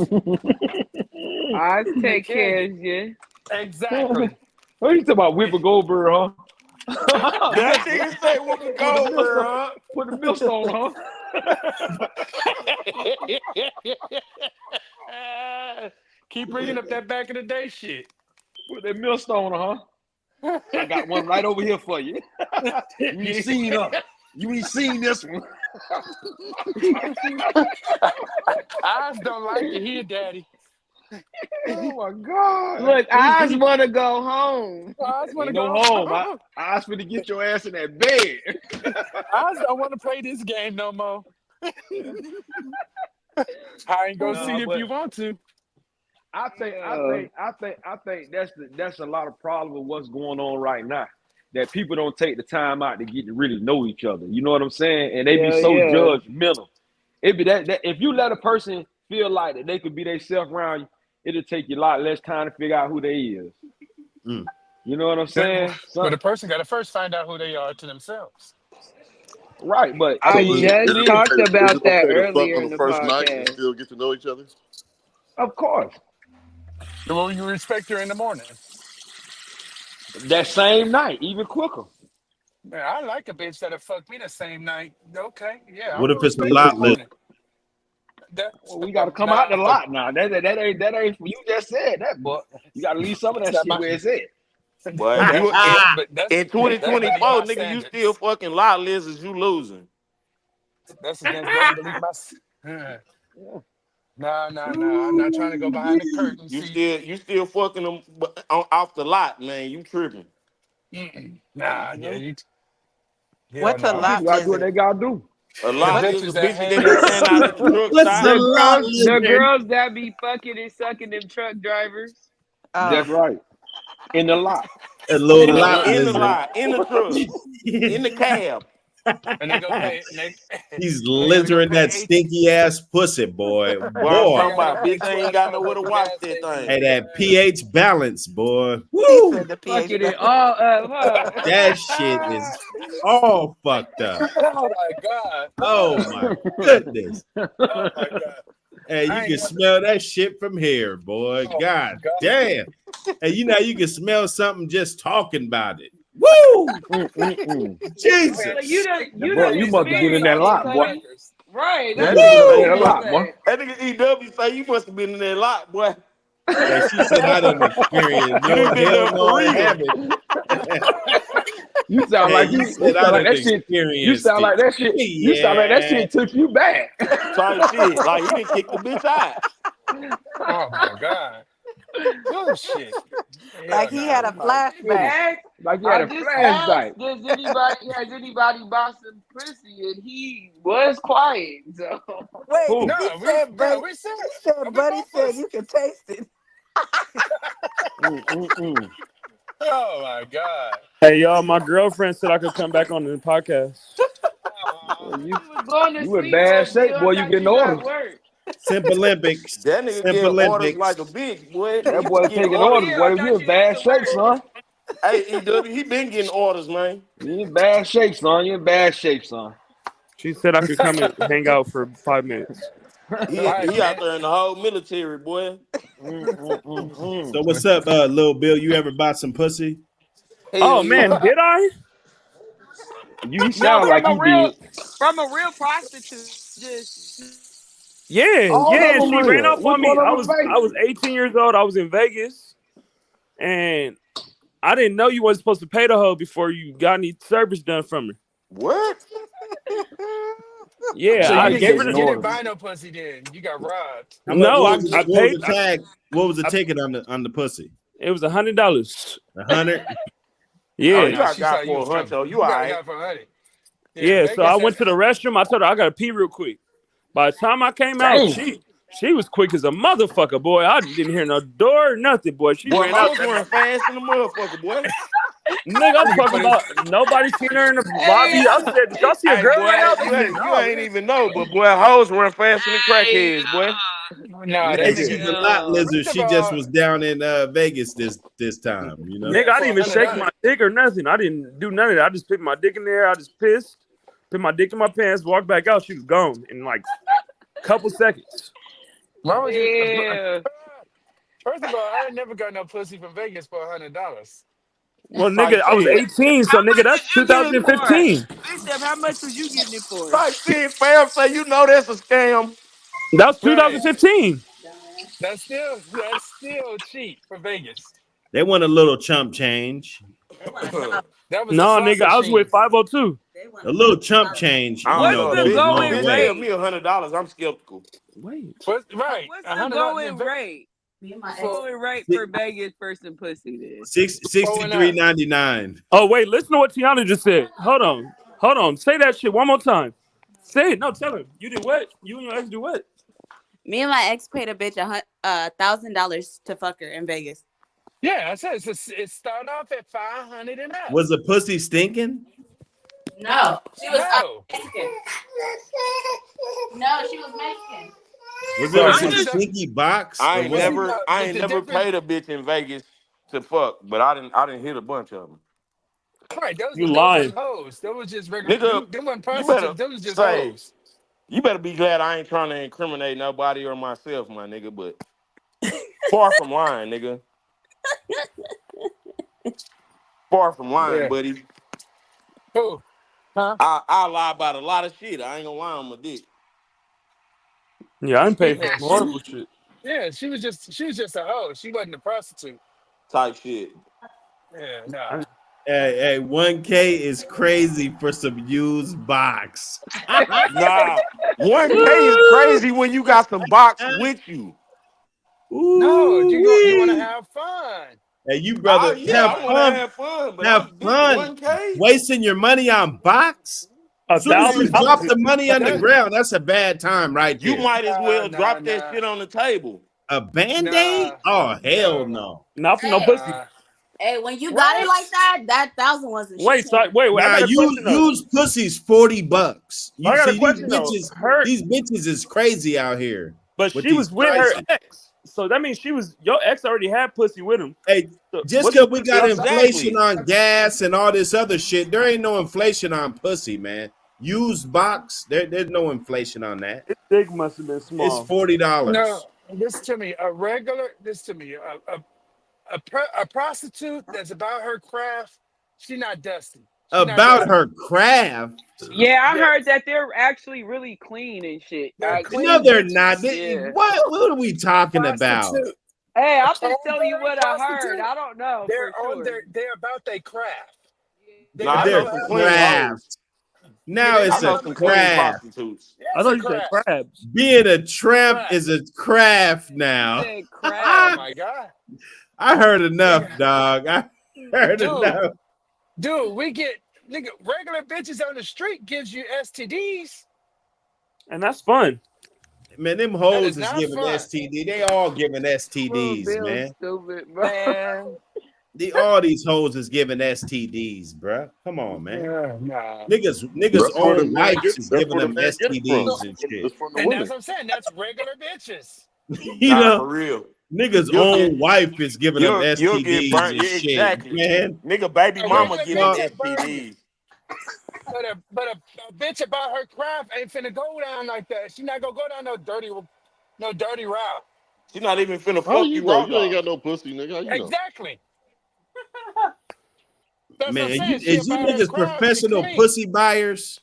I Take take care of care you. of you. Exactly. What you talking about? Whipper Goldberg, huh? That nigga say Whoopi Put the Goldberg, millstone. huh? Put the millstone, huh? Keep bringing up that back in the day shit. Put that millstone, huh? I got one right over here for you. You ain't seen You ain't seen this one. Eyes don't like to hear daddy. Oh my God. Look, I just want to go home. Eyes want to Ain't no go. home. I asked for to get your ass in that bed. Eyes don't want to play this game no more. I ain't go see Nah, you if but you want to. Yeah. I think that's a lot of problem with what's going on right now. That people don't take the time out to get to really know each other. You know what I'm saying? And they be Yeah, so yeah. judgmental. It be that if you let a person feel like that they could be themselves around you, it'll take you a lot less time to figure out who they is. Mm. You know what I'm But saying? but a person got to first find out who they are to themselves. Right, but I see, Is just it it is, talked okay? Is about it that okay to fuck earlier on in the the first night and podcast. still get to know each other? of course, Well, you respect her in the morning. that same night, even quicker. Man, I like a bitch that'll fuck me the same night. Okay, yeah, I'm What if gonna it's a respect you in lot the list? morning. That Well, we got to come out nah, the lot now. That ain't you just said that, but you got to leave some of that's that not shit my. where it's at. But if That's you in, but in that's beneath 2024, my nigga, you still standards. fucking lot lizards, you losing. That's beneath my. Nah. I'm not trying to go behind the curtain. See, You still fucking them off the lot, man. You tripping. nah, You yeah, know, hell What's a some no. people lot got to do what they lizard? got to do. A The lot is bitches a that bitch that hang be out. standing out at the truck What's stop. a The lot girls, the lizard? girls that be fucking and sucking them truck drivers. Oh. That's right. In the lot. A little lot In the lizard. lot, in the truck, in the cab. And they go pay. And He's they gotta go lizarding pay that stinky ass pussy, boy. Boy, I'm They Boy. talking gotta go about pay bitch ain't got nowhere $12 to for watch gas that station. Hey, thing. that pH balance, boy. He Woo! said the pH Fucking it balance. all up, That shit is all fucked up. Oh my god! Oh my goodness. Oh my god! Hey, you I ain't can never. smell that shit from here, boy. Oh my God god! damn. Hey, you can smell something just talking about it. Woo! Mm-mm-mm. Man, huh? You Jesus. done, them you Boy, done you panties are must have been in better that off experienced it, them lot, boy. Sonny. crackers. Right, You that's must what have I'm been in Woo! that saying. lot, boy. Like, That nigga EW say you must have been in that lot, boy. Hey, she said I done experienced You no done been hell there no for I real. haven't. You sound Hey, like you you said I sound like done that shit. You experienced sound it. like that shit. You sound like that Yeah. shit took you back. Type shit. Like he didn't kick the bitch out. Oh my god! Oh shit! Like Hell he no. had a Oh my flashback. goodness. Ask, Like you I had a just asked, flashback. has anybody bought some pussy? And he was quiet. So Wait, Who? he No, said, buddy. we said He said, we buddy both said was. you can taste it. Mm-mm-mm. Oh my God. Hey y'all, my girlfriend said I could come back on the podcast. Aw. Well, you was going to you in sleep, bad Mobile. shape, I boy. You thought getting you got orders. work. Simp Olympics. That nigga Simp get orders Olympics. like a bitch, boy. That He be boy getting taking Oh orders. orders, yeah, I boy. You thought in you went bad to shape, work. son. Hey, EW, he been getting orders, man. You in bad shape, son. You in bad shape, son. She said I could come and hang out for 5 minutes. He 5 minutes. out there in the whole military, boy. So Mm-mm-mm-mm. what's up, Lil Bill? You ever bought some pussy? Hell Oh yeah. man, did I? You No, sound like you did. from a real prostitute. Just Yeah, All of yeah. them She ran real. off Which on one me. of I them was fake? I was 18 years old. I was in Vegas, and I didn't know you wasn't supposed to pay the hoe before you got any service done from her. What? Yeah, So Nah, I you gave her taking the. you didn't orders. buy no pussy then. You got robbed. How much? No, I What was paid. the tag? What was the ticket on the pussy? It was $100. 100. Oh, Oh Yeah, you no, got she saw got you for a was coming. huncho. You You all got right. for honey. Yeah, yeah. So I Vegas went to the restroom. I told her I got to pee real quick. By the time I came out, Damn. she was quick as a motherfucker, boy. I didn't hear no door, nothing, boy. She Boy, ran out hoes that weren't fast in the motherfucker, boy. nigga. I'm nigga talking put his about nobody seen her in the hey, lobby. I said, did y'all see a Hey, girl run boy, out? They said, you no, ain't man. even know, but boy, hoes run faster than hey, crackheads, boy. no, that Hey, hey, nigga. she's a lot lizard. First of She just all, was down in Vegas this time. You know. Nigga, yeah, I for didn't even shake $100. my dick or nothing. I didn't do none of that. I just put my dick in there. I just pissed, put my dick in my pants, walked back out. She was gone in like a couple seconds. Why would you? yeah. First of all, I ain't never got no pussy from Vegas for $100. Well, Type nigga, I was shit. 18, How so nigga, much that's did you get it for? 2015. Big Steph, how much was you getting it for? Type shit, fam. Say you know that's a scam. That was Right. 2015. That's still cheap for Vegas. They want a little chump change. I That was a No, slot nigga, I was with machine. 502. A little chump change, don't What's know. the goes a A long going bitch way. give rate? me $100. I'm skeptical. Wait. Right. What's the $100 going rate? for Going rate for Vegas for some pussy then? 4 and up. 63.99. Oh, wait, listen to what Tiana just said. Hold on. Say that shit one more time. Say it. No, tell her. You did what? You and your ex do what? Me and my ex paid a bitch $1,000 to fuck her in Vegas. Yeah, I said it started off at 500 and up. Was the pussy stinking? No, she was No, Mexican. No, she was Mexican. Was it So like I'm a just stinky box I or ain't what? see, never, no, I the, ain't the never difference, paid a bitch in Vegas to fuck, but I didn't hit a bunch of them. right? You Those lying. wasn't hoes. Those was just regular. Nigga, Them weren't you better prostitutes. Those was just say, hoes. you better be glad I ain't trying to incriminate nobody or myself, my nigga. But far from lying, nigga. Far from lying, Yeah. buddy. Who? Huh? I lie about a lot of shit. I ain't gonna lie on my dick. Yeah, I didn't pay for Yeah, some horrible shit. she was just a hoe. She wasn't a prostitute. Type shit. Yeah, nah. I- Hey, 1K is crazy for some used box. Nah, 1K is crazy when you got some box with you. No, you want to Ooh-wee. have fun. Hey, you Oh brother, yeah, have I want to fun. have fun, but Have I'm this fun 1K. wasting your money on box. A As soon as you thousand Hey, drop dollars. the money on the that ground, that's a bad time right You there. might as well nah, drop that nah, shit on the table. A band-aid? nah, Oh, hell no. no. Not for no Hey, pussy. Nah. hey, when you got it What? like that, that thousand wasn't shit Wait, to so her. wait. I Nah, got a you question though. used pussy's $40. I You got a see question though. Her, these bitches is crazy out here but with she these was with her prices. ex, so that means your ex already had pussy with him. Hey, So just what's the because we pussy got outside? inflation Exactly. on gas and all this other shit, there ain't no inflation on pussy, man. Used box, there's no inflation on that. His dick must have been It's small. $40. No. This to me a prostitute that's about her craft. She not dusty. She not About dusty. her craft. Yeah, I heard Yes, that they're actually really clean and shit. they're No, clean they're not. bitches. Yeah. What are we A talking about? prostitute, Hey, a I'm just telling you homeboy what I heard. prostitute. I don't know for sure. They're about their craft. They Nah, I got know Their some love. clean hoes. craft. Yeah, Now they I it's got a know love some for their clean craft. craft. prostitutes. Yeah, I it's thought a you said craft. crabs. Being a tramp Craft. is a craft He now. said Oh crab. my god. I heard enough, dog. I heard Dude, enough. dude, we get nigga regular bitches on the street gives you STDs. And that's fun. Man, them That hoes is is not giving fun, STD. They all giving Bro, STDs, Bill man. stupid, bro. man. All these hoes is giving STDs, bruh. Come on, man. Nah. Niggas That's where the own man wives get. is That's giving where the them man get it from. STDs and shit. It's from the And that's women. what I'm saying. That's regular bitches. You Nah, know, for real. niggas You'll get own wife is giving them you'll get STDs burnt. and Yeah, shit, exactly. man. Nigga, baby A The mama regular giving bitch fuck? that burn you. STDs. But a bitch about her craft ain't finna go down like that. She not gonna go down no dirty route. She not even finna How fuck you you know? raw You ain't dog. got no pussy, nigga. How you know? Exactly. That's what I'm Man, saying. She is you about her niggas craft. She professional clean. pussy buyers?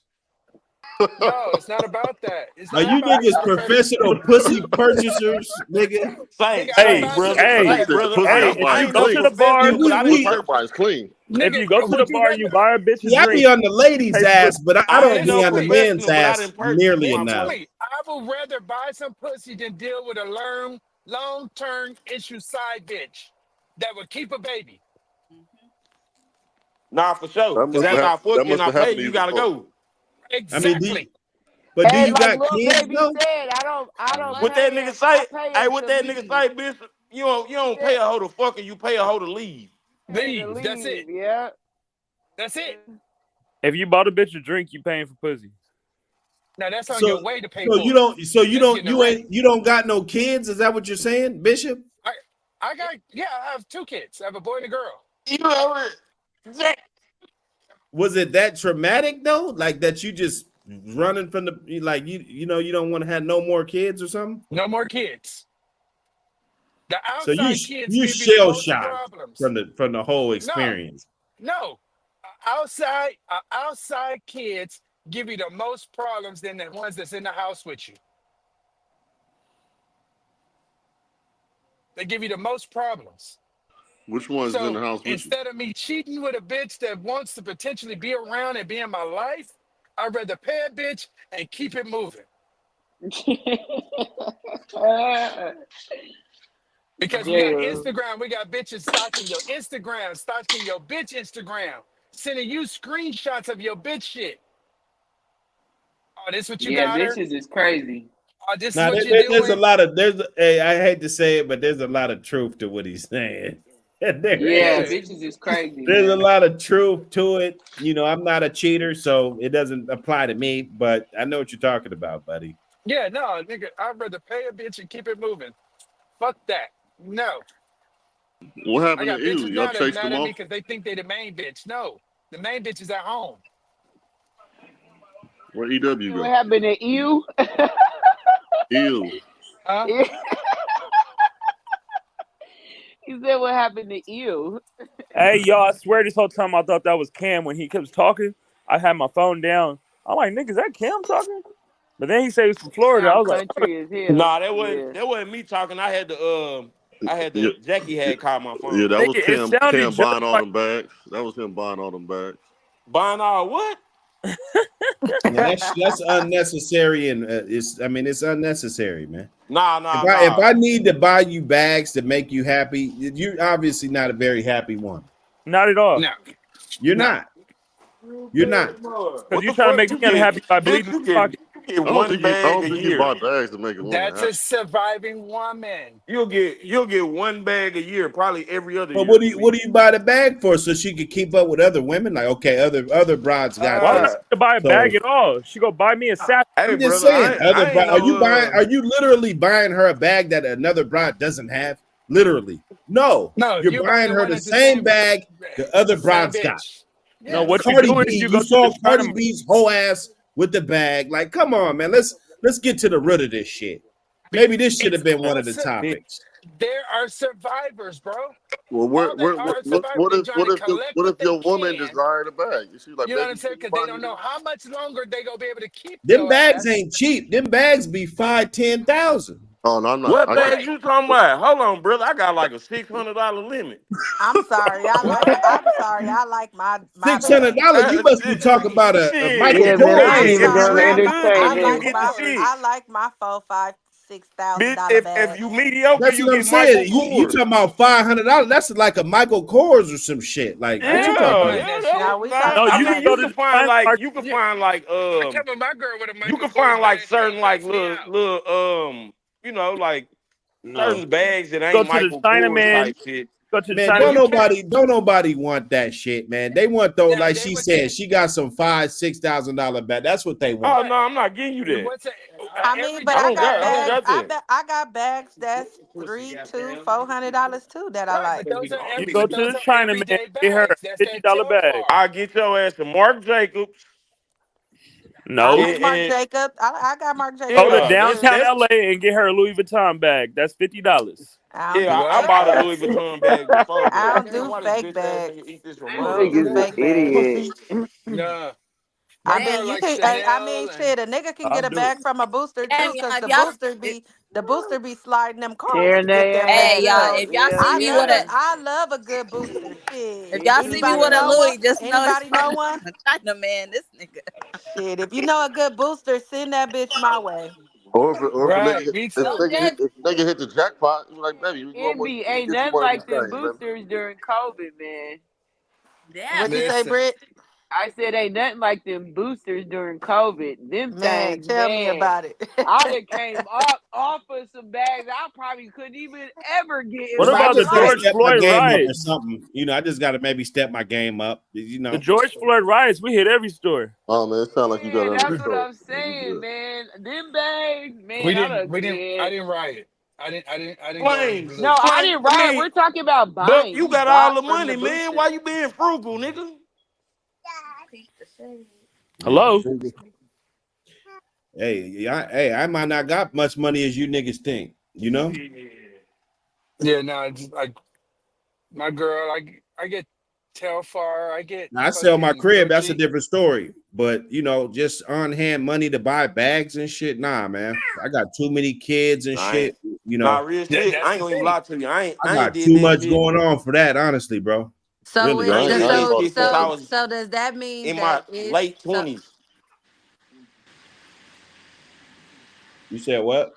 No, it's not about that. It's Are not you about niggas professional. professional pussy purchasers, nsay? Nigga, I Hey, buy some. Nigga hey, Say, said brother, pussy. hey, I if buy I you it ain't go no to clean. the bar, See, professional, but I didn't I purchase. buy it clean. if Nigga, you go to the would you bar, you rather? buy a bitch a I be drink, on the ladies' pay for ass, but I I don't ain't be no on the Bitch, men's professional, but I ass didn't purchase nearly my bitch, enough. pussy. me. I would rather buy some pussy than deal with a long-term issue side bitch that would keep a baby. Nah, for sure. That Cause must have after I fuck that you and must I have pay happened you, to you you gotta before. go. I mean, Exactly. do Hey, you like got little kids baby though? said, I don't What that pay nigga us. I say? pay Hey, us what to that nigga leave. say, bitch? You don't Yeah, pay a hoe to fuck her, you pay a hoe to leave. pay to Leave. That's it. leave. Yeah. That's it. if you bought a bitch a drink, you paying for pussy. Now that's on your So way to pay so you for it. don't so you That's don't getting it you ready. ain't you don't got no kids? Is that what you're saying, Bishop? I I got I have two kids. I have a boy and a girl. You ever Was it that traumatic though? Like that you just running from the like you know you don't want to have no more kids or something? No more kids. The So outside kids you give you the shell most shocked problems. from the whole No, experience. no. Outside kids give you the most problems than the ones that's in the house with you. They give you the most problems. Which one's in the So house with you? instead of me cheating with a bitch that wants to potentially be around and be in my life, I'd rather pay a bitch and keep it moving. Because we got Jail. Instagram, we got bitches stalking your Instagram, stalking your bitch Instagram, sending you screenshots of your bitch shit. Oh, this what you Yeah, got her? bitches is crazy. Oh, this is Now what you're there's a doing? lot of hey, I hate to say it, but there's a lot of truth to what he's saying. Yeah, Yeah. bitches is crazy, There's a man. lot of truth to it. You know, I'm not a cheater, so it doesn't apply to me, but I know what you're talking about, buddy. Yeah, no, nigga, I'd rather pay a bitch and keep it moving. Fuck that. No. What I happened to got you? bitches Y'all now that chased mad them at me off? because they think they the main bitch. No. The main bitch is at home. Where EW What go? happened to you? Ew. Huh? He said, "What happened to you?" Hey, y'all, I swear this whole time I thought that was Cam when he kept talking. I had my phone down. I'm like, nigga, is that Cam talking? But then he said he's from He Florida. I sound was like, oh, country as hell. Nah, that wasn't Yeah. that wasn't me talking. I had to Yeah, Jackie had called my yeah, phone. that nigga, was it Cam. sounded Cam just buying all like them bags. That was him buying all them bags. Buying all what? Man, that's unnecessary, and it's unnecessary, man. Nah, If nah, I if nah. I need to buy you bags to make you happy, you're obviously not a very happy woman. not at all. No. You're No. not. You're not. Because What you the trying to fuck make you me get? unhappy by Bitch, bleeding you my get pocket. you get one I bag don't a think you year. buy bags to make a woman That's a happy. surviving woman. You'll get one bag a year, probably every other But year from what me. do you buy the bag for? So she could keep up with other women? Like, okay, other brides got Why would I this. have to buy a So bag at all? She go buy me a sack. Hey, I'm just brother, saying, I ain't are no you literally buying her a bag that another bride doesn't have? Literally. No. No, You're you're buying buying the her one the that's the same same bag the other same brides got. bitch. No, Yeah. what you Cardi do B, is you you go to the saw Cardi tournament. B's whole ass with the bag. Like, come on, man. Let's get to the root of this shit. Be- Maybe this should have It's been one all of the topics. there are survivors, bro. Well, All they are survivors. They trying to collect what what if they your woman can. desired a bag? And she's like, You know what baby, I'm saying? can you Because they buy me don't know this? how much longer they gonna be able to keep Them your bags ass. ain't cheap. Them bags be 5,000, 10,000. Oh no, I'm not. what I can't. bag Right. you talking about? Hold on, brother. I got like a $600 limit. I'm sorry. What? I'm sorry. I like my bag. $600. You must be talking about a Michael Shit, Yeah, man, Kors I hey, ain't or even if something, you gonna real man. good, you entertain can Michael it. get the Kors. shit. I like my 4, 5, $6 thousand Bitch, dollar if you bags. mediocre, That's you what I'm get Michael saying. You Kors. talking about $500? That's like a Michael Kors or some shit. Like what I you ain't talking Yeah, about? doing yeah, that that shit. was No, we fine. talking No, I you about can mean, go you to can the find China like market. you can Yeah, find like I covered my girl with a you Michael can Kors find like bag. She certain like cussed me little out. you know, like No, certain bags that go ain't to the Michael China Kors man. type shit. Go to the Man, China. And you can't. don't nobody want that shit, man. They want though, Yeah, like they she would said, say she got some $5,000-$6,000 bag. That's what they want. Oh right. no, I'm not giving you You that. would say I mean, every but I I don't designer got got I has don't their bags. got that. I got bags that's $300 too that I right, but like. those are You every go but to those the are China man and everyday get her a bags. That's that $50 bag. Telfar. I get your ass to Marc Jacobs I No, like and, Marc and Jacobs. I got Marc go to Jacobs yeah, bags too. downtown that's LA and get her a Louis Vuitton bag. That's $50. I don't yeah. do I fake bought a What? Louis bags. Vuitton bag before, I but don't damn, do why this fake bitch ass nigga bags. eat this I remote? don't do Nigga's an fake bags. idiot. Pussy. Nah. I My mean, girl you likes can. I mean, Chanel and shit. A nigga can I'll get a do it. bag from a booster Damn, too, y'all, cause if y'all, if, the booster be sliding them cards Tearing to get their them hey, bags. y'all, ass So up. if y'all see Yeah, me with a, yeah. I love a good booster. if Shit. y'all see me Anybody with a know one? Louis, just know it's Anybody from know one? a China man. This nigga. Shit. If you know a good booster, send that bitch my way. Or if a right, nigga me if No, too. nigga hit that if nigga hit the jackpot, you like, baby, we going envy to ain't get you nothing one of like these them things, baby. boosters during COVID, man. Damn, What you say, Listen, Britt? I said ain't nothing like them boosters during COVID. Them Man, things, tell me man. about it. I done came off of some bags I probably couldn't even ever get What in I my about the just gotta George life. step my Floyd game up or riots? something. I just gotta maybe step my game up. The George Floyd riots, we hit every store. Oh man, it sounds like you got Yeah, it under that's what control. I'm Yeah, you saying, good. man. Them bags, we man. I didn't done we didn't I said, didn't riot. I didn't go any Flames, no, blue. I flame. didn't I ride. mean, We're talking about but buying. you We got all bought the from the money, man. Why boosters. you being frugal, nigga? Hello? Hey, I might not got much money as you niggas think. Yeah, no, it's like my girl. I get Telfar. I get Now, I sell my fucking crib. That's a Gucci. different story. But just on hand money to buy bags and shit. Nah, man. I got too many kids and I ain't. shit. Nah, real shit. That's I ain't the gonna even thing. lie to you. I I ain't got did too that much shit. going on for that, honestly, bro. So Really, Yeah, I it ain't I did that so ain't bought a shit since car. I so was so does that mean in my that it's late so 20s. you said what?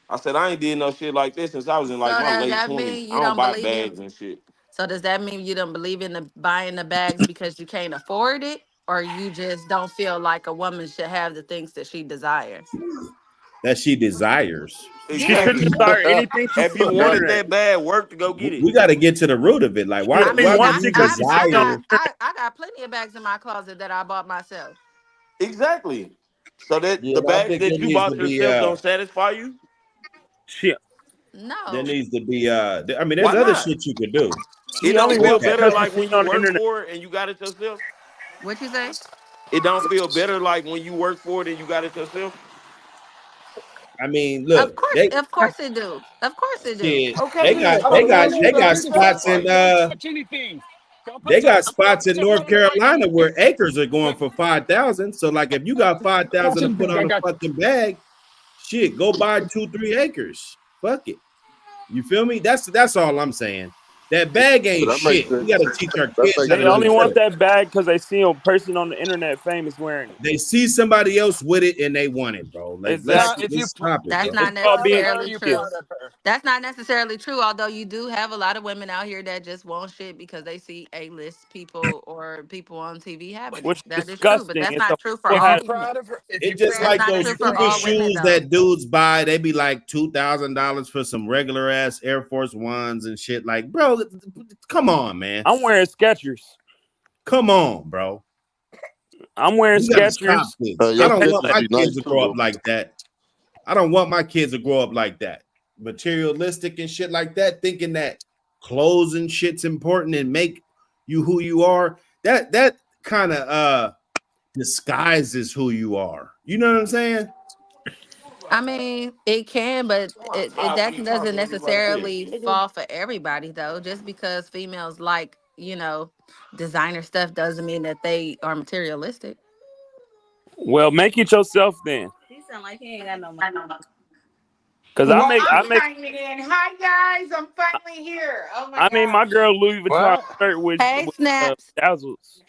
I said I ain't did no shit like this since I was in like so my does late that 20s. mean I you don't don't buy believe in bags and shit. so does that mean you don't believe in the buying the bags because you can't afford it, or you just don't feel like a woman should have the things that she desires? That she desires. She Yeah. should Exactly. desire anything she If see you on the want it internet. that bad, work to go get it. We got to get to the root of it. Like, She why? I only Why mean, do wants I you it because I she see I it on got desire? the I got plenty of bags in my closet that I bought myself. Exactly. So that Yeah, the I bags think there that you needs to bought be. yourself don't satisfy you. She There No. needs to be. I mean, there's Why other not? shit you could do. It she only don't Look feel wants it at. better because she like see when it you on the work internet. for it and you got it yourself. What you say? It don't feel better like when you work for it and you got it yourself. I mean, look, they Of course it do. Of course it do. shit. Okay, They then. got. So They then got. you They feel like got it spots satisfy in. you. Don't touch anything. They got Don't spots put in your North foot on the bike. Carolina where acres are going for 5,000. So, like, if you got 5,000 Touch to put anything. I on a got you. fucking bag, shit, go buy 2, 3 acres. Fuck it. You feel me? That's all I'm saying. That bag So ain't that makes shit. We got sense. to teach our That kids how makes They to only sense. want understand. that bag because they see a person on the internet famous wearing it. They see somebody else with it and they want it, bro. Like, let's Now, Exactly. if you let's stop it, That's bro. It's not called proud being of her, necessarily you true. proud envious. of her. That's not necessarily true, although you do have a lot of women out here that just want shit because they see A-list people or people on TV having it. Which is That is true, but disgusting. that's And some not true for people If all you have females. proud of her, if you It's just That's proud like of not her, those true you for stupid all proud of women, her. shoes though. that dudes buy. They be like $2,000 for some regular ass Air Force Ones and shit. Like, bro, come on, man. I'm wearing Skechers. Come on, bro. I'm wearing We gotta stop Skechers this. I Your and don't want sketches Payless. my be kids nice to too, grow up though. like that. I don't want my kids to grow up like that. Materialistic and shit like that, thinking that clothes and shit's important and make you who you are. That kind of disguises who you are. You know what I'm saying? I mean, it can, but it that doesn't necessarily fall for everybody, though. Just because females like, designer stuff doesn't mean that they are materialistic. Well, make it yourself then. He sound like he ain't got no money. Cause Well, I'm I make chiming in. Hi guys, I'm finally here. Oh my I made my god. girl Louis Vuitton What? shirt Hey, with Snaps. dazzles.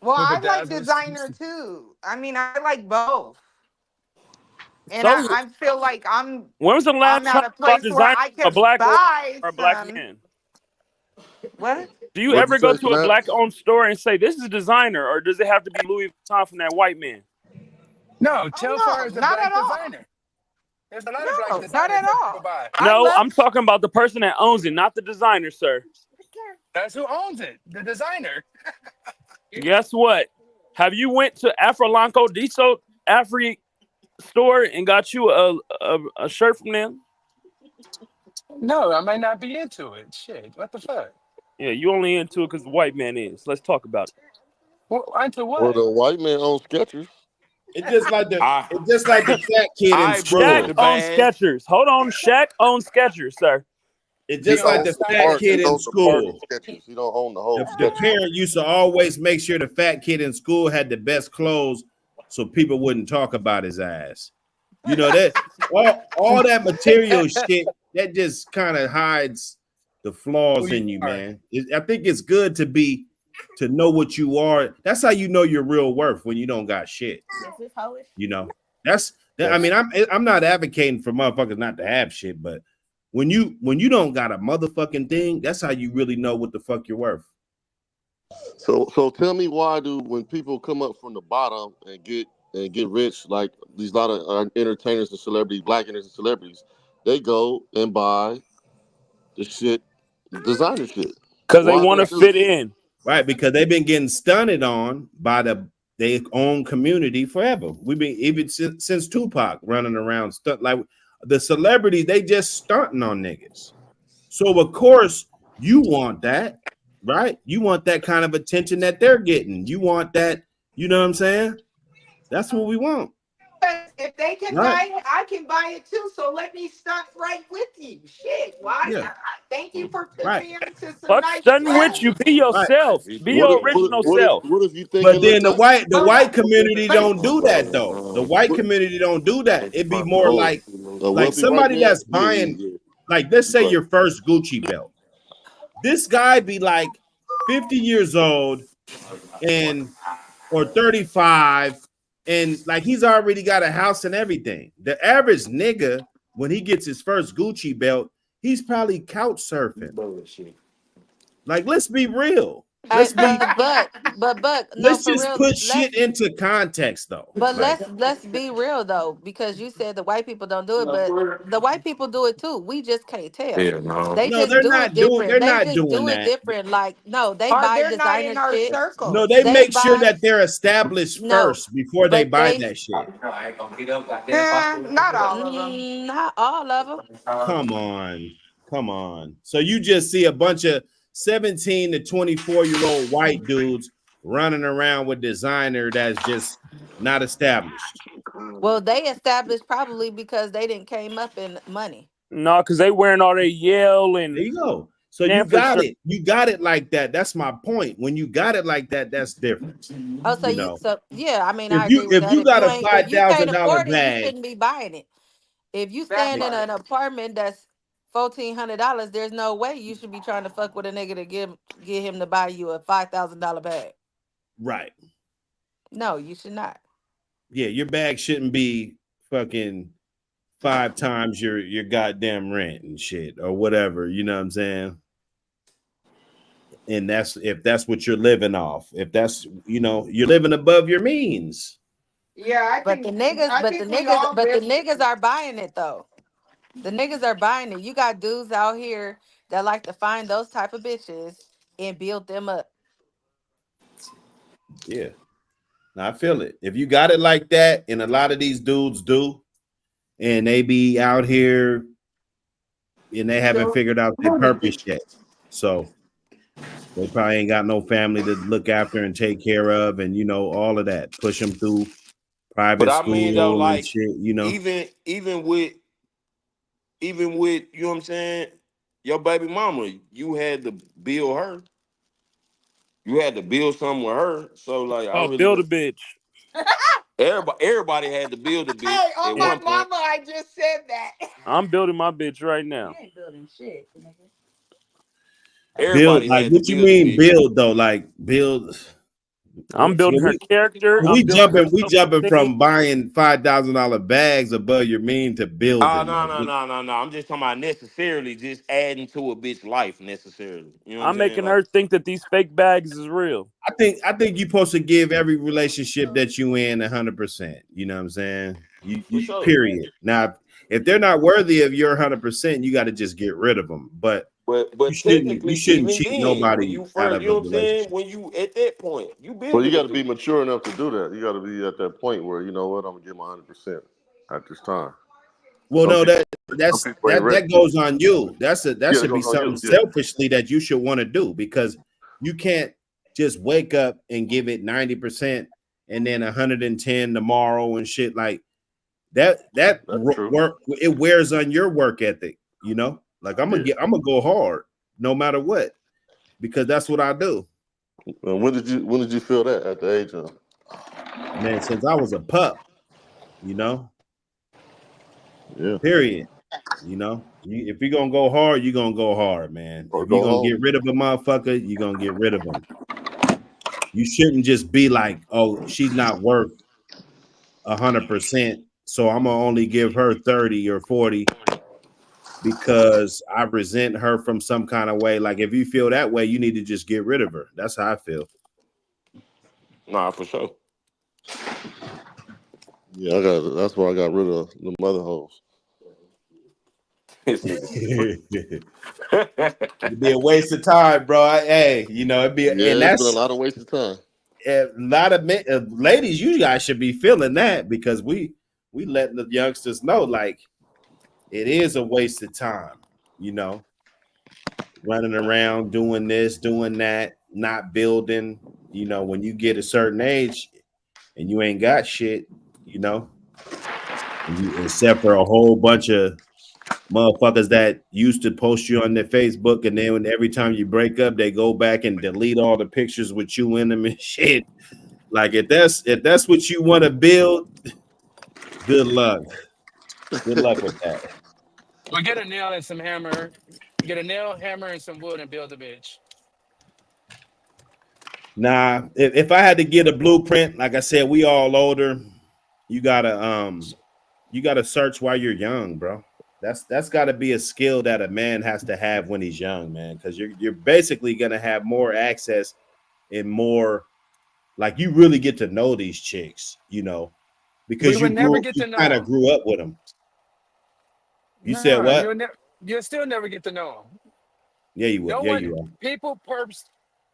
Well, With I like bedazzles? designer too. I mean, I like both. And So I feel like I'm when was the last time at a you bought place where designer I from a can black woman buy or a black some. man? What? Do you What'd you ever go say, to a Snaps? black owned store and say this is designer, or does it have to be Louis Vuitton from that white man? No, Oh Telfar no, is a not black at all. designer. There's a lot of black No, not designers at that people all. buy. I No, love. I'm talking about the person that owns it, not the designer, sir. That's who owns it, the designer. Guess what? Have you went to Afrolanco Diso Afri store and got you a shirt from them? No, I might not be into it. Shit, what the fuck? Yeah, you only into it because the white man is. Let's talk about it. Well, into Well, what? the white man owns Skechers. I it's just like the fat kid in I broke Shaq school. the owns bag. Skechers. Hold on, Shaq owns Skechers, sir. It's He just He like owns the owns the fat designer part. kid He too. in owns the part of school. Skechers. He don't own the whole The Skechers. parent used to always make sure the fat kid in school had the best clothes so people wouldn't talk about his ass. You know that all that material shit that just kind of hides the Who flaws you in you, are. man. I think it's good to know what you are. That's how you know your real worth when you don't got shit. You know, that's that. I That's mean, I'm not advocating for motherfuckers not to have shit, but when you don't got a motherfucking thing, that's how you really know what the fuck you're worth. so. Tell me why do when people come up from the bottom and get rich, like these lot of entertainers and celebrities, black entertainers and celebrities, they go and buy the shit, designer shit. Because they Why want they to do? fit in. Right, because they've been getting stunted on by their own community forever. We've been even since Tupac running around stunt like the celebrities, they just stunting on niggas. So of course you want that, right? You want that kind of attention that they're getting. You want that, you know what I'm saying? That's what we want, Because if they can right? buy it, I can buy it too. So let me stunt right with you. Shit, why Yeah, not? Thank you for putting right, me into some Fuck nice stunning with you. clothes. Be right. yourself. Be your original self. What if you think it But look then the nice? white the But white community but don't do that though. The white What, community don't do that. It'd be more oh, a like wealthy white somebody man? that's Yeah, buying, yeah, like let's say yeah. your first Gucci belt. This guy be like 50 years old and or 35, and like he's already got a house and everything. The average nigga, when he gets his first Gucci belt, he's probably couch surfing. Like, let's be real. I, Let's be but no, let's for just real. put shit into context though. But Like, let's be real though, because you said the white people don't do it, but the white people do it too. We just can't tell. Hell no. They no, just do it they're different. They not just doing do it that. different. Like no, they or buy they're not designer in our shit. No, circle. they They make sure buy that they're established no, first before they but buy they that shit. Not all of them. not all of them. Come on. Come on. So you just see a bunch of 17 to 24-year-old white dudes running around with designer that's just not established. Well, they established probably because they didn't came up in money. No, because they wearing all their Yale There and you go. So you Stanford got shirts. it. You got it like that. That's my point. When you got it like that, that's different. Oh, You know, so yeah, I mean if I agree you with if that. you got a If five you can't thousand dollar afford it, you bag, shouldn't be buying it. If you That stand in part. an apartment that's $1,400, there's no way you should be trying to fuck with a nigga to get him to buy you a $5,000 bag. right? No, you should not. Yeah, your bag shouldn't be fucking 5 times your goddamn rent and shit or whatever. You know what I'm saying? And that's if that's what you're living off. If that's you're living above your means. Yeah, But the very. niggas are buying it though. The niggas are buying it. You got dudes out here that like to find those type of bitches and build them up. Yeah. Now I feel it. If you got it like that, and a lot of these dudes do, and they be out here and they haven't figured out their purpose yet. So they probably ain't got no family to look after and take care of, and all of that. Push them through But private I mean though, school and like shit. even with you know what I'm saying, your baby mama, you had to build her. You had to build something with her. So like I Oh, really build a don't bitch. everybody had to build a bitch Hey, on at my one point. mama, I just said that. I'm building my bitch right now. You ain't building shit, nigga. Build Everybody like had to what you build a mean bitch. build though? Like build I'm building her character. I'm We building her jumping self-esteem. from buying $5,000 bags above your mean to Oh building. no. I'm just talking about necessarily just adding to a bitch life necessarily. You know what I'm I'm saying? making Like, her think that these fake bags is real. I think you're supposed to give every relationship that you in 100%. You know what I'm saying? for You sure. period. Now, if they're not worthy of your 100%, you got to just get rid of them. But you But shouldn't technically, even cheat then, when nobody you out first, of you a know what I'm saying? relationship. When you at that point, you Well, you building got a to be dude. mature enough to do that. You got to be at that point where you know what, I'm gonna give my 100% at this time. Well, Some no, people, some that's people ain't ready. that goes on you. That Yeah, that should be goes on something you. Yeah, selfishly that you should want to do because you can't just wake up and give it 90% and then 110 tomorrow and shit like that. that's true. Work it wears on your work ethic. You know, like Yeah. I'm gonna go hard no matter what because that's what I do, When did you feel that at the age of? man. Since I was a pup, you know. Yeah. Period. You know, if you're gonna go hard, you're gonna go hard, man. Or If you're go gonna home. get rid of a motherfucker, you're gonna get rid of them. You shouldn't just be like, oh, she's not worth 100%, so I'm gonna only give her 30 or 40 because I resent her from some kind of way. Like if you feel that way, you need to just get rid of her. That's how I feel. Nah, for sure. Yeah, I got. That's why I got rid of the mother hoes. This nigga It'd stupid. be a waste of time, bro. Hey, you know, it'd be, and Yeah, it's been a that's lot of wasted time. a lot of men, ladies. You guys should be feeling that because we letting the youngsters know like it is a waste of time. You know, running around doing this, doing that, not building. You know, when you get a certain age and you ain't got shit, you know, except for a whole bunch of motherfuckers that used to post you on their Facebook, and then every time you break up, they go back and delete all the pictures with you in them and shit. Like if that's what you want to build, good luck. Good luck with that. Well, get a nail and some hammer. Get a nail, hammer, and some wood and build a bitch. Nah, if I had to get a blueprint, like I said, we all older. You gotta you gotta search while you're young, bro. That's got to be a skill that a man has to have when he's young, man, because you're basically gonna have more access and more like you really get to know these chicks, you know, We because would never get you to kind know of them. grew up with them. You said No, what? you'll still never get to know them. Yeah, you would. No Yeah, one, you are.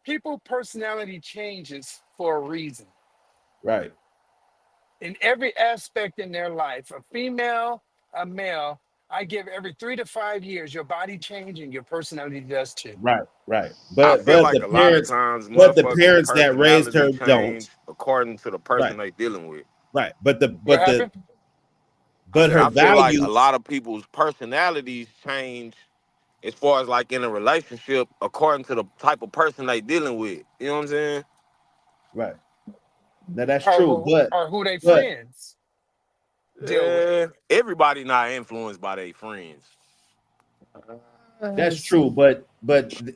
people personality changes for a reason Right, in every aspect in their life. A female, a male. I give every 3 to 5 years, your body change and your personality does too. right. I But feel like a lot of times motherfuckers' the parents that raised personality her don't. change according to the Right, person they dealing with. right. What happened? I But said her I feel like a values. lot of people's personalities change as far as like in a relationship according to the type of person they dealing with. You know what I'm saying? Right. Now that's true, Or who they but friends deal with. Everybody not influenced by their friends. that's true, but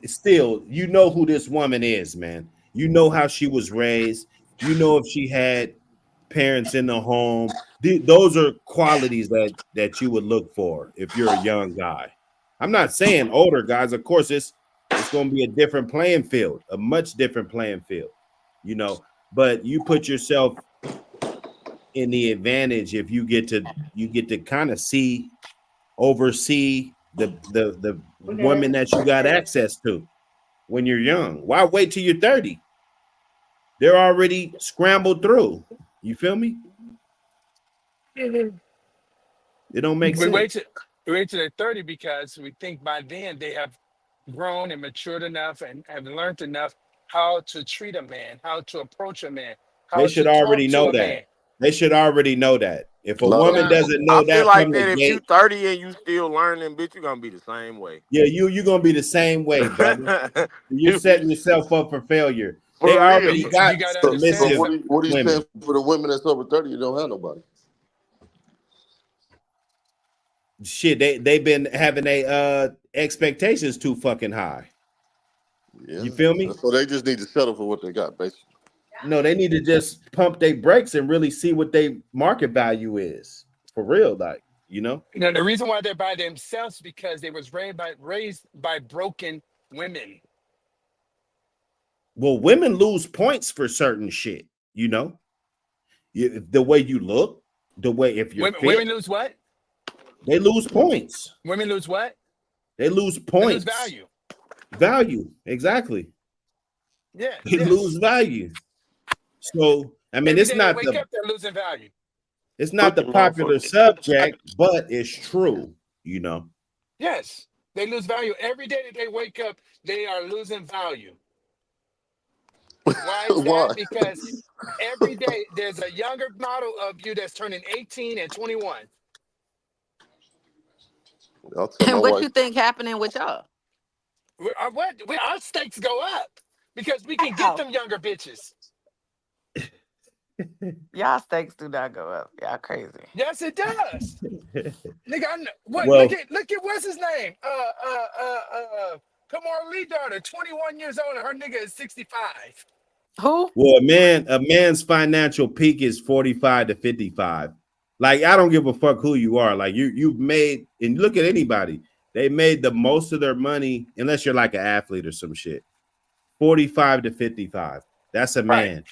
still, you know who this woman is, man. You know how she was raised. You know if she had parents in the home. Those are qualities that you would look for if you're a young guy. I'm not saying older guys. Of course, it's going to be a different playing field, a much different playing field, you know. But you put yourself in the advantage if you get to kind of oversee the women that you got access to when you're young. Why wait till you're 30? They're already scrambled through. You feel me? It don't make We sense. wait till we wait till they're 30 because we think by then they have grown and matured enough and have learned enough how to treat a man, how to approach a man, They how should to talk already to know a that. man. They should already know that. If A a lot of woman Now, doesn't I know feel that like from that the if you gate, 30 and you still learning, bitch, you gonna be the same way. yeah, you're gonna be the same way, brother. You're setting yourself up for failure. They For real. already got you got to so understand submissive something. what are you saying women. for the women that's over 30 you don't have nobody? Shit, they've been having a expectations too fucking high. Yeah. You feel me? So they just need to settle for what they got, basically. No, they need to just pump their brakes and really see what their market value is for real. Like, you know, You know, the reason why they're by themselves because they was raised by broken women. well, women lose points for certain shit. You know, the way you look, the way if you're Women fit, lose what? they lose points. Women lose what? They lose They lose points. value. Value, exactly. Yeah, They lose yes. value. So, I mean, Every day they wake up, they're losing value. it's not the Cooking popular motherfucker. subject, but it's true. You know. Yes, they lose value. Every day that they wake up, they are losing value. Why is Why? that? Because every day there's a younger model of you that's turning 18 and 21. I'll tell my And what wife. you think happening with y'all? Our stakes go up because we can get How? them younger bitches. Y'all stakes do not go up. Y'all crazy. Yes, it does. Nigga, what? Look Well, at what's his name? Kamar Lee daughter, 21 years old, and her nigga is 65. Who? well, a man's financial peak is 45 to 55. Like, I don't give a fuck who you are. Like, you've made, and look at anybody, they made the most of their money, unless you're like an athlete or some shit. 45 to 55. That's a Right. man.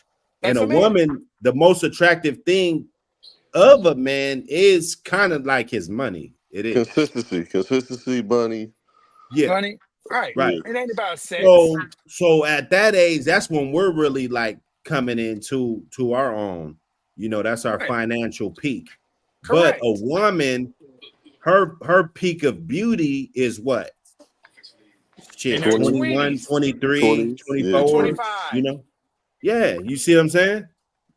And That's a a man. woman, the most attractive thing of a man is kind of like his money. It is. Consistency, bunny. Yeah, Money. Right. right. Yeah. It ain't about sex. So at that age, that's when we're really like coming into to our own. You know, that's our Right. financial peak. But a Correct. woman, her peak of beauty is what? In Shit, her 20, 21, 20s 23, 20s. Yeah, 24. 20. You 25. know? Yeah, you see what I'm saying?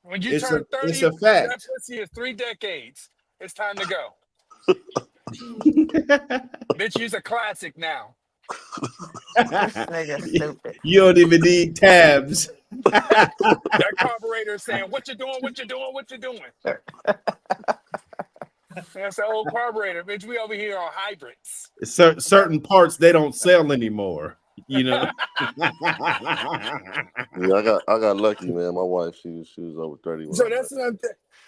When you It's a turn it's 30, a that fact. pussy is 3 decades. It's time to go. Bitch, you's a classic now. This nigga stupid. You don't even need tabs. That carburetor is saying, what you doing? What you doing? What you doing? That's the old carburetor, bitch. We over here on hybrids. Certain parts they don't sell anymore. You know. Yeah, I got lucky, man. My wife, she was over 30 when So I met that's what I'm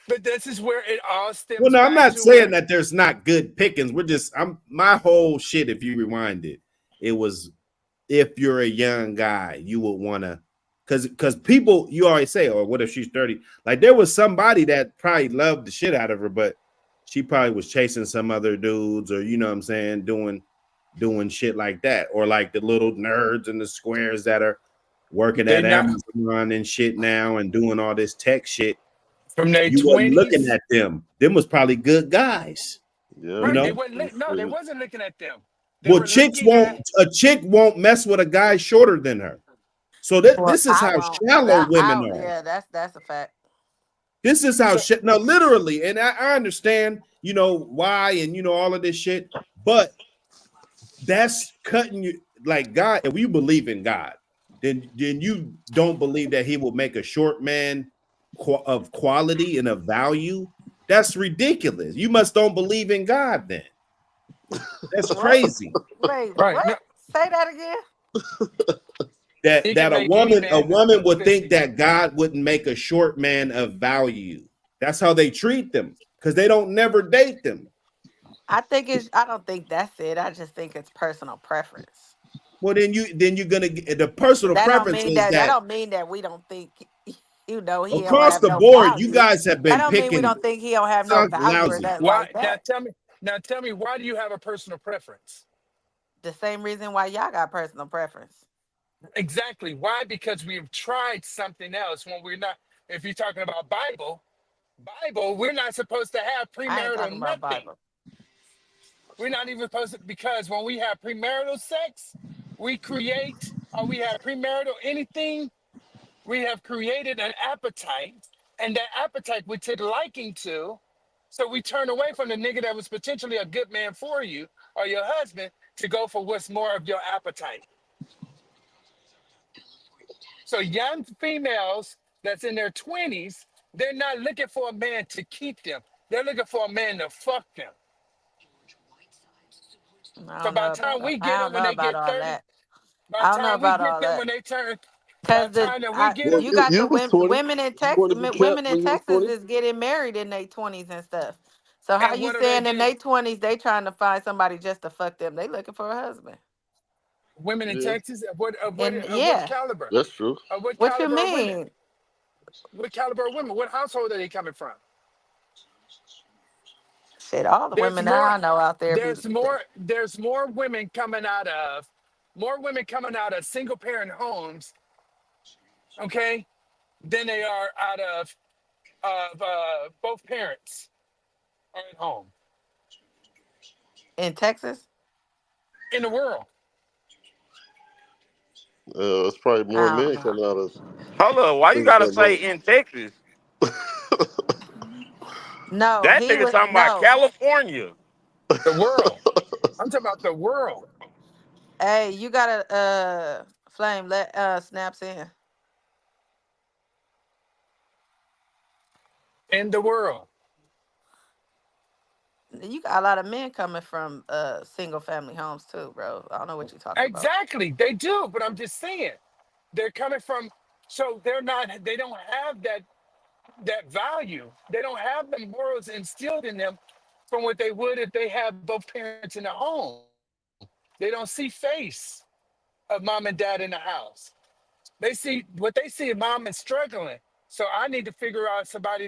but this is where it all Well, stems no, I'm back not to saying where that there's not good pickings. I'm my whole shit. If you rewind it, it was if you're a young guy, you would want to, because people you always say, oh, what if she's 30? Like there was somebody that probably loved the shit out of her, but she probably was chasing some other dudes, or you know what I'm saying, doing shit like that, or like the little nerds and the squares that are working they at not Amazon and shit now and doing all this tech shit. from their You wasn't looking 20s. at them. Them was probably good guys, yeah, you Right. They know. weren't no, they wasn't looking at them. They Well, were looking at a chick won't mess with a guy shorter than her. So Well, this is I how won't. shallow women are. Yeah, that's a fact. This is how so shit. No, literally, and I understand, you know, why and you know all of this shit, but that's cutting you like God. If you believe in God, then you don't believe that He will make a short man of quality and of value. That's ridiculous. You must don't believe in God then. That's What? crazy. Wait, right. what? No, Say that again. he That can a make any a man woman look would think fishy. that God wouldn't make a short man of value. That's how they treat them because they don't never date them. I don't think that's it. I just think it's personal preference. Well, then you're gonna get the personal That don't preference mean is that that don't mean that we don't think he don't across have the no board, you value. guys have That been don't mean we picking don't think he don't have no sounds value or lousy. nothing Why like that. now tell me why do you have a personal preference? The same reason why y'all got personal preference. Exactly. Why? Because we've tried something else when we're not if you're talking about Bible, we're not supposed to have I ain't premarital talking about nothing. Bible. We're not even supposed to because when we have premarital sex, we create or we have premarital anything, we have created an appetite, and that appetite we take liking to. So we turn away from the nigga that was potentially a good man for you or your husband to go for what's more of your appetite. So young females that's in their 20s, they're not looking for a man to keep them. They're looking for a man to fuck them. I So don't know about by the time we I get them don't when know they about get all 30, that. by I the don't know time we about get all them that. when they turn By Cause the the time that we I get Well, them, you got you the was 20. women in You Texas, want to be kept women in when you was Texas 20? is getting married in their 20s and stuff. So how and you what are they saying in getting? their 20s they trying to find somebody just to fuck them? They looking for a husband. Women in Yeah, Texas And of what yeah, caliber? that's true. Of what what you caliber of women? mean? What caliber of women? What household are they coming from? Shit, all the There's women that more. I know out there be. There's more women coming out of single parent homes, okay, than they are out of both parents are at home In Texas. in the world. It's probably more I don't men know. coming out of Hold up, why you single gotta family say homes. in Texas? No, That he nigga was talking about no. California. The world. I'm talking about the world Hey, you gotta flame let snaps in. in the world. You got a lot of men coming from single family homes too, bro. I don't know what you're talking about. Exactly, they do. But I'm just saying, they're coming from. So they're not. They don't have that value. They don't have the morals instilled in them from what they would if they had both parents in the home. They don't see face of mom and dad in the house. What they see is mom is struggling. So I need to figure out somebody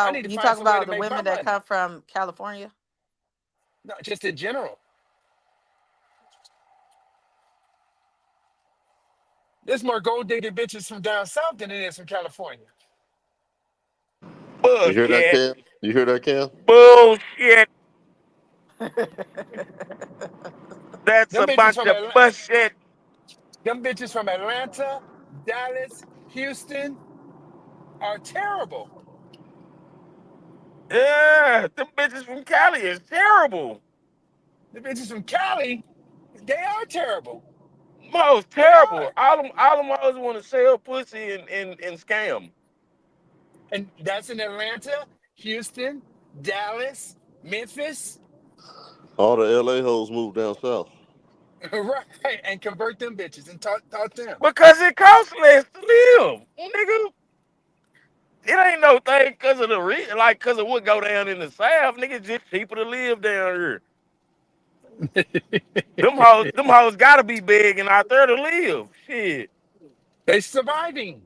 I need to You find some talking way to about the make my women that money. come from California? Not just in general. There's more gold digging bitches from down south than it is from California. You hear that, Bullshit. Cam? You hear that, Cam? Bullshit. That's Them a bitches bunch from of Atlanta, bullshit. them bitches from Atlanta, Dallas, Houston are terrible. Yeah, them bitches from Cali is terrible. The bitches from Cali, they are terrible. Most They terrible. are. All them always want to sell pussy and scam. And that's in Atlanta, Houston, Dallas, Memphis, All the LA hoes moved down south. right? And convert them bitches and talk them. Because it costs less to live. Nigga, it ain't no thing because of like because of what go down in the South. Nigga, it's just cheaper to live down here. Them hoes gotta be big and out there to live. Shit. They surviving.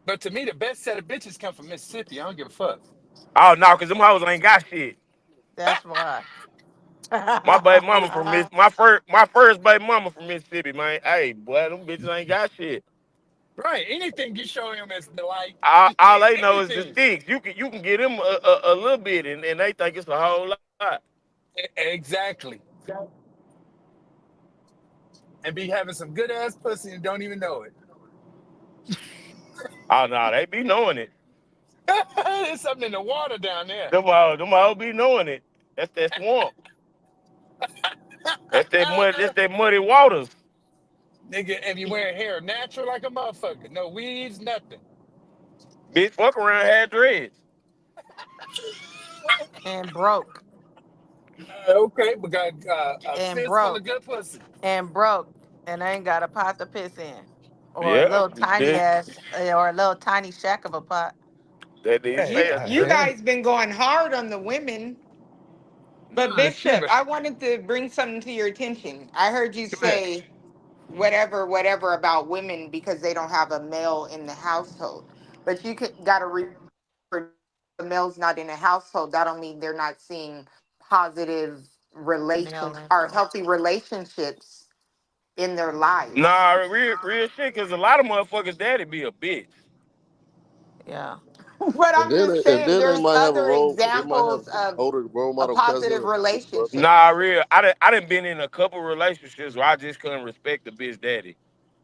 But to me, the best set of bitches come from Mississippi. I don't give a fuck. Oh no, cause them hoes ain't got shit. That's why. My baby mama from Miss my first baby mama from Mississippi, man. Hey, boy, them bitches ain't got shit. Right. Anything you show him as the like, All they know is the anything. sticks. You can get them a little bit, and they think it's a whole lot. Exactly. And be having some good ass pussy and don't even know it. Oh no, they be knowing it. There's something in the water down there. Them all be knowing it. That's that swamp. That's that mud. That's that muddy waters. Nigga, and you wearing hair natural like a motherfucker. No weaves, nothing. Bitch, fuck around, had dreads. And broke. Okay, we got a And fistful of broke. good pussy. And broke. And ain't got a pot to piss in. Or a Yeah, little tiny bitch. ass or a little tiny shack of a pot. That didn't Hey, say You a you thing. guys been going hard on the women, but nah, Bishop, Shiva, I wanted to bring something to your attention. I heard you go ahead. say whatever, whatever about women because they don't have a male in the household. But you could gotta remember the male's not in the household. That don't mean they're not seeing positive Male relations or influence. healthy relationships in their lives. Nah, real shit. Cause a lot of motherfuckers' daddy be a bitch. Yeah. But I'm just And saying then they there's might have a other role. They might have examples of older role a model cousin positive or big brother. Nah, relationships. real. I done been in a couple relationships where I just couldn't respect the bitch daddy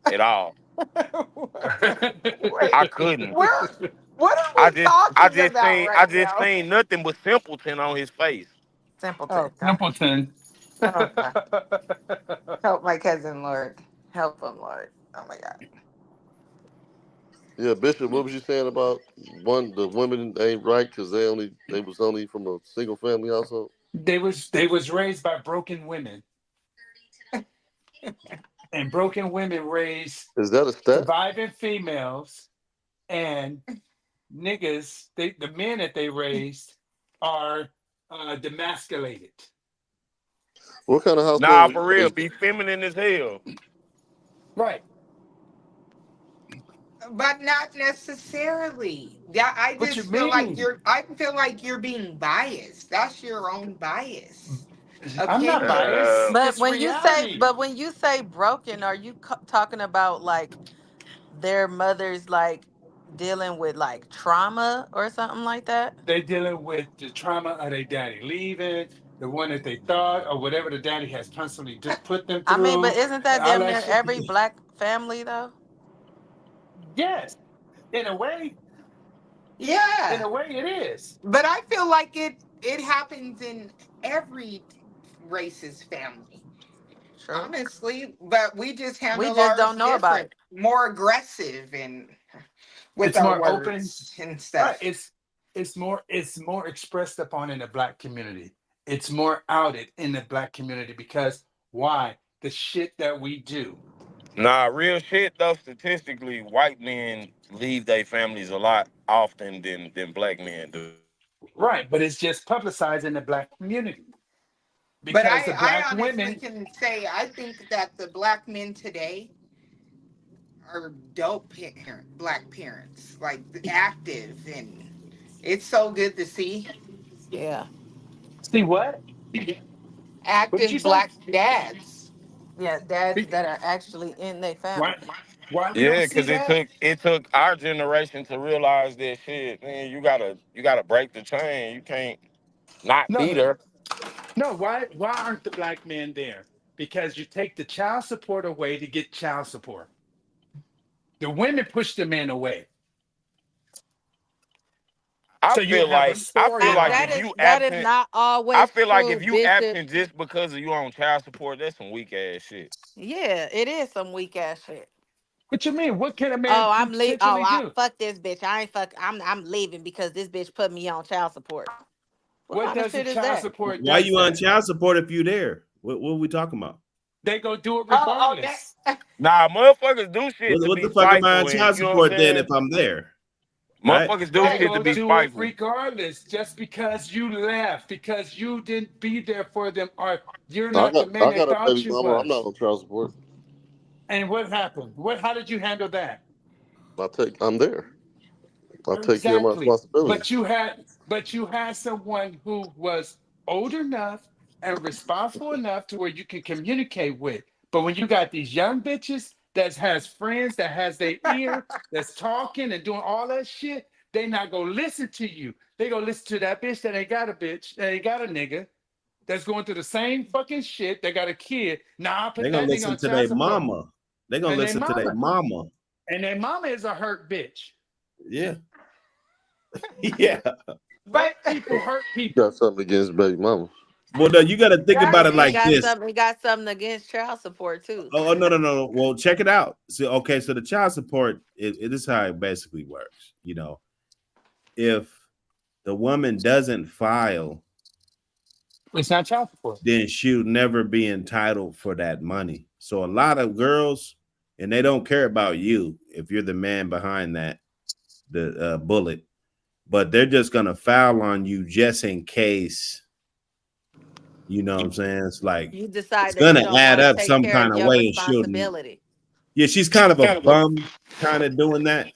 at all. I Wait, couldn't. where what are I we just I talking just about seen I right just now? seen nothing but simpleton on his face. Simpleton. Oh God. Simpleton. Oh God. Help my cousin, Lord. Help him, Lord. Oh my God. Yeah, Bishop. What was you saying about the women ain't right because they was only from a single family household? They was raised by broken women. And broken women raise Is that a stat? surviving females, and niggas, the men that they raised are demasculated. What kind of household Nah, were you for real, raised be in? feminine as hell. Right. But not necessarily. Yeah, I What you just feel like mean? you're being biased. That's your own bias. I'm not biased. Opinions. But It's when you say, reality. but when you say broken, are you talking about like their mothers like dealing with like trauma or something like that? They're dealing with the trauma of their daddy leaving, the one that they thought, or whatever the daddy has constantly put them I mean, but through, isn't and that all damn that near shit. every black family though? Yes, in a way, in Yeah. a way, it is. But I feel like it happens in every race's family. True. Honestly, but we just We handle just ours don't know about different, it. more aggressive and with It's our more open, words and right? stuff. It's more expressed upon in the black community. It's more outed in the black community because why? The shit that we do. Nah, real shit though. Statistically, white men leave their families a lot often than black men do. Right, but it's just publicized in the black community But because the I black honestly women. can say I think that the black men today are dope black parents, like active, and it's so good to see Yeah. See what? What did you active say? black dads. Yeah, dads Be- that are actually in their Why? family. Why we don't Yeah, see cause it that? took it took our generation to realize that shit. Man, you gotta break the chain. You can't not No, be no, there. no. Why aren't the black men there? Because you take the child support away to get child support. The women push the men away, I so you feel have a like I feel That like storyline. if you that is absent, not I always feel like true, if you Bishop. absent just because of you on child support, that's some weak ass shit. Yeah, it is some weak ass shit. What you mean? What can a man Oh, potentially I do? fuck this bitch. I ain't fuck. I'm leaving because this bitch put me on child support. What What kind of does the shit is child that? support Why does you on that? child support if you there? What are we talking about? They go do it Oh, regardless. Nah, motherfuckers do shit to What be the fuck am I on spiteful, and child you know what I'm support then if saying. I'm there? Right? Motherfuckers do They right. shit to go be do it spiteful. regardless, just because you left, because you didn't be there for them, or you're I not the got man I they got a thought baby you mama. I'm not was. on child support. And what happened? What? How did you handle that? I'm there. I take care of my Exactly. responsibilities. But you had someone who was old enough and responsible enough to where you can communicate with. But when you got these young bitches that has friends that has their ear, that's talking and doing all that shit, they not gonna listen to you. They gonna listen to that bitch that ain't got a bitch, that ain't got a nigga, that's going through the same fucking shit. They got a kid. Nah, I'll They're put gonna that nigga listen on to child their support. mama. They're gonna And their listen to their mama. mama. And their mama is a hurt bitch. Yeah. Yeah. Hurt But people hurt Got people. something against baby mama. Well, no, you got to think about that's it He like got this. something. He got something against child support too. Oh no, no, no. Well, check it out. So okay, so the child support it is how it basically works. If the woman doesn't file, It's not child support. then she'll never be entitled for that money. So a lot of girls, and they don't care about you if you're the man behind the bullet, but they're just gonna foul on you just in case. You know what I'm saying? It's like You it's decide that you gonna don't add want to up take some care kind of of your way. It shouldn't. responsibility. Yeah, she's kind of a bum, kind of doing that.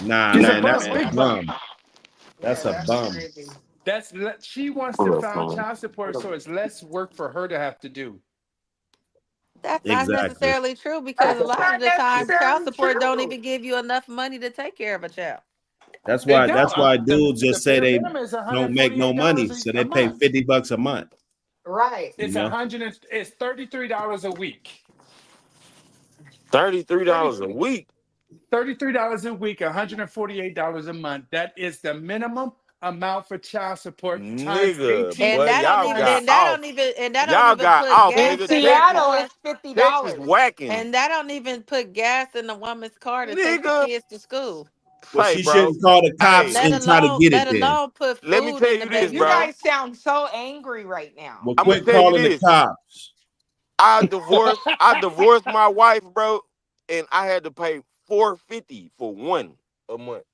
Nah, She's a man, that's bum. a Big bum. bum. That's yeah, a that's bum. crazy. She wants to Hold up, file phone. child support so it's less work for her to have to do. That's not Exactly. necessarily true because a That's lot of not the time, child necessarily support don't true. even give you enough money to take care of a child. That's It why. don't. That's why The dudes the just say bare they minimum is don't make no money, $148 so a they pay month. $50 a month. Right. You It's a know, hundred and it's $33 a week. Thirty $33 a week, $33 a week, $148 a month. That is the minimum amount for child support times nigga. 18 And Boy, that don't even y'all got and times that off. don't even and that don't Y'all even got put off, In gas nigga. in the Texas, Seattle, car. it's $50. Texas whacking, And that don't even put gas in the woman's car to take the nigga. kids to school. well, Say, she bro. shouldn't call the cops Hey, Let and try to alone get it. let Then, alone put let me food tell in the you this, You baby's bro. mouth. guys sound so angry right now. well, I'm gonna quit tell you calling the this. cops. I divorced my wife, bro, and I had to pay $450 for one a month.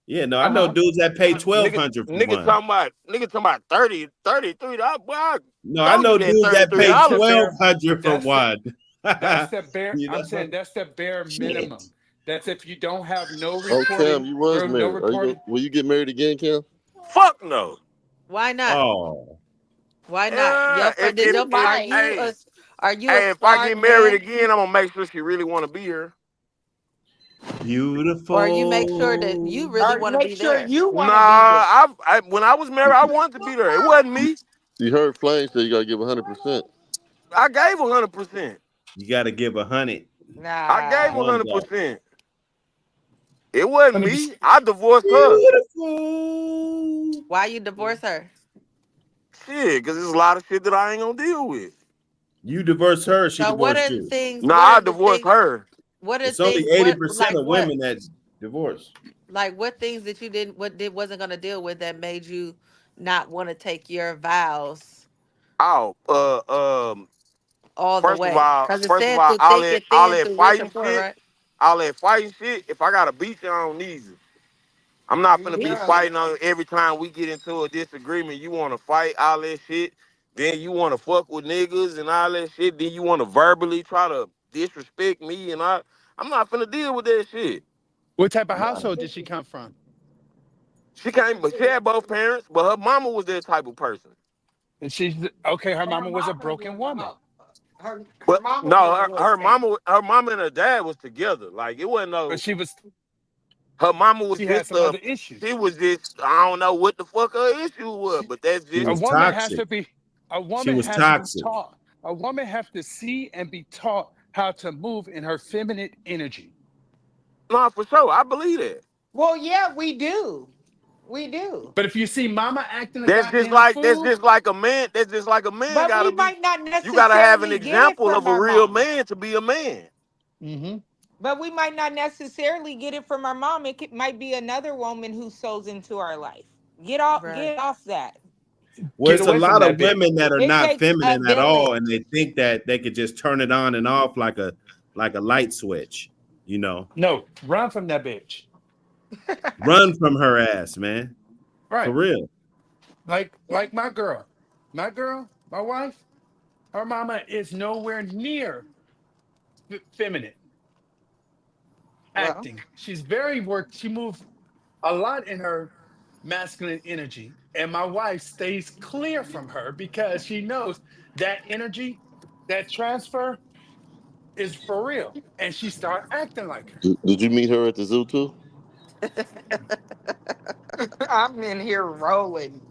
Yeah, no, I know Uh-huh. dudes that pay Nigga, 1,200 for nigga one. talking about 30, $33. Boy, No, I don't know do that dudes that $33. pay That's the bare 1,200 for that's the one. that's the bare You I'm know, saying that's the bare shit. minimum. That's if you don't have no Oh, Cam, reporting you was or no married. Are you reporting. will you get married again, Cam? Fuck no. Why not? Oh, Why not? Yeah, if Did if You your if might. hey are you a hey if I smart get married man, again, I'm gonna make sure she really want to be here. or you make sure that you beautiful. really Or want to be make sure there? you Nah, want to be there. when I was married, I wanted to be there. It wasn't me. You heard Flame say you gotta give 100%. I gave 100%. You got to give 100. I gave Nah. One though. 100%. It wasn't Let me me. just I divorced her. Beautiful. Why you divorce her? Shit, because there's a lot of shit that I ain't gonna deal with. You divorce her, she So what divorced are the you. things? Nah, What I are the divorced things? her. What are It's only things? What 80% like of what? women that divorce. Like what things that you didn't wasn't gonna deal with that made you not want to take your vows Oh, all the first of way? all, Because it first of said all, through thick and all thin, that through rich fighting and poor, shit, right? all that fighting shit. If I got a beat you, I don't need you. I'm not finna be Yeah. fighting on every time we get into a disagreement. You want to fight all that shit, then you want to fuck with niggas and all that shit. Then you want to verbally try to disrespect me, and I'm not finna deal with that shit. what type of Nah. household did she come from? She came, but she had both parents, but her mama was that type of person. And she's okay, her Her mama was a mama broken was woman. her But mama no, was a little thing. her mama and her dad was together. Like it wasn't But no. she was Her mama was she had just some other issues. she was just I don't know what the fuck her issue was, She, but that's She just a was woman has toxic. to be a She woman was has to be toxic. taught. A woman has to see and be taught how to move in her feminine energy. no for sure. I believe that. Well, yeah, we do. We do. But if you see mama acting a That's just goddamn like fool, a man. That's just like a man But we gotta be. might not You gotta have an necessarily get it example from of a our real mom. man to be a man. mm-hmm. But we might not necessarily get it from our mom. Might be another woman who sows into our life. Right. Get off that. Well, Get it's a away from lot of that bitch. women that are It not takes a feminine at all, and village. they think that they could just turn it on and off like a light switch. You know, No, run from that bitch. run from her ass, man, for Right. real. Like my girl. My girl, my wife, her mama is nowhere near feminine Well, acting. She's very work. She moves a lot in her masculine energy. And my wife stays clear from her because she knows that energy, that transfer is for real. And she start acting like her. Did you meet her at the zoo too? I'm in here rolling.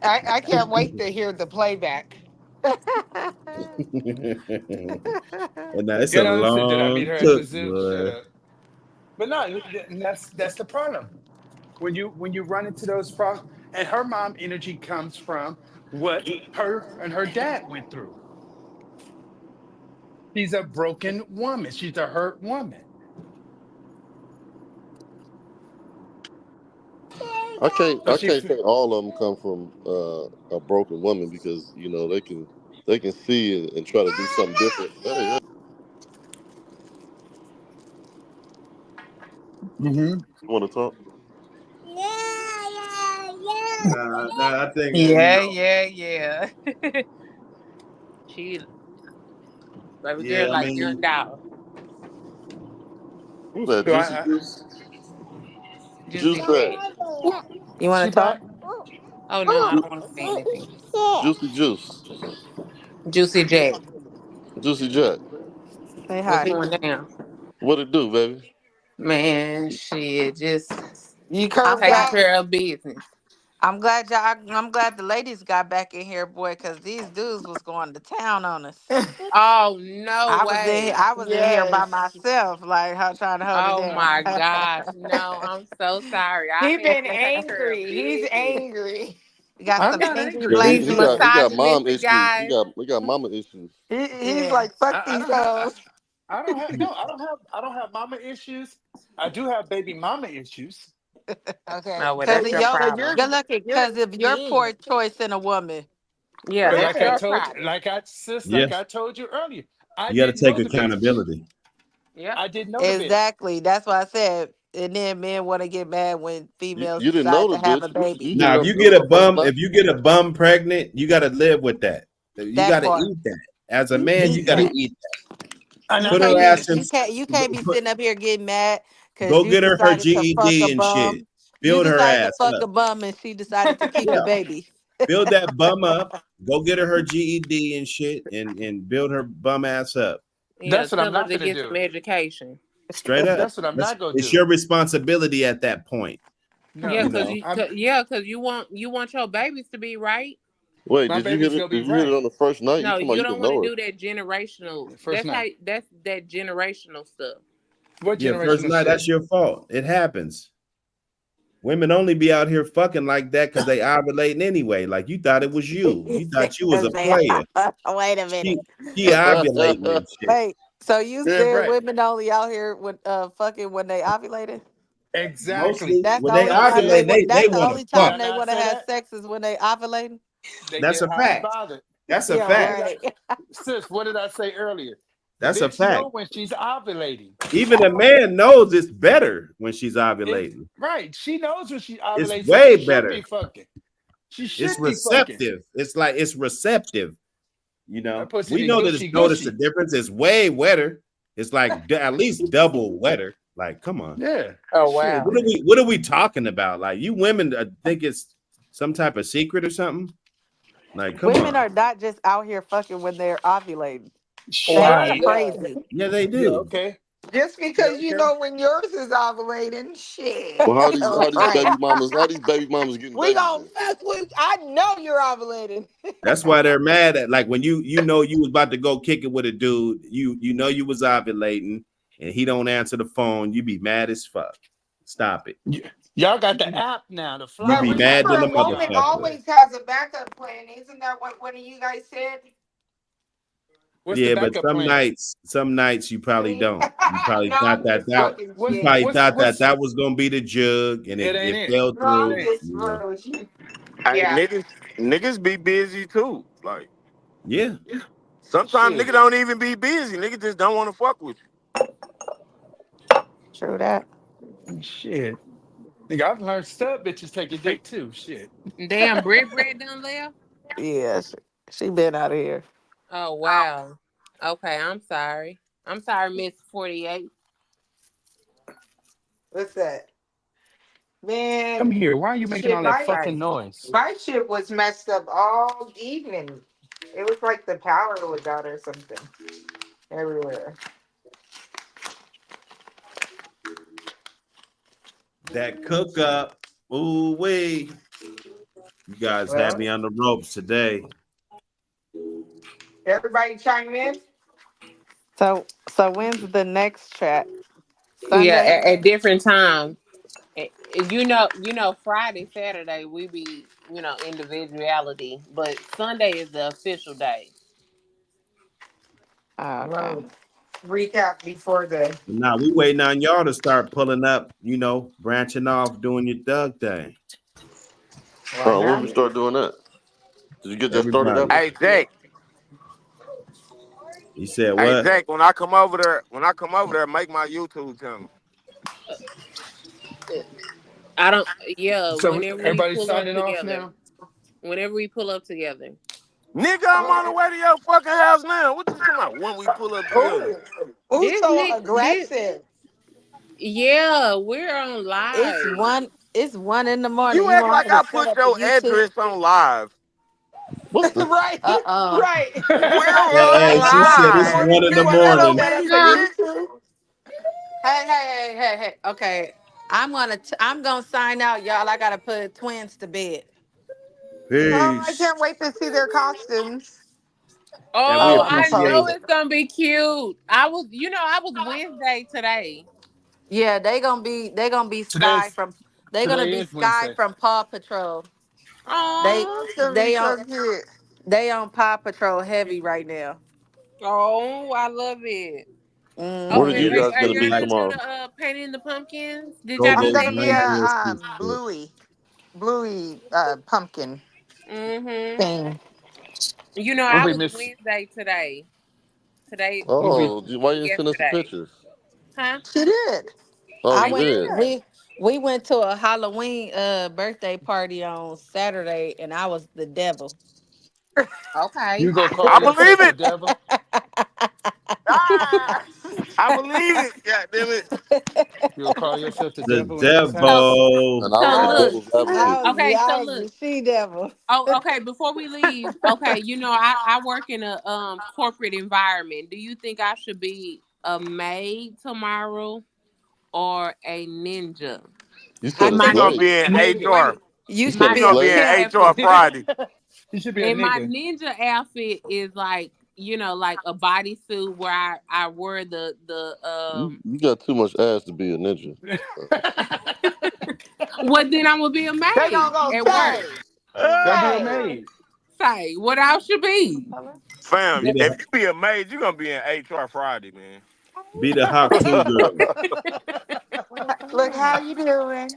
I can't wait to hear the playback. And now it's You a know, listen, did I meet long her at the cook, zoo? Shut boy. up. But no, that's the problem. When you run into those problems, and her mom energy comes from what her and her dad went through. She's a broken woman. She's a hurt woman. So I she, can't say all of them come from a broken woman because you know they can see and try to do something different. Hey, hmm you want to talk? Nah, I think Yeah, yeah, yeah. She baby girl yeah. I like young mean, dog. Who's that? so Juicy I Juice. Juicy Juice that. J. You she wanna talk? back. Oh no, I don't wanna say anything. Juicy Juice. Juicy J. Juicy Jack. Say What's hi. going down? What it do, baby? Man, shit, just You curved taking glad up. care of business. I'm glad the ladies got back in here, boy, because these dudes was going to town on us. Oh no way. I was in here by Yes. myself, like how trying to hold it Oh down. my gosh. No, I'm so sorry. I He had been to take care of angry. He's business. angry. We got I'm some not angry Yeah, angry. These ladies in he here. got mom misogynistic issues. guys. We got mama issues. He's Yeah. like, fuck I these don't have. hoes. I don't have. No, I don't have mama issues. I do have baby mama issues. Okay. Oh well, Cause that's of your your So problem. you're good looking, you're cause of your mean. poor choice in a woman. Yeah, But that's like I your Right. told, problem. like I sis, Yeah, like I told you earlier, I you got didn't to take know the bitch. accountability. Yep. I didn't know the bitch. Exactly. That's why I said. And then men want to get mad when females You didn't decide know to the have a bitch. baby. You didn't Now, know it was her first night. if you get a bum pregnant, you got to live with that. You got That to part. eat that. As a You man, you eat got to that. eat And You I put her can't tell be you, ass in. you can't be Put, sitting up here getting mad because go you get her decided to fuck GED a and shit. bum. You Build her decided to ass fuck up. a bum and she decided to keep a Yeah, baby. build that bum up. Go get her GED and shit, and build her bum ass up. Yeah, that's what I'm tell her not to gonna get some do. education. Straight up. That's what I'm not gonna It's do. your responsibility at that point. Yeah, You No, cause know. you, I'm cause you want your babies to be right. Wait, my did you hit baby's it? gonna be Did you hit it right on the first night? You No, talking about you you don't didn't want to know her? do that generational. the first night. That's that generational stuff. What Yeah, first generational night, shit? that's your fault. It happens. Women only be out here fucking like that because they ovulating anyway. Like you thought it was you. He You said, thought you was 'cause a they player. wait a She minute. she ovulating and shit. Wait, so you Yeah, said right. women only out here with fucking when they ovulated? Exactly. Mostly That's the when they only I time said, ovulate, they that's the want to only did fuck. I time they not want to say have that? sex is when they ovulating? They That's get a hot and fact. bothered. That's a Yeah, What fact. did I, right. sis? What did I say earlier? That's a Bitch fact. know when she's ovulating. Even a man knows it's better when she's It ovulating. right. She knows when she It's ovulates, so way she should better. be fucking. She It's should be fucking. receptive. It's like it's receptive. That pussy We be know that it's gushy noticed the gushy. difference. It's way wetter. It's like at least double wetter. Like, come on. Yeah. Oh Shit. wow. What are we talking about? Like, you women think it's some type of secret or something? Like, come Women on. are not just out here fucking when they're ovulating. They are Wow. Shit. crazy. Yeah, they Yeah. do. Okay. Just Yeah. because you Okay. know when yours is ovulating, shit. Well, how these Right. baby mamas getting We babies gonna then? fuck with. I know you're ovulating. That's why they're mad at like when you know you was about to go kick it with a dude, you know you was ovulating and he don't answer the phone, you be mad as fuck. Stop it. Y'all got the app now. The You But be flowers mad remember, app. than a a Good woman job. motherfucker. always has a backup plan. Isn't that what one of you guys said? What's the Yeah, but backup plan? some nights you probably See? don't. You probably No, thought I'm that just What fucking what you kidding. probably what's thought that what's that was gonna be the jug and it ain't it it. fell No, I'm through. It just bullshit. Hey, Yeah. niggas be busy too. Like Yeah. ain't sometimes shit. niggas don't even be busy. Niggas just don't want to fuck with True that. Shit. Nigga, I've learned stud bitches take a dick too. Shit. Damn, Bread done left. Yeah, she been out of here. Oh wow. Okay, I'm sorry. I'm sorry, Miss 48. What's that? Man, Come here. Why are you making shit, all that my fucking Right. noise? my shit was messed up all evening. It was like the power was out or something everywhere. That cook up. Ooh wee. You guys had Well, me on the ropes today. everybody chime in. So when's the next chat? Yeah, Sunday? at different times. You know, Friday, Saturday, we be, individuality, but Sunday is the official day. Oh, okay. Well, recap before the. Now we waiting on y'all to start pulling up, branching off, doing your thug thing. Well, When now we start doing that? Did you get that started, Everybody. you. Apple? Hey Zach, He said hey what? Zach, when I come over there, make my YouTube channel. I don't. Yeah, So whenever we everybody's pull up signing off together. now? Whenever we pull up together. Nigga, I'm on the way to your fucking house now. What you talking about? When we pull up together. Ooh, who's This so Nick, this aggressive? Yeah, we're on It's live. one. It's 1 in the morning. You You act want like me to I set put up a your YouTube? address on live. What the Right, right. We're Hey, on she said it's live. 1 in You the want me to morning. set up a Huh? YouTube? Hey. Okay, I'm gonna sign out, y'all. I gotta put twins to bed. Oh, I Peace. can't wait to see their costumes. And we Oh, Oh, I'm gonna I post know appreciate it. it's gonna be cute. I was Wednesday today. Yeah, they gonna be Sky today's from they gonna today be is Sky Wednesday. from Paw Patrol. They Oh, Oh, it's gonna be they on so cute. they on Paw Patrol heavy right now. oh, I love it. What are Okay, you Mm-hmm. guys are gonna you be gonna like do tomorrow? the painting the pumpkins? Did y'all I'm do Gobo's gonna that be a yet? nightmare sister. bluey pumpkin Mm-hmm. thing. You know, What I we was miss? Wednesday today. Today What we? Why you didn't send us the yesterday. pictures? Huh? She did. Oh, I I you went. did. did. We went to a Halloween birthday party on Saturday, and I was the devil. Okay. You gonna call I believe yourself the it. devil? Ah, I believe it. God damn it. You gonna call yourself the The devil in this house? So devil. And I so was the I was, look. devil's advocate. Okay, I so was look. the she devil. Oh, okay, before we leave, okay, you know, I work in a corporate environment. Do you think I should be a maid tomorrow or a ninja? You I said And a You're my think gonna slave. be in wait, HR. wait. you You should said My a You're be a gonna be in slave. ninja pimp. HR outfit. Friday. You should be a And my nigga. ninja outfit is like, you know, like a bodysuit where I wear the You got too much ass to be a ninja. well then I'm gonna be a They gonna maid go at work. say, Don't be a Ah, say. maid. Say what else should be. fam, Be if the you be a maid, you're gonna be in HR Friday, man. be the Hawk Two girl. Look, how you doing?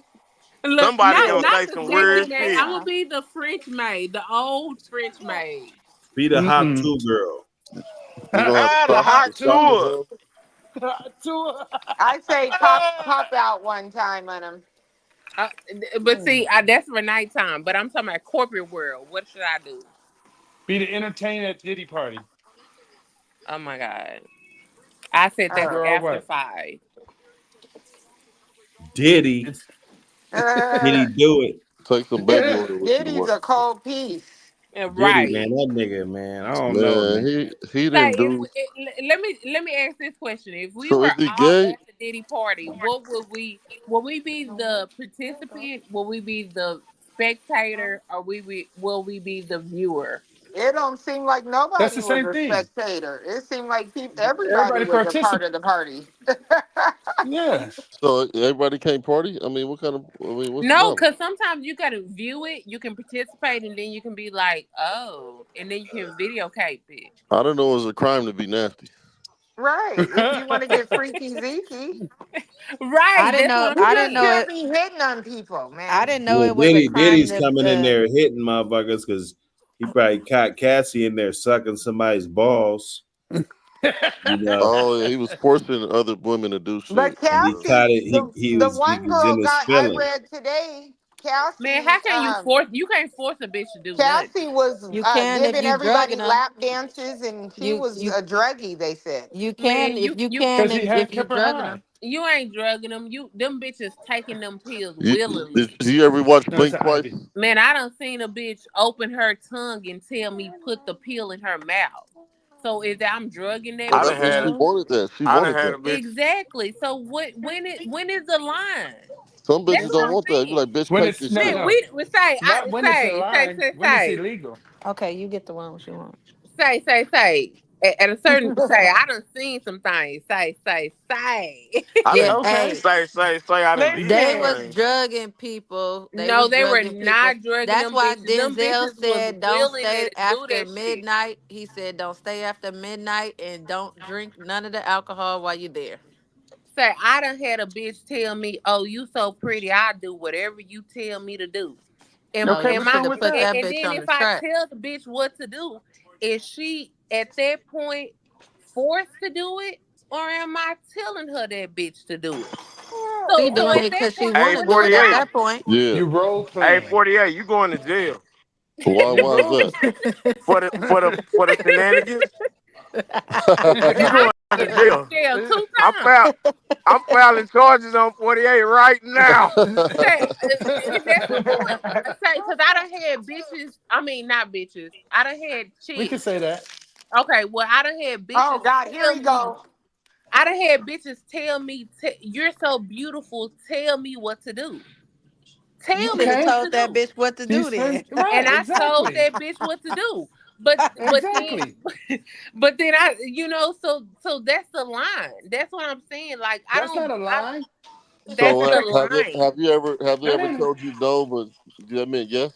Look, Somebody not gonna not say the some sexy weird maid. shit. I'm Yeah. gonna be the French maid, the old French maid. Be the Hawk Mm-mm. Two girl. You gonna have Ah, the the hot shopping tour. bro. I say pop out one time on them. Uh, but see, that's for nighttime. But I'm talking about corporate world. What should I do? Be the entertainer at Diddy party. Oh my god, I said that for Girl, after what? 5. Diddy. It's Did he do it? Take some baby oil with you to Diddy's work. a cold piece. Diddy, man. Right. That nigga, man. I don't know, Man, man. he Say didn't if do. let me ask this question: if we So were is he all gay? at the Diddy party, what would we? Will we be the participant? Will we be the spectator? Or will we be the viewer? It don't seem like that's nobody the was same a thing. spectator. It seemed like everybody Everybody was a part participate. of the party. Yes. So everybody can't party? I mean, what kind of? I mean, what's the No, problem? because sometimes you gotta view it. You can participate, and then you can be like, "Oh," and then you can videotape it. I don't know. It's a crime to be nasty. Right. If you want to get freaky zeeky, I Right. didn't That's know. what I'm you I didn't just know saying. can't it. be hitting on people, I man. didn't know Yeah, it was a crime Diddy's to. coming in there hitting motherfuckers because he probably caught Cassie in there sucking somebody's balls. You know, Oh, yeah, he was forcing other women to do But shit. and he Cassie, caught it. the one He was girl in his got I feelings. read today, Man, how Cassie, can you force? You can't force a bitch to do nothing. Cassie was You can if giving you drugging everybody them. lap dances, and she You was you a druggie. They said. you can Man, if you Because can he if had you kept her drugging high. them. you ain't drugging them. Them bitches taking them pills You, willingly. did you ever watch No, it's Blink an Twice? Ivy. Man, I done seen a bitch open her tongue and tell me put the pill in her mouth. So is that I'm drugging that Well, I that done bitch means she had up? wanted that. She I done wanted had that. a bitch. Exactly. So when is the line? Some That's bitches what don't I'm want that. You be saying. like, bitch, When take it's this no, shit. Man, no, we say not when it's a line. When it's illegal. Okay, you get the one what you want. say. At a certain say, I done seen some things. Say. I Yeah, didn't hey, say I done did they some was Listen, things. drugging people. They No, was they were drugging people. not drugging That's them why bitches. Them Denzel bitches was said don't willing stay to do after that shit. midnight. He said don't stay after midnight and don't drink none of the alcohol while you're there. Say, I done had a bitch tell me, "Oh, you so pretty, I do whatever you tell me to do." And Oh, Okay, you and what's should my wrong have with put and, that? that and bitch then on if the I track. tell the bitch what to do, is she at that point forced to do it, or am I telling her that bitch to do it? She So doing at it that because she point, want Hey, to what do do it at 48. that point. Yeah. You role Hey, playing. 48, you going to jail Why? You Why is role that? play. for the shenanigans. You I going to been to jail. jail two I'm times. file, I'm filing charges on 48 right now. Say, and that's the point. Say, because I done had bitches. I mean, not bitches. I done had We can chicks. say that. Okay, well, I done had oh bitches God, here tell we me. go. I done had bitches tell me, "You're so beautiful. Tell me what to do. You Tell should me have Okay. what told to that do." bitch what to She do says then. And right, I told exactly. that bitch what to do. But then Exactly. but then so that's the line. That's what I'm saying. Like That's not a I lie. that's So the line. have they That ever ain't told you no, but that meant yes?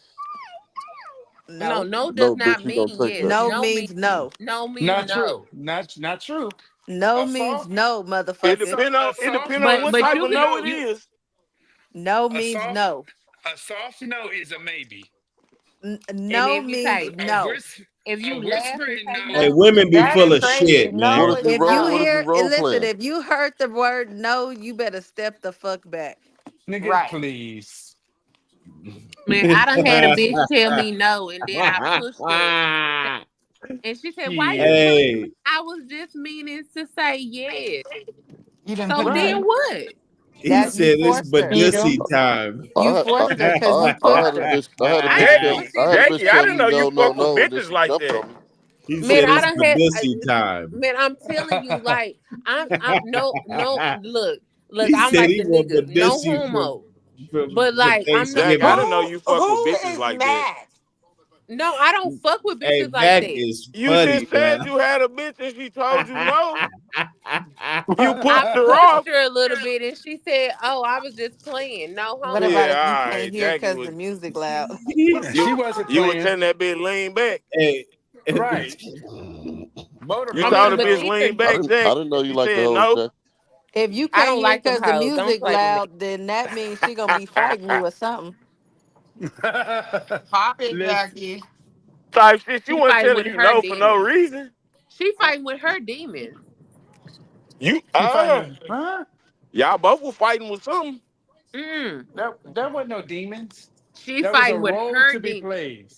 No, No. no does No, not bitch, you don't mean take yes. that. No No means means no. no means not no. true. Not true. No A means soft no, motherfucker. It depend on But what but type you of can no no. it you is. No A means soft no. a soft no is a maybe. and No if you means say A no. whisk. If A you laugh and whispering say Hey, no. no, women be That full is of crazy. shit, What No, if man. you if role? you What if you hear, role listen, playing? if you heard the word no, you better step the fuck back. Nigga, Right. please. man, I done had a bitch tell me no, and then I pushed her, and she said, "Why you Yeah. push?" Hey, I was just meaning to say yes. You didn't So put then Right. what? he That you said it's forced her. needle. Badoosie time. You forced her because you pushed her. I had a I ain't bitch tell push me. he it. I had a bitch Jackie, I tell didn't me know you no, no, fuck with no, and then bitches she like jumped that. on me. Man, said I it's don't have. Badoosie time. Man, I'm telling you, like, I'm no, no. Look, He I'm said like he the want nigga, no Badoosie homo. But for like, I'm not. Jackie, I I'm didn't Thanksgiving. know you fuck with Who bitches is like that. mad? no, I don't fuck with Hey, bitches like Mac that. is You funny, just said man. you had a bitch and she told you no. You I pushed her pushed off. her a little bit, and she said, "Oh, I was just playing, no What homo." about Yeah, if you all can't right. hear Jackie because was the music loud? She you. wasn't You were playing. telling that bitch lean back. Hey, Right. You I Motorboat told mean, the but bitch Joe. lean neither. I back, didn't. I Jack. didn't know you She like the said hoes, no. Jack. If you I can't don't hear like them because the hoes. Don't music play with me. loud, then that means she gonna be fighting you or something. Pop it, Listen. Jackie. Type shit. She She wasn't fighting telling with you her no for no demons. reason. She fighting with her demons. You She fighting. Huh? y'all both were fighting with something. Mm. That wasn't no demons. She That was a fighting with role her to be demons. played.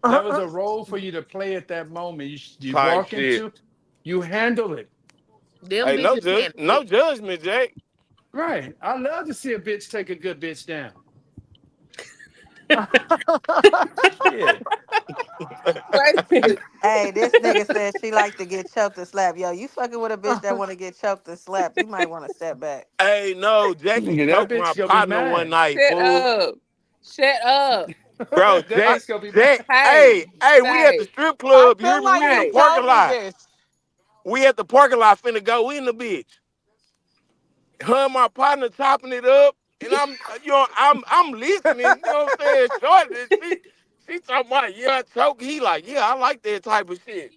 That was a role for you to play at that moment. You Type walk shit. into, you handle it. Them Hey, bitches handle no it. judgment, Jack. Right. I love to see a bitch take a good bitch down. Shit. Wait a minute. Hey, this nigga said she like to get choked and slapped. Yo, you fucking with a bitch that want to get choked and slapped. You might want to step back. Hey, no, Jackie Nigga, that choked my bitch gonna be partner one mad. night, Shut fool. up. Shut up. Bro, That Uh, bitch gonna be mad. Jack, hey, hey, we at the say, strip I club. You hear feel me? like We in the you hey. parking told me lot. this. We at the parking lot finna go in the bitch. Her and my partner chopping it up, and I'm listening. You know what I'm saying? Short, and she talking about yeah, choke. He like yeah, I like that type of shit.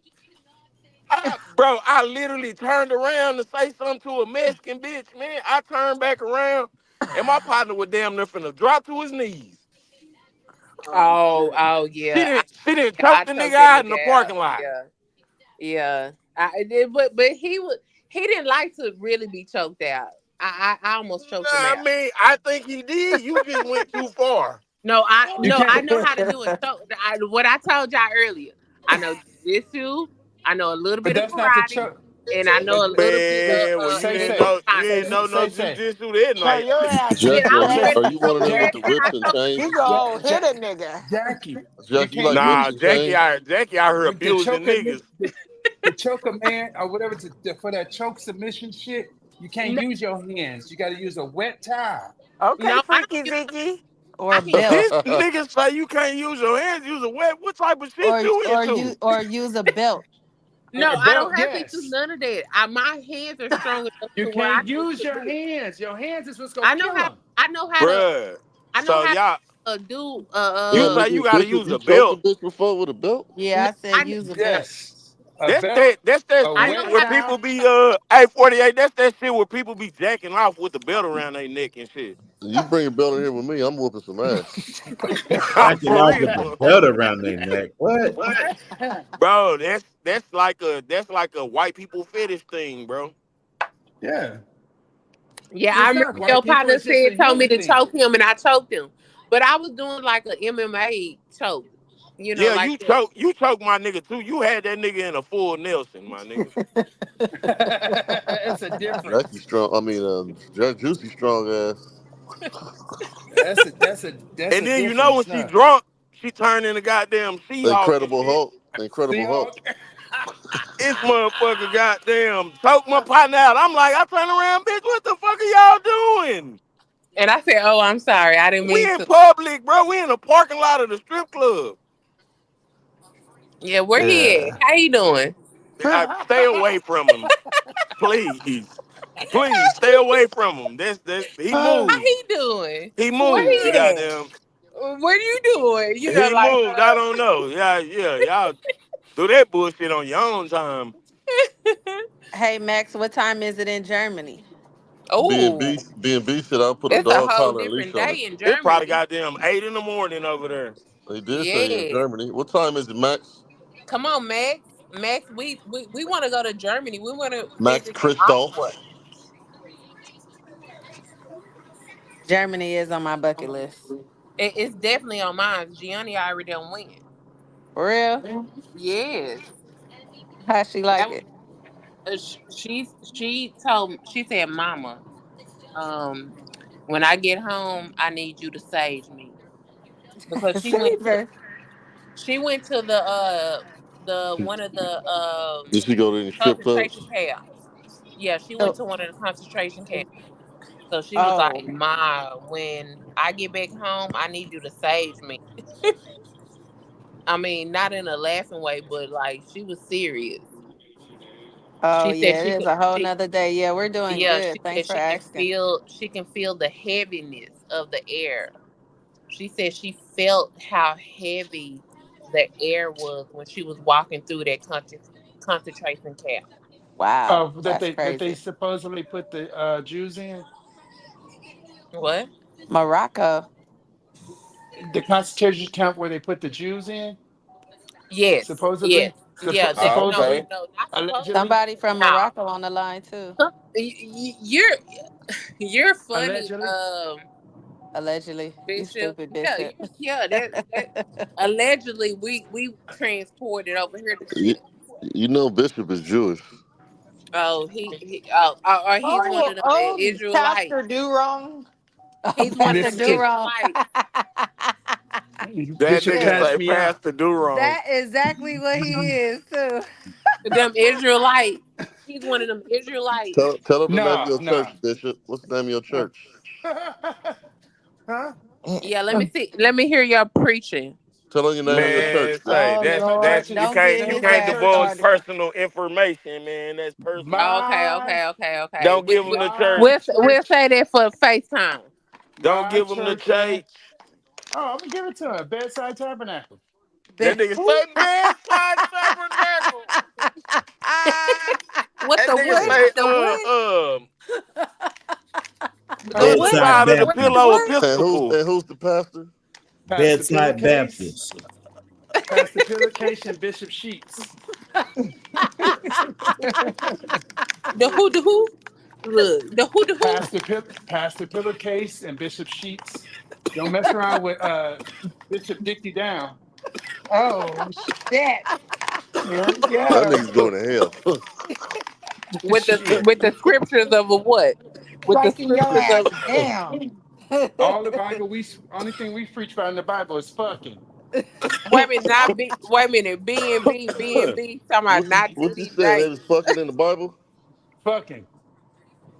Bro, I literally turned around to say something to a Mexican bitch, man. I turned back around, and my partner was damn near finna drop to his knees. Oh Oh, shit. oh She yeah. didn't choke I the nigga choked that out in nigga the out. parking lot. Yeah. Yeah. I did, but he didn't like to really be choked out. I almost choked him Nah, I out. mean, I think he did. You just went too far. You No, can't. I know how to do a choke. What I told y'all earlier. I know jujitsu. I know a little But bit of that's not the karate, choke. and I know But a little bit of Man, well, say you taekwondo. didn't know no say. jujitsu that Show night. your ass, And Jackie, I was Say ready are to you one choke of them her, with and the Jackie. I whips and choked her. you chains? go hit a nigga. Jackie. You Jackie, you can't like whips Nah, and use chains? Jackie out here the abusing choker niggas. the choker man or whatever for that choke submission shit. You can't No, use your hands. You got to use a wet towel. Okay, no, I don't freaky use. Ziggy. Or I a can use. belt. This niggas say you can't use your hands, use a what? What type of shit Or you or into? you or use a belt. No, A I belt, don't have to use yes. none of that. My hands are strong enough You to where I can't can use your submit. hands. Your hands is what's gonna I know kill how. them. I know how to. Bruh. I know So how to y'all, do. you Damn, say nigga, you gotta bitches, use you a choked a belt. bitch before with a belt? Yeah, No, I said use a belt. Yes, a belt, That's that a I shit know wet where how. people towel. be A48. That's that shit where people be jacking off with the belt around their neck and shit. You bring a belt in here with me, I'm whooping some ass. Jacking For off with the real. belt around their neck. What? Bro, that's like a white people fetish thing, bro. Yeah, Yeah, I it's remember not white your people. partner It's just a told me human to thing. choke him, and I choked him. But I was doing like a MMA choke, Yeah, like that. you choke my nigga too. You had that nigga in a full Nelson, my nigga. It's a Jackie difference. strong, I mean, Juicy strong ass. That's And a then you know when difference. she No, drunk, she turned in a goddamn Seahawk and Incredible shit. Hulk. Incredible Hulk. Seahawk. This motherfucker goddamn choked my partner out. I'm like, I turn around, bitch, what the fuck are y'all doing? And I said, "Oh, I'm sorry, I didn't mean We in to." public, bro. We in the parking lot of the strip club. Yeah, where he at? Yeah. How he doing? I stay away from him, please. Please stay away from him. That's he How moved. he doing? He Where moved. he at? Goddamn. What are you doing? He moved. I don't know. Yeah, yeah. Y'all do that bullshit on your own time. Hey Max, what time is it in Germany? Oh, B&B said I'll put a it's a dog whole collar and leash different on it. day in It probably Germany. goddamn 8 in the morning over there. They did say in Yeah. Germany. What time is it, Max? Come on, Max. Max, we want to go to Germany. We want to Max visit them Aqua. Christoph. Germany is on my bucket list. It's definitely on mine. Gianni already done went. For real? Yes. How she like That it? she said, "Mama, um, when I get home, I need you to sage me because Save her. she went to the one of the Did she go to any strip concentration clubs? camps. Yeah, she went So, to one of the concentration camps. So she was oh, like, "Ma, when I get back home, I need you to sage me." I mean, not in a laughing way, but like she was serious. oh She said yeah, it is a whole nother day. Yeah, we're doing she good. said Thanks for asking. she can feel the heaviness of the air. She said she felt how heavy the air was when she was walking through that concentration camp. Wow, That that's they crazy. supposedly put the Jews in What? Morocco. the concentration camp where they put the Jews in, Yes, yes, supposedly, yeah. That no, supposedly, Okay. no, not supposedly. allegedly, Somebody from No, Morocco on the line too. you're you're funny, allegedly. Allegedly. You Bishop. stupid Yeah, bishop. yeah. That allegedly we transported over here to You, shit. you know Bishop is Jewish. Oh, or he's one Oh, of them oh, Israelites. Pastor Do Wrong. Oh, He's one of Pastor them Listen, Do Wrong. Israelites. That Bishop nigga Yeah, passed say me out. Pastor Durong. that exactly what he is too. Them Israelites. He's one of them Israelites. Tell him the name of No, your church, no. Bishop. What's the name of your church? Huh? Yeah, let me see. Let me hear y'all preaching. Tell him your name of your church, Man, Bishop. say Oh that's St. Lord, Patrick's don't get you St. his can't ass divulge Patrick's started. personal information, man. That's personal. Oh, okay, my okay, okay, okay. Don't give them the my church. We'll church, say that for FaceTime. Don't my give them the church, man. church. Oh, I'm gonna give it to him. Bedside Tabernacle. That Be- nigga say bedside tabernacle. What That the nigga what? say The what? The And, what? Bedside Father the What the Baptist. pillow what? Episcopal. who's the pastor? Pastor Bedside Pillowcase, Baptist. Pastor Pillowcase, and Bishop Sheets. The who? The who? Look, the who? The who? Pastor Pillowcase and Bishop Sheets. Don't mess around with Bishop Dickie Down. oh shit. Here we That go. nigga's going to hell. Shit. With the scriptures of a what? With the Striking your scriptures ass of down. All the Bible only thing we preach about in the Bible is fucking. wait a minute, not B. Wait a minute, B. Talking about not What you saying? They TD was fucking in the Bible? Fucking.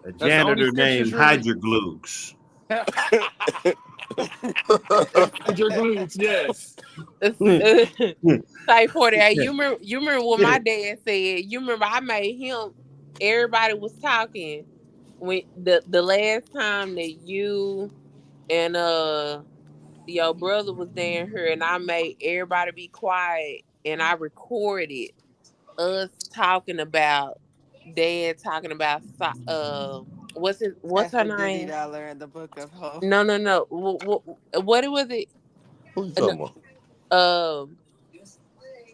A That's the only janitor scriptures named really. Hydroglukes. Your glutes, yes. Say 48. You remember what my dad said? You remember I made him. Everybody was talking when the last time that you and your brother was down here, and I made everybody be quiet, and I recorded us talking about dad talking about what's her Pastor Diddy name? Dollar in the Book of Hope. No. What was it? Who you Uh, talking about? Um,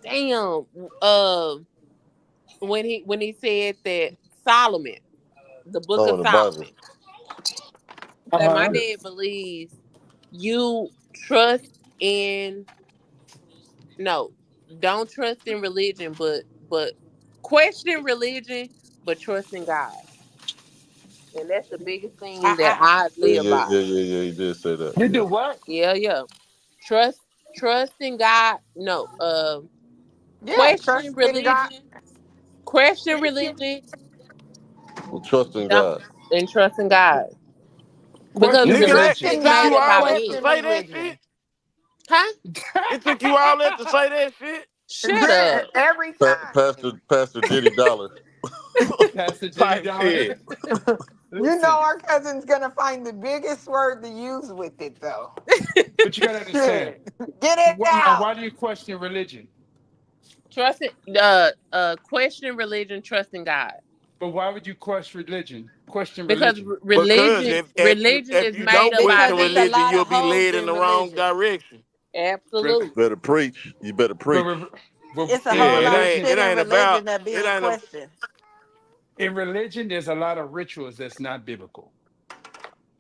damn. When he said that Solomon, the Book Oh, of in the Bible. Solomon, say my Uh-huh. dad believes you trust in no, don't trust in religion, but question religion, but trust in God, and that's the biggest thing that I, I Yeah, live yeah, by. yeah, yeah, yeah. He did say that. You Yeah. do what? Yeah, yeah. Trust trust in God. No, yeah, question trust in God. religion, question religion, Well, trust in don't God. and trust in God because Question Nigga, that religion religion. is it Trust in took made God you up and all by that to men. question say that shit. religion. Huh? It took you all that to say that shit. Shut up. Every time. Pastor Diddy Dollar. Pastor Jenny Type Dollar. shit. You know Listen, our cousin's gonna find the biggest word to use with it though. but you gotta understand. Shit. Get it Now, out. why do you question religion? Trust in question religion, trust in God. But why would you question religion? Question Because religion. Because religion if is you made don't up by Because question it's a men. religion, lot you'll of be holes led in in the wrong religion. direction. Re- Absolutely. Better preach. You better But preach. But It's a in whole Yeah, it lot of ain't. religion, It shit in ain't about. religion that It being ain't. A, questioned. there's a lot of rituals that's not biblical.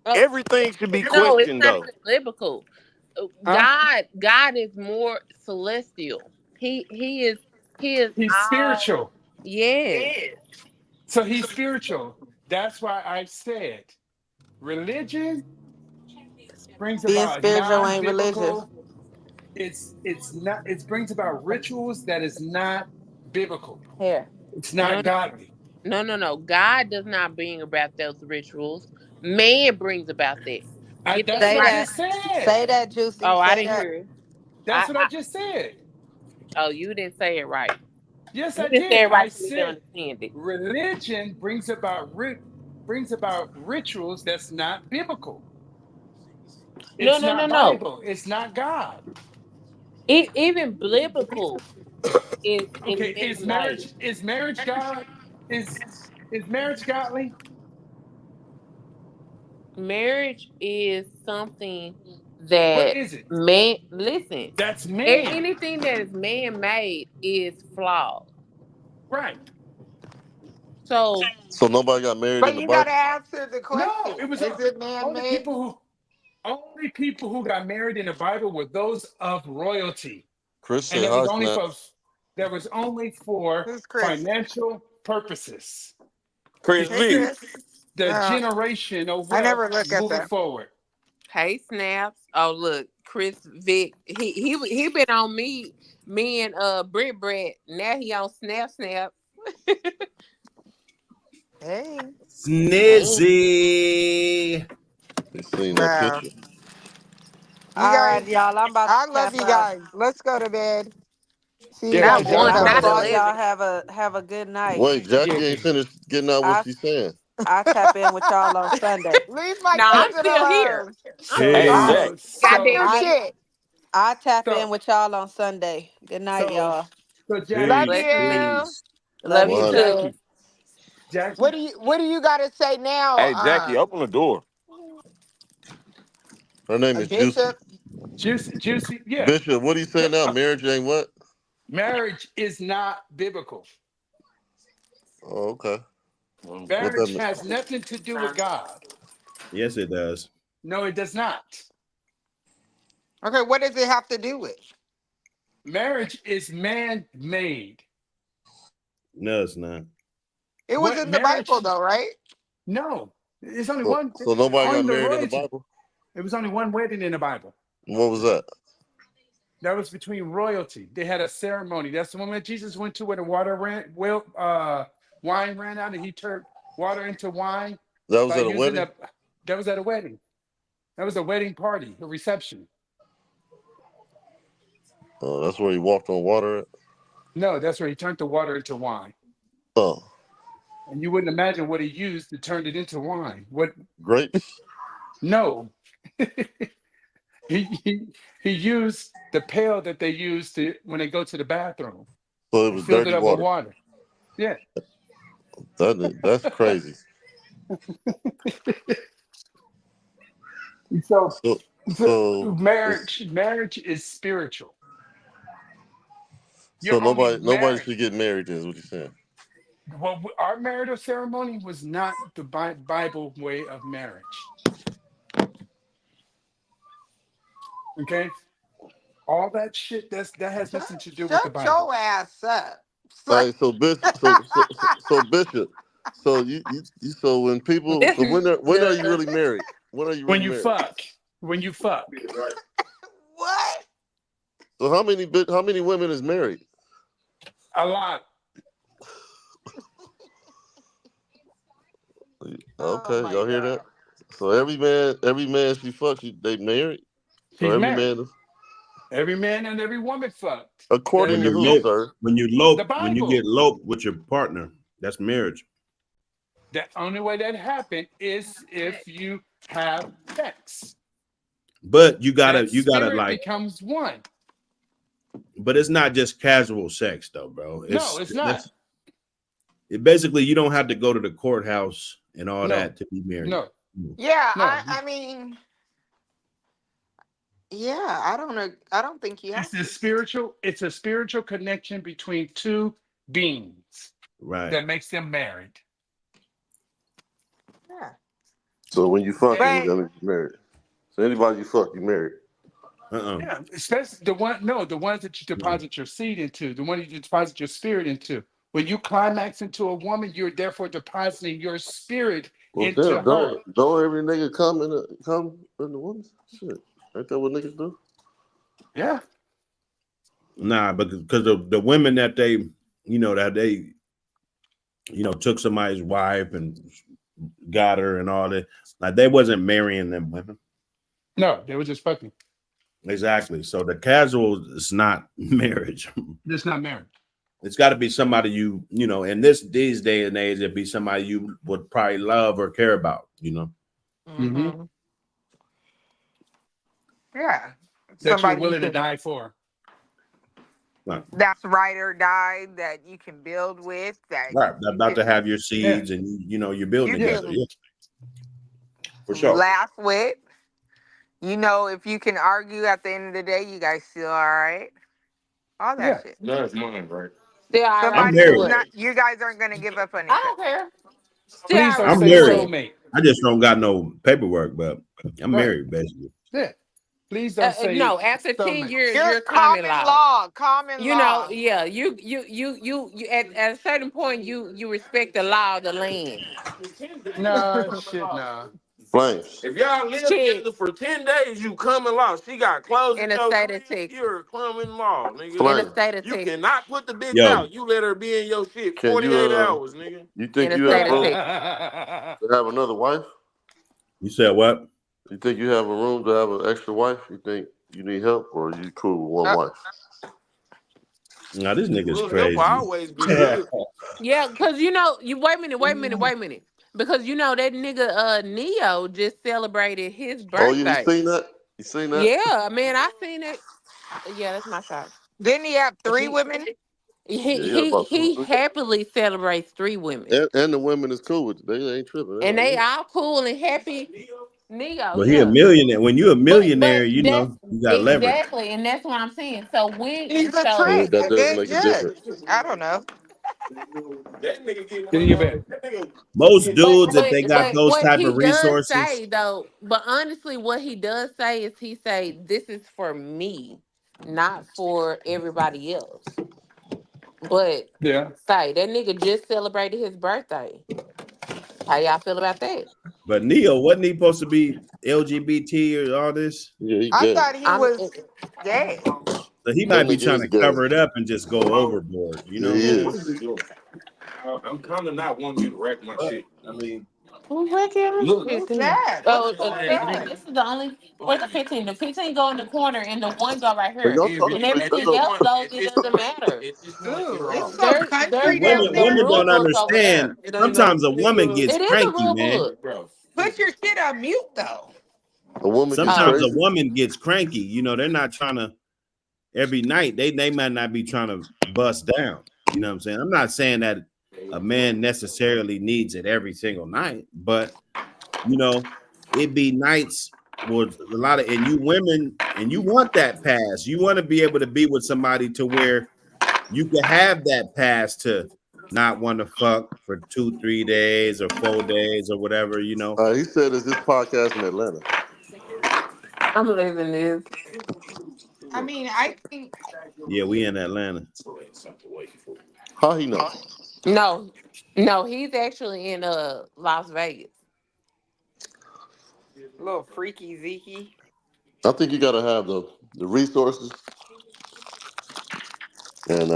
Uh, everything should be no, it's questioned not though. even biblical. Huh? God is more celestial. He is He's all. spiritual. Yes. So he's spiritual. That's why I said religion brings Being about spiritual ain't religious. non-biblical. It's not it brings about rituals that is not biblical. Here. It's No, not no, godly. no. God does not bring about those rituals. Man brings about that. Get that That's what Say I right. that. just said. Say that, Juicy. Oh, I Say didn't that. hear it. That's what I I just said. oh, you didn't say it right. Yes, You I didn't say did. it right I for me to said understand it. religion brings about rituals that's not biblical. No, It's no, no, not no. Bible. It's not God. Even biblical is Okay, meant like is marriage God? Is is marriage godly? marriage is something What that is it? man listen. That's man. Anything that is man made is flawed. Right. So So nobody got married in But the you got to Bible. answer the No, question: it was is it man only made? only people who got married in the Bible were those of royalty. Chris And said hi, Snaps. that was only for Who's Chris? financial purposes to Chris Hey, V. keep Chris. the Uh, generational I wealth never look at moving that. forward. hey snaps. Oh look, Chris Vic. He been on me and Britt Brett. Now he on Snap. Hey, Hey. Snizzy. He seen that wow. picture. You All right, guys, y'all. I'm about to I love tap you out. guys. Let's go to bed. See you Yeah, Not guys y'all one, I go to not hope all bed. y'all 11. have a good night. Wait, Yeah, Jackie ain't finished getting out what I she's saying. I tap in with y'all on Sunday. leave my No, I'm cousin still here. alone. I'm so still Hey, here. Peace. Jack. so so Goddamn Oh I me. shit. I tap in so with y'all on Sunday. Good night, so y'all. so Love Jackie, Peace. Blessings. you. Peace. Love Love you you 100. too. too. Jackie, Jackie. What do you got to say now? Hey, Jackie, open the door. Her name A is Juicy. bishop. Juicy. Yeah. Bishop, what do you say now? Marriage ain't what? Marriage is not biblical. Oh, okay. What that Marriage mean? has nothing to do with God. Yes, it does. No, it does not. Okay, what does it have to do with? Marriage is man-made. No, it's not. It was What in the Bible, marriage? though, right? No, it's only So, one. so nobody Only got the married in the royalty. Bible? It was only one wedding in the Bible. What was that? That was between royalty. They had a ceremony. That's the one that Jesus went to where the wine ran out, and he turned water into wine That was by at a using wedding? a. That was at a wedding. That was a wedding party, a reception. Oh, that's where he walked on water at? No, that's where he turned the water into wine. Oh, And you wouldn't imagine what he used to turn it into wine. What? grapes? No, he, he he used the pail that they use to when they go to the bathroom So it and was filled it dirty up with water. water. Yeah. That's crazy. So, So so so it's, marriage is spiritual. so You're only nobody married. should get married then is what you're saying. Well, our marital ceremony was not the Bible way of marriage. Okay, all that shit that has nothing to do with the Shut Bible. your ass up. It's All like, right, so Bishop, so Bishop, so so when people, so Listen, when are you really married? When are you When really you married? fuck, when you fuck, what? So how many women is married? a lot. Oh Okay, my y'all hear God. that? So every man she fucks, they married. So He's every married. man, Every man and every woman fucked. according When to you who, lope, sir? The when you get Bible. loped with your partner, that's marriage. The only way that happened is if you have sex. But That you gotta spirit like, becomes one. but it's not just casual sex though, bro. No, it's not. It basically you don't have to go to the courthouse and all No, that to be married. no, Yeah, no. I mean, Yeah, I don't think you have It's a to. spiritual. It's a spiritual connection between two beings Right. that makes them married. Yeah. So when you fucking, But that means you married. So anybody you fuck, you married. Uh-uh. Yeah, especially the one. No, the ones that you deposit your seed into, the one you deposit your spirit into. When you climax into a woman, you're therefore depositing your spirit Well, into damn, her. don't every nigga come in the woman? Shit, ain't that what niggas do? Yeah. Nah, because the women that they, that they, took somebody's wife and got her and all that, like they wasn't marrying them women. No, they were just fucking. Exactly. So the casual is not marriage. Just not married. It's got to be somebody in these day and age, it'd be somebody you would probably love or care about. Mm-hmm. hmm yeah, That you're somebody you willing to can die for. Right. that's ride or die that you can build with that Right. They're you about can to have your Yeah. seeds and you're building you Yeah. together. can Yeah, for sure. laugh with. If you can argue at the end of the day, you guys still all right. All that Yeah. shit. That's mine, right? Still all I'm right Somebody for who's married. what? not. You guys aren't gonna give up on I each don't other. care. Still Please all don't right I'm say for married. what? soulmate. I just don't got no paperwork, but I'm Right. married basically. Yeah. Please don't say No, after 10 soulmate. years, You're you're common common law. law. Common law. Yeah, you at a certain point you respect the law of the land. Nah, shit, nah. Flames. If y'all live Shit, together for 10 days, you common law. She got clothes in in the your state of crib, Texas. you're a common law, nigga. In the Flame. state of You Texas. cannot put the bitch Yo, out. You let her be in your shit Can you 48 hours, nigga. you In think the you state have of room Texas. to have another wife? you said what? You think you have a room to have an extra wife? You think you need help, or you cool with one Uh, wife? Nah, this nigga's Little help will crazy. always be good. Yeah, because you wait a minute. Because that nigga Neo just celebrated his Oh yeah, you birthday. seen that? You seen that? Yeah, man, I seen it. Yeah, that's my shot. didn't he have But three women? he Yeah, he had he about two, he three. happily celebrates 3 women. And the women is cool with it. They ain't tripping. They're And like, they yeah. all cool and happy. Neo, But he a yeah. millionaire. When you're a millionaire, But that's you got leverage. exactly, and that's what I'm saying. So He's a Yeah, trick, that a does good make a judge. difference. I don't know. That nigga get Get one in of your bed. those. That nigga Most get dudes, if but they got but those what type he of does resources, say though, but honestly, what he does say is he say this is for me, not for everybody else. But Yeah. say that nigga just celebrated his birthday. How y'all feel about that? but Neo wasn't he supposed to be LGBT or all this? Yeah, he I gay. thought he I'm was gay. So he That might be nigga trying is to gay. cover it up and just go overboard, Yeah, he is. I'm kind of not wanting you to wreck my But shit. I mean, who's working? Look, Who's 15. that? What's Oh, going 15. on? This is the only. Where's the 15? The 15 go in the corner, and the one go right But here, y'all if talking and it, straight. at That's this everything up. else point, goes. at It this doesn't point, matter. at this point, Ooh, you're it's wrong. so see, country There's down the women there. rule don't book over understand. there. It ain't no Sometimes a woman nigga. gets It is a cranky, rule man. book. Bro, Put your shit on mute though. A woman gets Oh, Sometimes a crazy. woman gets cranky. They're not trying to every night. They might not be trying to bust down. You know what I'm saying? I'm not saying that a man necessarily needs it every single night, but you know, it be nights with a lot of and you women and you want that pass. You want to be able to be with somebody to where you can have that pass to not want to fuck for 2, 3 days or 4 days or whatever. He said, "Is this podcast in Atlanta?" I'm living this. I mean, I think Yeah, we in Atlanta. How he know? No, no, he's actually in Las Vegas. little freaky Zeke. I think you gotta have the resources and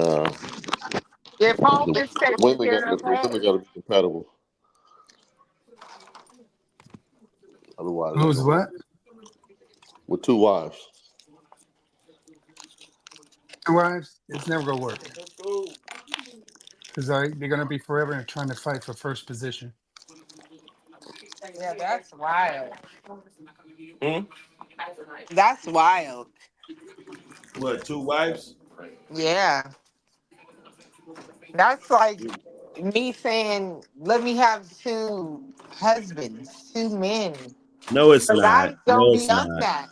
If Hope the is taking women care got of the her, women got to be compatible. Otherwise, it ain't Who's gonna work. what? With two wives, Two wives? It's never gonna work because they're gonna be forever trying to fight for first position. yeah, that's wild. Hmm? That's wild. What, two wives? Yeah, that's like me saying, "Let me have two husbands, two men." No, it's The not. guys No, don't be it's on not. that.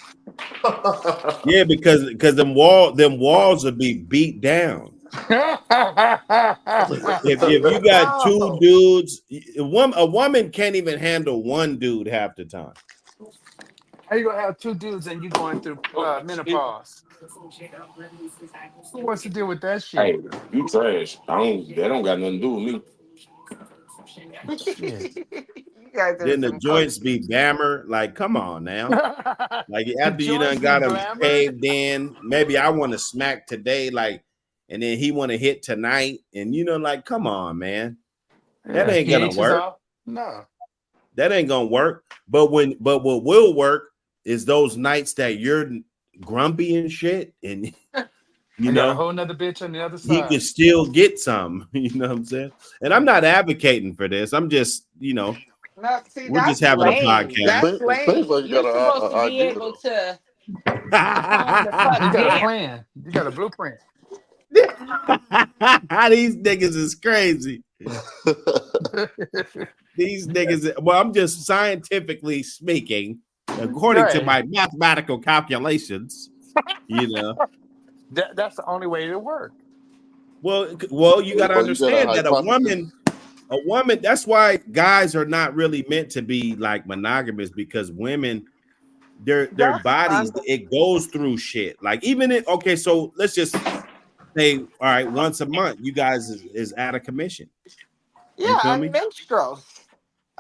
Yeah, because them walls will be beat down. If you got two No. dudes, a woman can't even handle one dude half the time. How you gonna have two dudes and you going through menopause? Who wants to deal with that shit? Hey, you trash. That don't got nothing to do with me. Shit. You guys are Then the some crazy. joints be bammer. Like, come on now. Like The after you done joints be got them glamour. caved in, maybe I want to smack today, like, and then he want to hit tonight, and like, come on, man, that Yeah, ain't gonna pH is work. off. No. That ain't gonna work. But what will work is those nights that you're grumpy and shit, and I got a whole nother bitch on the other he can side. still get some. You know what I'm saying? And I'm not advocating for this. I'm just, No, see, we're just that's having a lame. It podcast. That's seems, it seems lame. like you You're got supposed to an be idea able though. to calm the fuck You got a down. plan. You got a blueprint. These niggas is crazy. These niggas, well, I'm just scientifically speaking, according to Right. my mathematical calculations, you know. That's the only way it'll work. Well, you got to Or you got a understand that hypothesis. a woman, that's why guys are not really meant to be like monogamous, because women, their That's bodies, under. it goes through shit. Like even it, okay, so let's just say, all right, once a month, you guys is out of commission. Yeah, You feel I'm me? minstrels.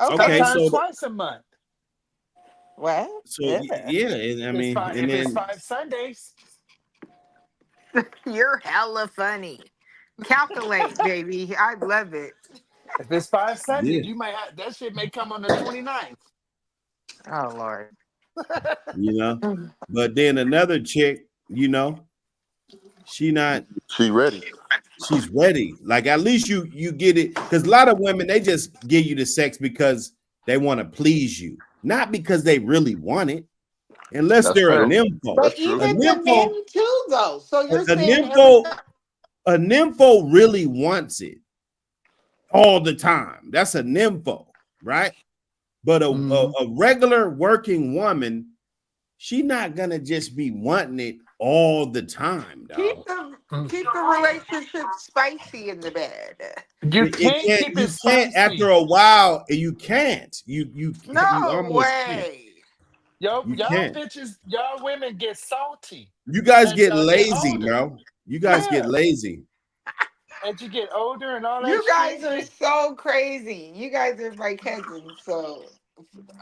Okay. Okay, Sometimes so twice a month. What? Yeah. yeah, and I It's mean, five and if it's then 5 Sundays. You're hella funny. Calculate, baby. I love it. If it's 5 Sundays, yeah, you might have that shit may come on the 29th. Oh Lord. you know. But then another chick, she not She ready. she's ready. Like at least you get it, because a lot of women, they just give you the sex because they want to please you, not because they really want it. Unless That's they're a true. nympho. But That's true. A even the nympho, men too, though. So a, you're a saying every nympho, a nympho really wants it all the time. That's a nympho, right? But Mhm. a regular working woman, she not gonna just be wanting it all the time, keep dog. the Mm. keep the relationship spicy in the bed. You It can't can't. keep it You can't after spicy. a while. You can't. You No almost can't. way. You Y'all can't. bitches, y'all women get salty You guys as get y'all get lazy, older. bro. You guys get Yeah. lazy. As you get older and all that You guys shit. are so crazy. You guys are my cousins, so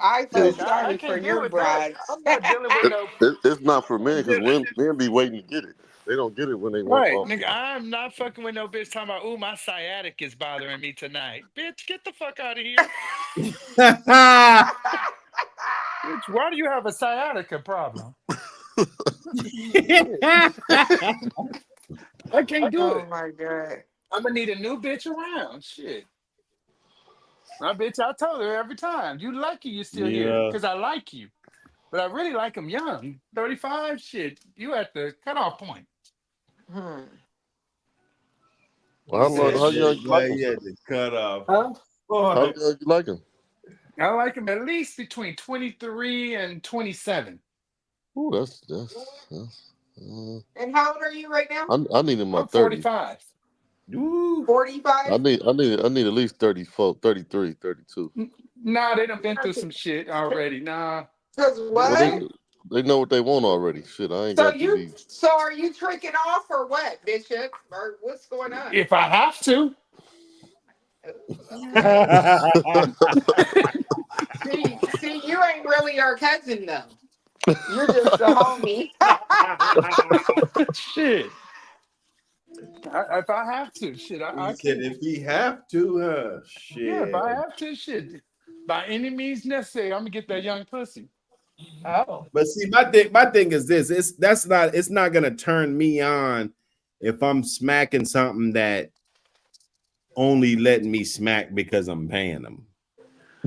I feel Look, It's, I sorry for can't deal your with that. broads. I'm not dealing with no it's not for men because men be waiting to get it. They don't get it when they want right, off. nigga. I'm not fucking with no bitch talking about, ooh, my sciatic is bothering me tonight. Bitch, get the fuck out of here. Bitch, why do you have a sciatica problem? Shit. I can't do Oh it. my god. I'm gonna need a new bitch around. Shit. My bitch, I told her every time, you lucky you still here. Yeah. Cause I like you. But I really like him young. 35, shit. You at the cutoff point. Hmm. Well, He how said, how young you like "Well, them, you sir? had to cut off." Huh? How Boy, young you like them? I like him at least between 23 and 27. Ooh, that's And how old are you right now? I need in my I'm 30s. 45. ooh, 45? I need at least 34, 33, 32. Nah, they done been through some shit already. Nah. Because Well, what? they know what they want already. Shit, I ain't So got to you be. so are you tricking off or what, Bishop? Or what's going on? If I have to. See, you ain't really our cousin though. You're just a homie. Shit. If I have to, shit, he I said, can. "If he have to, Yeah, if shit." I have to, shit. By any means necessary, I'm gonna get that young pussy. Oh. But see, my thing is this: it's not gonna turn me on if I'm smacking something that only letting me smack because I'm paying them,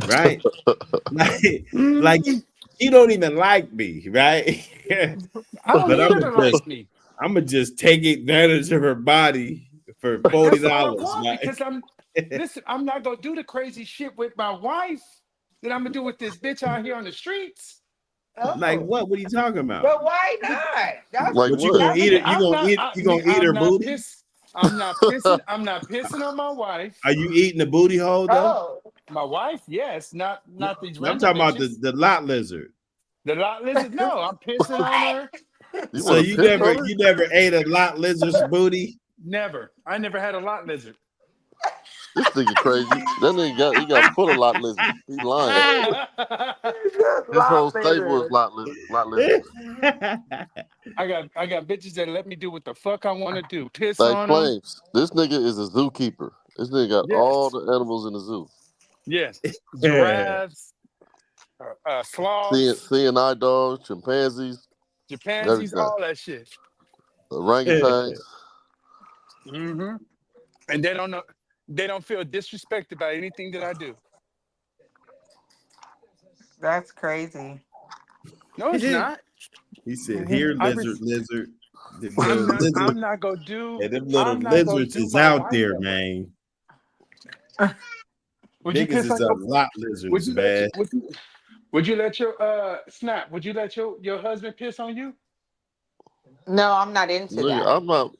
right? like, like Mm, he don't even like me, right? I don't But need her to like me. I'm gonna just take advantage of her body for That's all I $40, want right? because listen, I'm not gonna do the crazy shit with my wife that I'm gonna do with this bitch out here on the streets. Like Oh, what? What are you talking about? but why not? That's Like What you what? gonna that's eat Nigga, it? You I'm gonna not. eat? I, You nigga, gonna eat her I'm not booty? pissed. I'm not pissing. I'm not pissing on my wife. Are you eating the booty hole though? oh. My wife, yes, not these No, I'm random talking about bitches. the lot lizard. The lot lizard. No, I'm pissing on What? her. You So want to you piss never on her? you never ate a lot lizard's booty? Never. I never had a lot lizard. This nigga crazy. That nigga got full of lot lizards. He lying. His whole Lot stable was lizard. lot lizards. I got bitches that let me do what the fuck I want to do. Piss Like on them. Flames, this nigga is a zookeeper. This nigga got all Yes. the animals in the zoo. Yes. Giraffes, sloths, Seeing eye dogs, chimpanzees, chimpanzees, everything. all that shit. Orangutans. Hmm. And they don't know. They don't feel disrespected by anything that I do. That's crazy. No, it's not. He said, "Here, I lizard, res- lizard. Them I'm little not. lizard, I'm not gonna do. and them little I'm not gonna lizards do is my out wife there, that way. man. Would you Niggas piss is on a your? lot Would lizards, you let your? man. Would you let your snap? Would you let your husband piss on you? No, I'm not into Nigga, that.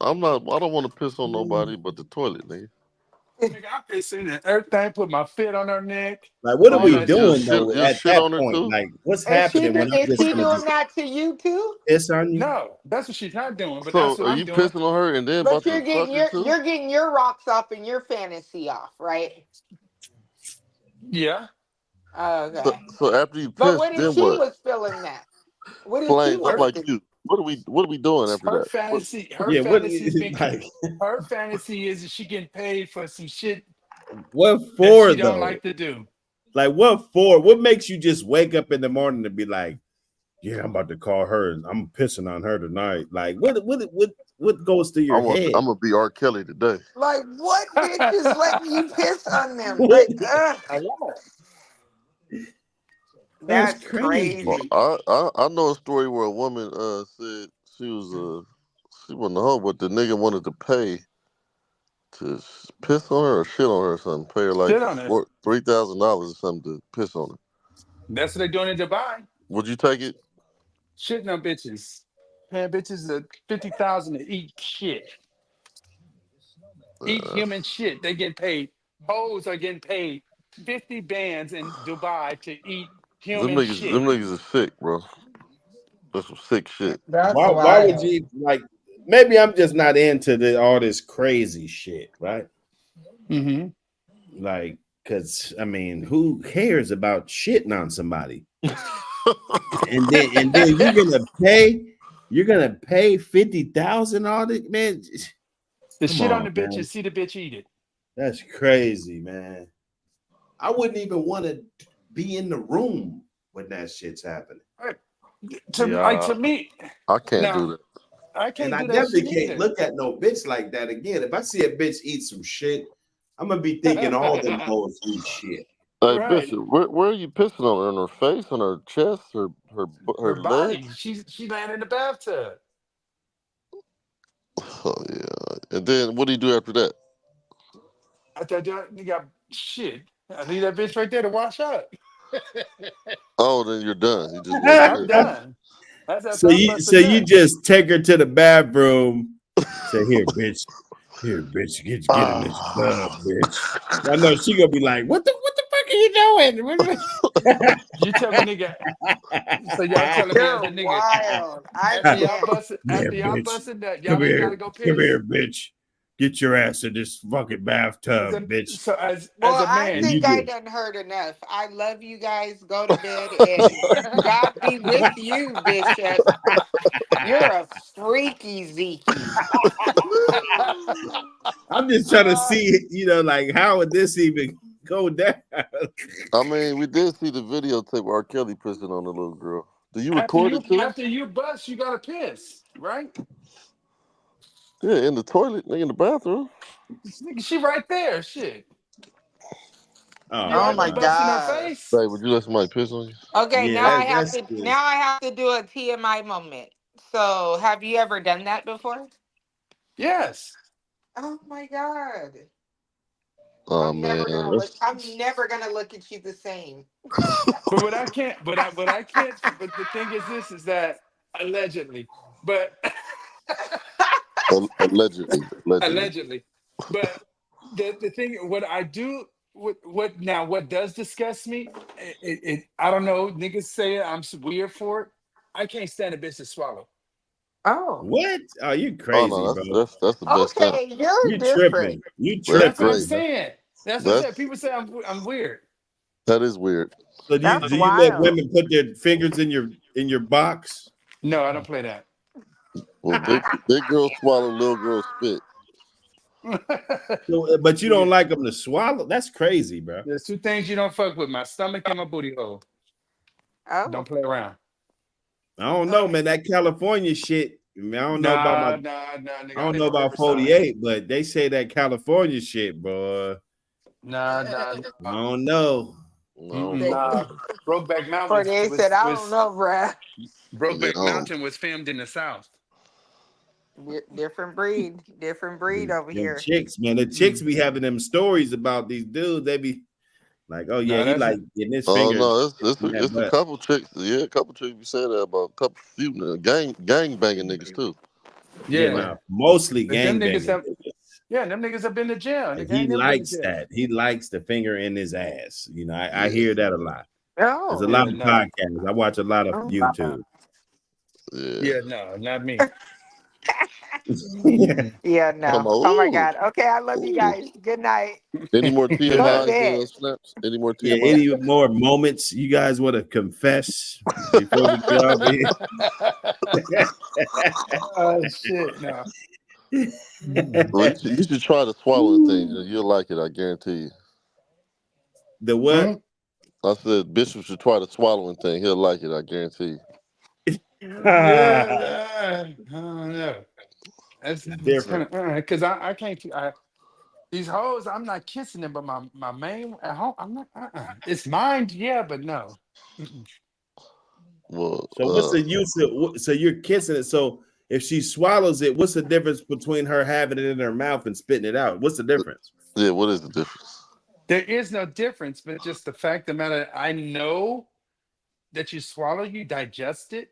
I don't want to piss on nobody but the toilet, nigga. Nigga, I pissing and everything. Put my feet on her neck. Like, what are All we that shit. You'll doing shit though you'll at shit that on her point? too? Like, what's Is she happening when I'm is just she What gonna you? doing just that to you too? piss on you? No, that's what she's not doing. But So that's what are I'm you doing. pissing on her and then But about to fuck her too? you're getting your rocks off and your fantasy off, right? Yeah. Okay. So after you But piss, what if then she what? was feeling that? What if she Flames, I'm was Her like feeling? you. What are we doing after her that? fantasy. Her Yeah. What fantasy been. like Her fantasy is that she getting paid for some shit what that for she don't though? like to do. Like what for? What makes you just wake up in the morning and be like, yeah, I'm about to call her and I'm pissing on her tonight? Like what goes through your head? I'm gonna be R. Kelly today. Like what bitch is letting you piss on them? What? Like, ugh, I know. That's that's Well, crazy. crazy. I know a story where a woman said she wasn't a hoe, but the nigga wanted to pay to piss on her or shit on her or something. Pay her like Shit on it. $3,000 or something to piss on her. That's what they doing in Dubai. Would you take it? Shitting on bitches. Paying bitches 50,000 to eat shit. Eat Uh, human shit. They get paid. Hoes are getting paid 50 bands in Dubai to eat human them shit. niggas is sick, bro. That's some sick shit. That's Why would wild. you like maybe I'm just not into all this crazy shit, right? Mm-hmm. Like, cause I mean, who cares about shitting on somebody? And then you're gonna pay 50,000 on it, man. The Come shit on on, the bitch and man. see the bitch eat it. That's crazy, man. I wouldn't even want to be in the room when that shit's happening. Right. Yeah, To me, I can't do now that. I And can't I do that definitely shit can't either. look at no bitch like that again. If I see a bitch eat some shit, I'm gonna be thinking all them hoes eat shit. Hey Right. Bishop, where are you pissing on her? On her face, on her chest, Her her body. legs? She laying in the bathtub. Oh yeah. And then what do you do after that? After I do it, you got shit. I leave that bitch right there to wash up. Oh, then you're done. You just let I'm her done. That's so after I you bust a so you nut. just take her to the bathroom, say, here, bitch, get in this tub, Ah. bitch. I know she gonna be like, what the fuck are you doing? You tell the nigga, so y'all telling me as You're a nigga, wild. I can't. Yeah, after y'all bitch. busted that, y'all Come ain't gotta here. go Come piss? here, bitch. Get your ass in this fucking bathtub, bitch. So as Well, a I And man, you think I do. done heard enough. I love you guys. Go to bed and God be with you, Bishop. You're a freaky Zeke. I'm just trying to uh, see, like how would this even go down? I mean, we did see the videotape where R. Kelly pissing on the little girl. Do you record it too? after you bust, you gotta piss, right? Yeah, in the toilet, nigga, in the bathroom. She right there, shit. You Oh Oh after my wow. busting her God. face? Hey, would you let somebody piss on you? Okay, Yeah, now I that have that's to the now I have to do a TMI moment. So have you ever done that before? Yes. Oh my God. Oh I'm man, never gonna look. I'm never gonna look at you the same. But what I can't, but I can't. But the thing is, this is that allegedly, but allegedly. allegedly, but the thing, what I do, what now, what does disgust me? I don't know. Niggas say I'm weird for it. I can't stand a bitch to swallow. Oh, What? Oh, you Oh crazy, no, bro. that's the best thing. okay. You're You different. tripping. You That's That's what tripping, I'm great. bro. saying. That's what I'm saying. That's People say I'm weird. that is weird. So That's do you let wild. women put their fingers in your box? No, I don't play that. Well, big girls swallow, little girls spit. So, but you don't Yeah. like them to swallow? That's crazy, bro. There's two things you don't fuck with: my stomach and my booty hole. Oh, Don't play around. I don't know, man. That California shit. I mean, Nah, I nigga. I don't hit know the about Riverside. 48, but they say that California shit, bro. I Nah. don't know. No, I don't they know Nah. about that. Brokeback Mountain Corday said, "I don't know, bruh. Yeah, Brokeback Mountain was filmed in the South. Different breed over Them here." chicks, man. The chicks be having them stories about these dudes. They be like, oh yeah, No, he that's like it. getting his Oh fingers no, in that it's a butt. couple chicks. Yeah, a couple chicks be saying that about a couple few gang banging niggas too. Yeah, Yeah. now mostly But them niggas gangbanging. have, yeah, them niggas have been to jail. And Nigga he ain't never been to likes jail. that. He likes the finger in his ass. You know, I Yeah, hear that a lot. There's a Oh, lot Yeah, of no. podcasts. I watch a lot of oh wow. YouTube. yeah. Yeah, no, not me. Yeah, Come no. Oh my on, God. Okay, I love you ooh, ooh. guys. Good night. Any more Go to TMIs, bed. snaps? Any more Yeah, TMIs? any more moments you guys want to confess before we get off Oh shit, no. here? Well, you should try the swallowing thing. You'll like it, I guarantee you. The what? Hmm? I said Bishop should try the swallowing thing. He'll like it, I guarantee Yeah, I don't know. That's kind Different. of because I can't. These hoes, I'm not kissing them, but my main at home, I'm not. It's mine, yeah, but no. Mm-mm. you. Well, So what's the use of so you're kissing it? So if she swallows it, what's the difference between her having it in her mouth and spitting it out? What's the difference? yeah. What is the difference? There is no difference, but just the fact of the matter, I know that you swallow, you digest it,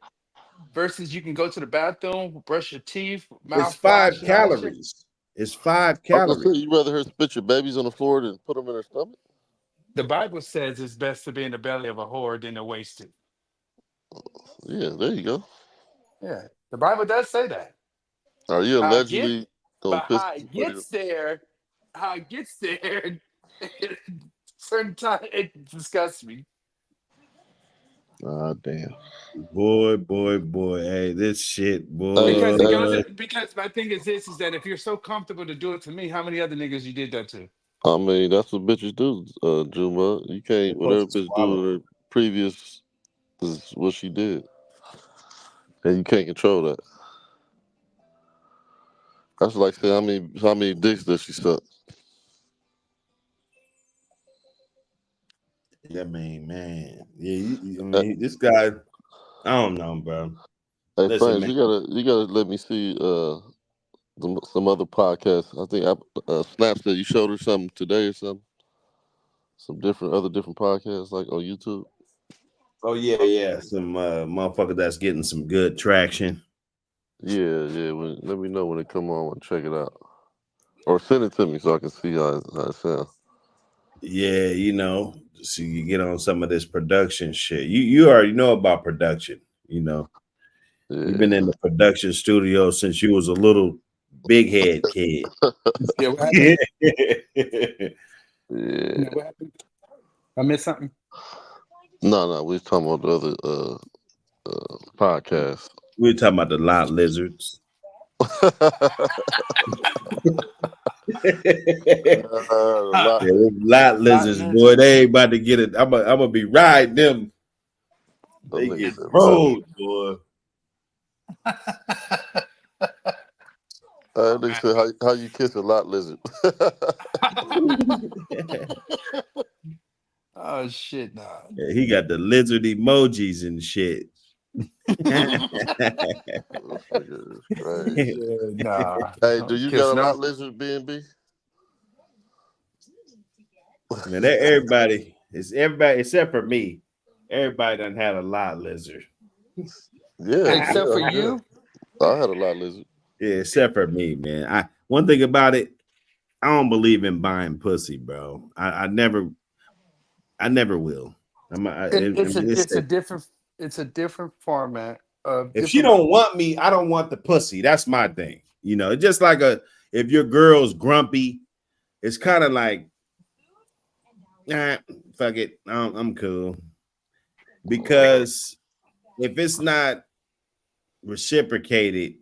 versus you can go to the bathroom, brush your teeth, It's five mouthwash, and all that shit. calories. It's 5 calories. Okay, you rather her spit your babies on the floor than put them in her stomach? The Bible says it's best to be in the belly of a whore than to waste it. Yeah, there you go. Yeah, the Bible does say that. Are you How it get, allegedly gonna but piss how it somebody? gets there, how it gets there, certain time it disgusts me. Ah, damn. Boy. Hey, this shit, Hey, boy. Because it hey. goes, because my thing is this: is that if you're so comfortable to do it to me, how many other niggas you did that to? I mean, that's what bitches do, Juma. You They're can't whatever supposed to bitch do swallow. with her previous is what she did, and you can't control that. That's like saying how many dicks does she suck? I mean, man. Yeah, I Uh, mean, this guy, I don't know, bro. Hey, Listen, Fangs, man. you gotta let me see some other podcasts. I think Snap said you showed her something today or something. Some different podcasts like on YouTube. Oh yeah. Some motherfucker that's getting some good traction. Yeah. Let me know when it come on and check it out, or send it to me so I can see how it sounds. Yeah, so you get on some of this production shit. You already know about production. You know, you've Yeah. been in the production studio since you was a little big head kid. Yeah, what happened? Yeah. Yeah. No, what happened? I missed something. No, we was talking about the other podcast. We were talking about the lot lizards. Yeah, A Huh. lot. them lot Lot lizards, boy. lizards. They ain't about to get it. I'm gonna be riding them. Them They niggas get said lot. rolled, boy. Oh They man. said how you kiss a lot lizard. Oh shit, no. Yeah, he got the lizard emojis and shit. This nigga is crazy. Yeah, nah. Hey, do Don't you kiss got a lot no. lizard, B&B? Man, everybody except for me. Everybody done had a lot lizard. Yeah, Except for yeah. you. I had a lot lizard. Yeah, except for me, man. I one thing about it, I don't believe in buying pussy, bro. I never will. I It's a mean, it's a different format of if she different. don't want me, I don't want the pussy. That's my thing. You know, it's just like if your girl's grumpy, it's kind of like, nah, fuck it, I'm cool. Because if it's not reciprocated,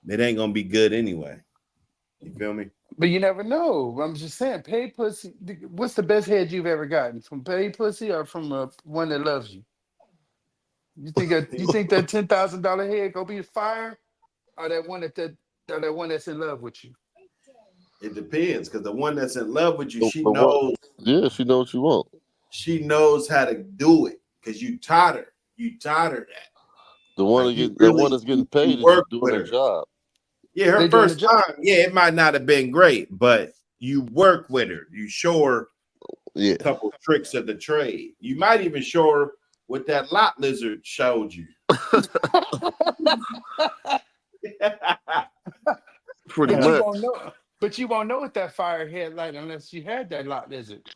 it ain't gonna be good anyway. You feel me? But you never know. I'm just saying, paid pussy. What's the best head you've ever gotten, from paid pussy or from one that loves you? You think that $10,000 head gonna be fire, or that one that's in love with you? It depends, because the one that's in love with you, The one, yeah, she know what you want. she knows how to do it because you taught her. You taught her that. Like The one that's you getting paid is work doing with their her. job. Yeah, her They doing the first job. time, yeah, it might not have been great, but you work with her. You show her Yeah. a couple tricks of the trade. You might even show her what that lot lizard showed you. Pretty But you much. won't know. But you won't know what that fire head like unless you had that lot lizard.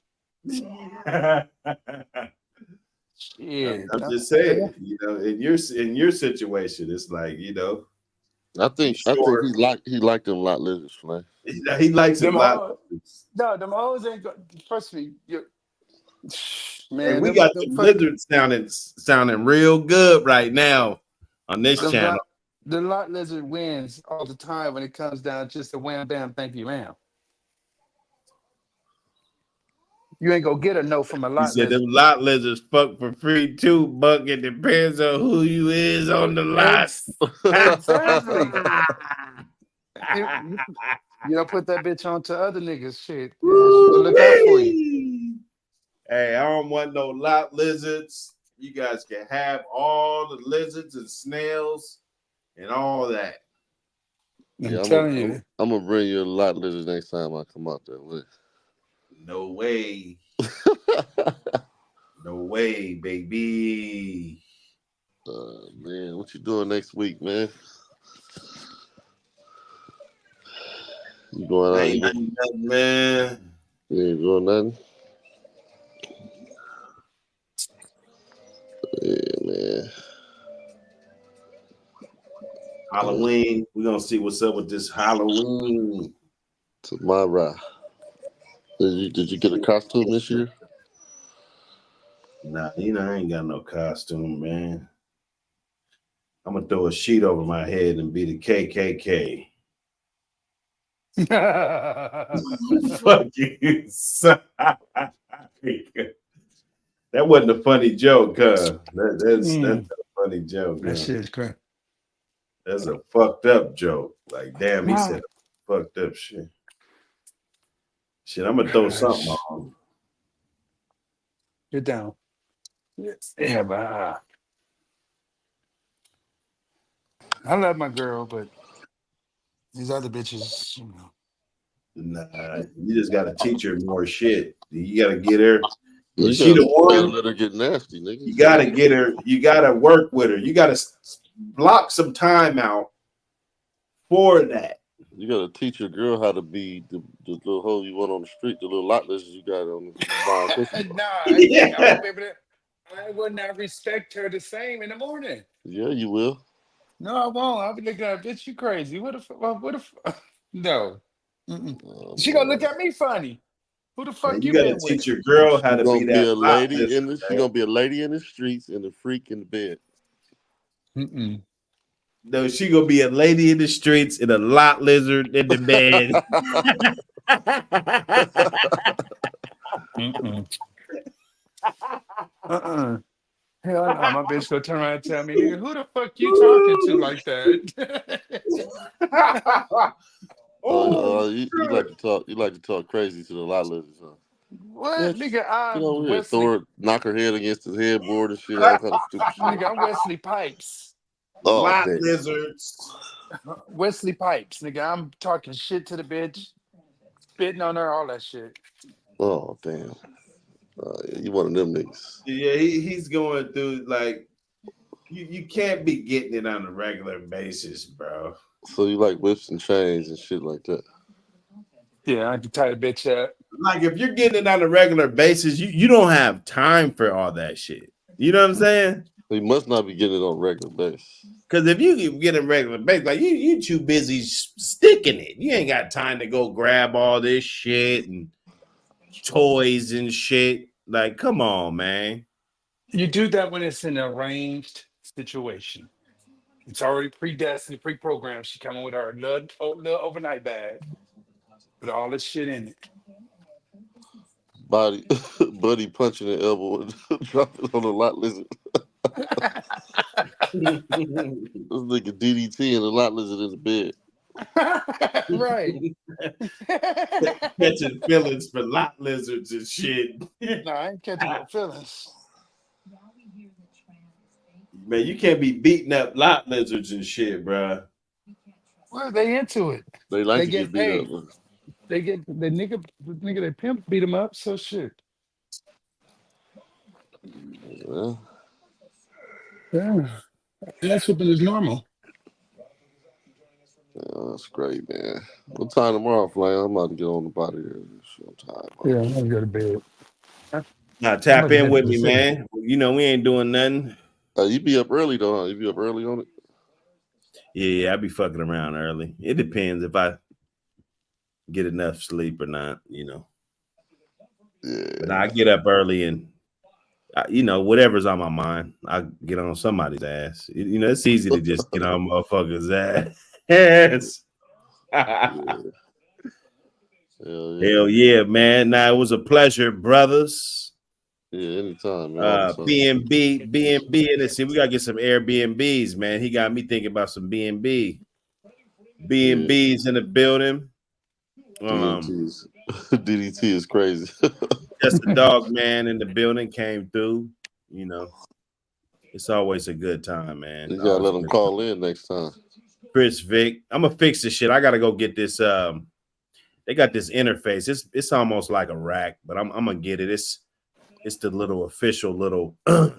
Shit. I'm just saying, you know, in your situation, it's like, you know, you I think sure he liked them lot lizards, man. he likes a Them lot. hoes. No, them hoes ain't go. Trust me. And Man, we them got them some fucking lizards sounding real good right now on this them channel. lot the lot lizard wins all the time when it comes down just a wham bam thank you ma'am. You ain't gonna get a no from a You lot said them lizard. lot lizards fuck for free too, Buck. It depends on who you is on the lot. Exactly. You don't put that bitch on to other niggas. Shit. Yeah, she gonna look out for you. Hey, I don't want no lot lizards. You guys can have all the lizards and snails and all that. I'm Yeah, telling you. I'm gonna bring you a lot lizards next time I come out there. Look. No way. No way, baby. Man, what you doing next week, man? You going out? Ain't nothing, man. You ain't doing nothing. Yeah, man. Halloween. We're gonna see what's up with this Halloween. Tomorrow. Did you get a costume this year? Nah, you know, I ain't got no costume, man. I'm gonna throw a sheet over my head and be the KKK. Fuck you. That wasn't a funny joke, huh? That's Mm, not a funny joke, that huh? shit is crazy. That's a fucked up joke. Like, damn, he said My fucked up shit. Shit, I'm gonna throw something gosh. on. Get down. Yeah, but I love my girl, but these other bitches, Nah, you just gotta teach her more shit. You gotta get her. If You she the gotta one, let her get nasty, nigga. you gotta get her. You gotta work with her. You gotta block some time out for that. You gotta teach your girl how to be the little hoe you want on the street, the little lot lizards you got on you buying pussy. nah, I can't. I Yeah. won't be able to. I would not respect her the same in the morning. Yeah, you will. No, I won't. I'll be looking at her, bitch. You crazy? What the fuck? What the fuck? No. Mm-mm. Oh She gonna look man. at me funny. Who the Man, fuck you you gotta been with? teach your girl how She to be gonna be that a lot lady lizard, in the she man. gonna be a lady in the streets and a freak in the bed. Mm-mm. No, she gonna be a lady in the streets and a lot lizard in the bed. Mm-mm. Uh-uh. Hell no, my bitch gonna turn around and tell me, nigga, who the fuck you talking to like that? Oh, You like to talk crazy to the lot lizards, huh? What? Bitch, Nigga, get I'm over here, Wesley. knock her head against the headboard and shit, all kind of stupid shit. Nigga, I'm Wesley Pipes. Oh lot damn. lizards. Wesley Pipes, nigga. I'm talking shit to the bitch, spitting on her, all that shit. Oh damn. Yeah, you one of them niggas. Yeah, he's going through like you can't be getting it on a regular basis, bro. So you like whips and chains and shit like that. Yeah, I can tie a bitch up. Like if you're getting it on a regular basis, you don't have time for all that shit. You know what I'm saying? He must not be getting it on a regular basis. Because if you get a regular basis, like you too busy sticking it. You ain't got time to go grab all this shit and toys and shit. Like, come on, man. You do that when it's an arranged situation. It's already predestined, pre-programmed. She coming with her little overnight bag with all this shit in it. Body, buddy punching the elbow and dropping on a lot lizard. Catching This nigga DDT and a lot lizard in the bed. Right. feelings for lot lizards and shit. No, I ain't catching no feelings. Man, you can't be beating up lot lizards and shit, bro. Well, they into it. They like They to get get beat paid. up. They get the nigga they pimp beat them up. So shit. Yeah. Yeah, that's what is normal. Yeah, that's great, man. What time tomorrow, Flame? I'm about to get on the body here. I'm tired, Yeah, man. I'm gonna go to bed. Now I'm tap gonna in head to with the me, city. man. You know we ain't doing nothing. You be up early though, huh? You be up early on it? Yeah, I be fucking around early. It depends if I get enough sleep or not, you know. Yeah. But I get up early and whatever's on my mind, I get on somebody's ass. You know, it's easy to just get on motherfuckers' ass. Yeah. Hell yeah. Hell yeah, man. Now it was a pleasure, brothers. Yeah, anytime, man. All the time. B&B, and let's see, we gotta get some Airbnbs, man. He got me thinking about some B&B. Yeah. B&B's in the building. DDT is crazy. Just a dog man in the building came through. You know, it's always a good time, man. You gotta let them call in next time. Chris Vic, I'm gonna fix this shit. I gotta go get this. They got this interface. It's almost like a rack, but I'm gonna get it. It's the little official little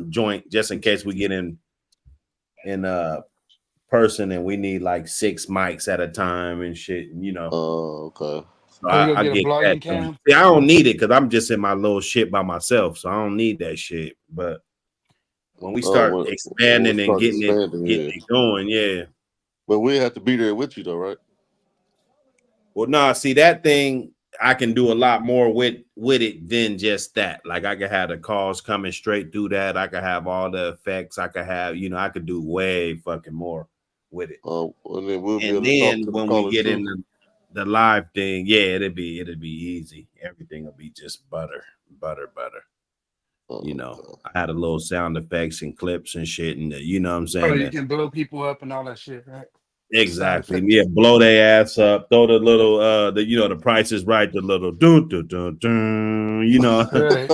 joint, just in case we get in person and we need like 6 mics at a time and shit. You know. Oh, okay. So Are you gonna I get a get that. vlogging cam? See, I don't need it because I'm just in my little shit by myself, so I don't need that shit. But when we start expanding and getting it going, yeah. But we have to be there with you though, right? Well, no, see that thing I can do a lot more with it than just that. Like I could have the calls coming straight through that. I could have all the effects. I could have, I could do way fucking more with it. And then we'll be able to talk to when we get in the live thing, yeah, it'd be easy. Everything will be just butter. I had a little sound effects and clips and shit, and you know what I'm saying. Oh, you can blow people up and all that shit, right? Exactly. Yeah, blow their ass up, throw the little the Price is Right, the little dun dun dun dun, Right.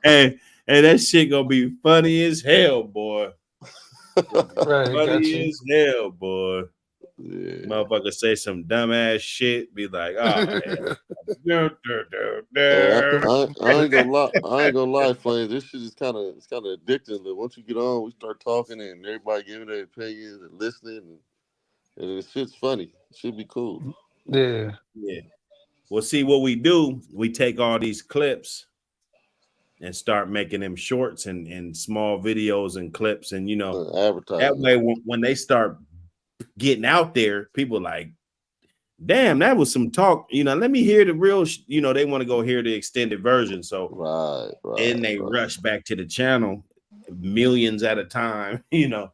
And that shit gonna be funny as hell, boy. Right, funny as hell, boy. Yeah. Motherfucker say some dumbass shit, be like, oh, I ain't gonna lie, Flames. This shit is kind of addicting. But once you get on, we start talking and everybody giving their opinions and listening, and this shit's funny. It should be cool. Yeah. Well, see what we do. We take all these clips and start making them shorts and small videos and clips, and advertising. That way, when they start getting out there, people like, damn, that was some talk. Let me hear the real. They want to go hear the extended version. So right. And they rush back to the channel, millions at a time. Yeah,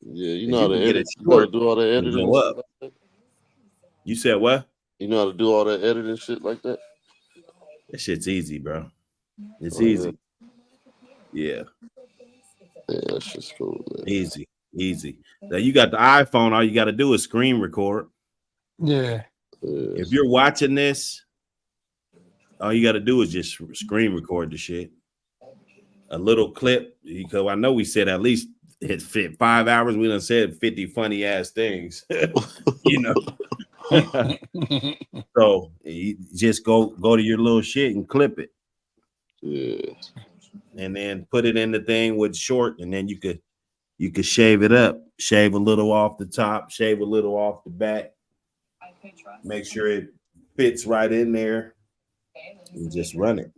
you know how to get edit. it You know how to short do all that editing. and go up. Like that? You said what? You know how to do all that editing shit like that? That shit's easy, bro. It's easy. Yeah. Yeah, that shit's cool, man. Easy. Now you got the iPhone. All you got to do is screen record. Yeah. If you're watching this, all you got to do is just screen record the shit. A little clip, because I know we said at least it fit 5 hours. We done said 50 funny ass things. So you just go to your little shit and clip it. Yeah. And then put it in the thing with short, and then you could shave it up, shave a little off the top, shave a little off the back, make sure it fits right in there, and just run it.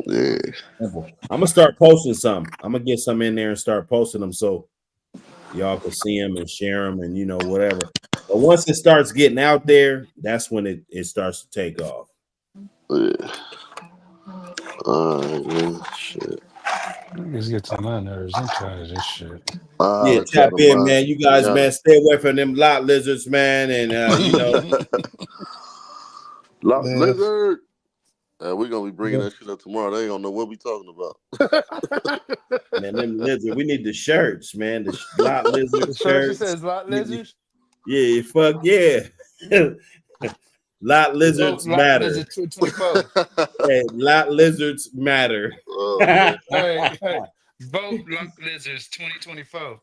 Yeah. Simple. I'm gonna start posting some. I'm gonna get some in there and start posting them so y'all can see them and share them and whatever. But once it starts getting out there, that's when it starts to take off. Yeah. All right, man. Shit. Niggas get on my nerves. I'm tired of this shit. I'll Yeah, let y'all tap in, tomorrow. man. You guys, Got man, stay away from them lot lizards, man, and it. Yeah. Lizard. We're gonna be bringing that shit up tomorrow. They ain't gonna know what we talking about. man, them lizards. We need the shirts, man. The lot lizard The shirt that shirts. says lot lizards. Yeah, fuck yeah. Lot Vote lizards lot matter. lizard 224. Hey, lot lizards matter. Oh man. Hey, vote lot lizards 2024.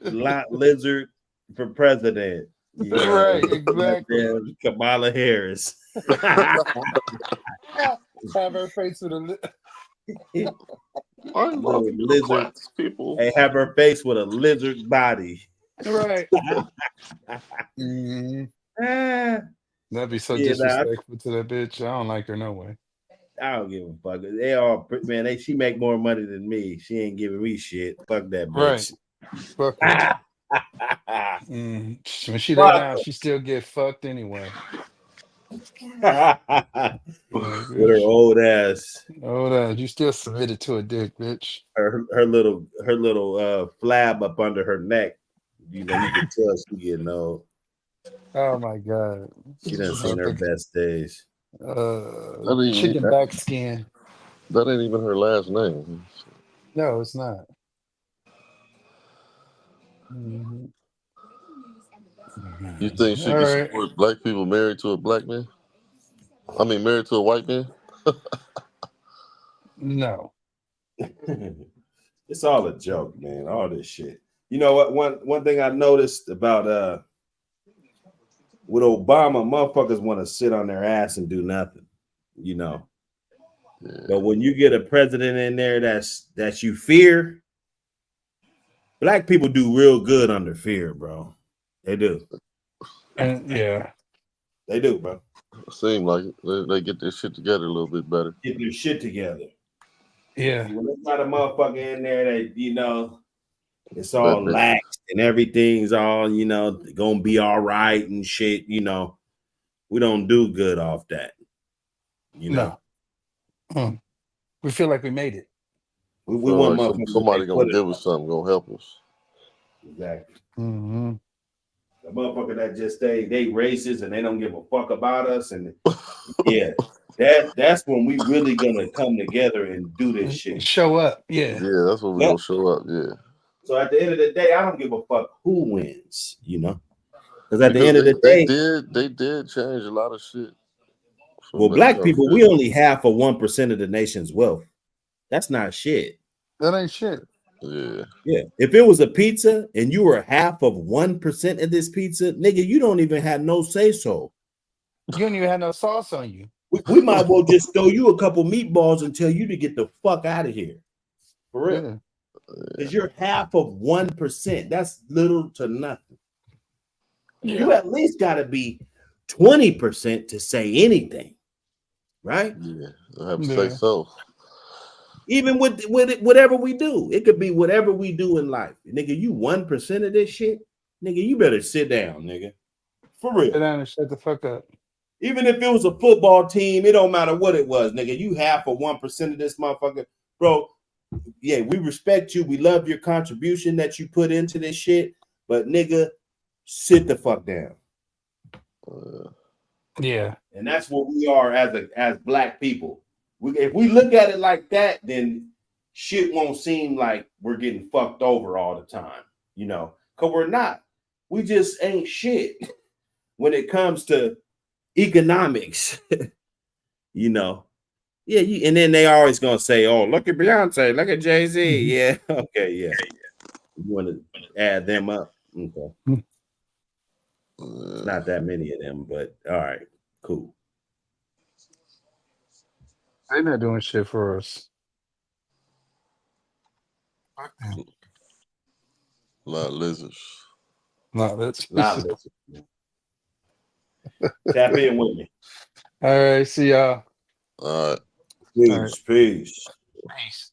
Lot lizard for president. Right, exactly. Kamala Harris. Have her face with a I love you, lizard. people. Hey, have her face with a lizard body. right. Mm-hmm. That'd be so disrespectful to that bitch. I don't like her no way. I don't give a fuck. They all, man. She make more money than me. She ain't giving me shit. Fuck that bitch. Right. Fuck her. When she lay Fuck down, she still get fucked anyway. With her old ass. Old ass. You still submitted to a dick, bitch. Her little flab up under her neck. You can tell she getting old. Oh my god. She done seen her best days. Chicken back skin. That ain't even her last name. No, it's not. Mm-hmm. You think she can support black people married to a black man? I mean, married to a white man? No. It's all a joke, man. All this shit. You know what? One thing I noticed about with Obama, motherfuckers want to sit on their ass and do nothing. Yeah. But when you get a president in there that you fear, black people do real good under fear, bro. They do. And yeah. They do, bro. Seem like it. They get their shit together a little bit better. Get their shit together. Yeah. When they got a motherfucker in there that, it's all lax and everything's all, gonna be all right and shit, we don't do good off that. No. We feel like we made it. We want like somebody gonna give us something, gonna help us. Exactly. Mm-hmm. The motherfucker that just they racist and they don't give a fuck about us, and yeah, that's when we really gonna come together and do this shit. Show up, yeah. Yeah, that's when we gonna show up, yeah. So at the end of the day, I don't give a fuck who wins, because at the end of the day, they did change a lot of shit. Well, black people, we only half of 1% of the nation's wealth. That's not shit. That ain't shit. Yeah. Yeah. If it was a pizza and you were half of 1% of this pizza, nigga, you don't even have no say so. You don't even have no sauce on you. We might well just throw you a couple meatballs and tell you to get the fuck out of here. For real. Because you're half of 1%. That's little to nothing. Yeah. You at least got to be 20% to say anything. Right? Yeah. I have to say so. Even with whatever we do, it could be whatever we do in life. Nigga, you 1% of this shit, nigga, you better sit down, nigga. For real. Sit down and shut the fuck up. Even if it was a football team, it don't matter what it was, nigga. You half of 1% of this motherfucker. Bro, yeah, we respect you. We love your contribution that you put into this shit. But nigga, sit the fuck down. Yeah. And that's what we are as black people. If we look at it like that, then shit won't seem like we're getting fucked over all the time, because we're not. We just ain't shit when it comes to economics, Yeah, and then they always gonna say, "Oh, look at Beyonce, look at Jay-Z." Yeah, okay, yeah. You want to add them up? Okay. Uh, Not that many of them, but all right, cool. They're not doing shit for us. lot of lizards. No, that's Lot of listen. Tap in with me. all right. See y'all. All right. All right. Peace. Peace.